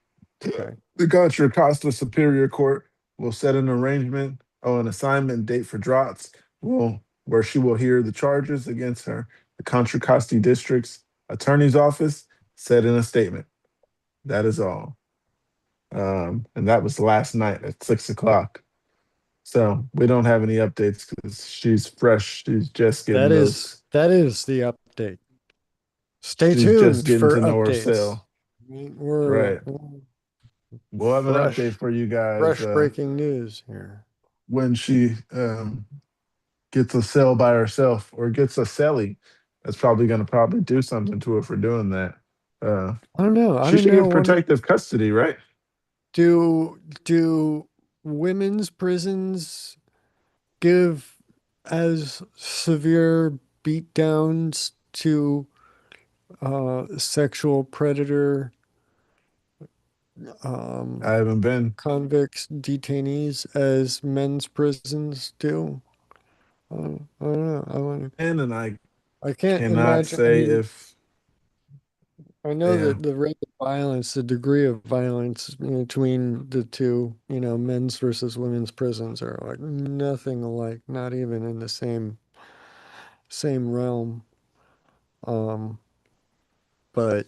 okay. the Contra Costa Superior Court will set an arrangement or an assignment date for Drotz, where she will hear the charges against her. The Contra Costa District's Attorney's Office said in a statement. That is all. And that was last night at 6 o'clock. So we don't have any updates because she's fresh. She's just That getting is those. that is the update. Stay She's just tuned getting for to know updates. herself. We're Right. We'll have an update for you guys fresh breaking news here. when she gets a cell by herself or gets a celly. That's probably going to probably do something to her for doing that. I don't know. I She don't should know. get protective custody, right? Do women's prisons give as severe beatdowns to sexual predator I haven't been, convicts, detainees as men's prisons do? I don't know. in, and I I can't cannot imagine. I say mean, if, I know yeah, that the rate of violence, the degree of violence between the two, men's versus women's prisons are like nothing alike, not even in the same realm. Um, but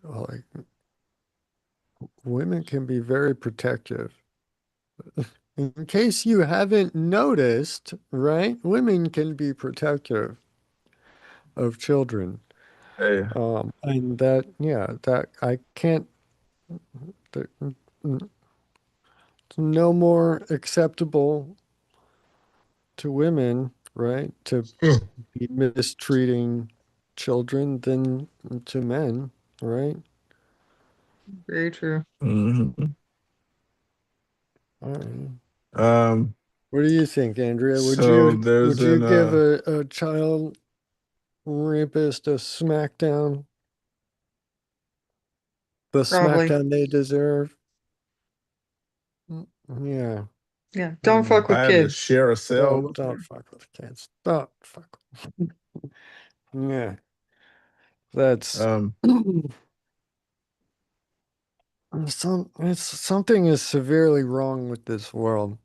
like women can be very protective. In case you haven't noticed, right? Women can be protective of children. hey, And that, yeah, that I can't, there- no more acceptable to women, right? To be mistreating children than to men, right? Very true. mhm. I don't know. Um, What do you think, Andrea? Would so you there's would you an give a child rapist a smackdown, the Probably. smackdown they deserve? Yeah. Yeah. Don't Mm. fuck I with had to kids. share a cell with Don't her. fuck with kids. Don't fuck. Yeah. That's Um, something is severely wrong with this world,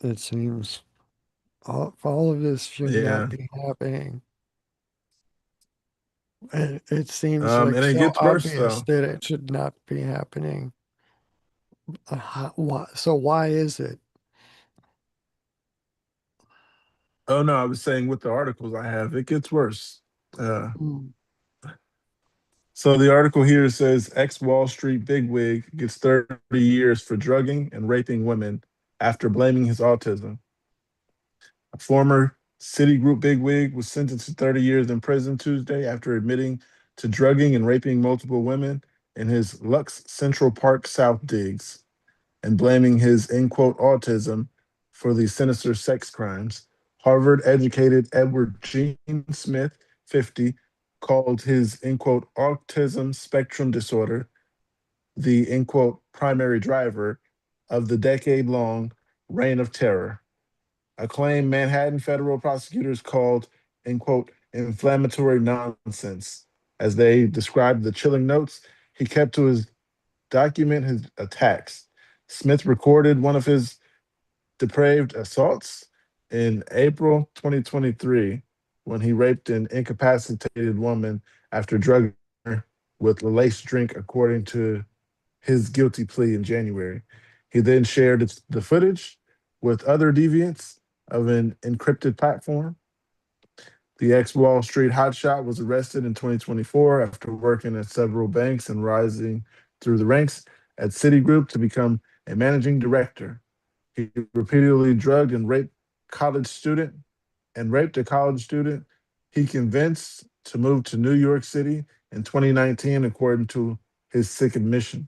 it seems. All of this should not yeah. be happening. It seems like And it so gets worse obvious though. that it should not be happening. So why is it? Oh no, I was saying with the articles I have, it gets worse. Uh, Mm. so the article here says ex-Wall Street bigwig gets 30 years for drugging and raping women after blaming his autism. A former Citigroup bigwig was sentenced to 30 years in prison Tuesday after admitting to drugging and raping multiple women in his Lux Central Park South digs and blaming his end quote autism for the sinister sex crimes. Harvard educated Edward Gene Smith, 50, called his end quote autism spectrum disorder the end quote primary driver of the decade long reign of terror, a claim Manhattan federal prosecutors called end quote inflammatory nonsense. As they described the chilling notes, he kept to his document his attacks. Smith recorded one of his depraved assaults in April 2023 when he raped an incapacitated woman after drugging her with a laced drink, according to his guilty plea in January. He then shared the footage with other deviants of an encrypted platform. The ex Wall Street hotshot was arrested in 2024 after working at several banks and rising through the ranks at Citigroup to become a managing director. He repeatedly drugged and raped a college student he convinced to move to New York City in 2019, according to his sick admission.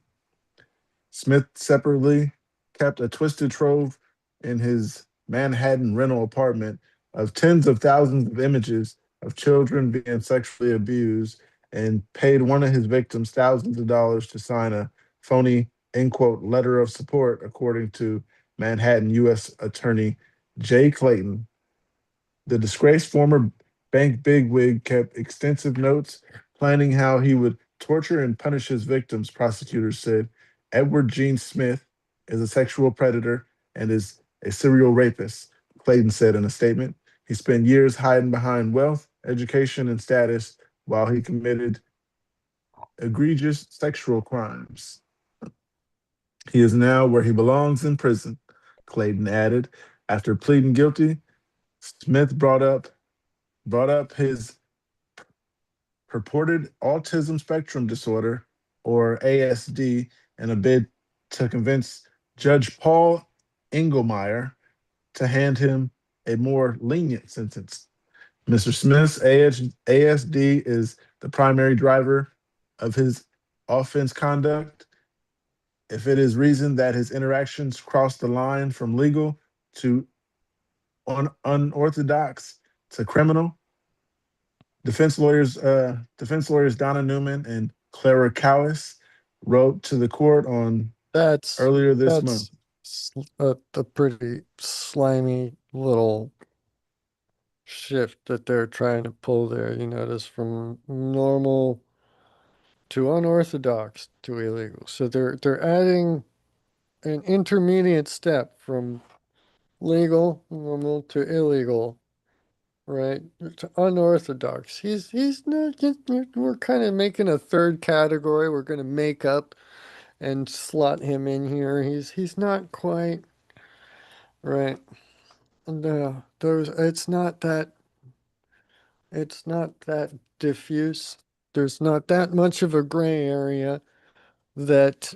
Smith separately kept a twisted trove in his Manhattan rental apartment of tens of thousands of images of children being sexually abused and paid one of his victims thousands of dollars to sign a phony, end quote, letter of support, according to Manhattan U.S. Attorney Jay Clayton. The disgraced former bank bigwig kept extensive notes planning how he would torture and punish his victims, prosecutors said. Edward Gene Smith is a sexual predator and is a serial rapist, Clayton said in a statement. He spent years hiding behind wealth, education, and status while he committed egregious sexual crimes. He is now where he belongs, in prison, Clayton added. After pleading guilty, Smith brought up his purported autism spectrum disorder, or ASD, in a bid to convince Judge Paul Engelmeyer to hand him a more lenient sentence. Mr. Smith's ASD is the primary driver of his offense conduct. If it is reasoned that his interactions cross the line from legal to unorthodox to criminal, defense lawyers Donna Newman and Clara Cowis wrote to the court on That's earlier this month. that's a pretty slimy little shift that they're trying to pull there. You notice from normal to unorthodox to illegal. So they're adding an intermediate step from legal, normal to illegal, right? To unorthodox. He's not. We're kind of making a third category. We're going to make up and slot him in here. He's not quite right. No, there's it's not that diffuse. There's not that much of a gray area that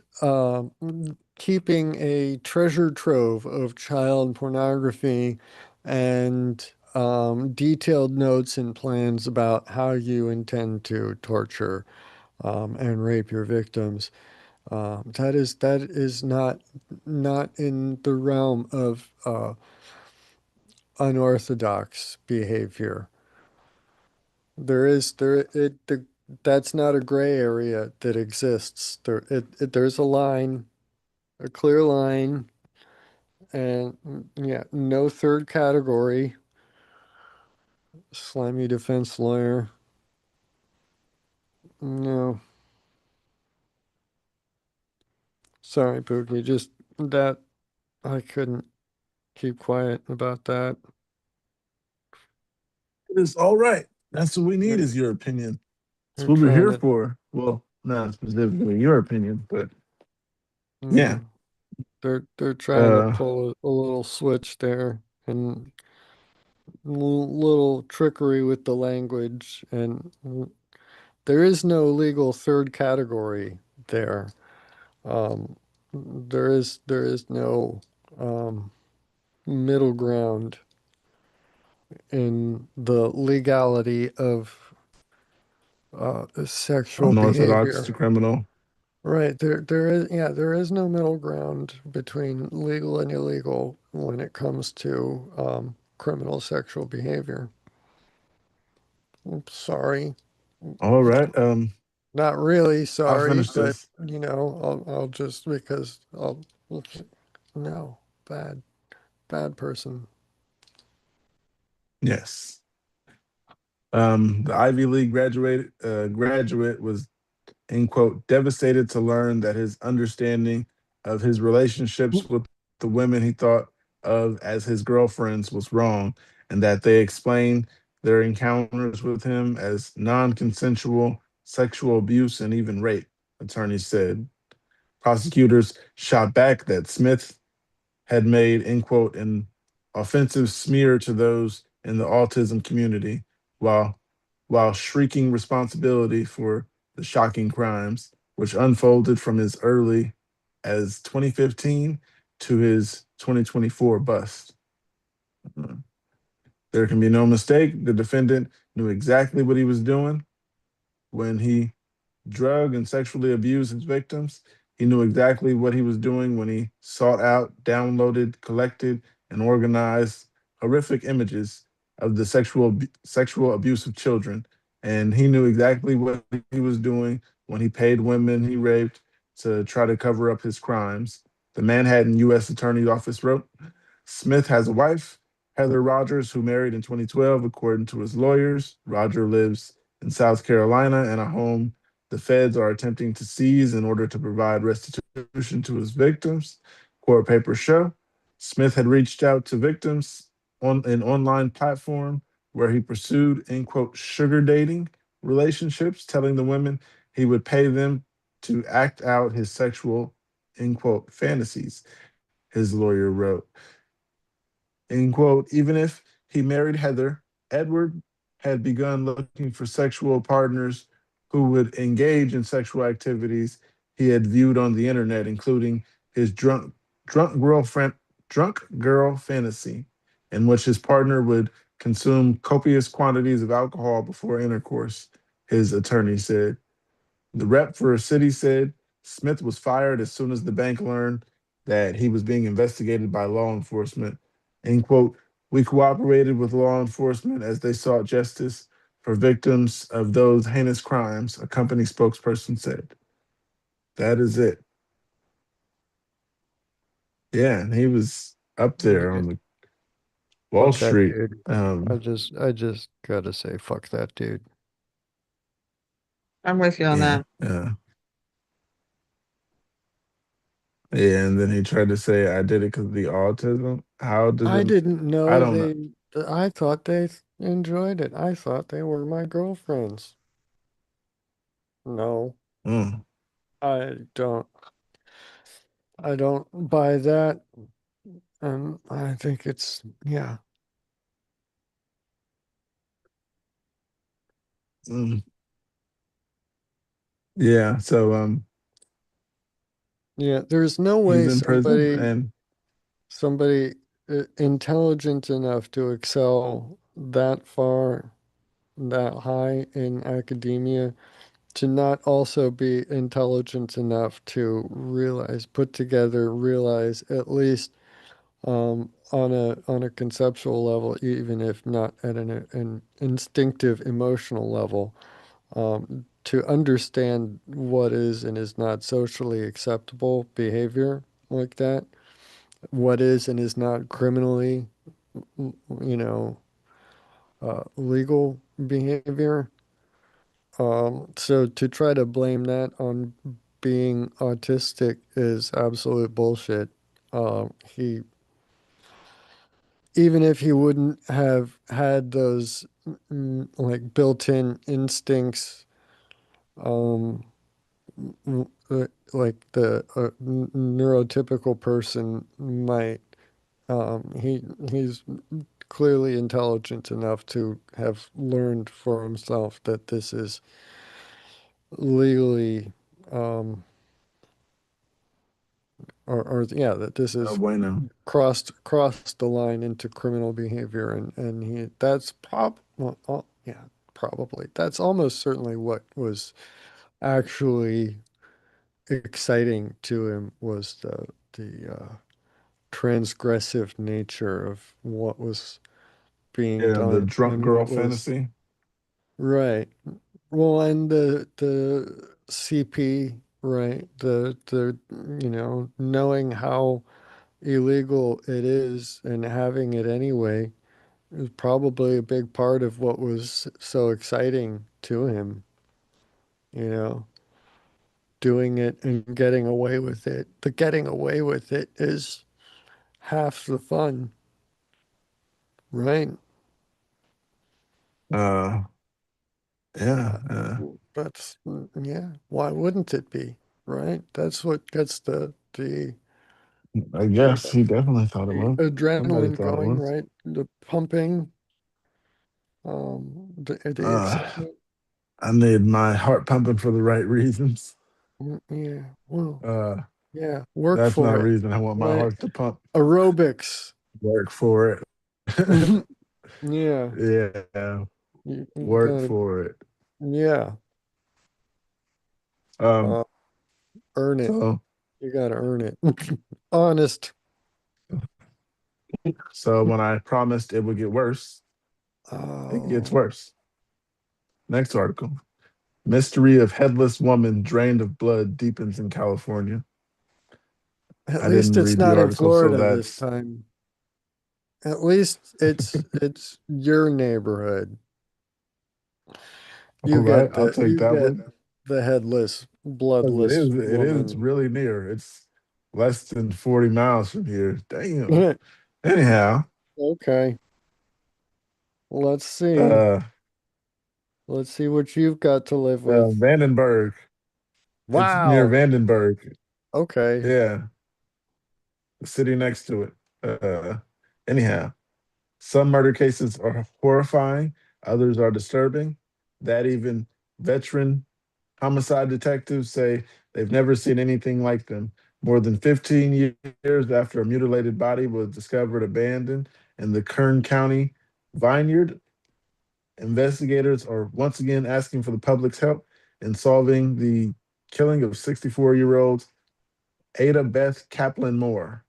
keeping a treasure trove of child pornography and detailed notes and plans about how you intend to torture and rape your victims. That is not in the realm of unorthodox behavior. There is there it the That's not a gray area that exists. There's a line, a clear line, and yeah, no third category. Slimy defense lawyer. No, sorry, Pookie. Just that I couldn't keep quiet about that. It's all right. That's what we need, They're, is your opinion. That's they're what we're trying here to. for. Well, not specifically your opinion, but yeah. No, they're trying to Uh, pull a little switch there and little trickery with the language, and there is no legal third category there. There is no middle ground in the legality of sexual Unorthodox to behavior. criminal. Right, there is no middle ground between legal and illegal when it comes to criminal sexual behavior. I'm sorry. All right. Not really I'll sorry, finish but this. I'll just because I'll no, bad person. Yes. The Ivy League graduate was, end quote, devastated to learn that his understanding of his relationships with the women he thought of as his girlfriends was wrong, and that they explained their encounters with him as non consensual sexual abuse and even rape, attorneys said. Prosecutors shot back that Smith had made, end quote, an offensive smear to those in the autism community while shrieking responsibility for the shocking crimes, which unfolded from as early as 2015 to his 2024 bust. Uh, There can be no mistake. The defendant knew exactly what he was doing when he drug and sexually abused his victims. He knew exactly what he was doing when he sought out, downloaded, collected, and organized horrific images of the sexual abuse of children. And he knew exactly what he was doing when he paid women he raped to try to cover up his crimes. The Manhattan U.S. Attorney's Office wrote, Smith has a wife, Heather Rogers, who married in 2012, according to his lawyers. Roger lives in South Carolina and a home the feds are attempting to seize in order to provide restitution to his victims. Court papers show Smith had reached out to victims on an online platform where he pursued, end quote, sugar dating relationships, telling the women he would pay them to act out his sexual, end quote, fantasies, his lawyer wrote. End quote. Even if he married Heather, Edward had begun looking for sexual partners who would engage in sexual activities he had viewed on the internet, including his drunk girlfriend drunk girl fantasy, in which his partner would consume copious quantities of alcohol before intercourse, his attorney said. The rep for a city said Smith was fired as soon as the bank learned that he was being investigated by law enforcement. End quote. We cooperated with law enforcement as they sought justice for victims of those heinous crimes, a company spokesperson said. That is it. Yeah, and he was up there Yeah, on the Wall fuck that Street. dude. Um, I just gotta say, fuck that dude. I'm with you on yeah, that. yeah, and then he tried to say I did it because of the autism. How did I it? didn't I know don't know. they, I thought they enjoyed it. I thought they were my girlfriends. No, Mm, I don't, I don't buy that. And I think it's, yeah. mm. Yeah, so Yeah, there's no he's way in prison somebody intelligent enough to excel that far, that high in academia, to not also be intelligent enough to realize, put together, realize at least on a conceptual level, even if not at an instinctive emotional level, to understand what is and is not socially acceptable behavior like that, what is and is not criminally, you know, legal behavior. So to try to blame that on being autistic is absolute bullshit. He, even if he wouldn't have had those like built-in instincts, um, like the neurotypical person might, he's clearly intelligent enough to have learned for himself that this is legally, um, or yeah, that this no is bueno. crossed the line into criminal behavior, and he that's well, yeah, probably that's almost certainly what was actually exciting to him was the transgressive nature of what was being Yeah, the done drunk and girl what was fantasy. right. Well, and the CP, right? The knowing how illegal it is and having it anyway is probably a big part of what was so exciting to him, you know, doing it and getting away with it. The getting away with it is half the fun, right? Uh, yeah. That's yeah. Why wouldn't it be, right? That's what gets I guess he definitely thought it the was. Somebody adrenaline thought it going, was. right? The pumping, the Uh, excitement. I need my heart pumping for the right reasons. Yeah. Well, Uh, yeah. Work that's my for it, reason. I want my right? heart to pump. Aerobics. Work for it. Yeah. Yeah, You work gotta. for it. Yeah. Um, Uh, earn it. so You gotta earn it. Honest. so when I promised it would get worse, it gets Oh, worse. Next article. Mystery of headless woman drained of blood deepens in California. at I least didn't it's read the not in article, so Florida this that's time. At least it's your neighborhood. all right. I'll take You that get one. the headless, 'Cause bloodless it is woman. really near. It's less than 40 miles from here. Damn. Anyhow, Okay, let's see. uh, Let's see what you've got to live with. Vandenberg. It's near Wow. Vandenberg. Okay. Yeah, the city next to it. Anyhow, some murder cases are horrifying, others are disturbing. That even veteran homicide detectives say they've never seen anything like them. More than 15 years after a mutilated body was discovered abandoned in the Kern County vineyard, investigators are once again asking for the public's help in solving the killing of 64-year-old Ada Beth Kaplan Moore,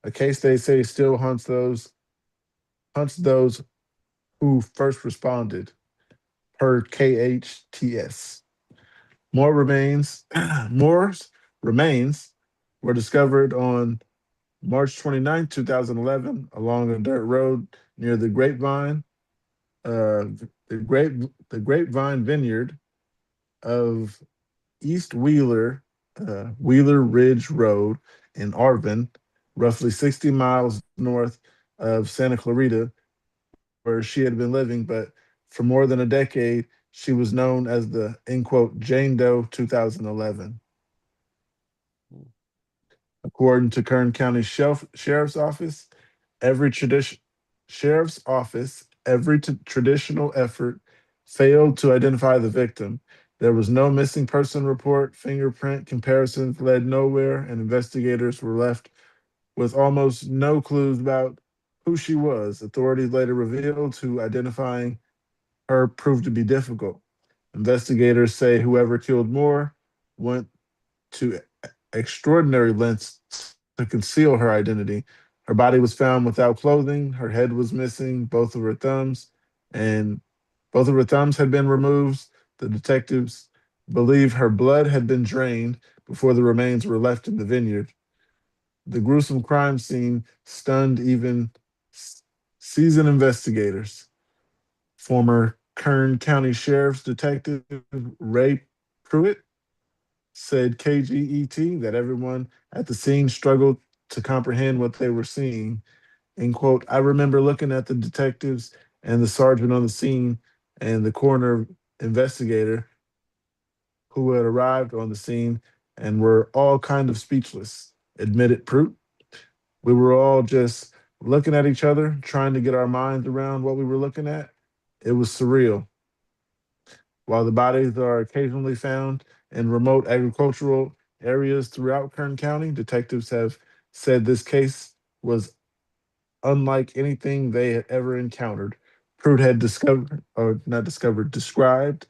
a case they say still hunts those who first responded, per KHTS. More remains, Moore's remains were discovered on March 29, 2011, along a dirt road near uh, the Grapevine Vineyard of East Wheeler Ridge Road in Arvin, roughly 60 miles north of Santa Clarita, where she had been living, but for more than a decade, she was known as the, end quote, Jane Doe 2011. According to Kern County Sheriff's Office, every tradition sheriff's office, every traditional effort failed to identify the victim. There was no missing person report, fingerprint comparisons led nowhere, and investigators were left with almost no clues about who she was. Authorities later revealed to identifying her proved to be difficult. Investigators say whoever killed Moore went to extraordinary lengths to conceal her identity. Her body was found without clothing, her head was missing, and both of her thumbs had been removed. The detectives believe her blood had been drained before the remains were left in the vineyard. The gruesome crime scene stunned even seasoned investigators. Former Kern County Sheriff's Detective Ray Pruitt said KGET that everyone at the scene struggled to comprehend what they were seeing. And quote, I remember looking at the detectives and the sergeant on the scene and the coroner investigator who had arrived on the scene and were all kind of speechless, admitted Pruitt. We were all just looking at each other, trying to get our minds around what we were looking at. It was surreal. While the bodies are occasionally found in remote agricultural areas throughout Kern County, detectives have said this case was unlike anything they had ever encountered. Prude had discovered, or not discovered, described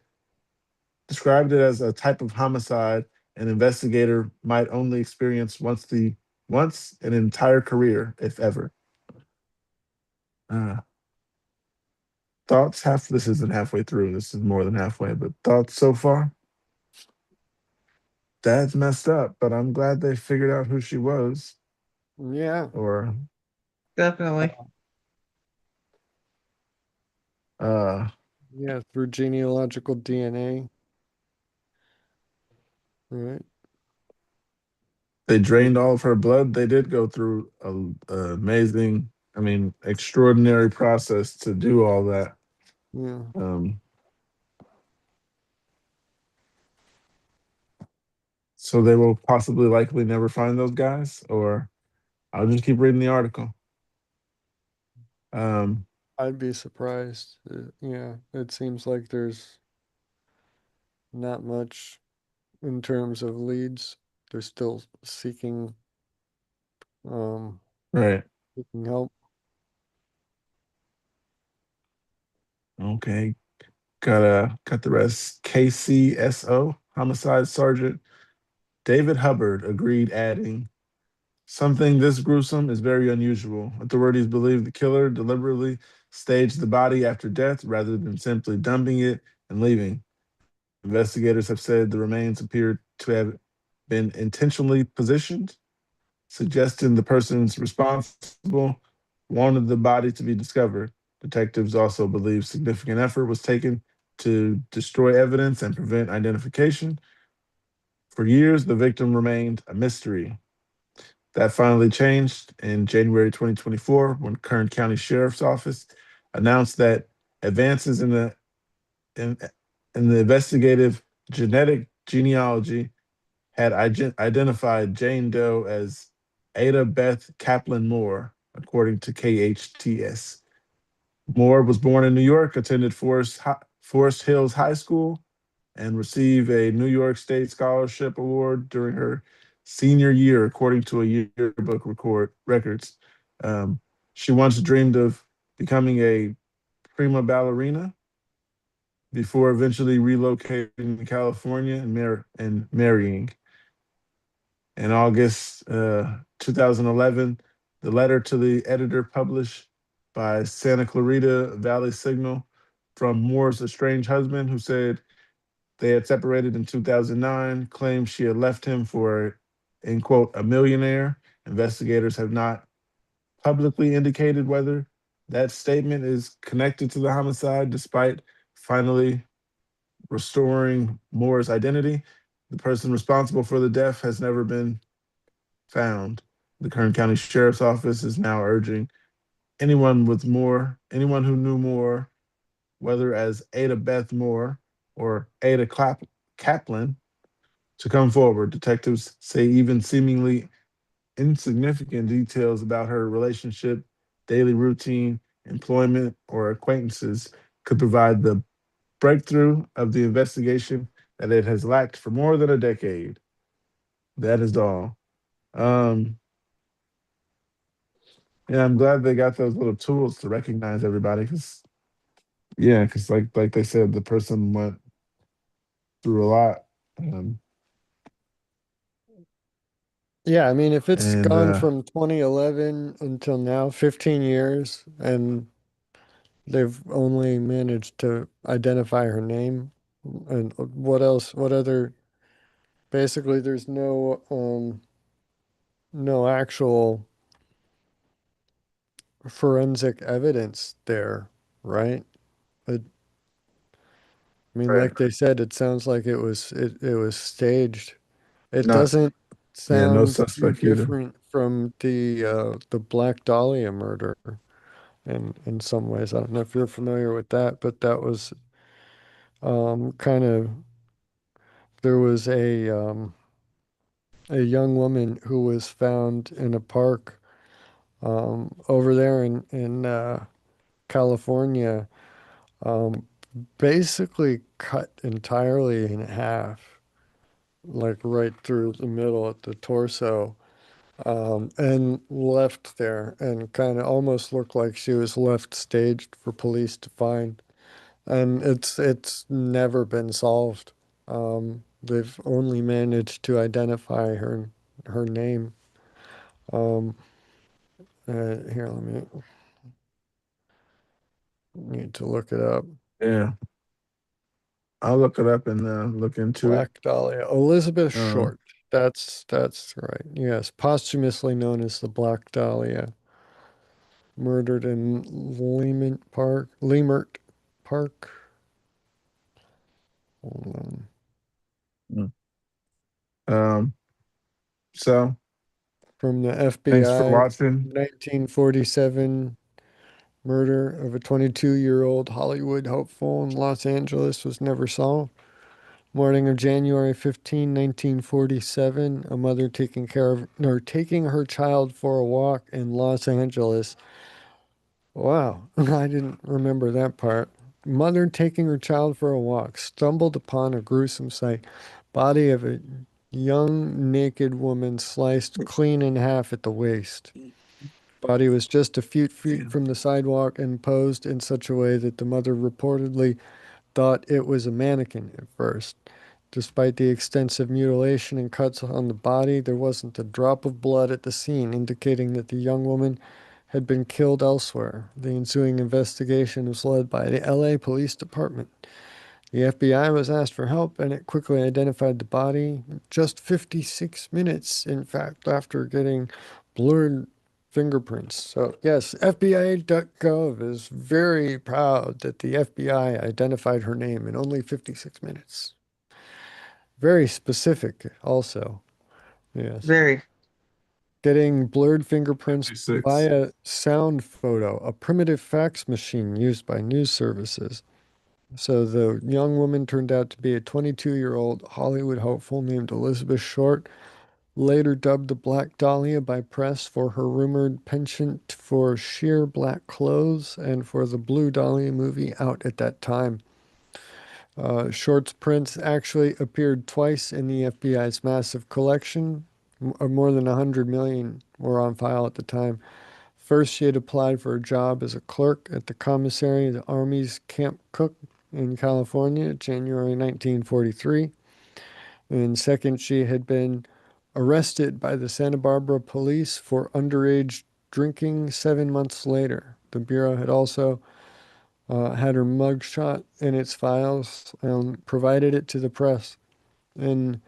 it as a type of homicide an investigator might only experience once in an entire career, if ever. Uh, thoughts? This isn't halfway through. This is more than halfway, but thoughts so far? That's messed up, but I'm glad they figured out who she was. Yeah. Or Definitely. uh Yeah. Through genealogical DNA. Right. They drained all of her blood. They did go through a amazing, extraordinary process to do all that. Yeah. So they will possibly likely never find those guys, or I'll just keep reading the article. I'd be surprised. Yeah, it seems like there's not much in terms of leads. They're still um right. seeking help. Okay. Got the rest. KCSO, Homicide Sergeant David Hubbard agreed, adding, "Something this gruesome is very unusual. Authorities believe the killer deliberately staged the body after death rather than simply dumping it and leaving. Investigators have said the remains appear to have been intentionally positioned, suggesting the persons responsible wanted the body to be discovered. Detectives also believe significant effort was taken to destroy evidence and prevent identification. For years, the victim remained a mystery. That finally changed in January 2024 when Kern County Sheriff's Office announced that advances in, in the investigative genetic genealogy had identified Jane Doe as Ada Beth Kaplan Moore, according to KHTS. Moore was born in New York, attended Forest Hills High School, and received a New York State Scholarship Award during her senior year, according to a yearbook records. Um, she once dreamed of becoming a prima ballerina before eventually relocating to California and marrying. In August 2011, the letter to the editor published by Santa Clarita Valley Signal from Moore's estranged husband, who said they had separated in 2009, claimed she had left him for, in quote, a millionaire. Investigators have not publicly indicated whether that statement is connected to the homicide, despite finally restoring Moore's identity. The person responsible for the death has never been found. The Kern County Sheriff's Office is now urging anyone who knew Moore, whether as Ada Beth Moore or Kaplan, to come forward. Detectives say even seemingly insignificant details about her relationship, daily routine, employment, or acquaintances could provide the breakthrough of the investigation that it has lacked for more than a decade. That is all. Um, yeah, I'm glad they got those little tools to recognize everybody. Because yeah, because like they said, the person went through a lot. Um, Yeah, I mean, if it's and gone from 2011 until now, 15 years, and they've only managed to identify her name, and what else? What other? Basically, there's no actual forensic evidence there, right? It, I mean, right. like they said, it sounds like it was staged. It Not doesn't yeah, no sound too suspect either. different from the Black Dahlia murder in some ways. I don't know if you're familiar with that, but that was kind of there was a young woman who was found in a park over there in California, um, basically cut entirely in half, like right through the middle at the torso, and left there, and kind of almost looked like she was left staged for police to find. And it's never been solved. They've only managed to identify her name. Um, Here, let me need to look it up. Yeah, I'll look it up and look into it. Black Dahlia, Elizabeth Um, Short. That's right. Yes, posthumously known as the Black Dahlia, murdered in Leimert Park. Hold on. mm. um, so from the Thanks for FBI. watching. 1947 murder of a 22-year-old Hollywood hopeful in Los Angeles was never solved. Morning of January 15, 1947, a mother taking her child for a walk in Los Angeles. Wow, I didn't remember that part. Mother taking her child for a walk stumbled upon a gruesome sight. Body of a young naked woman sliced clean in half at the waist. Body was just a few feet Damn. from the sidewalk and posed in such a way that the mother reportedly thought it was a mannequin at first. Despite the extensive mutilation and cuts on the body, there wasn't a drop of blood at the scene, indicating that the young woman had been killed elsewhere. The ensuing investigation was led by the LA Police Department. The FBI was asked for help, and it quickly identified the body just 56 minutes, in fact, after getting blurred fingerprints. So, yes, FBI.gov is very proud that the FBI identified her name in only 56 minutes. Very specific, also. Yes. Very. Getting blurred fingerprints 56. via sound photo, a primitive fax machine used by news services. So the young woman turned out to be a 22-year-old Hollywood hopeful named Elizabeth Short, later dubbed the Black Dahlia by press for her rumored penchant for sheer black clothes and for the Blue Dahlia movie out at that time. Short's prints actually appeared twice in the FBI's massive collection. More than 100 million were on file at the time. First, she had applied for a job as a clerk at the commissary of the Army's Camp Cook in California, January 1943. And second, she had been arrested by the Santa Barbara police for underage drinking 7 months later. The Bureau had also had her mugshot in its files and provided it to the press. In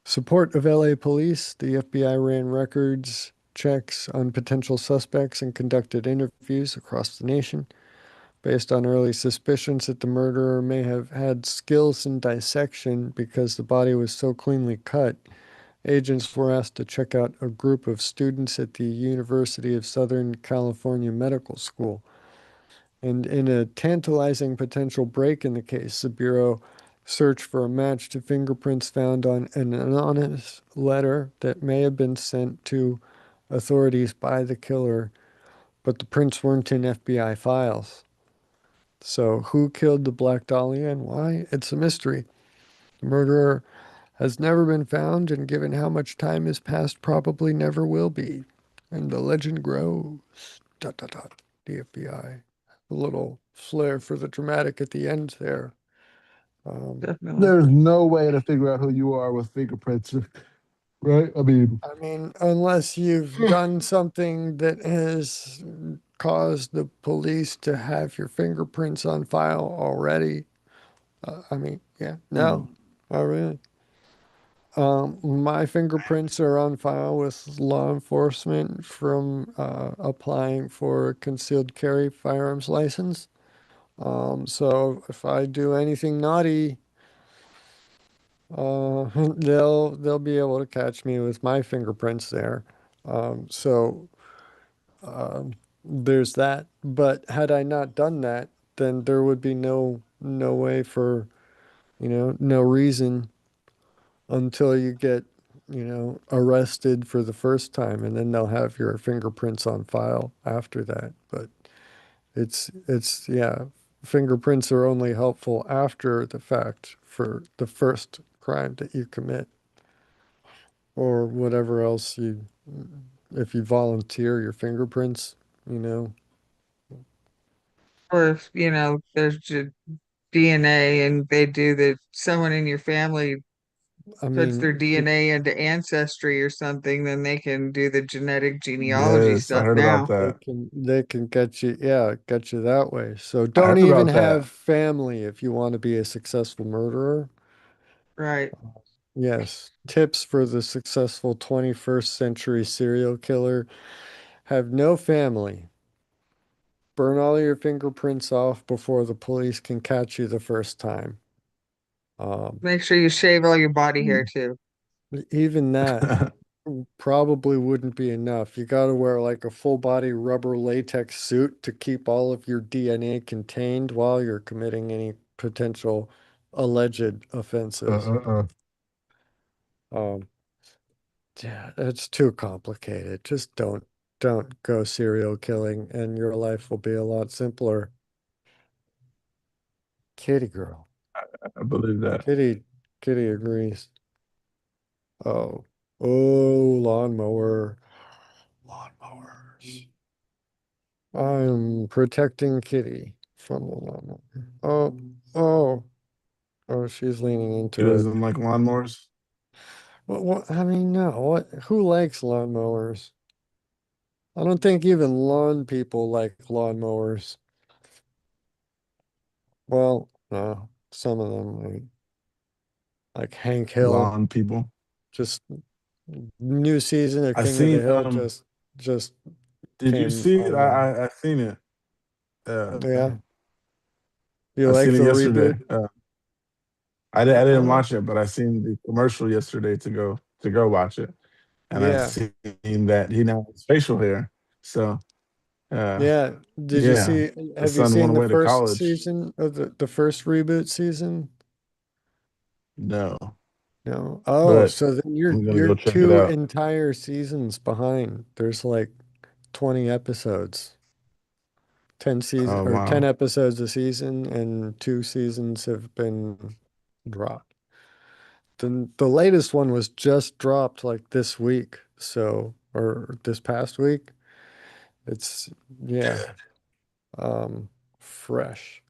support of LA police, the FBI ran records checks on potential suspects and conducted interviews across the nation. Based on early suspicions that the murderer may have had skills in dissection because the body was so cleanly cut, agents were asked to check out a group of students at the University of Southern California Medical School. And in a tantalizing potential break in the case, the Bureau searched for a match to fingerprints found on an anonymous letter that may have been sent to authorities by the killer, but the prints weren't in FBI files. So, who killed the Black Dahlia and why? It's a mystery. The murderer has never been found, and given how much time has passed, probably never will be. And the legend grows. Dot, dot, dot. The FBI. A little flair for the dramatic at the end there. Definitely. There's no way to figure out who you are with fingerprints, right? I mean, unless you've done something that has caused the police to have your fingerprints on file already. I mean, yeah, no, not really. My fingerprints are on file with law enforcement from applying for a concealed carry firearms license. So if I do anything naughty, they'll be able to catch me with my fingerprints there. So there's that. But had I not done that, then there would be no way for, no reason until you get, arrested for the first time, and then they'll have your fingerprints on file after that. But yeah, fingerprints are only helpful after the fact for the first crime that you commit or whatever else if you volunteer your fingerprints, you know. Or if, there's DNA and they do that, someone in your family I puts their mean, DNA into Ancestry or something, then they can do the genetic genealogy Yes, I stuff heard about now. that. they can get you, yeah, get you that way. So I don't heard even about have that. family if you want to be a successful murderer. Right. Yes, tips for the successful 21st century serial killer: have no family. Burn all your fingerprints off before the police can catch you the first time. Um, Make sure you shave all your body hair too. Even that, probably wouldn't be enough. You got to wear like a full body rubber latex suit to keep all of your DNA contained while you're committing any potential alleged offenses. Uh. Um, yeah, it's too complicated. Just don't go serial killing and your life will be a lot simpler. Kitty girl. I believe that. Kitty agrees. Oh, oh, lawnmower. Lawnmowers. I'm protecting Kitty from the lawnmower. Oh, oh, oh, she's leaning He into it. doesn't like lawnmowers. What, I mean, no, who likes lawnmowers? I don't think even lawn people like lawnmowers. Well, no, some of them, like Hank Hill, Lawn people. just new season of I King of the seen. Hill just Did you came see it? online. I seen it. Uh, Yeah, you I like seen it the yesterday. reboot? I didn't Uh, watch it, but I seen the commercial yesterday to go watch it, and I yeah. seen that he now has facial hair. So Yeah. Did you yeah, see, his have you son went seen the away to first college. season of the first reboot season? No, No. Oh, but so then I'm gonna you're go check it two out. entire seasons behind. There's like 20 episodes. 10 Wow. episodes a season and two seasons have been dropped. The latest one was just dropped like this week, so or this past week. It's yeah, um fresh.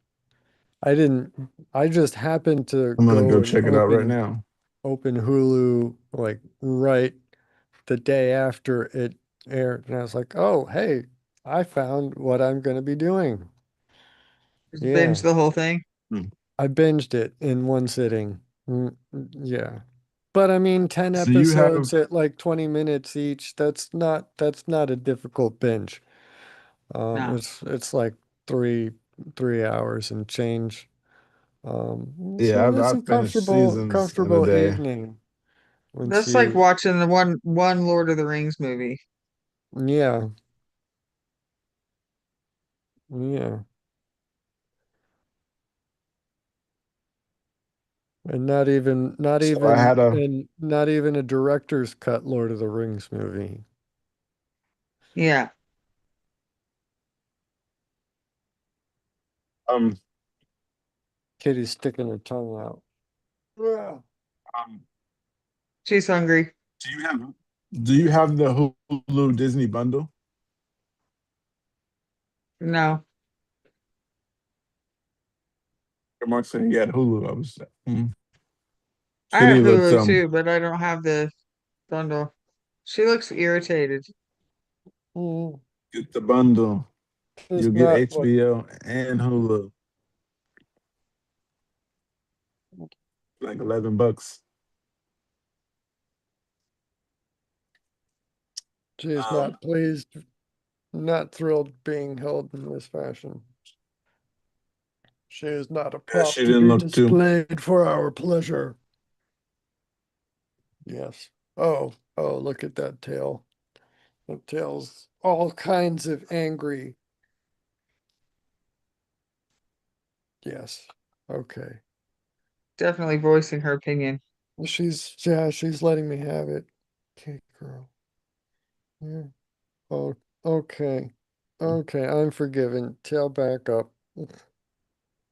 I didn't I just happened to I'm gonna go go and check it out right now. open Hulu like right the day after it aired and I was like, "Oh, hey, I found what I'm going to be doing." Just binge Yeah. the whole thing. Hmm. I binged it in one sitting. Yeah. But I mean, 10 So you have episodes at like 20 minutes each, that's not a difficult binge. No. It's like three 3 hours and change. yeah, So it's a I've finished seasons in a comfortable day. evening once That's like you, watching the one Lord of the Rings movie. yeah, yeah. And So I had a not even a director's cut Lord of the Rings movie. Yeah. um Kitty's sticking her tongue out. Yeah. um. She's hungry. Do you have the Hulu Disney bundle? No. Mark said he had Hulu. I was I have Kitty. Let's Hulu too, but I don't have the bundle. She looks irritated. Mm, get the bundle. it's You'll get not what HBO and Hulu, like $11. she is Um, not pleased, not thrilled being held in this fashion. She is not a yeah, prop she to didn't be look too. displayed for our pleasure. Yes. Oh, oh, look at that tail. That tail's all kinds of angry. Yes. Okay. Definitely voicing her opinion. She's letting me have it. Okay, girl. Yeah. Oh, okay. Okay, I'm forgiven. Tail back up.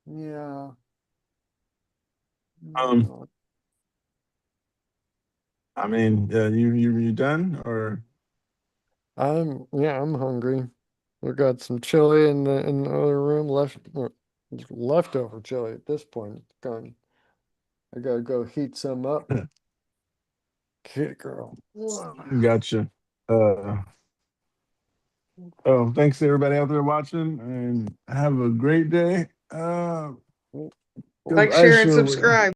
Yeah. Um, Yeah. I mean, you done or I'm hungry. We got some chili in the other room leftover chili at this point. It's gone. I gotta go heat some up. Kid girl. gotcha. Uh, oh, thanks to everybody out there watching, and have a great day. Because Like, I share, and sure will. subscribe.